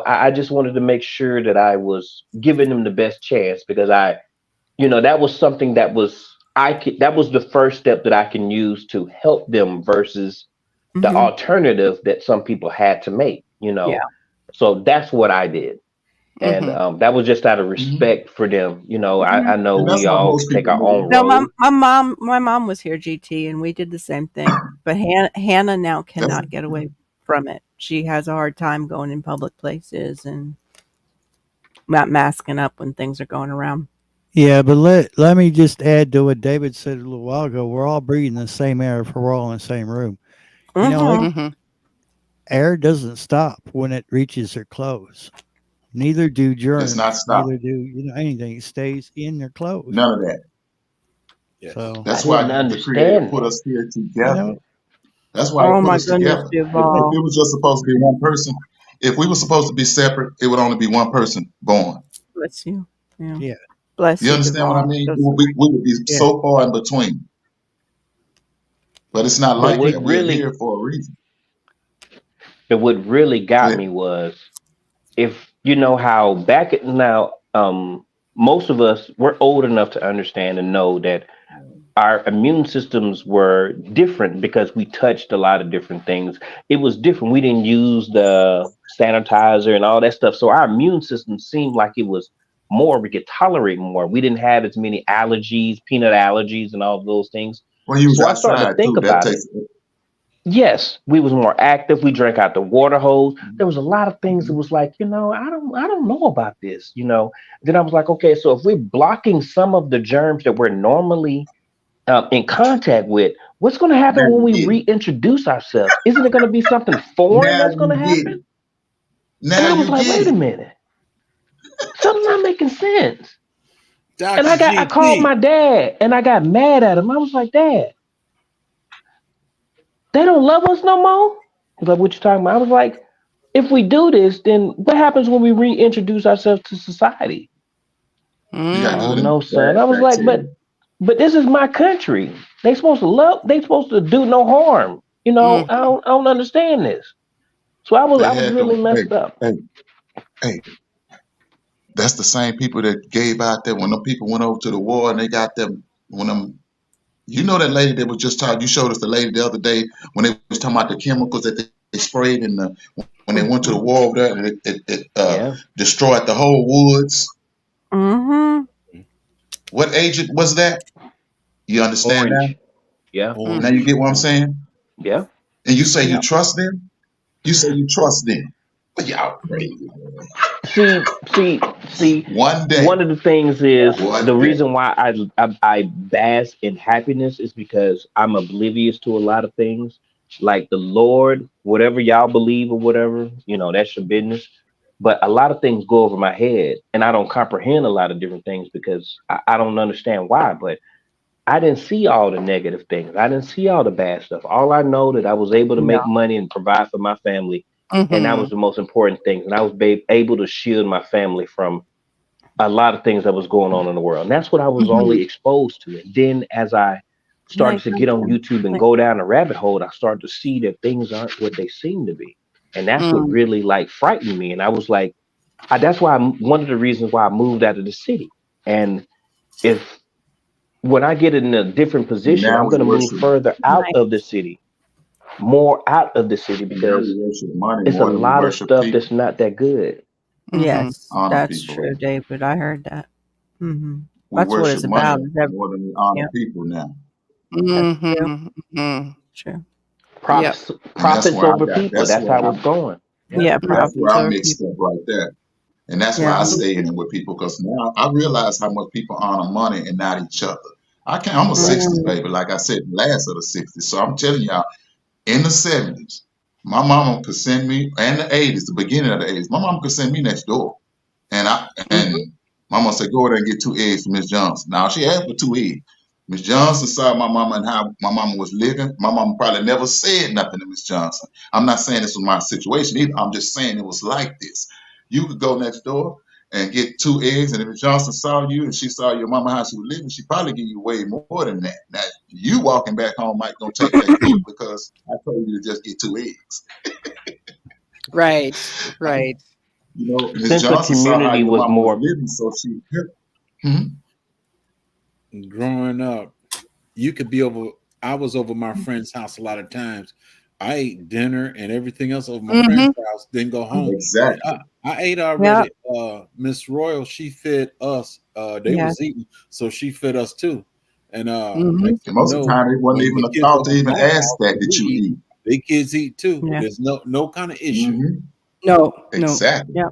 Speaker 4: I just wanted to make sure that I was giving them the best chance because that was something that was the first step that I can use to help them versus the
Speaker 2: Mm-hmm.
Speaker 4: alternative that some people had to make.
Speaker 2: Yeah.
Speaker 4: So that's what I did. And that was just out of
Speaker 6: Mhm.
Speaker 4: respect for them.
Speaker 2: Mm-hmm.
Speaker 4: I know
Speaker 6: And that's
Speaker 4: we
Speaker 6: how
Speaker 4: all
Speaker 6: most
Speaker 4: take
Speaker 6: people
Speaker 4: our
Speaker 6: move.
Speaker 4: own
Speaker 2: No,
Speaker 4: road.
Speaker 2: my mom was here, GT, and we did the same thing. But Hannah now
Speaker 6: That's
Speaker 2: cannot get away from it. she has a hard time going in public places and not masking up when things are going around.
Speaker 3: Yeah, but let me just add to what David said a little while ago. We're all breathing the same air if we're all in the same room. You know, like,
Speaker 2: Mm-hmm.
Speaker 1: Mm-hmm.
Speaker 3: air doesn't stop when it reaches their clothes. Neither do
Speaker 6: Does not
Speaker 3: germs.
Speaker 6: stop.
Speaker 3: Neither do anything. It stays in their clothes.
Speaker 6: None of that.
Speaker 7: Yes.
Speaker 3: So
Speaker 6: That's
Speaker 4: I
Speaker 6: why
Speaker 4: didn't
Speaker 6: the Creator
Speaker 4: understand
Speaker 6: put
Speaker 4: that.
Speaker 6: us here
Speaker 3: you
Speaker 6: together.
Speaker 3: know,
Speaker 6: That's why He
Speaker 2: Oh
Speaker 6: put
Speaker 2: my
Speaker 6: us
Speaker 2: goodness,
Speaker 6: together. If
Speaker 2: Duval.
Speaker 6: it was just supposed to be one person, if we were supposed to be separate, it would only be one person born.
Speaker 2: Bless you. Yeah.
Speaker 3: yeah,
Speaker 2: Bless
Speaker 6: You
Speaker 2: you,
Speaker 6: understand what I
Speaker 2: Duval.
Speaker 6: mean?
Speaker 2: So
Speaker 6: We would be
Speaker 3: yeah.
Speaker 6: so far in between. But it's not
Speaker 4: But
Speaker 6: like
Speaker 4: what
Speaker 6: that. We're
Speaker 4: really,
Speaker 6: here for a reason.
Speaker 4: but what really
Speaker 6: Go
Speaker 4: got
Speaker 6: ahead.
Speaker 4: me was, if you know how now, most of us we're old enough to understand and know that our immune systems were different because we touched a lot of different things. It was different. We didn't use the sanitizer and all that stuff. So our immune system seemed like it was more, we could tolerate more. We didn't have as many allergies, peanut allergies, and all of those things.
Speaker 6: When you was
Speaker 4: So I started to
Speaker 6: outside
Speaker 4: think
Speaker 6: too, that
Speaker 4: about it.
Speaker 6: takes.
Speaker 4: Yes, we was more active. We drank out the water hose. There was a lot of things that
Speaker 6: Mhm.
Speaker 4: was like, I don't know about this. Then I was like, okay, so if we're blocking some of the germs that we're normally in contact with, what's going to
Speaker 6: Now
Speaker 4: happen when
Speaker 6: you
Speaker 4: we
Speaker 6: get it.
Speaker 4: reintroduce ourselves? Isn't it going to be something foreign
Speaker 6: Now
Speaker 4: that's going to
Speaker 6: you get it.
Speaker 4: happen? And
Speaker 6: Now
Speaker 4: I was
Speaker 6: you
Speaker 4: like,
Speaker 6: get
Speaker 4: wait a
Speaker 6: it.
Speaker 4: minute, something not making sense. And
Speaker 7: Dr.
Speaker 4: I called
Speaker 7: GP.
Speaker 4: my dad and I got mad at him. I was like, Dad, they don't love us no more. He's like, what you talking about? I was like, if we do this, then what happens when we reintroduce ourselves to society?
Speaker 6: You got
Speaker 4: Oh
Speaker 6: good
Speaker 1: Mm.
Speaker 6: and
Speaker 4: no, son.
Speaker 6: bad
Speaker 4: I was like,
Speaker 6: bacteria.
Speaker 4: but this is my country. They supposed to love. They supposed to do no harm.
Speaker 1: Mm.
Speaker 4: I don't understand this. So I
Speaker 6: They
Speaker 4: was
Speaker 6: had
Speaker 4: really
Speaker 6: them. Hey,
Speaker 4: messed up.
Speaker 6: hey, hey. That's the same people that gave out there when the people went over to the war and they got them when them. You know that lady that was just talking. You showed us the lady the other day when they was talking about the chemicals that they sprayed in the when they went to the
Speaker 2: mm-hmm.
Speaker 6: war over there and it
Speaker 4: Yeah,
Speaker 6: destroyed the whole woods.
Speaker 2: Mm-hmm.
Speaker 6: What agent was that? You understand now?
Speaker 4: orange. Yeah,
Speaker 6: Now
Speaker 7: Orange.
Speaker 6: you get what I'm saying?
Speaker 4: yeah.
Speaker 6: And you say you
Speaker 2: Yep.
Speaker 6: trust them? You say you trust them. But y'all crazy.
Speaker 4: See.
Speaker 6: One day,
Speaker 4: One of the things is the
Speaker 6: one day.
Speaker 4: reason why I bask in happiness is because I'm oblivious to a lot of things, like the Lord, whatever y'all believe or whatever. That's your business. But a lot of things go over my head, and I don't comprehend a lot of different things because I don't understand why. But I didn't see all the negative things. I didn't see all the bad stuff. All I know that I was able to
Speaker 2: Yeah.
Speaker 4: make money and provide for my family, and that
Speaker 1: Mm-hmm.
Speaker 4: was the most important thing. And I was able to shield my family from a lot of things that was going on in the world. And that's what I was
Speaker 1: Mm-hmm.
Speaker 4: only exposed to. And then as I started
Speaker 2: Nice.
Speaker 4: to get on YouTube and go down a rabbit hole, I started to see that things aren't what they seem to be. And that's what
Speaker 1: Mm.
Speaker 4: really like frightened me. And I was like, that's why one of the reasons why I moved out of the city. And if when I get in a different position,
Speaker 6: Now
Speaker 4: I'm
Speaker 6: we
Speaker 4: going to move
Speaker 6: worship.
Speaker 4: further out
Speaker 2: Nice.
Speaker 4: of the city, more out of the city,
Speaker 6: Now we
Speaker 4: because
Speaker 6: worship money
Speaker 4: it's a
Speaker 6: more than we
Speaker 4: lot of
Speaker 6: worship
Speaker 4: stuff
Speaker 6: people,
Speaker 4: that's not that good.
Speaker 1: Mm-hmm.
Speaker 2: Yes,
Speaker 6: honor
Speaker 2: that's
Speaker 6: people.
Speaker 2: true, David. I heard that. Mm-hmm.
Speaker 6: We
Speaker 2: That's what it's
Speaker 6: worship money
Speaker 2: about. Is that,
Speaker 6: more than we honor
Speaker 2: yeah,
Speaker 6: people now.
Speaker 2: that's true.
Speaker 1: Mm-hmm. Mm-hmm.
Speaker 2: True.
Speaker 1: Yep.
Speaker 6: And that's
Speaker 4: Profits
Speaker 6: where I
Speaker 4: over
Speaker 6: got
Speaker 4: people.
Speaker 6: that's
Speaker 4: That's
Speaker 6: where
Speaker 4: how
Speaker 6: I
Speaker 4: it's going. Yeah.
Speaker 2: Yeah,
Speaker 6: that's where
Speaker 2: profits
Speaker 6: I
Speaker 2: over
Speaker 6: mixed
Speaker 2: people.
Speaker 6: up right there. And that's why
Speaker 2: Yeah.
Speaker 6: I stay in it with people because now I realize how much people honor money and not each other. I'm a
Speaker 1: Right.
Speaker 6: 60s
Speaker 2: Mm,
Speaker 6: baby, like I said, last of the 60s. So I'm telling y'all, in the 70s, my mama could send me, and the 80s, the beginning of the 80s, my mama could send me next door. And
Speaker 1: Mm-hmm.
Speaker 6: my mama said, go over there and get 2 eggs for Miss Johnson. Now she asked for 2 eggs. Miss Johnson saw my mama and how my mama was living. My mama probably never said nothing to Miss Johnson. I'm not saying this was my situation either. I'm just saying it was like this. You could go next door and get 2 eggs, and if Miss Johnson saw you and she saw your mama how she was living, she probably give you way more than that. Now you walking back home might gonna take that hit because I told you to just get 2 eggs.
Speaker 1: Right. Right.
Speaker 6: Miss
Speaker 4: Sense of
Speaker 6: Johnson saw how
Speaker 4: community
Speaker 6: your
Speaker 4: was
Speaker 6: mama was
Speaker 4: more.
Speaker 6: living, so she. Mhm.
Speaker 7: Growing up, you could be over. I was over my friend's house a lot of times. I ate dinner and everything else over my friend's
Speaker 1: Mm-hmm.
Speaker 7: house, then go home.
Speaker 6: Exactly.
Speaker 7: I ate
Speaker 2: yeah.
Speaker 7: already. Miss Royal, she fed us. They
Speaker 2: Yes.
Speaker 7: was eating, so she fed us too. And
Speaker 1: Mm-hmm.
Speaker 7: next
Speaker 6: And
Speaker 7: thing you
Speaker 6: most of the
Speaker 7: know,
Speaker 6: time, it wasn't
Speaker 7: when
Speaker 6: even
Speaker 7: the
Speaker 6: a
Speaker 7: kids
Speaker 6: thought
Speaker 7: over
Speaker 6: to
Speaker 7: at
Speaker 6: even
Speaker 7: my
Speaker 6: ask
Speaker 7: house,
Speaker 6: that
Speaker 7: we're
Speaker 6: you
Speaker 7: eating.
Speaker 6: eat.
Speaker 7: They kids eat too.
Speaker 2: Yeah.
Speaker 7: There's no kind of issue.
Speaker 6: Mhm.
Speaker 1: No.
Speaker 6: Exactly.
Speaker 2: Yeah.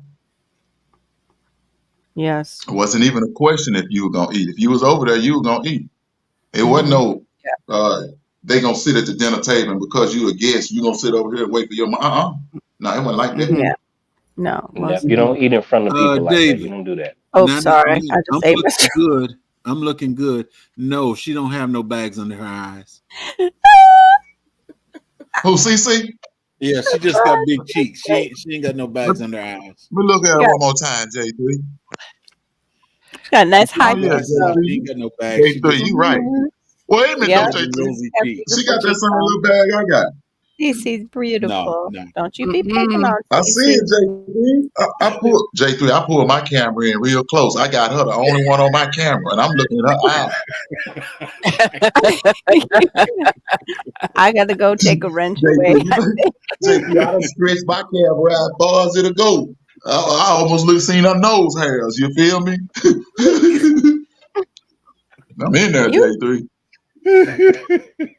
Speaker 2: Yes.
Speaker 6: It wasn't even a question if you were gonna eat. If you was over there, you were gonna eat. It wasn't no they gonna sit at the dinner table and because you a guest, you gonna sit over here and wait for your mom. No, it wasn't like that.
Speaker 1: Mhm.
Speaker 2: Yeah. No.
Speaker 4: Yeah,
Speaker 2: wasn't.
Speaker 4: you don't eat in front of people like that.
Speaker 7: David.
Speaker 4: You don't do that.
Speaker 2: Oh,
Speaker 7: Now,
Speaker 2: sorry.
Speaker 7: I'm
Speaker 2: I just ate my
Speaker 7: looking good. I'm looking good. No, she don't have no bags under her eyes.
Speaker 6: Who CC?
Speaker 7: Yeah, she just got big cheeks. She ain't got no bags under her eyes.
Speaker 6: Let me look at it
Speaker 2: Yeah.
Speaker 6: one more time, J3.
Speaker 2: She got nice high
Speaker 6: Oh yeah,
Speaker 2: cheeks.
Speaker 7: She ain't got no bags. She
Speaker 6: J3,
Speaker 7: just
Speaker 6: you right. Wait a minute,
Speaker 2: Yeah.
Speaker 6: though, J3.
Speaker 7: rosy cheeks.
Speaker 6: She got that same little bag I got.
Speaker 2: Cece's beautiful.
Speaker 7: No.
Speaker 2: Don't you be picking on
Speaker 6: I see
Speaker 2: Cece.
Speaker 6: it, J3. I pulled my camera in real close. I got her the only one on my camera, and I'm looking at her eyes.
Speaker 2: I got to go take a wrench away.
Speaker 6: J3, I done stretched my camera out far as it'll go. I almost seen her nose hairs. You feel me? I'm in there, J3.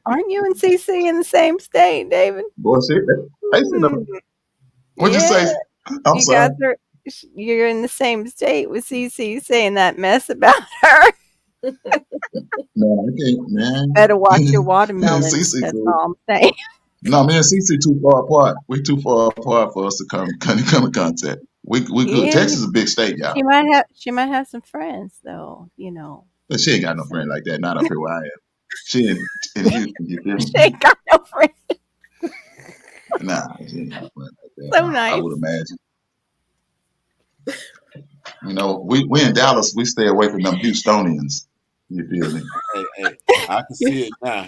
Speaker 2: Aren't you and Cece in the same state, David?
Speaker 6: Boy, shit. What'd you say? I'm
Speaker 2: you
Speaker 6: sorry.
Speaker 2: guys are. You're in the same state with Cece saying that mess about her.
Speaker 6: No, I can't, man.
Speaker 2: Better watch your watermelon.
Speaker 6: Cece
Speaker 2: That's
Speaker 6: cool.
Speaker 2: all I'm saying.
Speaker 6: No, me and CC too far apart. We too far apart for us to come in contact. We good.
Speaker 2: Yeah.
Speaker 6: Texas is a big state, y'all.
Speaker 2: She might have some friends though.
Speaker 6: But she ain't got no friend like that. Not up here where I am. She in Houston. You feel me?
Speaker 2: She ain't got no friends.
Speaker 6: Nah, she ain't got no friend like that.
Speaker 2: So
Speaker 6: I
Speaker 2: nice.
Speaker 6: would imagine. We in Dallas. We stay away from them Houstonians. You feel me?
Speaker 7: Hey, I can see it now.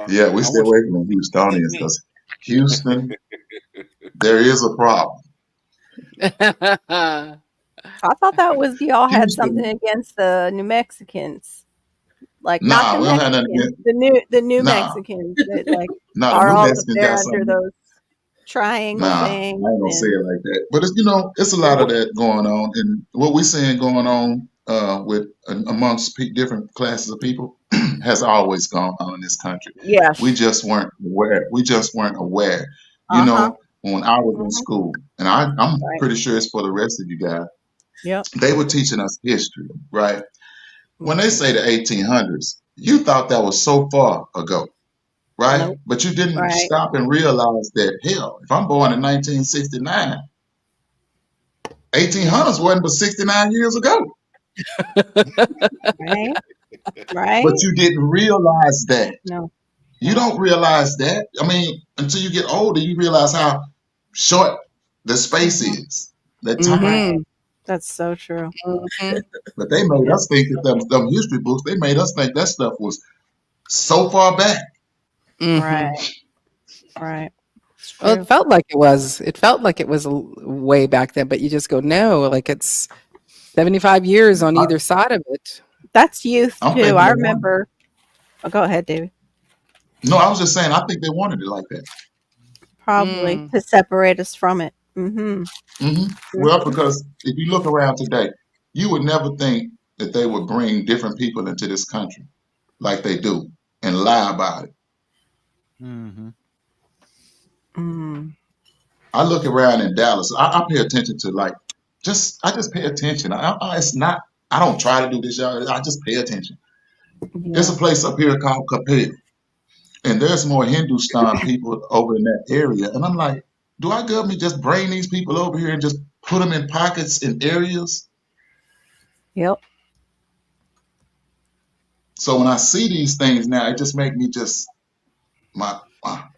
Speaker 6: Yeah, we stay away from them Houstonians because Houston, there is a problem.
Speaker 2: I thought that was y'all had
Speaker 6: Houston.
Speaker 2: something against the New Mexicans, like
Speaker 6: Nah,
Speaker 2: not the
Speaker 6: we don't have nothing
Speaker 2: Mexicans, the New
Speaker 6: Nah.
Speaker 2: Mexicans that like
Speaker 6: Nah, the
Speaker 2: are
Speaker 6: New
Speaker 2: all up
Speaker 6: Mexicans
Speaker 2: there
Speaker 6: got
Speaker 2: under
Speaker 6: something.
Speaker 2: those triangle
Speaker 6: Nah, I
Speaker 2: things.
Speaker 6: ain't gonna say it like that. But it's a lot of that going on, and what we're seeing going on with amongst different classes of people has always gone on in this country.
Speaker 2: Yes.
Speaker 6: We just weren't aware. You know, when I was in school, and I'm
Speaker 2: Right.
Speaker 6: pretty sure it's for the rest of you guys.
Speaker 2: Yep.
Speaker 6: They were teaching us history, right? When they say the 1800s, you thought that was so far ago. Right?
Speaker 2: Nope.
Speaker 6: But you didn't
Speaker 2: Right.
Speaker 6: stop and realize that, hell, if I'm born in 1969, 1800s wasn't but 69 years ago.
Speaker 2: Right. Right.
Speaker 6: But you didn't realize that.
Speaker 2: No.
Speaker 6: You don't realize that. I mean, until you get older, you realize how short the space is, the time.
Speaker 1: Mhm.
Speaker 2: That's so true.
Speaker 1: Mhm.
Speaker 6: But they made us think that them history books, they made us think that stuff was so far back.
Speaker 1: Mhm.
Speaker 2: Right. Right. It's
Speaker 1: Well,
Speaker 2: true.
Speaker 1: it felt like it was. It felt like it was way back then, but you just go, no, like it's 75 years on either side of it.
Speaker 2: That's youth
Speaker 6: I'm
Speaker 2: too.
Speaker 6: thinking
Speaker 2: I
Speaker 6: they
Speaker 2: remember. Oh, go ahead, David.
Speaker 6: No, I was just saying, I think they wanted it like that.
Speaker 2: Probably to separate us from it.
Speaker 6: Well, because if you look around today, you would never think that they would bring different people into this country like they do and lie about it.
Speaker 3: Mm-hmm.
Speaker 6: I look around in Dallas. I pay attention to I just pay attention. It's not. I don't try to do this, y'all. I just pay attention. There's a place up here called Capel, and there's more Hindustan people over in that area. And I'm like, do our government just bring these people over here and just put them in pockets in areas?
Speaker 2: Yep.
Speaker 6: So when I see these things now, it just make me just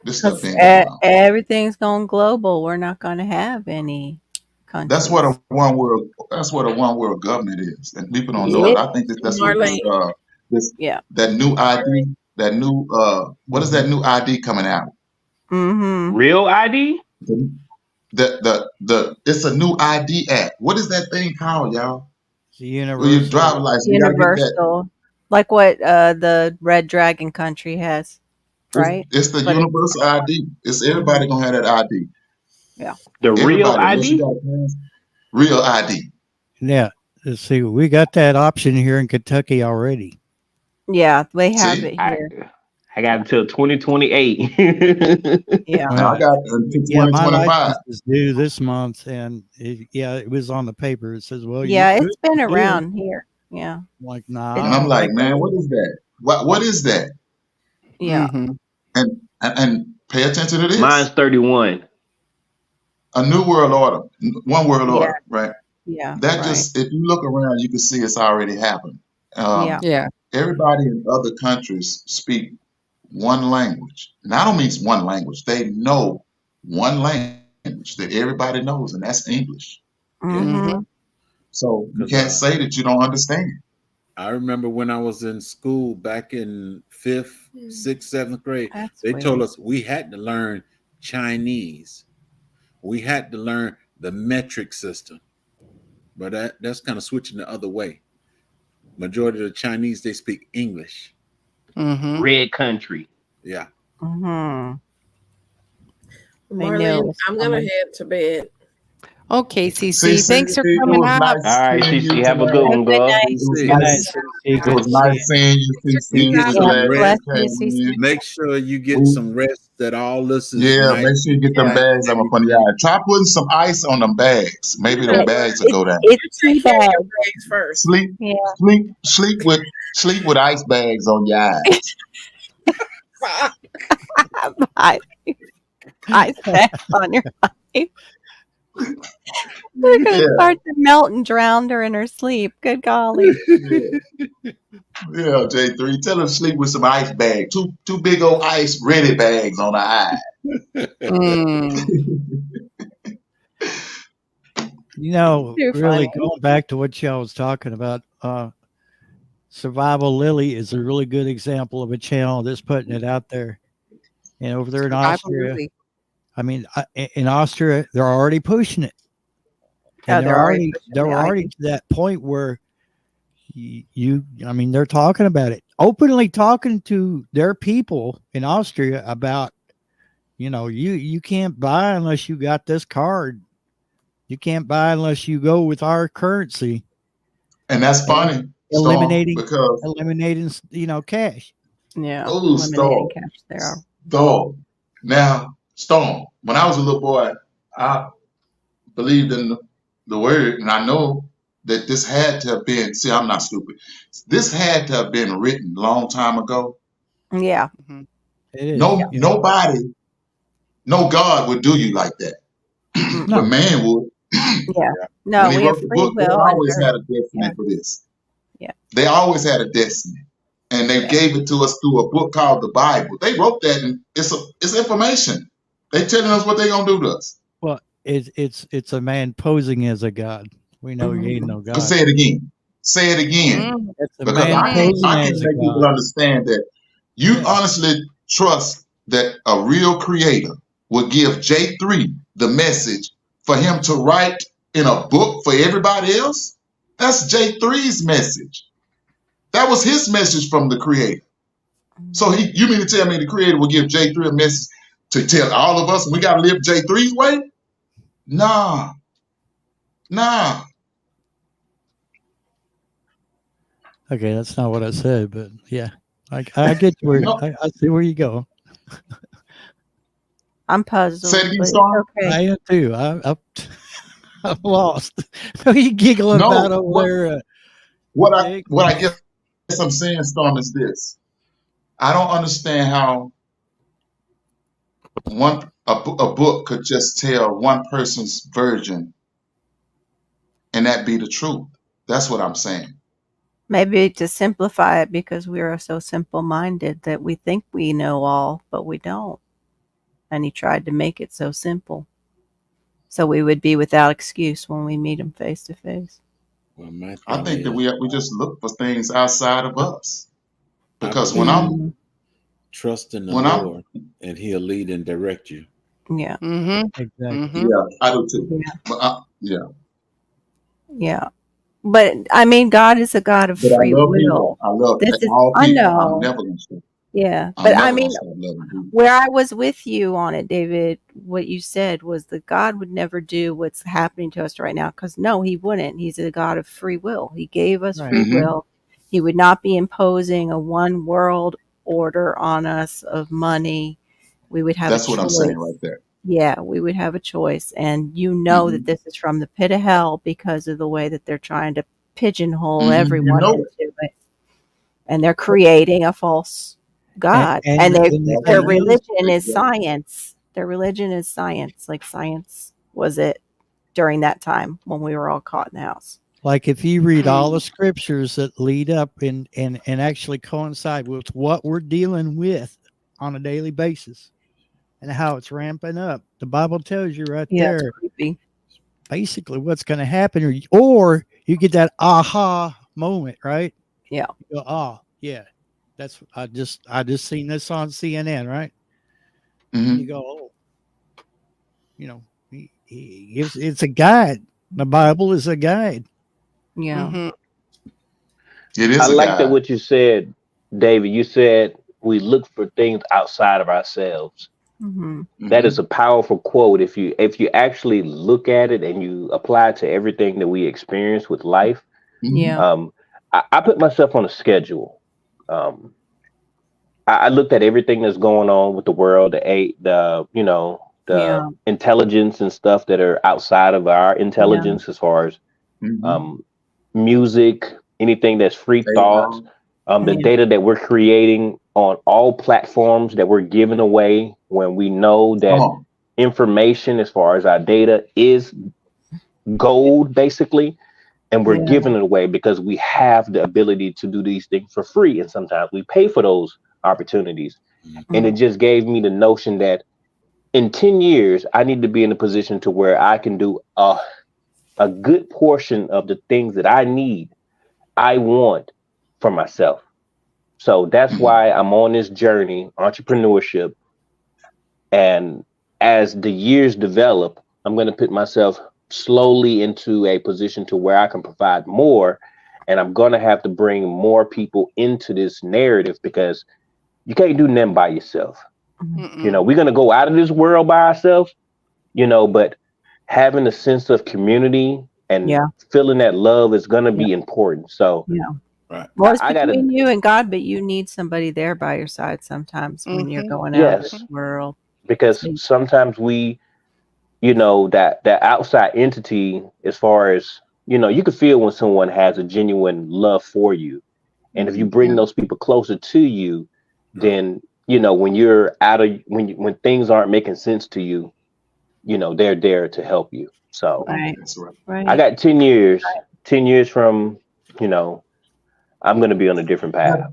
Speaker 6: this stuff
Speaker 2: Because
Speaker 6: ain't going on.
Speaker 2: everything's going global. We're not going to have any countries.
Speaker 6: That's what a one world. That's what a one world government is, and people don't know it. I think that's what that new ID, that new what is that new ID coming out?
Speaker 4: Real ID?
Speaker 6: It's a new ID act. What is that thing called, y'all?
Speaker 3: The universal.
Speaker 6: Your driver license.
Speaker 2: Universal, like what the Red Dragon country has, right?
Speaker 6: It's the universal ID. It's everybody gonna have that ID.
Speaker 2: Yeah.
Speaker 4: The real ID?
Speaker 6: Real ID.
Speaker 3: Yeah. Let's see. We got that option here in Kentucky already.
Speaker 2: Yeah, they have it here.
Speaker 4: I got until 2028.
Speaker 2: Yeah.
Speaker 6: Now I
Speaker 3: Well,
Speaker 6: got until
Speaker 3: yeah, my
Speaker 6: 2025.
Speaker 3: license is due this month, and it was on the paper. It says, "Well, you
Speaker 2: Yeah,
Speaker 3: could
Speaker 2: it's been
Speaker 3: do it."
Speaker 2: around here. Yeah.
Speaker 3: I'm like, nah,
Speaker 2: It's
Speaker 3: I
Speaker 6: And I'm
Speaker 3: don't
Speaker 6: like,
Speaker 3: think I
Speaker 6: man, what
Speaker 3: will.
Speaker 6: is that? What is that?
Speaker 2: yeah.
Speaker 1: Mhm.
Speaker 6: And pay attention to
Speaker 4: Mine's
Speaker 6: this.
Speaker 4: 31.
Speaker 6: A new world order, one world
Speaker 2: Yeah.
Speaker 6: order, right?
Speaker 2: Yeah.
Speaker 6: That
Speaker 2: Right.
Speaker 6: just, if you look around, you can see it's already happened.
Speaker 2: Yeah.
Speaker 1: Yeah.
Speaker 6: Everybody in other countries speak one language. And I don't mean one language. They know one language that everybody knows, and that's English.
Speaker 7: Yeah,
Speaker 2: Mm-hmm.
Speaker 6: So you
Speaker 7: because
Speaker 6: can't say that you don't understand.
Speaker 7: I remember when I was in school back in fifth, sixth, seventh grade,
Speaker 2: That's
Speaker 7: they told
Speaker 2: weird.
Speaker 7: us we had to learn Chinese. We had to learn the metric system. But that's kind of switching the other way. Majority of the Chinese, they speak English.
Speaker 1: Mhm.
Speaker 4: Red country.
Speaker 7: Yeah.
Speaker 2: Mm-hmm. They knew it
Speaker 5: Marlene,
Speaker 2: was
Speaker 5: I'm gonna
Speaker 2: coming.
Speaker 5: head to bed.
Speaker 1: Okay,
Speaker 6: See,
Speaker 1: CC. Thanks for
Speaker 6: it
Speaker 1: coming
Speaker 6: was
Speaker 1: up.
Speaker 6: nice
Speaker 4: All right,
Speaker 6: seeing you
Speaker 4: CC, have a good
Speaker 2: Have
Speaker 6: tonight.
Speaker 2: a
Speaker 4: one,
Speaker 2: good
Speaker 4: girl.
Speaker 2: night.
Speaker 6: It was
Speaker 3: Good night,
Speaker 6: nice.
Speaker 3: CC.
Speaker 6: It
Speaker 3: Good
Speaker 6: was
Speaker 3: to see you.
Speaker 6: nice seeing you,
Speaker 5: Thanks for
Speaker 6: CC.
Speaker 7: You get
Speaker 6: So
Speaker 7: some
Speaker 6: glad
Speaker 2: Bless
Speaker 7: rest.
Speaker 6: you
Speaker 2: you,
Speaker 6: came
Speaker 2: CC.
Speaker 6: in.
Speaker 7: Make sure you get
Speaker 6: We,
Speaker 7: some rest. That all this is
Speaker 6: yeah,
Speaker 7: nice
Speaker 6: make sure you get them
Speaker 2: Yeah.
Speaker 6: bags I'm
Speaker 7: and
Speaker 6: up on your
Speaker 7: everything.
Speaker 6: eye. Try putting some ice on them bags. Maybe
Speaker 5: You
Speaker 6: them
Speaker 5: know
Speaker 2: It,
Speaker 5: what?
Speaker 6: bags will
Speaker 2: it,
Speaker 6: go down.
Speaker 2: it's
Speaker 5: You
Speaker 2: tea
Speaker 5: take care of your
Speaker 2: bag.
Speaker 5: bags first.
Speaker 6: Sleep,
Speaker 2: Yeah.
Speaker 6: sleep with ice bags on your eyes.
Speaker 2: I, I bet on your life. They're going
Speaker 6: Yeah,
Speaker 2: to start to melt and drown her in her sleep. Good golly.
Speaker 6: yeah, yeah. J3, tell them sleep with some ice bags. Two big old ice ready bags on the eye.
Speaker 1: Mm.
Speaker 2: Too
Speaker 3: Really
Speaker 2: funny.
Speaker 3: going back to what y'all was talking about, Survival Lily is a really good example of a channel that's putting it out there. And over there in Austria,
Speaker 1: Absolutely.
Speaker 3: I mean, in Austria, they're already pushing it, and
Speaker 2: Oh, they're already pushing
Speaker 3: they're
Speaker 2: the
Speaker 3: already
Speaker 2: idea.
Speaker 3: to that point where I mean, they're talking about it, openly talking to their people in Austria about, you can't buy unless you got this card. You can't buy unless you go with our currency.
Speaker 6: And that's funny, Storm,
Speaker 3: eliminating
Speaker 6: because
Speaker 3: cash.
Speaker 2: Yeah.
Speaker 6: oh,
Speaker 2: Eliminating
Speaker 6: Storm,
Speaker 2: cash there.
Speaker 6: Storm. Now, Storm. When I was a little boy, I believed in the word, and I know that this had to have been. See, I'm not stupid. This had to have been written a long time ago.
Speaker 2: Yeah.
Speaker 1: Mhm.
Speaker 3: It is.
Speaker 6: No,
Speaker 3: Yeah.
Speaker 6: nobody, no God would do you like that,
Speaker 2: Mm.
Speaker 6: but
Speaker 3: No.
Speaker 6: man would.
Speaker 2: Yeah. No,
Speaker 6: When he
Speaker 2: we have
Speaker 6: wrote the
Speaker 2: free
Speaker 6: book, they
Speaker 2: will and
Speaker 6: always
Speaker 2: there's
Speaker 6: had a destiny
Speaker 2: yeah.
Speaker 6: for this.
Speaker 2: Yeah.
Speaker 6: They always had a destiny, and they
Speaker 2: Yeah.
Speaker 6: gave it to us through a book called the Bible. They wrote that, and it's information. They telling us what they gonna do to us.
Speaker 3: Well, it's a man posing as a god. We know he ain't
Speaker 2: Mhm.
Speaker 3: no
Speaker 6: But
Speaker 3: god.
Speaker 6: say it again. Say it again.
Speaker 1: Mm.
Speaker 3: It's a
Speaker 6: Because
Speaker 3: man
Speaker 6: I can't
Speaker 3: posing as a
Speaker 6: make people
Speaker 3: god.
Speaker 6: understand that you
Speaker 3: Yeah.
Speaker 6: honestly trust that a real creator would give J3 the message for him to write in a book for everybody else. That's J3's message. That was his message from the creator. So you mean to tell me the creator will give J3 a message to tell all of us we gotta live J3's way? Nah.
Speaker 3: Okay, that's not what I said, but yeah, I get where
Speaker 6: No.
Speaker 3: I see where you go.
Speaker 2: I'm puzzled,
Speaker 6: Say it again,
Speaker 2: but it's
Speaker 6: Storm.
Speaker 2: okay.
Speaker 3: I am too. I'm lost. What are you giggling
Speaker 6: No.
Speaker 3: about over there?
Speaker 6: What
Speaker 3: Jake?
Speaker 6: I guess I'm saying, Storm, is this. I don't understand how a book could just tell one person's version and that be the truth. That's what I'm saying.
Speaker 2: Maybe to simplify it because we are so simple minded that we think we know all, but we don't. And he tried to make it so simple. So we would be without excuse when we meet him face to face.
Speaker 7: Well, my
Speaker 6: I
Speaker 7: thing
Speaker 6: think that
Speaker 7: is,
Speaker 6: we just look for things outside of us.
Speaker 7: I
Speaker 6: Because
Speaker 7: believe trust in the
Speaker 6: when I'm
Speaker 7: Lord, and He'll lead and direct you.
Speaker 2: Yeah.
Speaker 1: Mhm.
Speaker 3: Exactly.
Speaker 1: Mhm.
Speaker 6: yeah, I do too.
Speaker 2: Yeah.
Speaker 6: But
Speaker 2: Yeah. But I mean, God is a God of
Speaker 6: but I
Speaker 2: free
Speaker 6: love
Speaker 2: will.
Speaker 6: people. I love
Speaker 2: This is,
Speaker 6: all
Speaker 2: I
Speaker 6: people. I'm
Speaker 2: know.
Speaker 6: never gonna stop.
Speaker 2: Yeah.
Speaker 6: I'm
Speaker 2: But I
Speaker 6: never gonna
Speaker 2: mean,
Speaker 6: stop loving people.
Speaker 2: where I was with you on it, David, what you said was that God would never do what's happening to us right now. Because no, he wouldn't. He's a God of free will. He gave us
Speaker 3: Right.
Speaker 2: free
Speaker 6: Mhm.
Speaker 2: will. He would not be imposing a one world order on us of money, we would have
Speaker 6: That's
Speaker 2: a
Speaker 6: what I'm
Speaker 2: choice.
Speaker 6: saying right there.
Speaker 2: Yeah, we would have a choice. And you know that this is from the pit of hell because of the way that they're trying to pigeonhole everyone into it. And they're creating a false God. And their religion is science. Their religion is science. Like science was it during that time when we were all caught in the house.
Speaker 3: Like if you read all the scriptures that lead up and actually coincide with what we're dealing with on a daily basis and how it's ramping up, the Bible tells you right there
Speaker 2: it's creepy.
Speaker 3: Basically what's going to happen, or you get that aha moment, right?
Speaker 2: Yeah.
Speaker 3: You go, oh yeah, that's I just seen this on CNN, right? You go, oh, you know, he gives, it's a guide. The Bible is a guide.
Speaker 2: Yeah.
Speaker 6: It is.
Speaker 4: I like
Speaker 6: guide.
Speaker 4: that what you said, David. You said we look for things outside of ourselves. That is a powerful quote. If you actually look at it and you apply it to everything that we experience with life, I put myself on a schedule. I looked at everything that's going on with the world, the intelligence and stuff that are outside of our intelligence, as far as music, anything that's free thoughts, the data that we're creating on all platforms that we're giving away, when we know that information as far as our data is gold, basically, and we're giving it away because we have the ability to do these things for free, and sometimes we pay for those opportunities. And it just gave me the notion that in 10 years I need to be in a position to where I can do a good portion of the things that I want for myself. So that's why I'm on this journey, entrepreneurship. And as the years develop, I'm going to put myself slowly into a position to where I can provide more. And I'm going to have to bring more people into this narrative, because you can't do nothing by yourself. You know, we're going to go out of this world by ourselves, but having a sense of community and feeling that love is going to be important. So
Speaker 7: right.
Speaker 2: Well, it's between you and God, but you need somebody there by your side sometimes when you're going out of this world.
Speaker 4: Because sometimes we, that outside entity, as far as, you can feel when someone has a genuine love for you. And if you bring those people closer to you, then, when you're when things aren't making sense to you, they're there to help you. So I got 10 years, 10 years from, I'm going to be on a different path.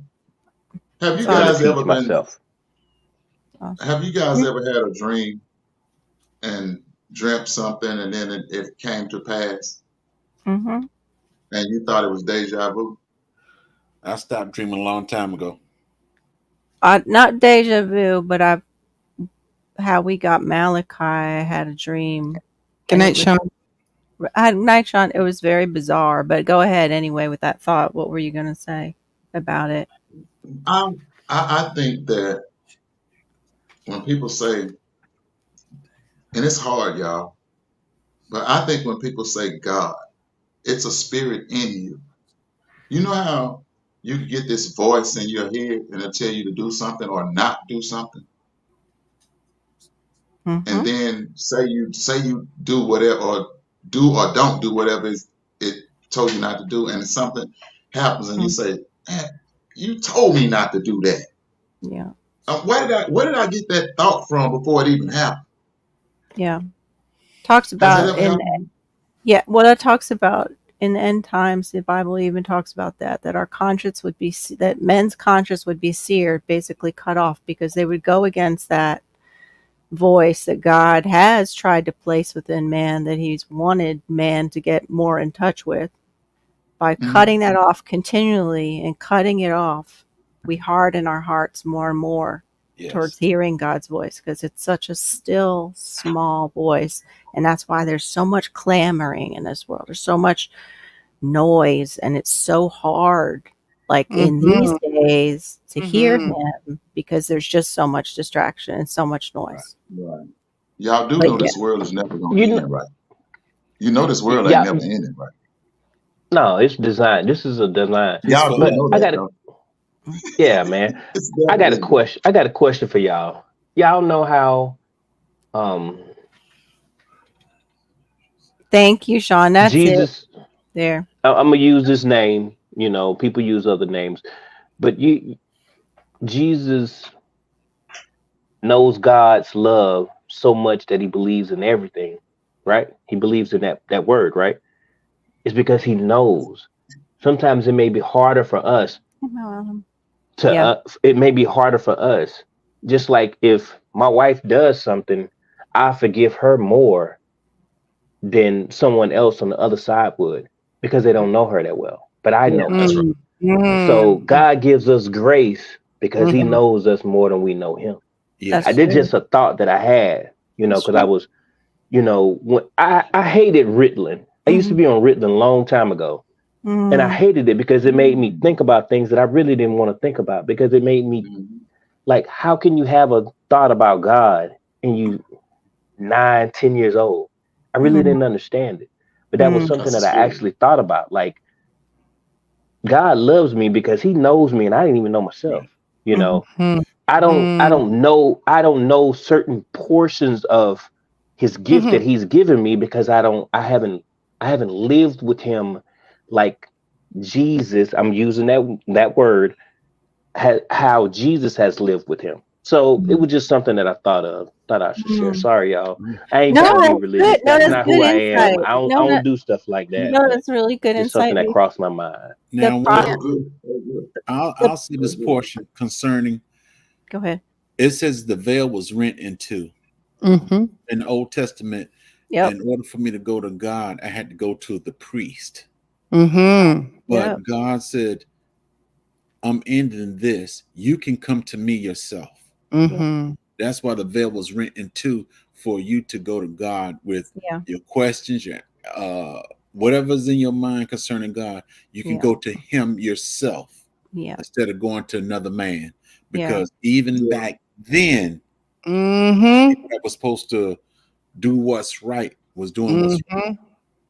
Speaker 6: Have you guys ever been?
Speaker 4: Myself.
Speaker 6: Have you guys ever had a dream and dreamt something and then it came to pass? And you thought it was deja vu?
Speaker 7: I stopped dreaming a long time ago.
Speaker 2: Not deja vu, but how we got Malachi. I had a dream.
Speaker 1: Good night, Sean.
Speaker 2: Night, Sean. It was very bizarre, but go ahead anyway with that thought. What were you going to say about it?
Speaker 6: I think that when people say, and it's hard, y'all, but I think when people say God, it's a spirit in you. You know how you can get this voice in your head and it'll tell you to do something or not do something? And then say you do whatever, or do or don't do whatever it told you not to do, and something happens and you say, man, you told me not to do that.
Speaker 2: Yeah.
Speaker 6: Where did I get that thought from before it even happened?
Speaker 2: Yeah. Talks about it talks about in the end times. The Bible even talks about that our conscience would be, that men's conscience would be seared, basically cut off, because they would go against that voice that God has tried to place within man, that he's wanted man to get more in touch with. By cutting that off continually and cutting it off, we harden our hearts more and more towards hearing God's voice, because it's such a still, small voice. And that's why there's so much clamoring in this world. There's so much noise, and it's so hard, like in these days, to hear him, because there's just so much distraction and so much noise.
Speaker 6: Right. Y'all do know this world is never going to end, right? You know this world ain't never ending, right?
Speaker 4: No, it's designed. This is a design.
Speaker 6: Y'all do know that,
Speaker 4: Yeah, man.
Speaker 6: It's
Speaker 4: I got a
Speaker 6: definitely good.
Speaker 4: question. I got a question for y'all. Y'all know how um
Speaker 2: Thank you, Sean. That's it.
Speaker 4: Jesus.
Speaker 2: There.
Speaker 4: I'm gonna use this name. You know, people use other names, but Jesus knows God's love so much that he believes in everything, right? He believes in that word, right? It's because he knows. Sometimes it may be harder for us to
Speaker 2: Yeah.
Speaker 4: it may be harder for us. Just like if my wife does something, I forgive her more than someone else on the other side would because they don't know her that well. But I
Speaker 2: Yeah.
Speaker 4: know
Speaker 6: That's
Speaker 4: her.
Speaker 6: right.
Speaker 4: So
Speaker 1: Mm.
Speaker 4: God gives us grace because he
Speaker 1: Mhm.
Speaker 4: knows us more than we know him. I
Speaker 2: That's
Speaker 7: Yes.
Speaker 4: did
Speaker 2: true.
Speaker 4: just a thought that I had,
Speaker 2: That's
Speaker 4: because I
Speaker 2: true.
Speaker 4: was, when I hated Ritalin. I used to
Speaker 2: Mhm.
Speaker 4: be on Ritalin a long time ago. And I
Speaker 2: Mm.
Speaker 4: hated it because it made me think about things that I really didn't want to think about because it made me
Speaker 6: Mhm.
Speaker 4: like, how can you have a thought about God and you 9, 10 years old? I really
Speaker 2: Mm.
Speaker 4: didn't understand it. But that was
Speaker 2: Mm.
Speaker 4: something
Speaker 6: Because
Speaker 4: that
Speaker 6: it's
Speaker 4: I
Speaker 6: good.
Speaker 4: actually thought about. Like, God loves me because he knows me and I didn't even know myself.
Speaker 7: Right.
Speaker 4: You
Speaker 2: Mhm.
Speaker 4: know,
Speaker 1: Mhm.
Speaker 4: I don't know certain portions of his gift that
Speaker 1: Mhm.
Speaker 4: he's given me because I haven't lived with him like Jesus. I'm using that word, how Jesus has lived with him. So it
Speaker 2: Mhm.
Speaker 4: was just something that I thought I should share.
Speaker 2: Mhm.
Speaker 4: Sorry, y'all.
Speaker 7: Yeah.
Speaker 4: I ain't
Speaker 2: No,
Speaker 4: trying to be
Speaker 2: that's good.
Speaker 4: religious.
Speaker 2: No,
Speaker 4: That's
Speaker 2: that's
Speaker 4: not
Speaker 2: good
Speaker 4: who I am.
Speaker 2: insight.
Speaker 4: I don't do stuff like that,
Speaker 2: No,
Speaker 4: but
Speaker 2: that's really good
Speaker 4: just something
Speaker 2: insight.
Speaker 4: that crossed my mind.
Speaker 2: The
Speaker 7: Now,
Speaker 6: That
Speaker 2: pro.
Speaker 7: one,
Speaker 6: was good. That was good.
Speaker 2: The
Speaker 7: I'll see
Speaker 6: That was
Speaker 7: this
Speaker 6: good.
Speaker 7: portion concerning.
Speaker 2: Go ahead.
Speaker 7: It says the veil was rent in two
Speaker 1: Mhm.
Speaker 7: in the Old Testament.
Speaker 2: Yep.
Speaker 7: In order for me to go to God, I had to go to the priest.
Speaker 1: Mhm.
Speaker 7: But
Speaker 2: Yep.
Speaker 7: God said, "I'm ending this. You can come to me yourself."
Speaker 2: Yeah.
Speaker 1: Mhm.
Speaker 7: That's why the veil was rent in two for you to go to God with
Speaker 2: Yeah.
Speaker 7: your questions, your uh, whatever's in your mind concerning God. You can
Speaker 2: Yeah.
Speaker 7: go to Him yourself
Speaker 2: Yeah.
Speaker 7: instead of going to another man.
Speaker 2: Yeah.
Speaker 7: Because even
Speaker 6: Yeah.
Speaker 7: back then,
Speaker 1: Mhm.
Speaker 7: that was supposed to do what's right was doing what's
Speaker 1: Mhm.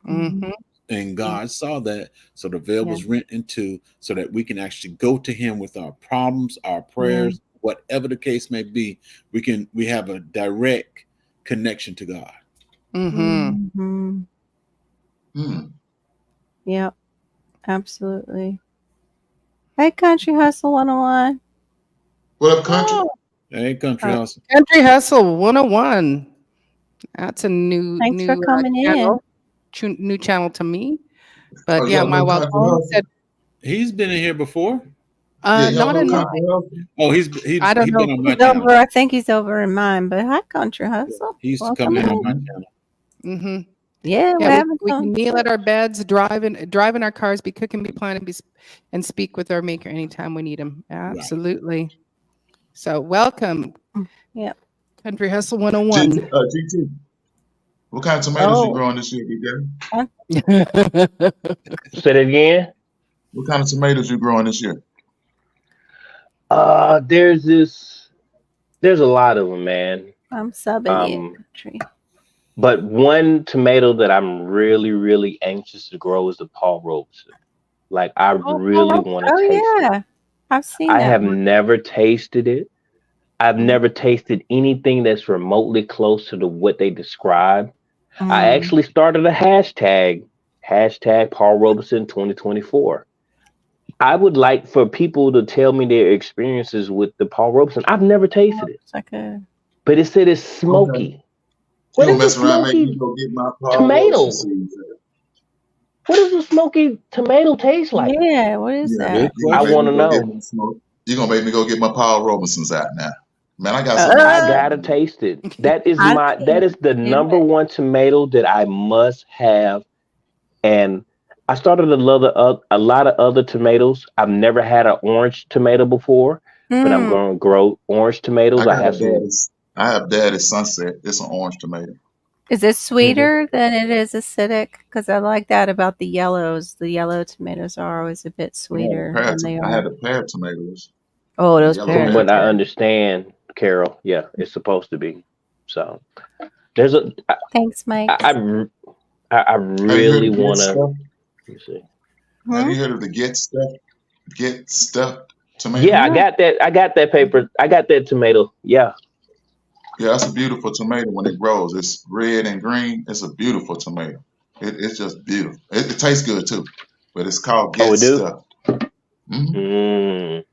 Speaker 2: Mhm.
Speaker 1: Mhm.
Speaker 7: and God saw that. So the veil
Speaker 2: Yeah.
Speaker 7: was rent in two so that we can actually go to him with our problems, our
Speaker 2: Mhm.
Speaker 7: prayers, whatever the case may be. We have a direct connection to God.
Speaker 1: Mhm.
Speaker 2: Mhm.
Speaker 6: Hmm.
Speaker 2: Yep. Absolutely. Hey, Country Hustle 101.
Speaker 6: What up, country?
Speaker 1: Oh,
Speaker 7: Hey, country
Speaker 2: Uh,
Speaker 7: house.
Speaker 1: Country Hustle 101. That's a new
Speaker 2: thanks for
Speaker 1: new
Speaker 2: coming in.
Speaker 1: channel. New channel to me.
Speaker 6: Oh,
Speaker 1: But yeah,
Speaker 6: y'all
Speaker 1: my
Speaker 6: know
Speaker 1: wild
Speaker 6: country
Speaker 1: home
Speaker 6: hustle?
Speaker 1: said,
Speaker 7: He's been in here before.
Speaker 6: Yeah, y'all
Speaker 1: not
Speaker 6: know
Speaker 1: in mine.
Speaker 6: country hustle?
Speaker 7: Oh,
Speaker 1: I don't
Speaker 7: he's
Speaker 1: know.
Speaker 7: been on my
Speaker 2: He's
Speaker 7: channel.
Speaker 2: over. I think he's over in mine. But hi, Country Hustle.
Speaker 7: He used to come
Speaker 2: Welcome
Speaker 7: in
Speaker 2: in.
Speaker 7: on my
Speaker 6: Mhm.
Speaker 7: channel.
Speaker 1: Mm-hmm.
Speaker 2: Yeah,
Speaker 1: Yeah,
Speaker 2: we're having
Speaker 1: we
Speaker 2: some.
Speaker 1: can kneel at our beds, drive in our cars, be cooking, be planning, and speak with our Maker anytime we need him.
Speaker 7: Right.
Speaker 1: Absolutely. So welcome,
Speaker 2: Yep.
Speaker 1: Country Hustle
Speaker 6: GT,
Speaker 1: 101.
Speaker 6: GT, what kind of tomatoes you
Speaker 2: Oh,
Speaker 6: growing this year, big guy?
Speaker 4: Say that again.
Speaker 6: What kind of tomatoes you growing this year?
Speaker 4: There's there's a lot of them, man.
Speaker 2: I'm subbing you,
Speaker 4: Um,
Speaker 2: Country.
Speaker 4: but one tomato that I'm really, really anxious to grow is the Paul Robeson. Like, I
Speaker 2: Oh,
Speaker 4: really want to taste
Speaker 2: oh
Speaker 4: it.
Speaker 2: yeah. I've seen
Speaker 4: I
Speaker 2: that
Speaker 4: have
Speaker 2: one.
Speaker 4: never tasted it. I've
Speaker 2: Mm,
Speaker 4: never tasted anything that's remotely close to what they describe. I
Speaker 2: mm,
Speaker 4: actually started a hashtag Paul Robeson 2024. I would like for people to tell me their experiences with the Paul Robeson. I've never tasted it,
Speaker 2: it's like a.
Speaker 4: but it said it's
Speaker 6: Okay.
Speaker 4: smoky.
Speaker 6: You
Speaker 4: What
Speaker 6: gonna
Speaker 4: is a
Speaker 6: mess around, make me
Speaker 4: smoky
Speaker 6: go get my Paul Robeson
Speaker 4: tomato?
Speaker 6: seeds.
Speaker 4: What does a smoky tomato taste like?
Speaker 2: Yeah. What is
Speaker 6: Yeah,
Speaker 2: that?
Speaker 7: Good
Speaker 6: you
Speaker 4: I
Speaker 6: gonna make
Speaker 7: question.
Speaker 4: want
Speaker 6: me
Speaker 4: to
Speaker 6: go get
Speaker 4: know.
Speaker 6: my smoke. You gonna make me go get my Paul Robesons out now. Man, I got so many
Speaker 4: I
Speaker 2: Uh,
Speaker 6: seeds.
Speaker 4: gotta taste it. That is
Speaker 2: I
Speaker 4: that
Speaker 2: can't
Speaker 4: is the
Speaker 2: do
Speaker 4: number
Speaker 2: it.
Speaker 4: one tomato that I must have. And I started to love a lot of other tomatoes. I've never had an orange tomato before, but I'm
Speaker 2: Mm.
Speaker 4: going to grow orange tomatoes.
Speaker 6: I
Speaker 4: I
Speaker 6: got
Speaker 4: have
Speaker 6: a
Speaker 4: some.
Speaker 6: daddy's. I have daddy's sunset. It's an orange tomato.
Speaker 2: Is it
Speaker 4: Mhm.
Speaker 2: sweeter than it is acidic? Because I like that about the yellows. The yellow tomatoes are always a bit sweeter than they
Speaker 6: I
Speaker 2: are.
Speaker 6: had the pear tomatoes.
Speaker 2: Oh,
Speaker 6: The
Speaker 2: those
Speaker 6: yellow
Speaker 4: From
Speaker 2: pears are
Speaker 6: pear
Speaker 4: what I
Speaker 2: good.
Speaker 6: tomatoes.
Speaker 4: understand, Carol, yeah, it's supposed to be. So there's a.
Speaker 2: Thanks,
Speaker 4: I,
Speaker 2: Mike.
Speaker 4: I, I
Speaker 6: Have you heard
Speaker 4: really
Speaker 6: of get
Speaker 4: want to.
Speaker 6: stuff?
Speaker 4: Let me see.
Speaker 6: Have
Speaker 2: Hmm?
Speaker 6: you heard of the get stuff? Get stuffed Tomato.
Speaker 4: Yeah, I got that paper. I got that tomato. Yeah.
Speaker 6: Yeah, that's a beautiful tomato when it grows. It's red and green. It's a beautiful tomato. It's just beautiful. It tastes good too, but it's called
Speaker 4: Oh,
Speaker 6: get
Speaker 4: it do.
Speaker 6: stuff. Mm-hmm.
Speaker 4: Mm.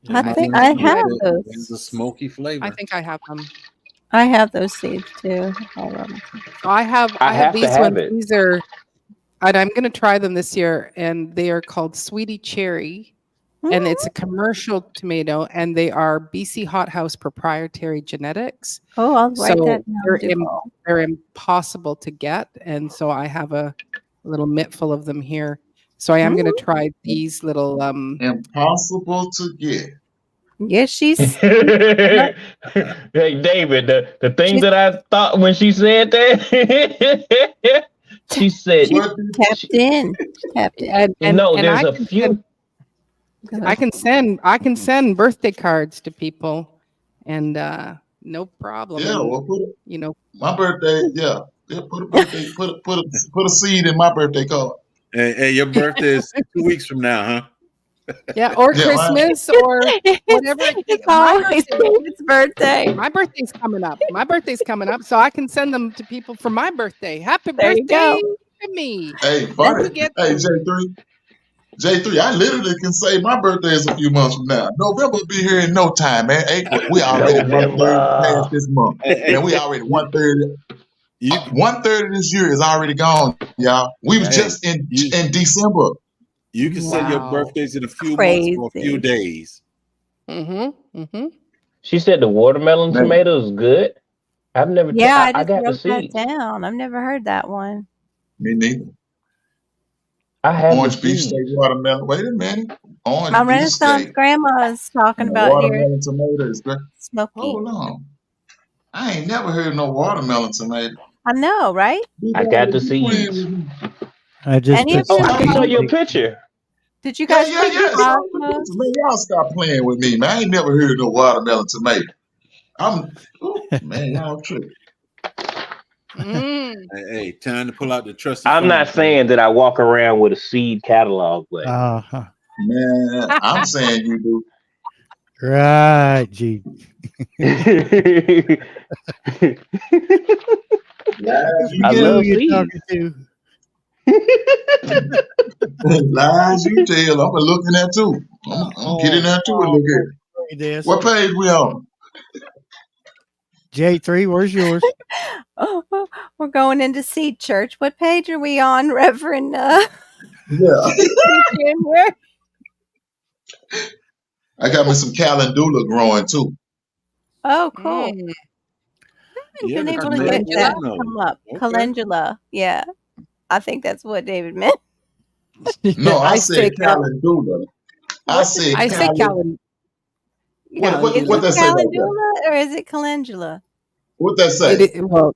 Speaker 2: I
Speaker 3: Yeah,
Speaker 2: think
Speaker 1: I
Speaker 2: I
Speaker 1: think
Speaker 2: have
Speaker 7: It has a
Speaker 2: those.
Speaker 7: smoky flavor.
Speaker 1: I think I have them.
Speaker 2: I have those seeds too. Hold on.
Speaker 1: So I have
Speaker 4: I have to
Speaker 1: these
Speaker 4: have
Speaker 1: ones.
Speaker 4: it.
Speaker 1: These are, and I'm going to try them this year, and they are called Sweetie Cherry, and it's a commercial tomato, and they are BC Hothouse proprietary genetics.
Speaker 2: Oh, I'll write
Speaker 1: So
Speaker 2: that down.
Speaker 1: they're impossible to get, and so I have a little mitt full of them here. So I am going to try these little.
Speaker 6: Impossible to get.
Speaker 2: Yes, she's
Speaker 4: Hey, David, the thing
Speaker 2: She's-
Speaker 4: that I thought when she said that, she said,
Speaker 2: she's
Speaker 6: What did
Speaker 2: tapped in. Tapped in.
Speaker 1: And
Speaker 4: no, there's
Speaker 1: I
Speaker 4: a
Speaker 1: can
Speaker 4: few.
Speaker 1: send,
Speaker 2: Go
Speaker 1: I
Speaker 2: ahead.
Speaker 1: can send birthday cards to people, and no problem.
Speaker 6: Yeah,
Speaker 1: And
Speaker 6: well,
Speaker 1: you know,
Speaker 6: my birthday. Yeah, put a birthday. Put a seed in my birthday card.
Speaker 7: Hey, your birthday is 2 weeks from now, huh?
Speaker 1: yeah, or
Speaker 6: Yeah, mine.
Speaker 1: Christmas or whatever.
Speaker 2: It's always David's birthday.
Speaker 1: My birthday's coming up. My birthday's coming up, so I can send them to people for my birthday. Happy
Speaker 2: There you
Speaker 1: birthday
Speaker 2: go.
Speaker 1: to me.
Speaker 6: Hey,
Speaker 1: Then
Speaker 6: funny.
Speaker 1: you get
Speaker 6: Hey, J3. I literally can say my birthday is a few months from now. November will be here in no time, man. April, we already 1/3 past
Speaker 4: November.
Speaker 6: this month. Man, we already 1/3.
Speaker 7: You
Speaker 6: 1/3 of this year is already gone, y'all. We was
Speaker 7: Hey,
Speaker 6: just in
Speaker 7: you
Speaker 6: December.
Speaker 7: you can say your
Speaker 1: Wow.
Speaker 7: birthday's in a few months or a few
Speaker 2: Crazy.
Speaker 7: days.
Speaker 1: Mm-hmm.
Speaker 4: She said the watermelon
Speaker 6: Man,
Speaker 4: tomato is good. I've never.
Speaker 2: Yeah, I
Speaker 4: I
Speaker 2: just
Speaker 4: got the
Speaker 2: wrote that
Speaker 4: seeds.
Speaker 2: down. I've never heard that one.
Speaker 6: me neither.
Speaker 4: I have the
Speaker 6: Orange beefsteak
Speaker 4: seeds.
Speaker 6: watermelon. Wait a minute.
Speaker 2: My
Speaker 6: Orange
Speaker 2: Renaissance
Speaker 6: beefsteak
Speaker 2: grandma is talking
Speaker 6: and a
Speaker 2: about here
Speaker 6: watermelon tomato is great.
Speaker 2: smoky.
Speaker 6: Hold on. I ain't never heard of no watermelon tomato.
Speaker 2: I know, right?
Speaker 4: I got the
Speaker 6: You playing
Speaker 4: seeds.
Speaker 6: with me.
Speaker 3: I just
Speaker 2: Any of
Speaker 3: put
Speaker 4: Oh,
Speaker 2: you
Speaker 4: I can show you a
Speaker 3: seed.
Speaker 4: picture.
Speaker 2: Did you
Speaker 6: Yeah,
Speaker 2: guys
Speaker 6: yeah,
Speaker 2: pick
Speaker 6: yeah.
Speaker 2: cosmos?
Speaker 6: Man, y'all stop playing with me, man. I ain't never heard of no watermelon tomato. Man, y'all tripping.
Speaker 1: Mm.
Speaker 7: Hey, time to pull out the trusty
Speaker 4: I'm
Speaker 7: phone.
Speaker 4: not saying that I walk around with a seed catalog, but
Speaker 3: Uh-huh.
Speaker 6: Man, I'm saying you do.
Speaker 3: Right, G.
Speaker 6: Lies you
Speaker 4: I
Speaker 3: Forget who
Speaker 4: love
Speaker 3: you're
Speaker 4: seeds.
Speaker 3: talking to.
Speaker 6: lies you tell. I'm gonna look in there too. I'm gonna get in there too and look at it.
Speaker 3: Hey, this.
Speaker 6: What page we on?
Speaker 3: J3, where's yours?
Speaker 2: Oh, we're going into Seed Church. What page are we on, Reverend?
Speaker 6: Yeah,
Speaker 2: Where?
Speaker 6: I got me some calendula growing too.
Speaker 2: Oh, cool.
Speaker 1: Mm.
Speaker 2: I've
Speaker 7: Yeah,
Speaker 2: been
Speaker 7: the
Speaker 2: able to
Speaker 1: tomato
Speaker 2: get that to
Speaker 7: no.
Speaker 2: come up.
Speaker 7: Okay.
Speaker 2: Calendula. Yeah. I think that's what David meant.
Speaker 6: No, I
Speaker 1: I
Speaker 6: said
Speaker 1: say cal-
Speaker 6: calendula. I said
Speaker 1: I say
Speaker 6: calendula.
Speaker 1: calendula.
Speaker 6: What
Speaker 2: Is
Speaker 6: that
Speaker 2: it
Speaker 6: say right there?
Speaker 2: calendula or is it calendula?
Speaker 6: What that say?
Speaker 1: Well,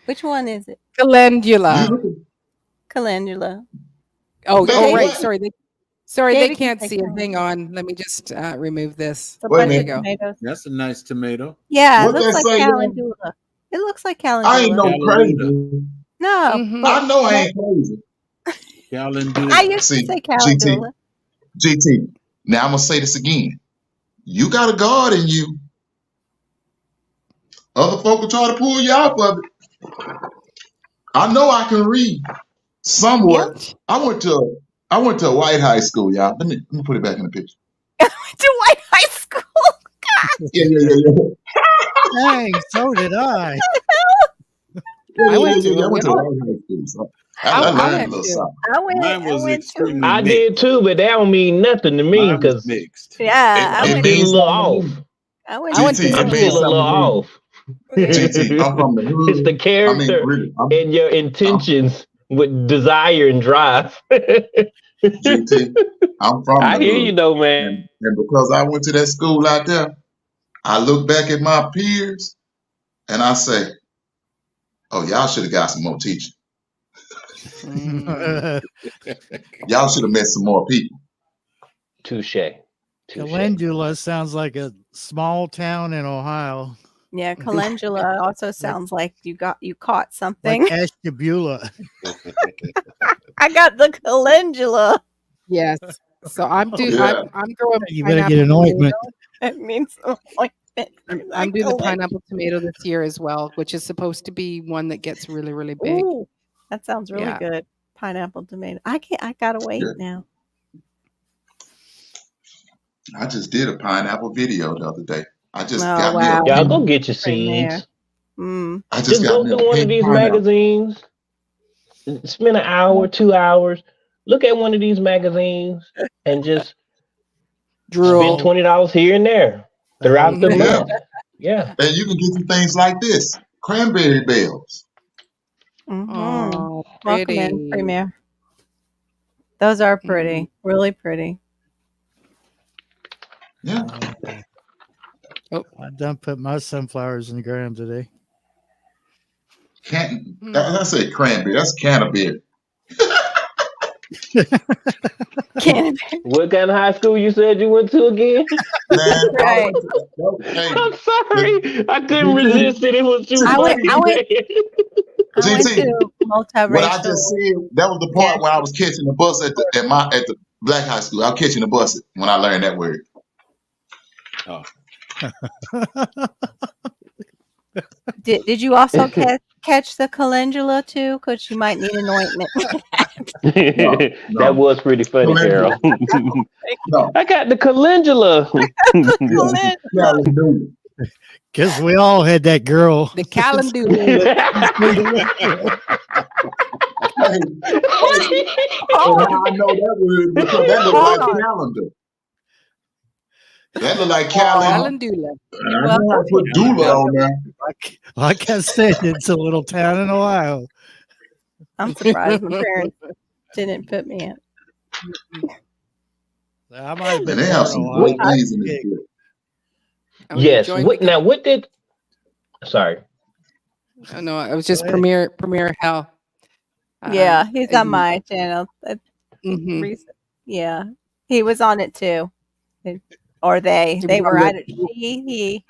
Speaker 2: Which one is it?
Speaker 1: calendula.
Speaker 6: You looking?
Speaker 2: Calendula.
Speaker 1: Oh,
Speaker 6: Baby,
Speaker 1: right.
Speaker 6: what?
Speaker 1: Sorry, they
Speaker 2: David can
Speaker 1: can't
Speaker 2: say
Speaker 1: see it.
Speaker 2: calendula.
Speaker 1: Hang on. Let me just remove this.
Speaker 2: It's a
Speaker 6: Wait a
Speaker 2: bunch of
Speaker 6: minute.
Speaker 2: tomatoes.
Speaker 7: That's a nice tomato.
Speaker 2: Yeah, it
Speaker 6: What
Speaker 2: looks
Speaker 6: that
Speaker 2: like
Speaker 6: say?
Speaker 2: calendula. It looks like
Speaker 6: I ain't
Speaker 2: calendula.
Speaker 6: no
Speaker 7: Calendula.
Speaker 6: crazy.
Speaker 2: No,
Speaker 1: Mhm.
Speaker 2: but
Speaker 6: I know I ain't crazy.
Speaker 2: I
Speaker 7: Calendula.
Speaker 2: used to
Speaker 6: See,
Speaker 2: say
Speaker 6: GT,
Speaker 2: calendula.
Speaker 6: GT. Now I'm gonna say this again. You got a God in you. Other folk will try to pull you out of it. I know I can read
Speaker 2: Yep.
Speaker 6: somewhat. I went to a white high school, y'all. Let me put it back in the picture.
Speaker 2: To White High School.
Speaker 6: Yeah.
Speaker 3: Dang, so did I.
Speaker 1: I went to
Speaker 6: I
Speaker 1: a
Speaker 6: went to a
Speaker 1: white.
Speaker 6: white high school. So I
Speaker 1: I
Speaker 6: learned a
Speaker 1: went
Speaker 6: little
Speaker 1: to.
Speaker 6: something.
Speaker 7: Mine was
Speaker 2: I went to
Speaker 7: extremely
Speaker 4: I
Speaker 7: mixed.
Speaker 4: did too, but that don't mean nothing to me
Speaker 7: Mine was
Speaker 4: because
Speaker 7: mixed.
Speaker 2: yeah, I
Speaker 6: It
Speaker 4: I'm
Speaker 2: went
Speaker 4: still a
Speaker 6: means
Speaker 4: little
Speaker 6: something to
Speaker 4: off.
Speaker 6: me.
Speaker 2: I went
Speaker 1: I went
Speaker 2: to
Speaker 1: to.
Speaker 4: I'm
Speaker 6: GT, it
Speaker 4: still
Speaker 6: means
Speaker 4: a little
Speaker 6: something to me.
Speaker 4: off.
Speaker 6: GT, I'm from the
Speaker 4: It's the
Speaker 6: hood. I mean,
Speaker 4: character
Speaker 6: really,
Speaker 4: and your
Speaker 6: I'm
Speaker 4: intentions with desire and drive.
Speaker 6: GT. I'm from
Speaker 4: I
Speaker 6: the
Speaker 4: hear you
Speaker 6: hood,
Speaker 4: though, man.
Speaker 6: and because I went to that school out there, I look back at my peers and I say, "Oh, y'all should have got some more teaching.
Speaker 1: Mm.
Speaker 6: Y'all should have met some more people."
Speaker 4: Touche.
Speaker 3: Calendula sounds like a small town in Ohio,
Speaker 2: Yeah, calendula also sounds like you caught
Speaker 3: like
Speaker 2: something.
Speaker 3: Ashtabula.
Speaker 2: I got the calendula.
Speaker 1: Yes. So I'm
Speaker 6: Yeah.
Speaker 1: I'm throwing
Speaker 3: You better get
Speaker 1: pineapple
Speaker 3: an
Speaker 1: tomato.
Speaker 3: ointment.
Speaker 2: It means like
Speaker 1: I'm doing the pineapple tomato this year as well, which is supposed to be one that gets really, really big.
Speaker 2: Ooh, that sounds really
Speaker 1: Yeah.
Speaker 2: good. Pineapple tomato. I gotta wait now.
Speaker 6: I just did a pineapple video the other day. I just
Speaker 2: Oh
Speaker 6: got me a
Speaker 2: wow.
Speaker 4: Y'all go
Speaker 6: pink.
Speaker 4: get your
Speaker 2: Premier.
Speaker 4: seeds.
Speaker 6: I just
Speaker 4: Just
Speaker 6: got
Speaker 4: go
Speaker 6: me a
Speaker 4: through one of
Speaker 6: pink
Speaker 4: these
Speaker 6: pineapple.
Speaker 4: magazines. Spend an hour, 2 hours. Look at one of these magazines and just spend
Speaker 1: Drool.
Speaker 4: $20 here and there throughout the
Speaker 6: Yeah.
Speaker 4: month. Yeah.
Speaker 6: And you can get some things like this. Cranberry bells.
Speaker 1: Oh,
Speaker 2: Welcome in,
Speaker 1: pretty.
Speaker 2: Premier. Those are pretty. Really pretty.
Speaker 6: Yeah.
Speaker 1: Oh.
Speaker 3: I done put my sunflowers in the ground today.
Speaker 6: I say cranberry. That's canterbury.
Speaker 2: Canterbury.
Speaker 4: What kind of high school you said you went to again?
Speaker 6: Man,
Speaker 2: Right.
Speaker 4: I'm sorry. I couldn't resist it. It was too
Speaker 2: I went
Speaker 4: funny.
Speaker 6: GT,
Speaker 2: to multiracial.
Speaker 6: what I just said, that was the part where I was catching the bus at the black high school. I was catching the bus when I learned that word.
Speaker 7: Oh.
Speaker 2: Did you also catch the calendula too? Because you might need an ointment.
Speaker 6: No.
Speaker 4: That was pretty funny, Carol.
Speaker 6: No.
Speaker 4: I got the calendula.
Speaker 6: Calendula.
Speaker 3: Because we all had that girl.
Speaker 1: The calendar.
Speaker 6: Hey, I know that word because that look like calendar. That look like calendar.
Speaker 1: Calendula.
Speaker 6: I know how to put doula on there.
Speaker 3: Like I said, it's a little town in Ohio.
Speaker 2: I'm surprised my parents didn't put me in.
Speaker 3: I might have
Speaker 6: And
Speaker 3: been
Speaker 6: they have some great things in this book.
Speaker 1: Oh, you
Speaker 4: Yes.
Speaker 1: joined the-
Speaker 4: Now, what did? Sorry.
Speaker 1: Oh, no, it was just
Speaker 3: Go ahead.
Speaker 1: Premier Hell.
Speaker 2: Yeah, he's on my channel.
Speaker 1: Mhm.
Speaker 2: Yeah, he was on it too. Or they
Speaker 1: was
Speaker 2: were
Speaker 1: on
Speaker 2: at it. He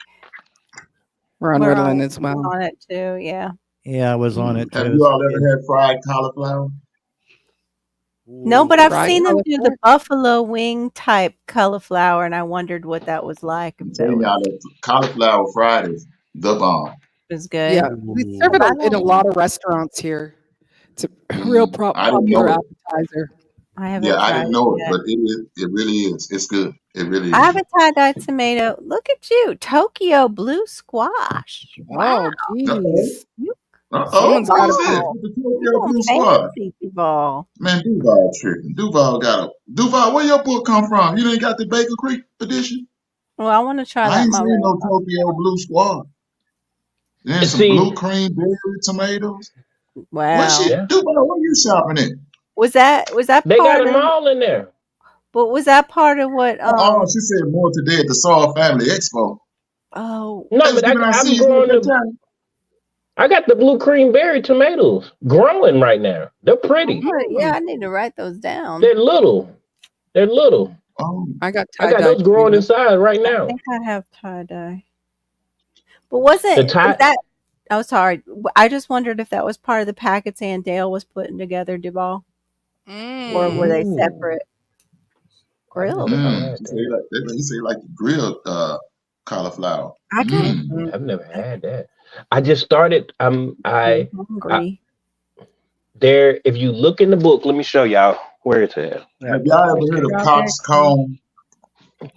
Speaker 1: We're on
Speaker 2: were
Speaker 1: Ritalin
Speaker 2: on,
Speaker 1: as well.
Speaker 2: on it too. Yeah.
Speaker 3: Yeah, I was on it
Speaker 6: Have
Speaker 3: too.
Speaker 6: you all ever had fried cauliflower?
Speaker 2: No, but I've
Speaker 1: Fried
Speaker 2: seen them do the
Speaker 1: cauliflower?
Speaker 2: buffalo wing type cauliflower, and I wondered what that was like. If
Speaker 6: I'm
Speaker 2: that
Speaker 6: telling y'all that cauliflower fried is the bomb.
Speaker 2: was good.
Speaker 1: Yeah, we serve it in a lot of restaurants here. It's a real
Speaker 6: I didn't know
Speaker 1: popular
Speaker 6: it.
Speaker 1: appetizer.
Speaker 2: I haven't
Speaker 6: Yeah, I
Speaker 2: tried
Speaker 6: didn't know it,
Speaker 2: yet.
Speaker 6: but it is. It really is. It's good. It really
Speaker 2: I
Speaker 6: is.
Speaker 2: have a tie-dye tomato. Look at you, Tokyo blue squash. Wow.
Speaker 1: Oh, geez.
Speaker 6: Someone's
Speaker 1: got
Speaker 6: what's
Speaker 1: to
Speaker 6: this?
Speaker 2: Oh,
Speaker 6: With the
Speaker 2: you
Speaker 6: Tokyo Blue Squad.
Speaker 2: fancy, Duval.
Speaker 6: Man, Duval tripping. Duval, where your book come from? You didn't got the Baker Creek edition?
Speaker 2: Well, I want to try
Speaker 6: I
Speaker 2: that.
Speaker 6: ain't
Speaker 2: My
Speaker 6: seen no Tokyo Blue Squad. Then some
Speaker 4: See-
Speaker 6: blue cream berry tomatoes.
Speaker 2: wow.
Speaker 6: What shit?
Speaker 4: Yeah.
Speaker 6: Duval, what you shopping at?
Speaker 2: Was that
Speaker 4: They got
Speaker 2: part
Speaker 4: them
Speaker 2: of?
Speaker 4: all in there.
Speaker 2: But was that part of what?
Speaker 6: Oh, she said more today at the Saw Family Expo.
Speaker 2: Oh,
Speaker 4: No, but
Speaker 6: Thanksgiving, I see
Speaker 4: I'm
Speaker 6: you
Speaker 4: growing
Speaker 6: at that
Speaker 4: the.
Speaker 6: time.
Speaker 4: I got the blue cream berry tomatoes growing right now. They're pretty.
Speaker 2: yeah. I need to write those down.
Speaker 4: They're little. They're little.
Speaker 6: Oh,
Speaker 1: I got
Speaker 4: I got
Speaker 1: tie-dye
Speaker 4: those growing
Speaker 1: tomato.
Speaker 4: inside right
Speaker 2: I
Speaker 4: now.
Speaker 2: think I have tie-dye. But wasn't
Speaker 4: The tie-
Speaker 2: is that? Oh, sorry. I just wondered if that was part of the packets Aunt Dale was putting together, Duval, or were they
Speaker 4: Ooh.
Speaker 2: separate? Grilled.
Speaker 6: You say like the grilled cauliflower.
Speaker 2: I got
Speaker 4: I've never had that. I just started. I
Speaker 2: hungry.
Speaker 4: there. If you look in the book, let me show y'all where it's at.
Speaker 6: Have y'all ever heard of coxcomb?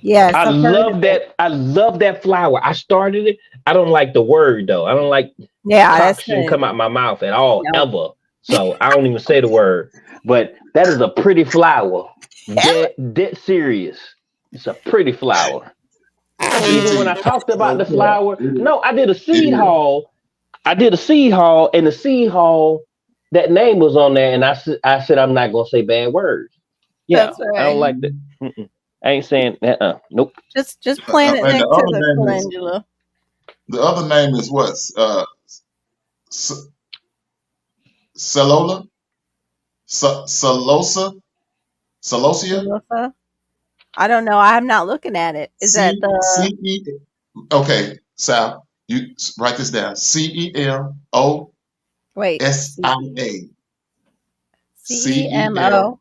Speaker 2: Yes,
Speaker 4: I
Speaker 2: I've heard
Speaker 4: love
Speaker 2: of
Speaker 4: that.
Speaker 2: it.
Speaker 4: I love that flower. I started it. I don't like the word though. I don't like
Speaker 2: Yeah,
Speaker 4: cock
Speaker 2: that's
Speaker 4: shouldn't
Speaker 2: good.
Speaker 4: come out my mouth at all
Speaker 2: No.
Speaker 4: ever. So I don't even say the word. But that is a pretty flower. Dead serious. It's a pretty flower. Even when I talked about the flower, no, I did a seed haul. And the seed haul, that name was on there, and I said I'm not gonna say bad words. Yeah,
Speaker 2: That's right.
Speaker 4: I don't like that. I ain't saying nope.
Speaker 2: Just plant it
Speaker 6: And
Speaker 2: next
Speaker 6: the
Speaker 2: to
Speaker 6: other
Speaker 2: the
Speaker 6: name is-
Speaker 2: calendula.
Speaker 6: The other name is what? Celola? Celosia?
Speaker 2: Melissa? I don't know. I'm not looking at it. Is that the
Speaker 6: C-E? Okay, Sal, you write this down. CELOSIA.
Speaker 2: wait? CEMO.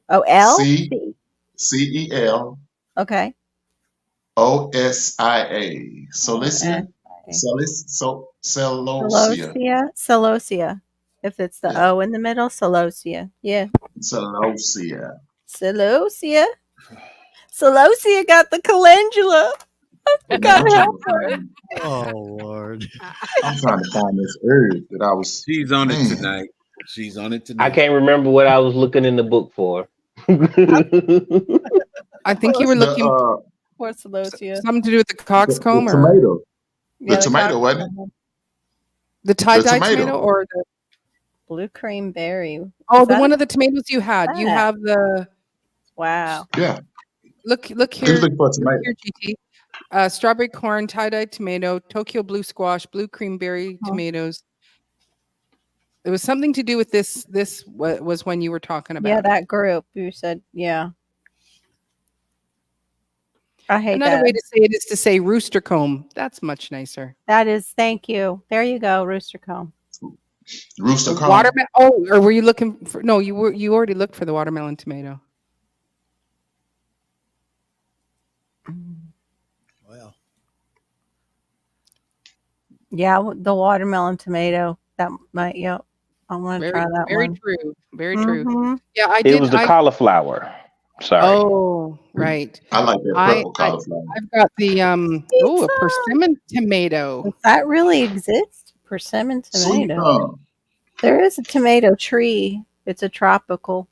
Speaker 2: Oh, L.
Speaker 6: C- CELOSIA.
Speaker 2: Okay.
Speaker 6: Celicia. Celosia.
Speaker 2: Celosia. If it's the
Speaker 6: Yeah.
Speaker 2: O in the middle, celosia. Yeah.
Speaker 6: Celosia.
Speaker 2: Celosia. Celosia got the calendula.
Speaker 6: Man,
Speaker 2: Gotta
Speaker 6: I'm trying
Speaker 2: help
Speaker 6: to
Speaker 2: her.
Speaker 6: find.
Speaker 3: Oh Lord.
Speaker 6: I'm trying to find this herb that I was.
Speaker 7: She's on it
Speaker 6: Man,
Speaker 7: tonight. She's on it
Speaker 4: I
Speaker 7: tonight.
Speaker 4: can't remember what I was looking in the book for.
Speaker 1: I think you were
Speaker 6: the
Speaker 1: looking
Speaker 2: For celosia.
Speaker 1: something to do with the coxcomb
Speaker 6: the
Speaker 1: or
Speaker 6: tomato.
Speaker 2: Yeah,
Speaker 6: The tomato, wasn't it?
Speaker 2: cocktail.
Speaker 1: the tie-dye
Speaker 6: tomato.
Speaker 1: tomato or the
Speaker 2: Blue cream berry.
Speaker 1: oh
Speaker 2: Is
Speaker 1: the
Speaker 2: that
Speaker 1: one of the tomatoes you had. You
Speaker 2: that?
Speaker 1: have the
Speaker 2: Wow.
Speaker 6: Yeah.
Speaker 1: look
Speaker 6: He
Speaker 1: here.
Speaker 6: was looking for a
Speaker 1: Look
Speaker 6: tomato.
Speaker 1: here, GT. Strawberry corn, tie-dye tomato, Tokyo blue squash, blue cream berry
Speaker 2: Huh.
Speaker 1: tomatoes. It was something to do with this. This was when you were talking
Speaker 2: Yeah,
Speaker 1: about it.
Speaker 2: that group. You said, yeah. I hate
Speaker 1: Another
Speaker 2: that.
Speaker 1: way to say it is to say rooster comb. That's much nicer.
Speaker 2: That is, thank you. There you go, rooster comb.
Speaker 6: Rooster comb.
Speaker 1: Watermelon. Oh, or were you looking for? No, you already looked for the watermelon tomato.
Speaker 3: Well,
Speaker 2: Yeah, the watermelon tomato. That might, yep. I want to try that
Speaker 1: Very
Speaker 2: one.
Speaker 1: true. Very true.
Speaker 2: Mhm.
Speaker 1: Yeah, I
Speaker 4: It
Speaker 1: did.
Speaker 4: was the cauliflower. Sorry.
Speaker 1: Oh, right.
Speaker 6: I like that purple cauliflower.
Speaker 1: I've got the a
Speaker 2: Pizza.
Speaker 1: persimmon tomato.
Speaker 2: Does that really exist? Persimmon
Speaker 6: Sweet
Speaker 2: tomato.
Speaker 6: corn.
Speaker 2: There is a tomato tree. It's a tropical.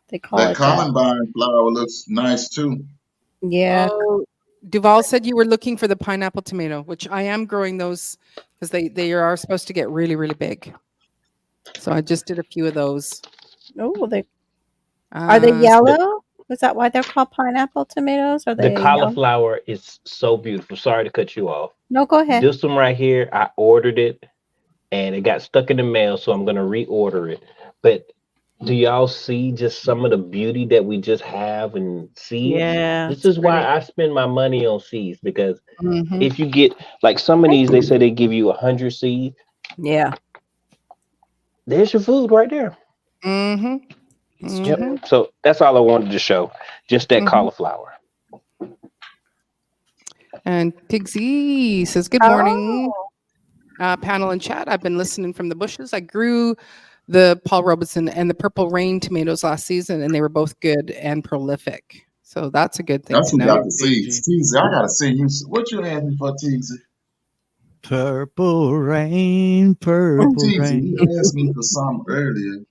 Speaker 2: They call
Speaker 6: That
Speaker 2: it that.
Speaker 6: columbine flower looks nice too.
Speaker 2: Yeah.
Speaker 1: Oh, Duval said you were looking for the pineapple tomato, which I am growing those because they are supposed to get really, really big. So I just did a few of those.
Speaker 2: Oh, are they
Speaker 1: Uh,
Speaker 2: yellow? Is that why they're called pineapple tomatoes? Are
Speaker 4: The
Speaker 2: they yellow?
Speaker 4: cauliflower is so beautiful. Sorry to cut you off.
Speaker 2: No, go ahead.
Speaker 4: This one right here, I ordered it and it got stuck in the mail, so I'm gonna reorder it. But do y'all see just some of the beauty that we just have in seeds?
Speaker 2: Yeah.
Speaker 4: This
Speaker 2: It's
Speaker 4: is why
Speaker 2: pretty.
Speaker 4: I spend my money on seeds because
Speaker 1: mhm,
Speaker 4: if you get like some of these, they say they give you 100 seeds.
Speaker 2: Yeah.
Speaker 4: There's your food right there.
Speaker 1: mhm,
Speaker 2: It's
Speaker 4: Yep.
Speaker 2: true.
Speaker 1: mhm,
Speaker 4: So that's all I wanted to show. Just that
Speaker 1: mhm.
Speaker 4: cauliflower.
Speaker 1: And Tigsy says, "Good morning,
Speaker 2: Oh.
Speaker 1: panel and chat. I've been listening from the bushes. I grew the Paul Robeson and the Purple Rain tomatoes last season, and they were both good and prolific. So that's a good thing
Speaker 6: That's
Speaker 1: to
Speaker 6: who got
Speaker 1: know."
Speaker 6: the seeds. Teasy, I gotta see you. What you asked me for, Teasy?
Speaker 3: purple rain, purple
Speaker 6: Teasy,
Speaker 3: rain.
Speaker 6: you asked me for something earlier.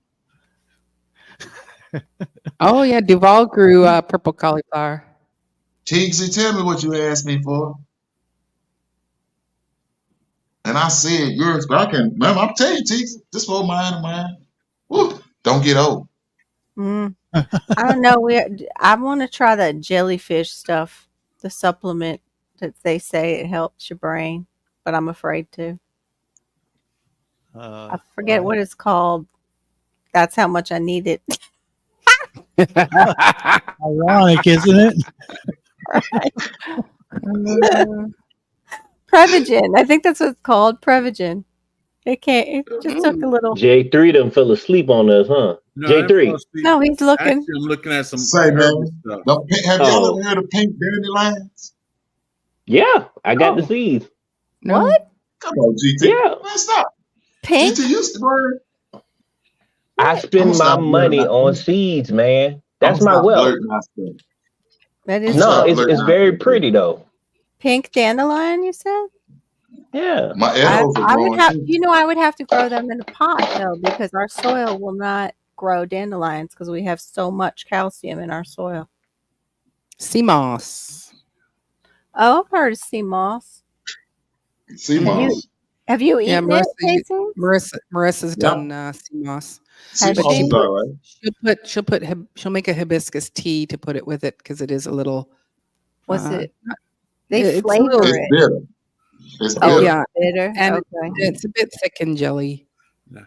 Speaker 1: Oh yeah, Duval grew purple cauliflower.
Speaker 6: Teasy, tell me what you asked me for. And I said yours, but I can't remember. I'm telling you, Teasy, this for mine. Woo, don't get old.
Speaker 2: Mm. I don't know. I want to try that jellyfish stuff, the supplement that they say it helps your brain, but I'm afraid to. I forget what it's called. That's how much I need it.
Speaker 3: Ironic, isn't it?
Speaker 2: Prevagen. I think that's what it's called. Prevagen. It just took a little.
Speaker 4: J3 done fell asleep on us, huh?
Speaker 7: No, I didn't fall
Speaker 4: J3.
Speaker 7: asleep.
Speaker 2: No, he's looking.
Speaker 7: Actually, I'm looking at some
Speaker 6: Say, man,
Speaker 7: herbal stuff.
Speaker 6: have y'all
Speaker 4: Oh.
Speaker 6: ever heard of pink dandelions?
Speaker 4: Yeah, I got the
Speaker 2: Oh.
Speaker 4: seeds.
Speaker 1: No.
Speaker 2: What?
Speaker 6: Come on, GT.
Speaker 4: Yeah.
Speaker 6: Man, stop.
Speaker 2: Pink?
Speaker 6: GT used to burn.
Speaker 4: I
Speaker 2: What?
Speaker 4: spend my
Speaker 6: stop blurting
Speaker 4: money
Speaker 6: out.
Speaker 4: on seeds, man.
Speaker 6: I'm
Speaker 4: That's
Speaker 6: gonna
Speaker 4: my
Speaker 6: stop
Speaker 4: wealth.
Speaker 6: blurting out stuff.
Speaker 2: That
Speaker 6: I'm
Speaker 2: is
Speaker 4: No,
Speaker 6: stop
Speaker 2: pink.
Speaker 6: blurting
Speaker 4: it's
Speaker 6: out
Speaker 4: very
Speaker 6: stuff.
Speaker 4: pretty though.
Speaker 2: Pink dandelion, you said?
Speaker 4: Yeah.
Speaker 6: My
Speaker 2: I,
Speaker 6: edibles are
Speaker 2: I would
Speaker 6: growing
Speaker 2: have,
Speaker 6: too.
Speaker 2: I would have to grow them in a pot though, because our soil will not grow dandelions because we have so much calcium in our soil.
Speaker 1: Sea moss.
Speaker 2: Oh, I've heard of sea moss.
Speaker 6: Sea
Speaker 2: Have you
Speaker 6: moss.
Speaker 2: have you
Speaker 1: Yeah,
Speaker 2: eaten it,
Speaker 1: Casey? Marissa's
Speaker 6: Yep.
Speaker 1: done sea moss.
Speaker 6: Sea
Speaker 2: Has
Speaker 1: But
Speaker 6: moss
Speaker 2: she?
Speaker 6: is all right.
Speaker 1: She'll make a hibiscus tea to put it with it because it is a little.
Speaker 2: Was
Speaker 1: Uh,
Speaker 2: it? They
Speaker 1: it's a
Speaker 2: flavor
Speaker 1: little.
Speaker 6: It's
Speaker 2: it.
Speaker 6: bitter. It's
Speaker 2: Oh,
Speaker 6: bitter.
Speaker 1: Yeah,
Speaker 2: bitter.
Speaker 1: and
Speaker 2: Okay.
Speaker 1: it's a bit thick and jelly.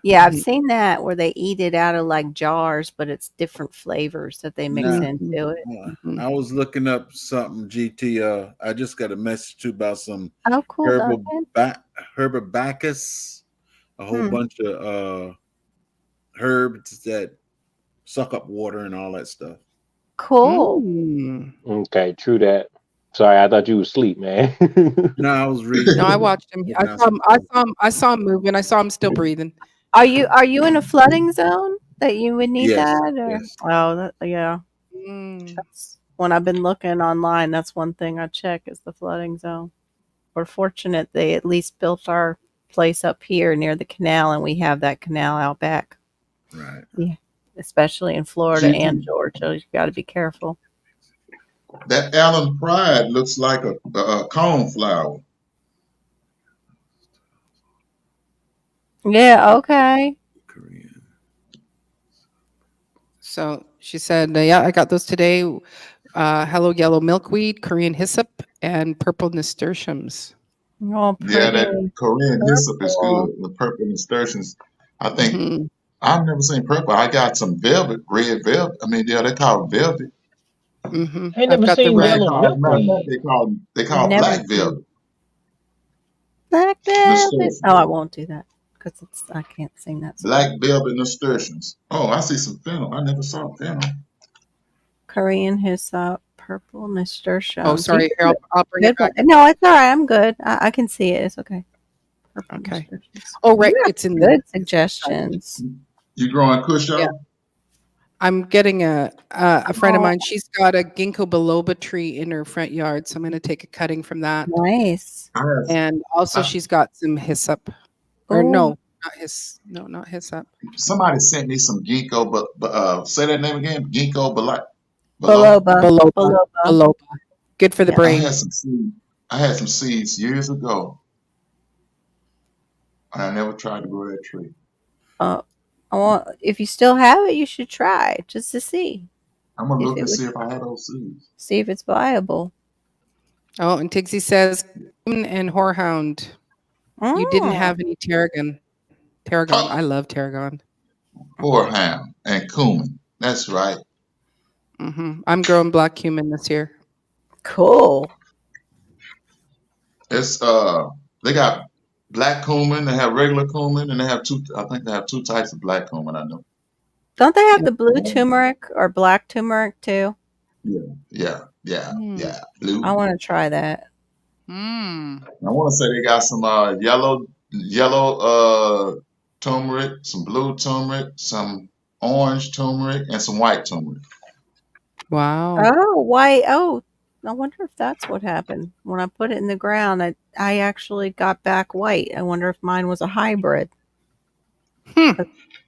Speaker 2: Yeah, I've
Speaker 1: Mhm.
Speaker 2: seen that where they eat it out of like jars, but it's different flavors that they mix
Speaker 7: Nah.
Speaker 2: into it.
Speaker 1: Mhm.
Speaker 7: I was looking up something, GT. I just got a message too about some
Speaker 2: Oh, cool, Duncan.
Speaker 7: herbibacus, a whole
Speaker 2: Hmm.
Speaker 7: bunch of herbs that suck up water and all that stuff.
Speaker 2: Cool.
Speaker 1: Mm.
Speaker 4: Okay, true that. Sorry, I thought you was asleep, man.
Speaker 7: No, I was reading.
Speaker 1: No, I watched him. I saw him. I saw him moving. I saw him still breathing.
Speaker 2: Are you in a flooding zone that you would need
Speaker 7: Yes,
Speaker 2: that? Or?
Speaker 7: yes.
Speaker 2: Oh, yeah.
Speaker 1: Mm.
Speaker 2: That's when I've been looking online. That's one thing I check is the flooding zone. We're fortunate they at least built our place up here near the canal, and we have that canal out back.
Speaker 7: Right.
Speaker 2: Yeah, especially in Florida
Speaker 6: GG.
Speaker 2: and Georgia. You've got to be careful.
Speaker 6: That Allen Pride looks like a cornflower.
Speaker 2: Yeah. Okay.
Speaker 7: Korean.
Speaker 1: So she said, "Yeah, I got those today. Hello Yellow Milkweed, Korean Hyssop, and Purple Nasturtiums."
Speaker 2: Oh,
Speaker 6: Yeah, that
Speaker 2: pretty
Speaker 6: Korean hyssop is
Speaker 2: purple.
Speaker 6: good. The purple nasturtiums. I think
Speaker 1: Mhm.
Speaker 6: I've never seen purple. I got some velvet, red velvet. I mean, yeah, they call it velvet.
Speaker 1: Mhm.
Speaker 4: I ain't
Speaker 1: I've
Speaker 4: never
Speaker 1: got the
Speaker 4: seen
Speaker 6: Black,
Speaker 1: red.
Speaker 4: yellow
Speaker 6: as a matter of fact,
Speaker 4: milkweed.
Speaker 6: they call
Speaker 2: Never
Speaker 6: black
Speaker 2: seen
Speaker 6: velvet
Speaker 2: black velvet.
Speaker 6: nasturtiums.
Speaker 2: Oh, I won't do that because I can't sing that song.
Speaker 6: Black velvet nasturtiums. Oh, I see some fennel. I never saw fennel.
Speaker 2: Korean hyssop, purple nasturtium.
Speaker 1: Oh, sorry. Here, I'll bring it
Speaker 2: Good one.
Speaker 1: back.
Speaker 2: No, it's all right. I'm good. I can see it. It's okay. Purple
Speaker 1: Okay.
Speaker 2: nasturtiums.
Speaker 1: Oh, right.
Speaker 2: You have
Speaker 1: It's in
Speaker 2: good
Speaker 1: the.
Speaker 2: suggestions.
Speaker 6: You growing kush,
Speaker 1: Yeah.
Speaker 6: y'all?
Speaker 1: I'm getting a friend of
Speaker 2: Oh,
Speaker 1: mine. She's got a ginkgo biloba tree in her front yard, so I'm going to take a cutting from that.
Speaker 2: nice.
Speaker 6: I have.
Speaker 1: And also,
Speaker 6: I,
Speaker 1: she's got some hyssop. Or
Speaker 2: Oh,
Speaker 1: not hyssop.
Speaker 6: somebody sent me some ginkgo, but say that name again. Ginkgo biloba.
Speaker 2: biloba.
Speaker 1: Biloba.
Speaker 2: Biloba.
Speaker 1: Biloba. Good for the
Speaker 2: Yeah.
Speaker 6: I
Speaker 1: brain.
Speaker 6: had some seeds. I had some seeds years ago, and I never tried to grow that tree.
Speaker 2: If you still have it, you should try just to see
Speaker 6: I'm gonna
Speaker 2: if
Speaker 6: look
Speaker 2: it
Speaker 6: and
Speaker 2: would
Speaker 6: see if I had those seeds.
Speaker 2: see if it's viable.
Speaker 1: Oh, and Tigsy says, and Whorehound, you didn't
Speaker 2: Mm.
Speaker 1: have any tarragon. Tarragon. I love tarragon.
Speaker 6: Horehound and cumin. That's right.
Speaker 1: I'm growing black cumin this year.
Speaker 2: Cool.
Speaker 6: It's they got black cumin, they have regular cumin, and they have two. I think they have two types of black cumin. I know.
Speaker 2: Don't they have
Speaker 1: Yeah.
Speaker 2: the blue turmeric or black turmeric too?
Speaker 6: Yeah.
Speaker 1: Hmm.
Speaker 6: Blue.
Speaker 2: I want to try that.
Speaker 1: Mm.
Speaker 6: I want to say they got some yellow turmeric, some blue turmeric, some orange turmeric, and some white turmeric.
Speaker 1: Wow.
Speaker 2: Oh, why? Oh, I wonder if that's what happened. When I put it in the ground, I actually got back white. I wonder if mine was a hybrid.
Speaker 1: Hmm.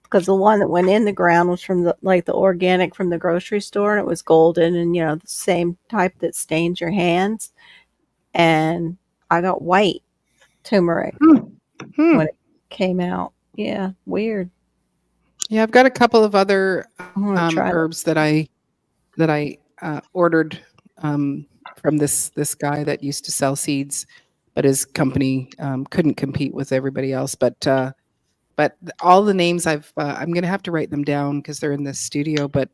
Speaker 2: Because the one that went in the ground was from the organic from the grocery store, and it was golden, and the same type that stains your hands. And I got white turmeric
Speaker 1: Hmm.
Speaker 2: when it came out. Yeah, weird.
Speaker 1: Yeah, I've got a couple of other
Speaker 2: I want to try that.
Speaker 1: herbs that I ordered from this guy that used to sell seeds, but his company couldn't compete with everybody else. But all the names I'm going to have to write them down because they're in the studio. But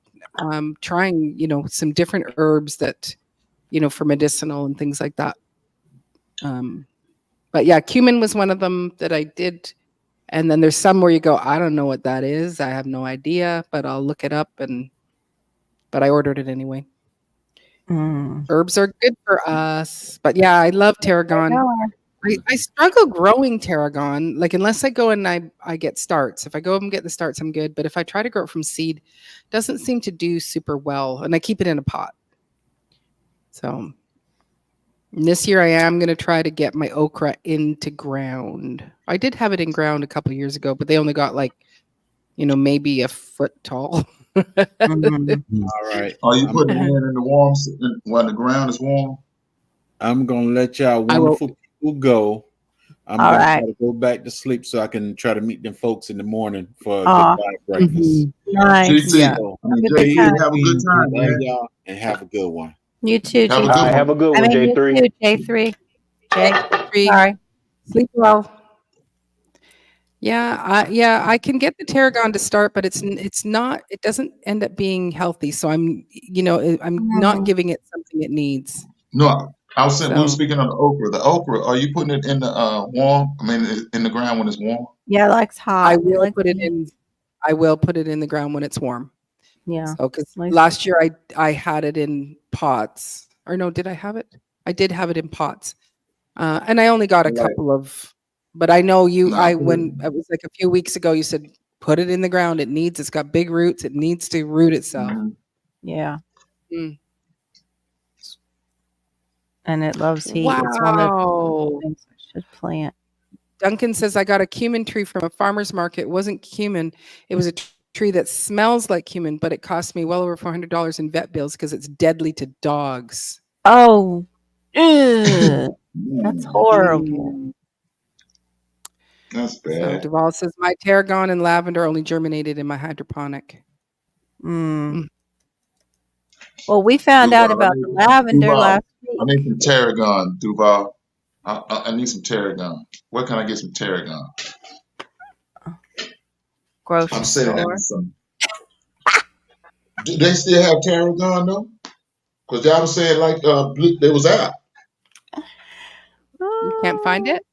Speaker 1: trying some different herbs that for medicinal and things like that. But yeah, cumin was one of them that I did. And then there's some where you go, I don't know what that is. I have no idea, but I'll look it up. But I ordered it anyway.
Speaker 2: Mm.
Speaker 1: Herbs are good for us. But yeah, I love tarragon. I struggle growing tarragon. Like unless I go and I get starts. If I go and get the starts, I'm good. But if I try to grow it from seed, it doesn't seem to do super well. And I keep it in a pot. So this year I am going to try to get my okra into ground. I did have it in ground a couple of years ago, but they only got maybe a foot tall.
Speaker 2: Mm.
Speaker 7: All right.
Speaker 6: Are you putting it in the warm when the ground is warm?
Speaker 7: I'm gonna let y'all
Speaker 1: I will.
Speaker 7: wonderful people go. I'm
Speaker 2: All
Speaker 7: gonna
Speaker 2: right.
Speaker 7: try to go back to sleep so I can try to meet them folks in the morning for a
Speaker 2: Aw.
Speaker 7: goodbye breakfast.
Speaker 2: Nice.
Speaker 6: GC,
Speaker 1: Yeah.
Speaker 6: I mean,
Speaker 2: Have a good
Speaker 6: JC,
Speaker 2: time.
Speaker 6: have a good time,
Speaker 7: Love
Speaker 6: man.
Speaker 7: y'all and have a good one.
Speaker 2: You too,
Speaker 6: Have a
Speaker 2: J3.
Speaker 6: good
Speaker 4: All right, have
Speaker 6: one.
Speaker 4: a good
Speaker 2: I
Speaker 4: one,
Speaker 2: mean, you
Speaker 4: J3.
Speaker 2: too, J3. Jay. Sorry.
Speaker 1: Sleep well. Yeah, I can get the tarragon to start, but it's not. It doesn't end up being healthy. So I'm not giving it something it needs.
Speaker 6: No, I was saying we were
Speaker 1: So
Speaker 6: speaking of the okra. The okra, are you putting it in the warm? I mean, in the ground when it's warm?
Speaker 2: Yeah, it likes hot.
Speaker 1: I
Speaker 2: It
Speaker 1: will
Speaker 2: likes
Speaker 1: put it in. I will put it in the ground when it's warm.
Speaker 2: Yeah.
Speaker 1: So, because
Speaker 2: Nice.
Speaker 1: last year I had it in pots, or no, did I have it? I did have it in pots, and I only got a
Speaker 6: Like,
Speaker 1: couple of. But I know you.
Speaker 6: nah,
Speaker 1: When it was like a few weeks ago, you said put it in the ground. It's got big roots. It needs to root itself.
Speaker 6: mhm.
Speaker 2: Yeah.
Speaker 1: Mm.
Speaker 2: And it loves heat. It's one of the
Speaker 1: Wow.
Speaker 2: things I should plant.
Speaker 1: Duncan says I got a cumin tree from a farmer's market. It wasn't cumin. It was a tree that smells like cumin, but it cost me well over $400 in vet bills because it's deadly to dogs.
Speaker 2: Oh, ugh, that's horrible.
Speaker 1: Mm.
Speaker 6: That's
Speaker 1: So
Speaker 6: bad.
Speaker 1: Duval says my tarragon and lavender only germinated in my hydroponic.
Speaker 2: Mm. Well, we found
Speaker 6: Duval,
Speaker 2: out about the lavender
Speaker 6: Duval,
Speaker 2: last
Speaker 6: I
Speaker 2: week.
Speaker 6: need some tarragon, Duval. I need some tarragon. Where can I get some tarragon?
Speaker 2: Grocery
Speaker 6: I'm sitting
Speaker 2: store.
Speaker 6: down some. Do they still have tarragon though? Because y'all was saying like they was out.
Speaker 1: You can't find it?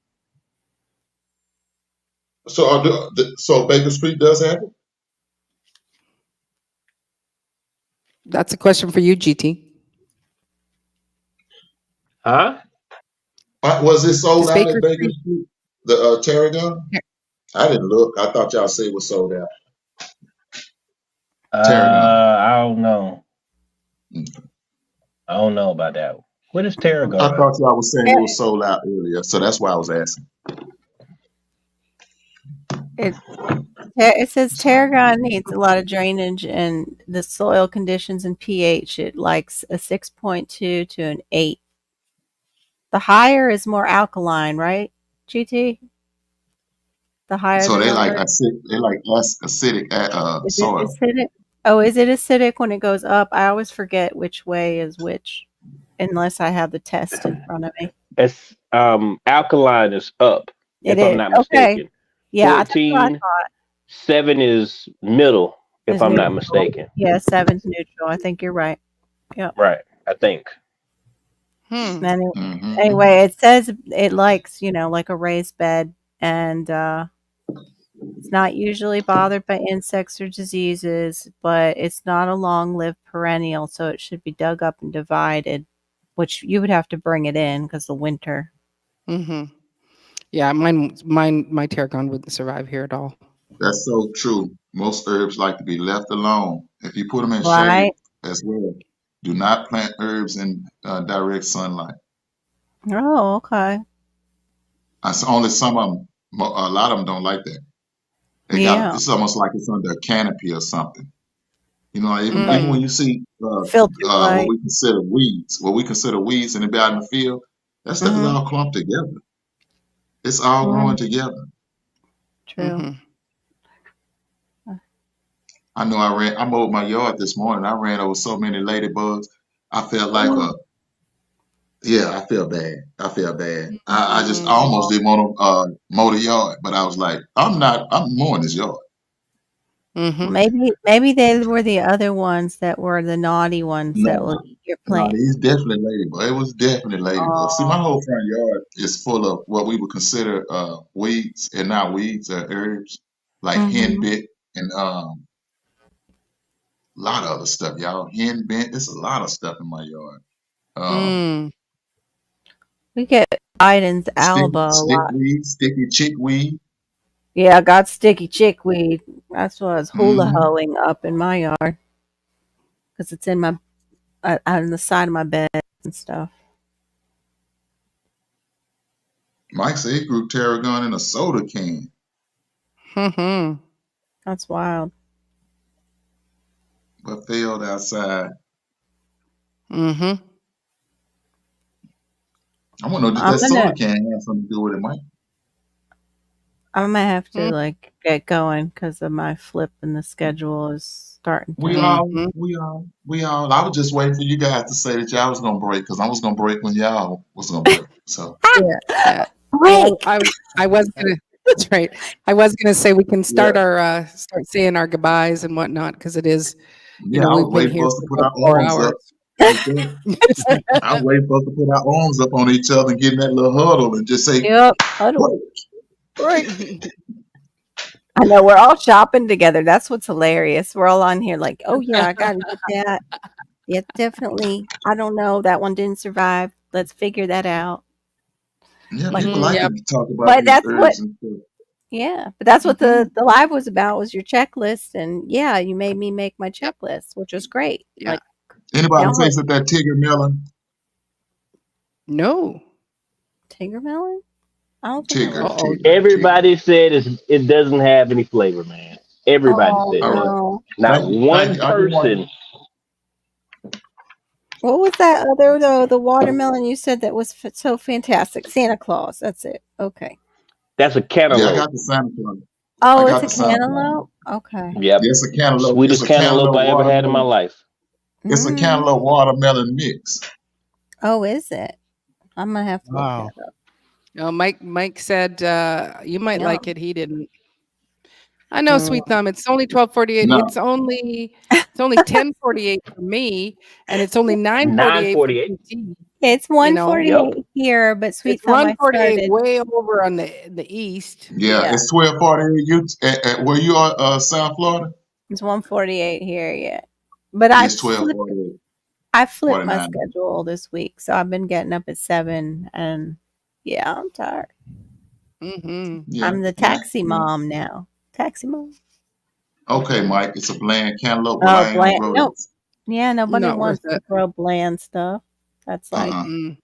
Speaker 6: So so Baker Street does have it?
Speaker 1: That's a question for you, GT.
Speaker 4: Huh?
Speaker 6: Was it sold
Speaker 1: Is
Speaker 6: out
Speaker 1: Baker
Speaker 6: at Baker
Speaker 1: Street?
Speaker 6: Street? The tarragon? I didn't look. I thought y'all said it was sold out. Tarragon.
Speaker 4: I don't know.
Speaker 6: Mm.
Speaker 4: I don't know about that. What is
Speaker 6: I
Speaker 4: tarragon?
Speaker 6: thought y'all was saying it was sold out earlier, so that's why I was asking.
Speaker 2: It says tarragon needs a lot of drainage and the soil conditions and pH. It likes a 6.2 to an 8. The higher is more alkaline, right, GT? The higher
Speaker 6: So
Speaker 2: the
Speaker 6: they like
Speaker 2: number.
Speaker 6: acidic. They like less acidic
Speaker 2: Is it
Speaker 6: soil.
Speaker 2: acidic? Oh, is it acidic when it goes up? I always forget which way is which, unless I have the test in front of me.
Speaker 4: It's alkaline is up,
Speaker 2: It
Speaker 4: if I'm
Speaker 2: is.
Speaker 4: not
Speaker 2: Okay.
Speaker 4: mistaken.
Speaker 2: Yeah, that's what I
Speaker 4: 14,
Speaker 2: thought.
Speaker 4: 7 is middle, if
Speaker 2: Is
Speaker 4: I'm not
Speaker 2: neutral.
Speaker 4: mistaken.
Speaker 2: Yeah, 7's neutral. I think you're right. Yep.
Speaker 4: Right, I think.
Speaker 2: Anyway, it says it likes, like a raised bed, and it's not usually bothered by insects or diseases, but it's not a long-lived perennial, so it should be dug up and divided, which you would have to bring it in because the winter.
Speaker 1: Mm-hmm. Yeah, my tarragon wouldn't survive here at all.
Speaker 6: That's so true. Most herbs like to be left alone. If you put them in shade
Speaker 2: Right?
Speaker 6: as well, do not plant herbs in direct sunlight.
Speaker 2: Oh, okay.
Speaker 6: Only some of them. A lot of them don't like that.
Speaker 2: Yeah.
Speaker 6: It's almost like it's under a canopy or something. Even
Speaker 1: Mm.
Speaker 6: when you see
Speaker 2: Filtered
Speaker 6: what
Speaker 2: light.
Speaker 6: we consider weeds, and they be out in the field, that stuff is
Speaker 2: Mhm.
Speaker 6: all clumped together. It's all growing together.
Speaker 2: True.
Speaker 1: Mhm.
Speaker 6: I know I mowed my yard this morning. I ran over so many ladybugs. I felt like I feel bad. I just almost didn't want to mow the yard, but I was like, I'm mowing this yard.
Speaker 1: Mhm.
Speaker 2: Maybe they were the other ones that were the naughty ones that will
Speaker 6: No,
Speaker 2: eat your
Speaker 6: no,
Speaker 2: plant.
Speaker 6: it's definitely ladybug. It was definitely ladybug. See, my
Speaker 2: Oh.
Speaker 6: whole front yard is full of what we would consider weeds, and not weeds, herbs like
Speaker 2: Mhm.
Speaker 6: henbit and a lot of other stuff, y'all. Henbit, it's a lot of stuff in my yard.
Speaker 1: Mm.
Speaker 2: We get Biden's alba a lot.
Speaker 6: Sticky chickweed.
Speaker 2: Yeah, I got sticky chickweed. That's what I was hula
Speaker 6: Mm-hmm.
Speaker 2: hoeing up in my yard because it's in my on the side of my bed and stuff.
Speaker 6: Mike said he grew tarragon in a soda can,
Speaker 1: Mhm.
Speaker 2: That's wild.
Speaker 6: but failed outside.
Speaker 1: Mhm.
Speaker 6: I want to know,
Speaker 2: I'm
Speaker 6: does that soda
Speaker 2: gonna
Speaker 6: can have something to do with it, Mike?
Speaker 2: have to
Speaker 1: Mm.
Speaker 2: get going because of my flip and the schedule is starting
Speaker 6: We
Speaker 2: to.
Speaker 6: all,
Speaker 1: Mhm.
Speaker 6: we all, we all. I was just waiting for you guys to say that y'all was gonna break, because I was gonna break when y'all was gonna break. So
Speaker 1: Yeah.
Speaker 2: Break.
Speaker 1: I was gonna. That's right. I was gonna say we can start
Speaker 6: yeah,
Speaker 1: start saying our goodbyes and whatnot because it is.
Speaker 6: yeah. I was
Speaker 1: We've been
Speaker 6: waiting for
Speaker 1: here
Speaker 6: us to
Speaker 1: for
Speaker 6: put
Speaker 1: about
Speaker 6: our
Speaker 1: 4
Speaker 6: arms
Speaker 1: hours.
Speaker 6: up like that. I was waiting for us to put our arms up on each other and get in that little huddle and just say,
Speaker 2: Yep. Huddle.
Speaker 6: break.
Speaker 2: Break. I know we're all shopping together. That's what's hilarious. We're all on here like, oh yeah, I gotta get that. Yeah, definitely. I don't know. That one didn't survive. Let's figure that out.
Speaker 6: Yeah,
Speaker 2: Like,
Speaker 6: people like
Speaker 1: Yep.
Speaker 6: to talk about
Speaker 2: but
Speaker 6: these
Speaker 2: that's what.
Speaker 6: herbs and stuff.
Speaker 2: Yeah, but that's what
Speaker 1: Mhm.
Speaker 2: the live was about, was your checklist, and yeah, you made me make my
Speaker 1: Yep.
Speaker 2: checklist, which was great.
Speaker 1: Yeah.
Speaker 2: Like
Speaker 6: Anybody
Speaker 2: now,
Speaker 6: tasted that Tigger melon?
Speaker 1: No.
Speaker 2: Tiger melon. I don't think I
Speaker 6: Tigger,
Speaker 2: would.
Speaker 1: Uh-oh.
Speaker 6: Tigger, Tigger.
Speaker 4: Everybody said it doesn't have any flavor, man. Everybody
Speaker 2: Oh
Speaker 4: said
Speaker 6: All
Speaker 4: that.
Speaker 6: right.
Speaker 2: no.
Speaker 4: Not
Speaker 6: Thank you.
Speaker 4: one
Speaker 6: Thank you. I just want
Speaker 4: person.
Speaker 2: What was that other though? The watermelon you said that was so fantastic. Santa Claus. That's it. Okay.
Speaker 4: That's a
Speaker 6: yeah, I
Speaker 4: cantaloupe.
Speaker 6: got the Santa Claus. I
Speaker 2: Oh, it's
Speaker 6: got
Speaker 2: a
Speaker 6: the Santa Claus.
Speaker 2: cantaloupe. Okay.
Speaker 4: Yep.
Speaker 6: Yes, a cantaloupe. It's
Speaker 4: Sweetest
Speaker 6: a
Speaker 4: cantaloupe
Speaker 6: cantaloupe
Speaker 4: I ever had in my
Speaker 6: watermelon.
Speaker 4: life.
Speaker 6: It's a
Speaker 2: Mm.
Speaker 6: cantaloupe watermelon mix.
Speaker 2: Oh, is it? I'm gonna have to look
Speaker 3: Wow.
Speaker 2: that up.
Speaker 1: Oh, Mike said you might like
Speaker 2: Yum.
Speaker 1: it. He didn't. I know,
Speaker 2: Mm.
Speaker 1: sweet thumb. It's only 12:48.
Speaker 6: No.
Speaker 1: It's only 10:48 for me, and it's only 9:48 for
Speaker 4: 9:48.
Speaker 1: PT.
Speaker 2: It's
Speaker 1: You know,
Speaker 2: 148
Speaker 4: Yep.
Speaker 2: here, but Sweet
Speaker 1: it's
Speaker 2: Thumb, I
Speaker 1: 1:48
Speaker 2: started.
Speaker 1: way over on the east.
Speaker 6: Yeah,
Speaker 2: Yeah,
Speaker 6: it's 12:40. You at where you are, South Florida?
Speaker 2: it's 148 here. Yeah, but
Speaker 6: It's 12:48.
Speaker 2: I flipped my
Speaker 6: 49.
Speaker 2: schedule this week, so I've been getting up at 7, and yeah, I'm tired.
Speaker 1: Mm-hmm.
Speaker 6: Yeah,
Speaker 2: I'm the
Speaker 6: yeah,
Speaker 2: taxi
Speaker 6: yeah.
Speaker 2: mom now. Taxi mom.
Speaker 6: Okay, Mike. It's a bland cantaloupe, but
Speaker 2: Oh,
Speaker 6: I ain't gonna
Speaker 2: bland.
Speaker 6: grow
Speaker 2: No,
Speaker 6: this.
Speaker 2: yeah, nobody
Speaker 1: Not worth
Speaker 2: wants to
Speaker 1: it.
Speaker 2: throw bland stuff. That's like,
Speaker 1: Mm-mm.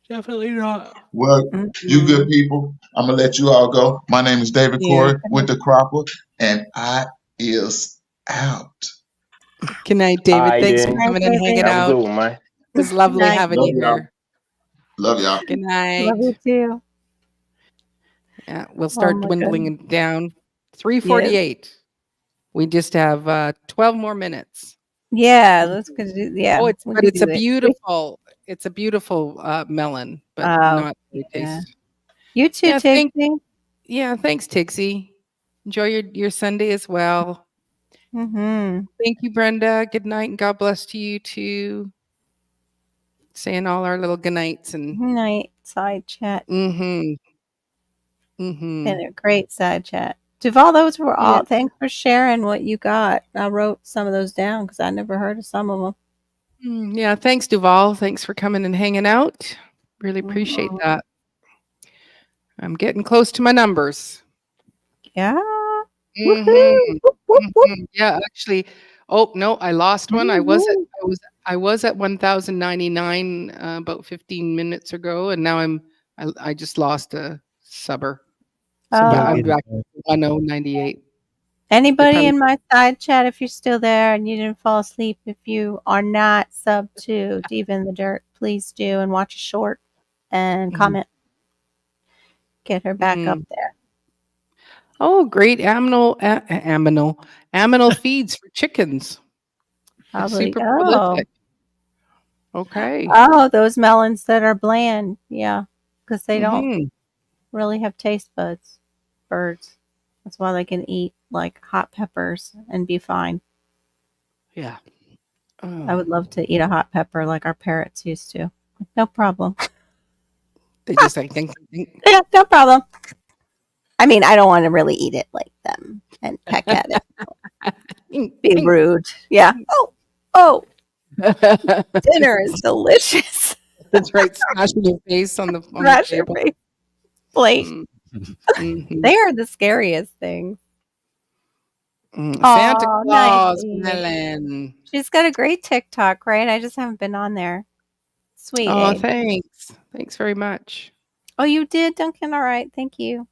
Speaker 1: Definitely not.
Speaker 6: Well, you good people. I'm gonna let you all go. My name is David
Speaker 2: yeah.
Speaker 6: Corey with the Cropper, and I is out.
Speaker 1: Good night,
Speaker 4: All
Speaker 1: David.
Speaker 4: right,
Speaker 1: Thanks for
Speaker 4: then.
Speaker 2: Night,
Speaker 1: coming and hanging
Speaker 2: David.
Speaker 4: Have a
Speaker 1: out.
Speaker 4: good one, man.
Speaker 1: It was
Speaker 2: Good
Speaker 1: lovely
Speaker 2: night.
Speaker 1: having
Speaker 6: Love
Speaker 1: you
Speaker 6: y'all.
Speaker 1: here.
Speaker 6: Love y'all.
Speaker 1: Good
Speaker 2: Love you
Speaker 1: night.
Speaker 2: too.
Speaker 1: Yeah, we'll
Speaker 2: Oh
Speaker 1: start
Speaker 2: my
Speaker 1: dwindling
Speaker 2: goodness.
Speaker 1: it down.
Speaker 2: Yes.
Speaker 1: 3:48. We just have 12 more minutes.
Speaker 2: Yeah, let's go do.
Speaker 1: Oh,
Speaker 2: Yeah,
Speaker 1: but
Speaker 2: we can
Speaker 1: it's a
Speaker 2: do it.
Speaker 1: beautiful melon, but
Speaker 2: Oh,
Speaker 1: not really
Speaker 2: yeah.
Speaker 1: taste.
Speaker 2: You too,
Speaker 1: Yeah,
Speaker 2: Tigsy.
Speaker 1: thanks, Tixie. Enjoy your Sunday as well.
Speaker 2: Mm-hmm.
Speaker 1: Thank you, Brenda. Good night, and God bless to you too. Saying all our little good nights and
Speaker 2: Night side chat.
Speaker 1: mm-hmm. Mm-hmm.
Speaker 2: Been a great side chat. Duval, those were
Speaker 1: Yeah.
Speaker 2: all. Thanks for sharing what you got. I wrote some of those down because I never heard of some of them.
Speaker 1: Yeah, thanks, Duval. Thanks for coming and hanging out. Really appreciate
Speaker 2: Mhm.
Speaker 1: that. I'm getting close to my numbers.
Speaker 2: Yeah.
Speaker 1: Mm-hmm.
Speaker 2: Woohoo! Whoop, whoop, whoop.
Speaker 1: Yeah, actually. Oh no, I lost one.
Speaker 2: Woohoo.
Speaker 1: I was at 1,099 about 15 minutes ago, and now I just lost a subber. So
Speaker 3: Yeah,
Speaker 1: I'm
Speaker 2: Oh.
Speaker 1: back to 1098.
Speaker 2: Anybody
Speaker 1: probably-
Speaker 2: in my side chat, if you're still there and you didn't fall asleep, if you are not sub to Diva in the Dirt, please do and watch a short and
Speaker 1: Mhm.
Speaker 2: comment. Get her back up
Speaker 1: Mm.
Speaker 2: there.
Speaker 1: Oh, great aminal feeds for chickens. It's
Speaker 2: Probably.
Speaker 1: super
Speaker 2: Oh.
Speaker 1: prolific. Okay.
Speaker 2: Oh, those melons that are bland. Yeah. Because they don't
Speaker 1: Mhm.
Speaker 2: really have taste buds. Birds. That's why they can eat like hot peppers and be fine.
Speaker 1: Yeah.
Speaker 2: I would love to eat a hot pepper like our parrots used to. No problem.
Speaker 1: They just like think.
Speaker 2: Yeah, no problem. I mean, I don't want to really eat it like them and peck at it. Be rude. Yeah. Oh, dinner is delicious.
Speaker 1: That's right. Smashing your face on the
Speaker 2: Smash your
Speaker 1: table.
Speaker 2: face plate.
Speaker 1: Mhm.
Speaker 2: They are the scariest things.
Speaker 1: Santa
Speaker 2: Aw,
Speaker 1: Claus
Speaker 2: nice.
Speaker 1: melon.
Speaker 2: She's got a great TikTok, right? I just haven't been on there. Sweet.
Speaker 1: Oh,
Speaker 2: Abe.
Speaker 1: thanks. Thanks very much.
Speaker 2: Oh, you did, Duncan? All right. Thank you.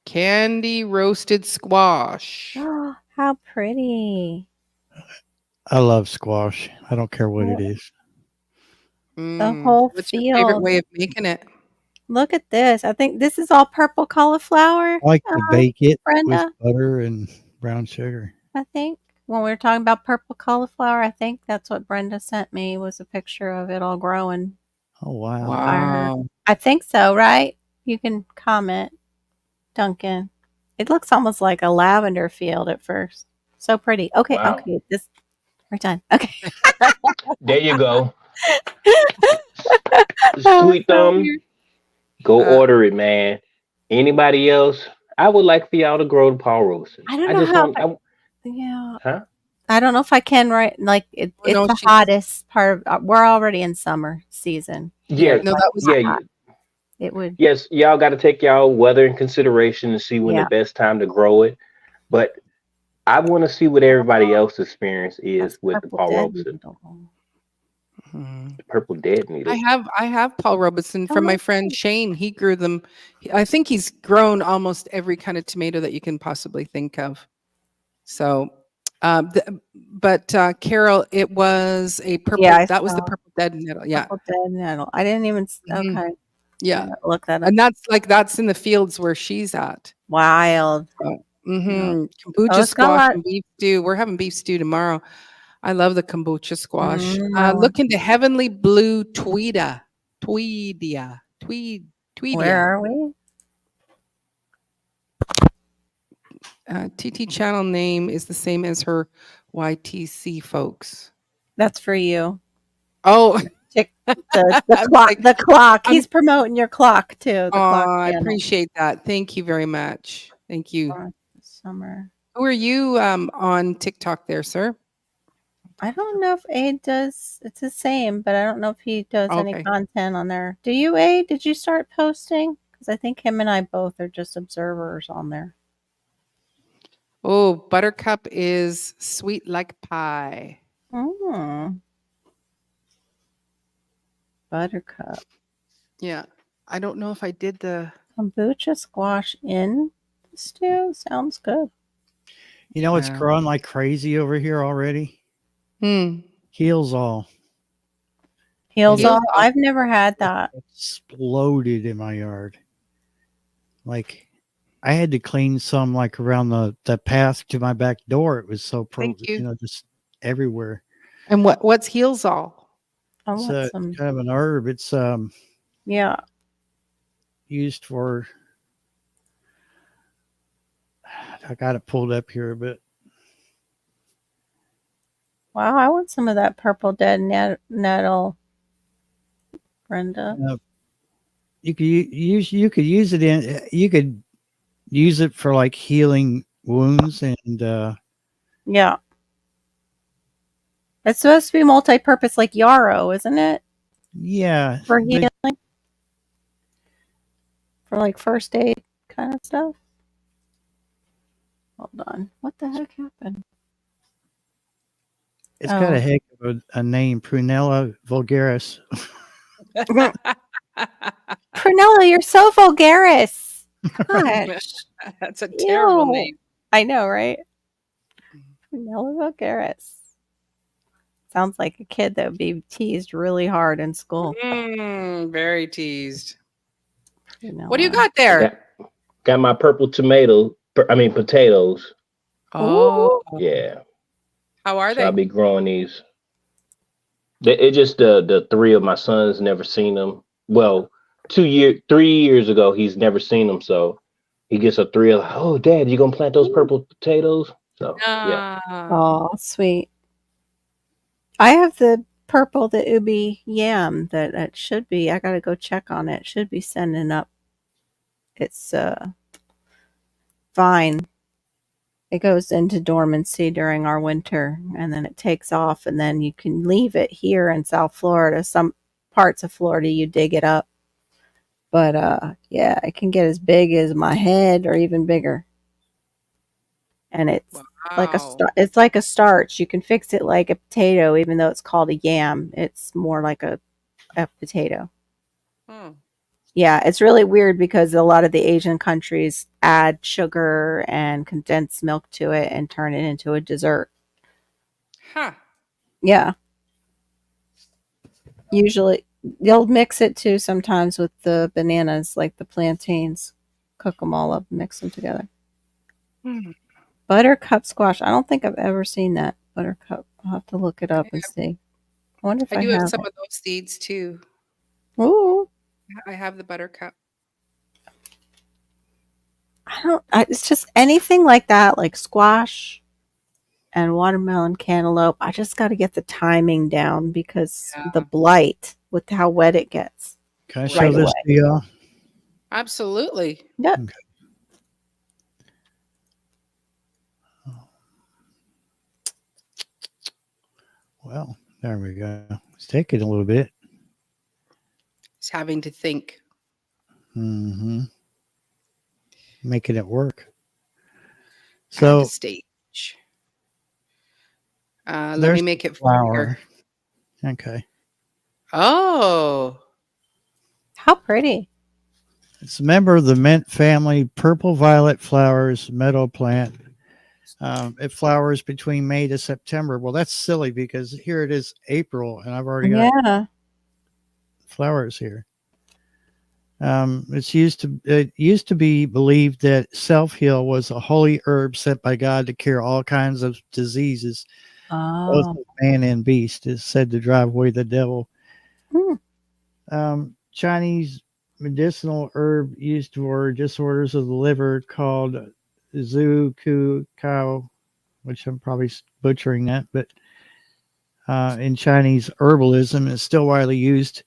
Speaker 1: Candy roasted squash.
Speaker 2: Oh, how pretty.
Speaker 3: I love squash. I don't care what it is.
Speaker 2: The whole
Speaker 1: What's your favorite
Speaker 2: field.
Speaker 1: way of making it?
Speaker 2: Look at this. I think this is all purple cauliflower.
Speaker 3: I like to bake it
Speaker 2: Brenda,
Speaker 3: with butter and brown sugar.
Speaker 2: I think. When we were talking about purple cauliflower, I think that's what Brenda sent me, was a picture of it all growing.
Speaker 3: Oh wow!
Speaker 1: Wow.
Speaker 2: I think so, right? You can comment, Duncan. It looks almost like a lavender field at first. So pretty. Okay,
Speaker 4: Wow.
Speaker 2: okay. We're done. Okay.
Speaker 4: There you go.
Speaker 2: Oh,
Speaker 4: Sweet
Speaker 2: so
Speaker 4: thumb.
Speaker 2: weird.
Speaker 4: Go
Speaker 1: Uh,
Speaker 4: order it, man. Anybody else? I would like for y'all to grow the Paul Robeson.
Speaker 2: I don't
Speaker 4: I
Speaker 2: know
Speaker 4: just
Speaker 2: how.
Speaker 4: want,
Speaker 2: Yeah,
Speaker 4: huh?
Speaker 2: I don't know if I can. Right, like
Speaker 1: oh,
Speaker 2: it's
Speaker 1: no,
Speaker 2: the
Speaker 1: she's
Speaker 2: hottest part of. We're already in summer season
Speaker 4: Yeah,
Speaker 2: here.
Speaker 1: no,
Speaker 2: Like
Speaker 1: that was
Speaker 4: yeah,
Speaker 2: it would.
Speaker 4: yes. Y'all got to take y'all weather in consideration and see when the
Speaker 2: Yeah,
Speaker 4: best time to grow it. But I want to see what everybody else's experience
Speaker 2: that's
Speaker 4: is with the
Speaker 2: purple
Speaker 4: Paul
Speaker 2: dead
Speaker 4: Robeson,
Speaker 2: needle.
Speaker 1: Mhm.
Speaker 4: the purple dead needle.
Speaker 1: I have Paul Robeson from my
Speaker 2: Oh,
Speaker 1: friend Shane. He grew them. I think he's grown almost every kind of tomato that you can possibly think of. So, but Carol, it was a
Speaker 2: yeah,
Speaker 1: purple.
Speaker 2: I
Speaker 1: That was the
Speaker 2: saw
Speaker 1: purple dead nettle. Yeah,
Speaker 2: purple dead needle. I didn't even.
Speaker 1: mhm,
Speaker 2: Okay, I
Speaker 1: yeah,
Speaker 2: gotta look that up.
Speaker 1: and that's in the fields where she's at.
Speaker 2: Wild.
Speaker 1: So,
Speaker 2: Yeah. Oh,
Speaker 1: kombucha
Speaker 2: it's got a
Speaker 1: squash
Speaker 2: lot.
Speaker 1: and beef stew. We're having beef stew tomorrow. I love the kombucha squash.
Speaker 2: I want.
Speaker 1: Look into heavenly blue tweedia.
Speaker 2: Where are we?
Speaker 1: TT channel name is the same as her YTC folks.
Speaker 2: That's for you.
Speaker 1: Oh,
Speaker 2: Tick the
Speaker 1: I'm
Speaker 2: clock.
Speaker 1: like,
Speaker 2: The clock.
Speaker 1: I'm,
Speaker 2: He's promoting your clock too. The clock
Speaker 1: I
Speaker 2: channel.
Speaker 1: appreciate that. Thank you very much. Thank you.
Speaker 2: Summer.
Speaker 1: Who are you on TikTok there, sir?
Speaker 2: I don't know if Aid does. It's the same, but I don't know if he does any
Speaker 1: Okay.
Speaker 2: content on there. Do you, Aid? Did you start posting? Because I think him and I both are just observers on there.
Speaker 1: Oh, Buttercup is sweet like pie.
Speaker 2: Buttercup.
Speaker 1: Yeah. I don't know if I did the.
Speaker 2: Kombucha squash in the stew. Sounds good.
Speaker 3: You know, it's
Speaker 1: Yeah.
Speaker 3: growing like crazy over here already.
Speaker 1: Hmm.
Speaker 3: Heels all
Speaker 2: Heels
Speaker 1: Heels
Speaker 2: all.
Speaker 1: off.
Speaker 2: I've never had that.
Speaker 3: exploded in my yard. Like I had to clean some like around the path to my back door. It was so
Speaker 1: Thank you.
Speaker 3: just everywhere.
Speaker 1: And what's heels all?
Speaker 2: I
Speaker 3: It's
Speaker 2: want
Speaker 3: a
Speaker 2: some.
Speaker 3: kind of an herb. It's
Speaker 2: Yeah.
Speaker 3: used for. I got it pulled up here, but
Speaker 2: Wow, I want some of that purple dead nettle, Brenda.
Speaker 3: you could use it in you could use it for like healing wounds and
Speaker 2: Yeah. It's supposed to be multi-purpose like yarrow, isn't it?
Speaker 3: yeah,
Speaker 2: For healing? For like first aid kind of stuff? Hold on. What the heck happened?
Speaker 3: it's got
Speaker 2: Oh.
Speaker 3: a heck of a name, Prunella vulgaris.
Speaker 2: Prunella, you're so vulgaris. Gosh.
Speaker 1: That's a terrible
Speaker 2: Ew.
Speaker 1: name.
Speaker 2: I know, right? Prunella vulgaris. Sounds like a kid that would be teased really hard in school.
Speaker 1: Very teased.
Speaker 2: Prunella.
Speaker 1: What do you got
Speaker 4: I
Speaker 1: there?
Speaker 4: got my purple potatoes.
Speaker 1: Oh,
Speaker 4: Yeah.
Speaker 1: how are
Speaker 4: So I'll
Speaker 1: they?
Speaker 4: be growing these. It just the three of my sons never seen them. Well, 3 years ago he's never seen them, so he gets a thrill. Oh, Dad, you gonna plant those purple potatoes? So yeah,
Speaker 1: Ah,
Speaker 2: Oh, sweet. I have the ubi yam that it should be. I gotta go check on it. Should be sending up. It's vine. It goes into dormancy during our winter and then it takes off and then you can leave it here in South Florida. Some parts of Florida you dig it up. But yeah, it can get as big as my head or even bigger. And it's like
Speaker 1: wow.
Speaker 2: it's like a starch. You can fix it like a potato even though it's called a yam. It's more like a potato.
Speaker 1: Hmm.
Speaker 2: Yeah, it's really weird because a lot of the Asian countries add sugar and condensed milk to it and turn it into a dessert.
Speaker 1: Huh.
Speaker 2: Yeah. Usually they'll mix it too sometimes with the bananas, like the plantains. Cook them all up and mix them together.
Speaker 1: Hmm.
Speaker 2: Buttercup squash. I don't think I've ever seen that. Buttercup. I'll have to look it up and see. I wonder if
Speaker 1: I
Speaker 2: I
Speaker 1: do have
Speaker 2: have
Speaker 1: some
Speaker 2: it.
Speaker 1: of those seeds too.
Speaker 2: Ooh.
Speaker 1: I have the buttercup.
Speaker 2: It's just anything like that, like squash and watermelon cantaloupe. I just got to get the timing down because
Speaker 1: Yeah.
Speaker 2: the blight with how wet it gets.
Speaker 3: Can I
Speaker 1: Right
Speaker 3: show this
Speaker 2: away.
Speaker 3: to y'all?
Speaker 1: Absolutely.
Speaker 2: Yep.
Speaker 3: Okay. Well, there we go. It's taking a little bit.
Speaker 1: It's having to think.
Speaker 3: Mm-hmm. Making it work.
Speaker 1: Add
Speaker 3: So
Speaker 1: to stage. Let
Speaker 3: there's
Speaker 1: me make it
Speaker 3: flower.
Speaker 1: bigger.
Speaker 3: Okay.
Speaker 1: Oh,
Speaker 2: How pretty.
Speaker 3: It's a member of the mint family, purple violet flowers, meadow plant. It flowers between May to September. Well, that's silly because here it is April and I've already got
Speaker 2: Yeah.
Speaker 3: flowers here. It used to be believed that self-heal was a holy herb sent by God to cure all kinds of diseases, both
Speaker 2: Oh.
Speaker 3: of man and beast. Is said to drive away the devil.
Speaker 2: Hmm.
Speaker 3: Chinese medicinal herb used for disorders of the liver called Zhu Ku Kao, which I'm probably butchering that, but in Chinese herbalism is still widely used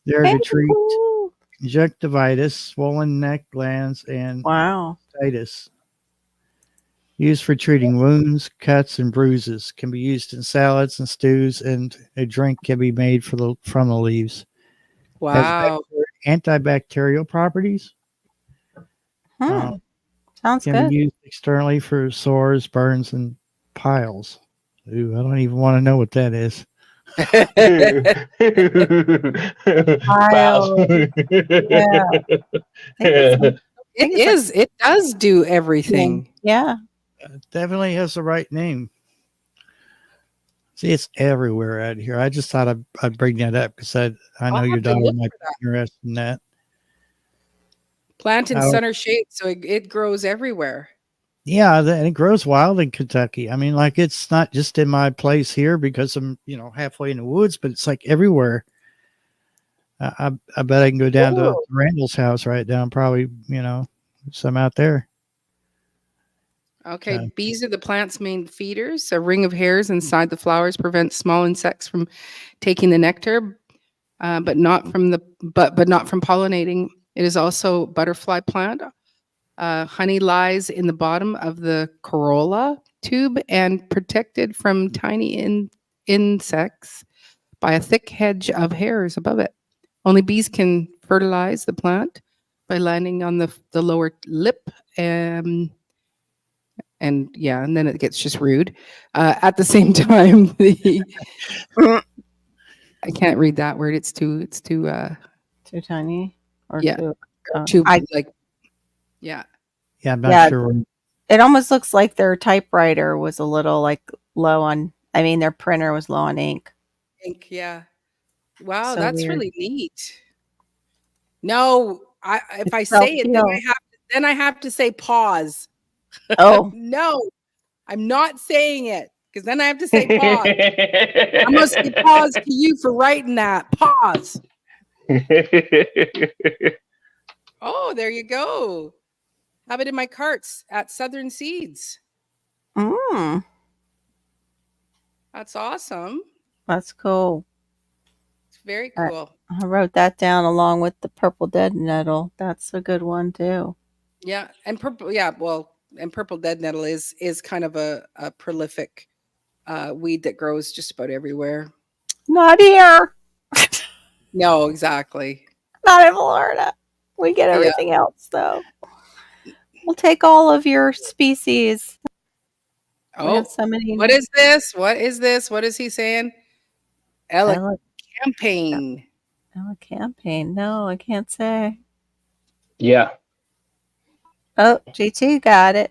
Speaker 3: there to treat
Speaker 2: Ooh.
Speaker 3: conjunctivitis, swollen neck glands, and
Speaker 2: Wow.
Speaker 3: cystitis. Used for treating wounds, cuts, and bruises. Can be used in salads and stews, and a drink can be made from the leaves. Has
Speaker 1: wow.
Speaker 3: antibacterial properties.
Speaker 2: Hmm. Sounds
Speaker 3: Can be
Speaker 2: good.
Speaker 3: used externally for sores, burns, and piles. Ooh, I don't even want to know what that is.
Speaker 2: Wild. Yeah. I think it's, I
Speaker 1: It
Speaker 2: think it's like,
Speaker 1: is. It does do everything.
Speaker 2: yeah.
Speaker 3: It definitely has the right name. See, it's everywhere out here. I just thought I'd bring that up because I know
Speaker 1: I'll
Speaker 3: your
Speaker 1: have to
Speaker 3: daughter
Speaker 1: look
Speaker 3: might
Speaker 1: for
Speaker 3: be
Speaker 1: that.
Speaker 3: interested in that.
Speaker 1: Plant in
Speaker 3: Oh,
Speaker 1: center shade, so it grows everywhere.
Speaker 3: yeah, and it grows wild in Kentucky. I mean, like it's not just in my place here because I'm, halfway in the woods, but it's like everywhere. I bet I can go down to
Speaker 1: Ooh.
Speaker 3: Randall's house right down, probably, some out there.
Speaker 1: Okay, bees are the plant's main feeders. A ring of hairs inside the flowers prevents small insects from taking the nectar, but not from pollinating. It is also a butterfly plant. Honey lies in the bottom of the corolla tube and protected from tiny insects by a thick hedge of hairs above it. Only bees can fertilize the plant by landing on the lower lip. And yeah, and then it gets just rude. At the same time, I can't read that word. It's too
Speaker 2: Too tiny or
Speaker 1: yeah,
Speaker 2: too.
Speaker 1: too
Speaker 2: I
Speaker 1: like yeah.
Speaker 3: Yeah, I'm not
Speaker 2: yeah.
Speaker 3: sure.
Speaker 2: It almost looks like their typewriter was a little like low on. I mean, their printer was low on ink.
Speaker 1: Ink, yeah. Wow,
Speaker 2: So
Speaker 1: that's
Speaker 2: weird.
Speaker 1: really neat. No, if I
Speaker 2: It's
Speaker 1: say it,
Speaker 2: self-heal.
Speaker 1: then I have to say pause.
Speaker 2: Oh,
Speaker 1: No, I'm not saying it because then I have to say pause. I must say pause to you for writing that. Pause. Oh, there you go. Have it in my carts at Southern Seeds.
Speaker 2: mm,
Speaker 1: That's awesome.
Speaker 2: that's cool.
Speaker 1: It's very
Speaker 2: I,
Speaker 1: cool.
Speaker 2: I wrote that down along with the purple dead nettle. That's a good one too.
Speaker 1: Yeah, and purple. Yeah, well, and purple dead nettle is kind of a prolific weed that grows just about everywhere.
Speaker 2: Not here.
Speaker 1: No, exactly.
Speaker 2: Not in Florida. We get
Speaker 1: Yeah.
Speaker 2: everything else though. We'll take all of your species. We have
Speaker 1: Oh,
Speaker 2: so many.
Speaker 1: what is this? What is this? What is he saying?
Speaker 2: Ella
Speaker 1: Campaign.
Speaker 2: campaign. No, I can't say.
Speaker 4: Yeah.
Speaker 2: Oh, GT got it.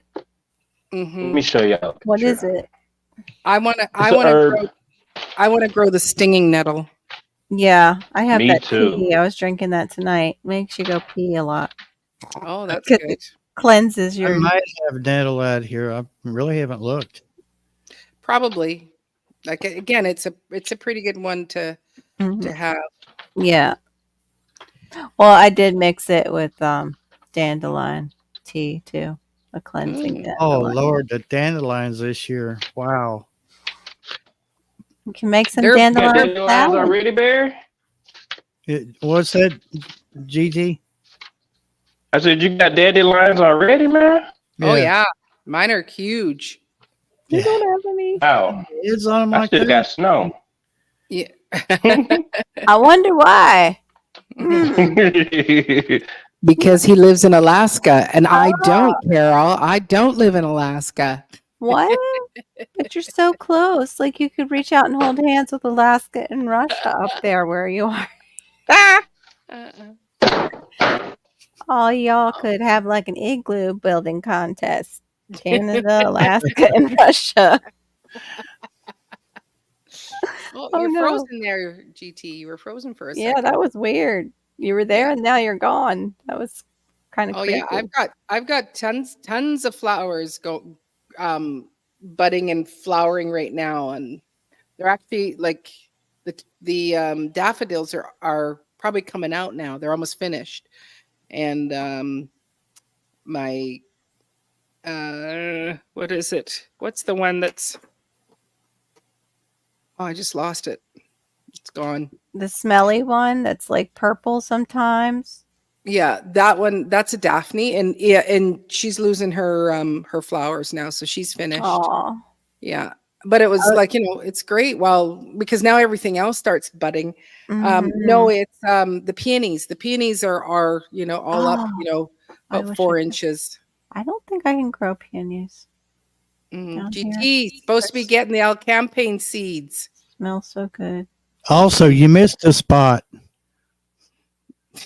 Speaker 4: Let me show y'all.
Speaker 2: What is it?
Speaker 1: I want to.
Speaker 4: It's an herb.
Speaker 1: I want to grow the stinging nettle.
Speaker 2: Yeah, I have
Speaker 4: Me
Speaker 2: that
Speaker 4: too.
Speaker 2: tea. I was drinking that tonight. Makes you go pee a lot.
Speaker 1: Oh, that's
Speaker 2: 'Cause
Speaker 1: good.
Speaker 2: it cleanses
Speaker 3: I
Speaker 2: your.
Speaker 3: might have nettle out here. I really haven't looked.
Speaker 1: Probably. Like again, it's a pretty good one to
Speaker 2: Mhm.
Speaker 1: have.
Speaker 2: Yeah. Well, I did mix it with dandelion tea too. A cleansing
Speaker 1: Mm.
Speaker 3: Oh
Speaker 2: dandelion.
Speaker 3: Lord, the dandelions this year. Wow.
Speaker 2: You can make some
Speaker 1: They're
Speaker 2: dandelion
Speaker 4: Dandelions
Speaker 2: salad.
Speaker 4: already, Bear?
Speaker 3: What's that, GT?
Speaker 4: I said, you got dandelions already, man?
Speaker 1: Oh yeah, mine are huge.
Speaker 2: You don't have any.
Speaker 4: Wow.
Speaker 3: It's on them
Speaker 4: I
Speaker 3: like
Speaker 4: still
Speaker 3: that.
Speaker 4: got snow.
Speaker 1: Yeah.
Speaker 2: I wonder why. Hmm.
Speaker 1: Because he lives in Alaska, and I don't, Carol. I don't live in Alaska.
Speaker 2: What? But you're so close. Like you could reach out and hold hands with Alaska and Russia up there where you are. All y'all could have like an igloo building contest. Canada, Alaska, and Russia.
Speaker 1: Oh,
Speaker 2: Oh,
Speaker 1: you're
Speaker 2: no.
Speaker 1: frozen there, GT. You were frozen for a
Speaker 2: Yeah,
Speaker 1: second.
Speaker 2: that was weird. You were there and now you're gone. That was kind of
Speaker 1: Oh
Speaker 2: creepy.
Speaker 1: yeah, I've got tons of flowers budding and flowering right now, and they're actually like the daffodils are probably coming out now. They're almost finished, and my what is it? What's the one that's? Oh, I just lost it. It's gone.
Speaker 2: The smelly one that's like purple sometimes.
Speaker 1: Yeah, that one. That's a Daphne, and yeah, and she's losing her flowers now, so she's finished.
Speaker 2: Aw.
Speaker 1: Yeah, but it was like it's great. Well, because now everything else starts budding. No, it's the peonies. The peonies are all up,
Speaker 2: I
Speaker 1: about
Speaker 2: wish
Speaker 1: 4
Speaker 2: I could.
Speaker 1: inches.
Speaker 2: I don't think I can grow peonies. Down here.
Speaker 1: GT supposed to be getting the Alcampaign seeds.
Speaker 2: Smells so good.
Speaker 3: Also, you missed a spot.
Speaker 4: It's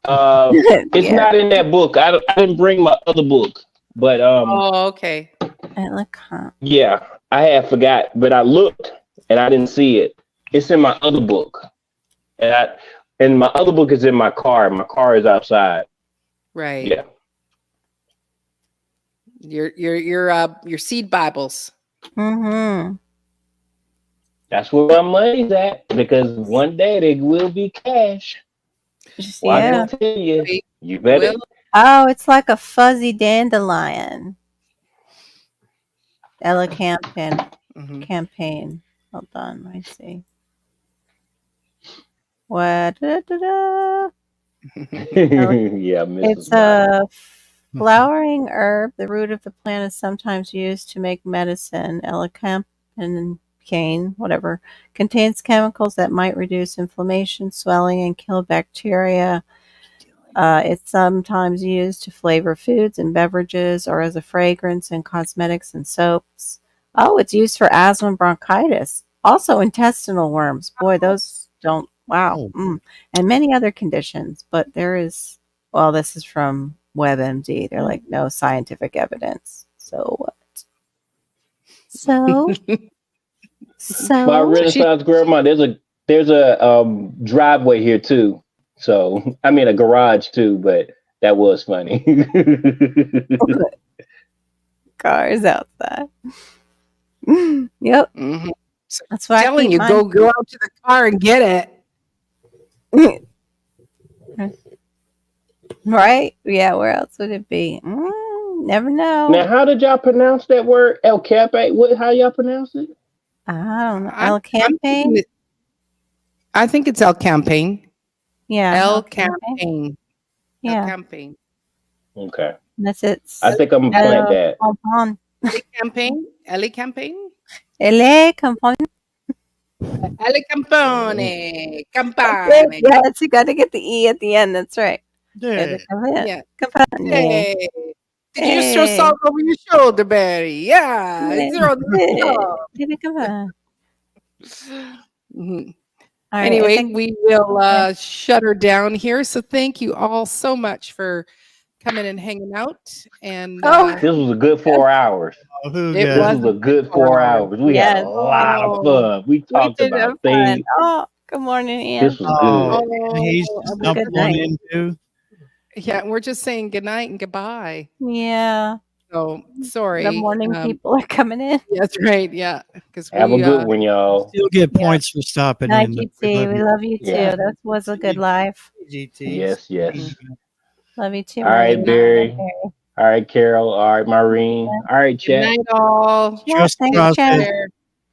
Speaker 2: Yeah.
Speaker 4: not in that book. I didn't bring my other book, but
Speaker 1: Oh, okay.
Speaker 4: yeah, I had forgot, but I looked and I didn't see it. It's in my other book, and my other book is in my car. My car is outside.
Speaker 1: Right.
Speaker 4: Yeah.
Speaker 1: Your seed Bibles.
Speaker 2: Mm-hmm.
Speaker 4: That's where my money's at, because one day they will be cash. Well,
Speaker 2: Yeah.
Speaker 4: I can tell you, you better.
Speaker 2: Oh, it's like a fuzzy dandelion. Ella campaign. Hold on, let me see. What?
Speaker 4: Yeah,
Speaker 2: It's a flowering herb. The root of the plant is sometimes used to make medicine. Elecampane, whatever, contains chemicals that might reduce inflammation, swelling, and kill bacteria. It's sometimes used to flavor foods and beverages or as a fragrance in cosmetics and soaps. Oh, it's used for asthma and bronchitis. Also intestinal worms. Boy, those don't, wow. And many other conditions. But there is, well, this is from WebMD. They're like, no scientific evidence. So what? So?
Speaker 4: My Renaissance grandma, there's a driveway here too. So I mean a garage too, but that was funny.
Speaker 2: Cars outside. Yep.
Speaker 1: Mm-hmm.
Speaker 2: That's why
Speaker 1: I'm telling you, go out to the car and get
Speaker 2: it. Right? Yeah, where else would it be? Never know.
Speaker 4: Now, how did y'all pronounce that word? El Cape? How y'all pronounce it?
Speaker 2: I don't know. El Campaign?
Speaker 1: I think it's El Campaign.
Speaker 2: Yeah.
Speaker 1: El Campaign.
Speaker 2: Yeah.
Speaker 1: El Campaign.
Speaker 4: Okay.
Speaker 2: That's it.
Speaker 4: I think I'm gonna plant that.
Speaker 1: El Campaign? El Campaign?
Speaker 2: El Campaign.
Speaker 1: El Campone. Campane.
Speaker 2: Yes, you got to get the E at the end. That's right.
Speaker 3: Yeah.
Speaker 2: Campane.
Speaker 1: Hey. Did you just throw salt over your shoulder, Barry? Yeah.
Speaker 2: Right,
Speaker 1: anyway, we will shut her down here. So thank you all so much for coming and hanging out. And
Speaker 4: this was a good 4 hours.
Speaker 1: It was
Speaker 4: a good 4 hours. We had a lot of fun. We talked about things.
Speaker 2: Oh, good morning, Ian.
Speaker 4: This was good.
Speaker 3: And he's just up one in too.
Speaker 1: Yeah, we're just saying good night and goodbye.
Speaker 2: Yeah.
Speaker 1: So sorry.
Speaker 2: The morning people are coming in.
Speaker 1: That's right. Yeah. Because
Speaker 4: have a good one, y'all.
Speaker 3: Still get points for stopping
Speaker 2: Night,
Speaker 3: in.
Speaker 2: GT. We love you too. That was a good life.
Speaker 3: GT.
Speaker 4: Yes.
Speaker 2: Love you too.
Speaker 4: All right, Barry. All right, Carol. All right, Maureen. All right, Chet.
Speaker 1: Good night, all.
Speaker 3: Trust the process.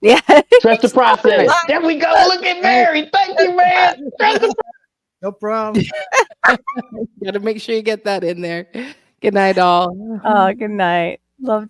Speaker 2: Yeah.
Speaker 4: Trust the process. There we go. Look at Barry. Thank you, man. Trust the process.
Speaker 3: No problem.
Speaker 1: Got to make sure you get that in there. Good night, all.
Speaker 2: Oh, good night. Love to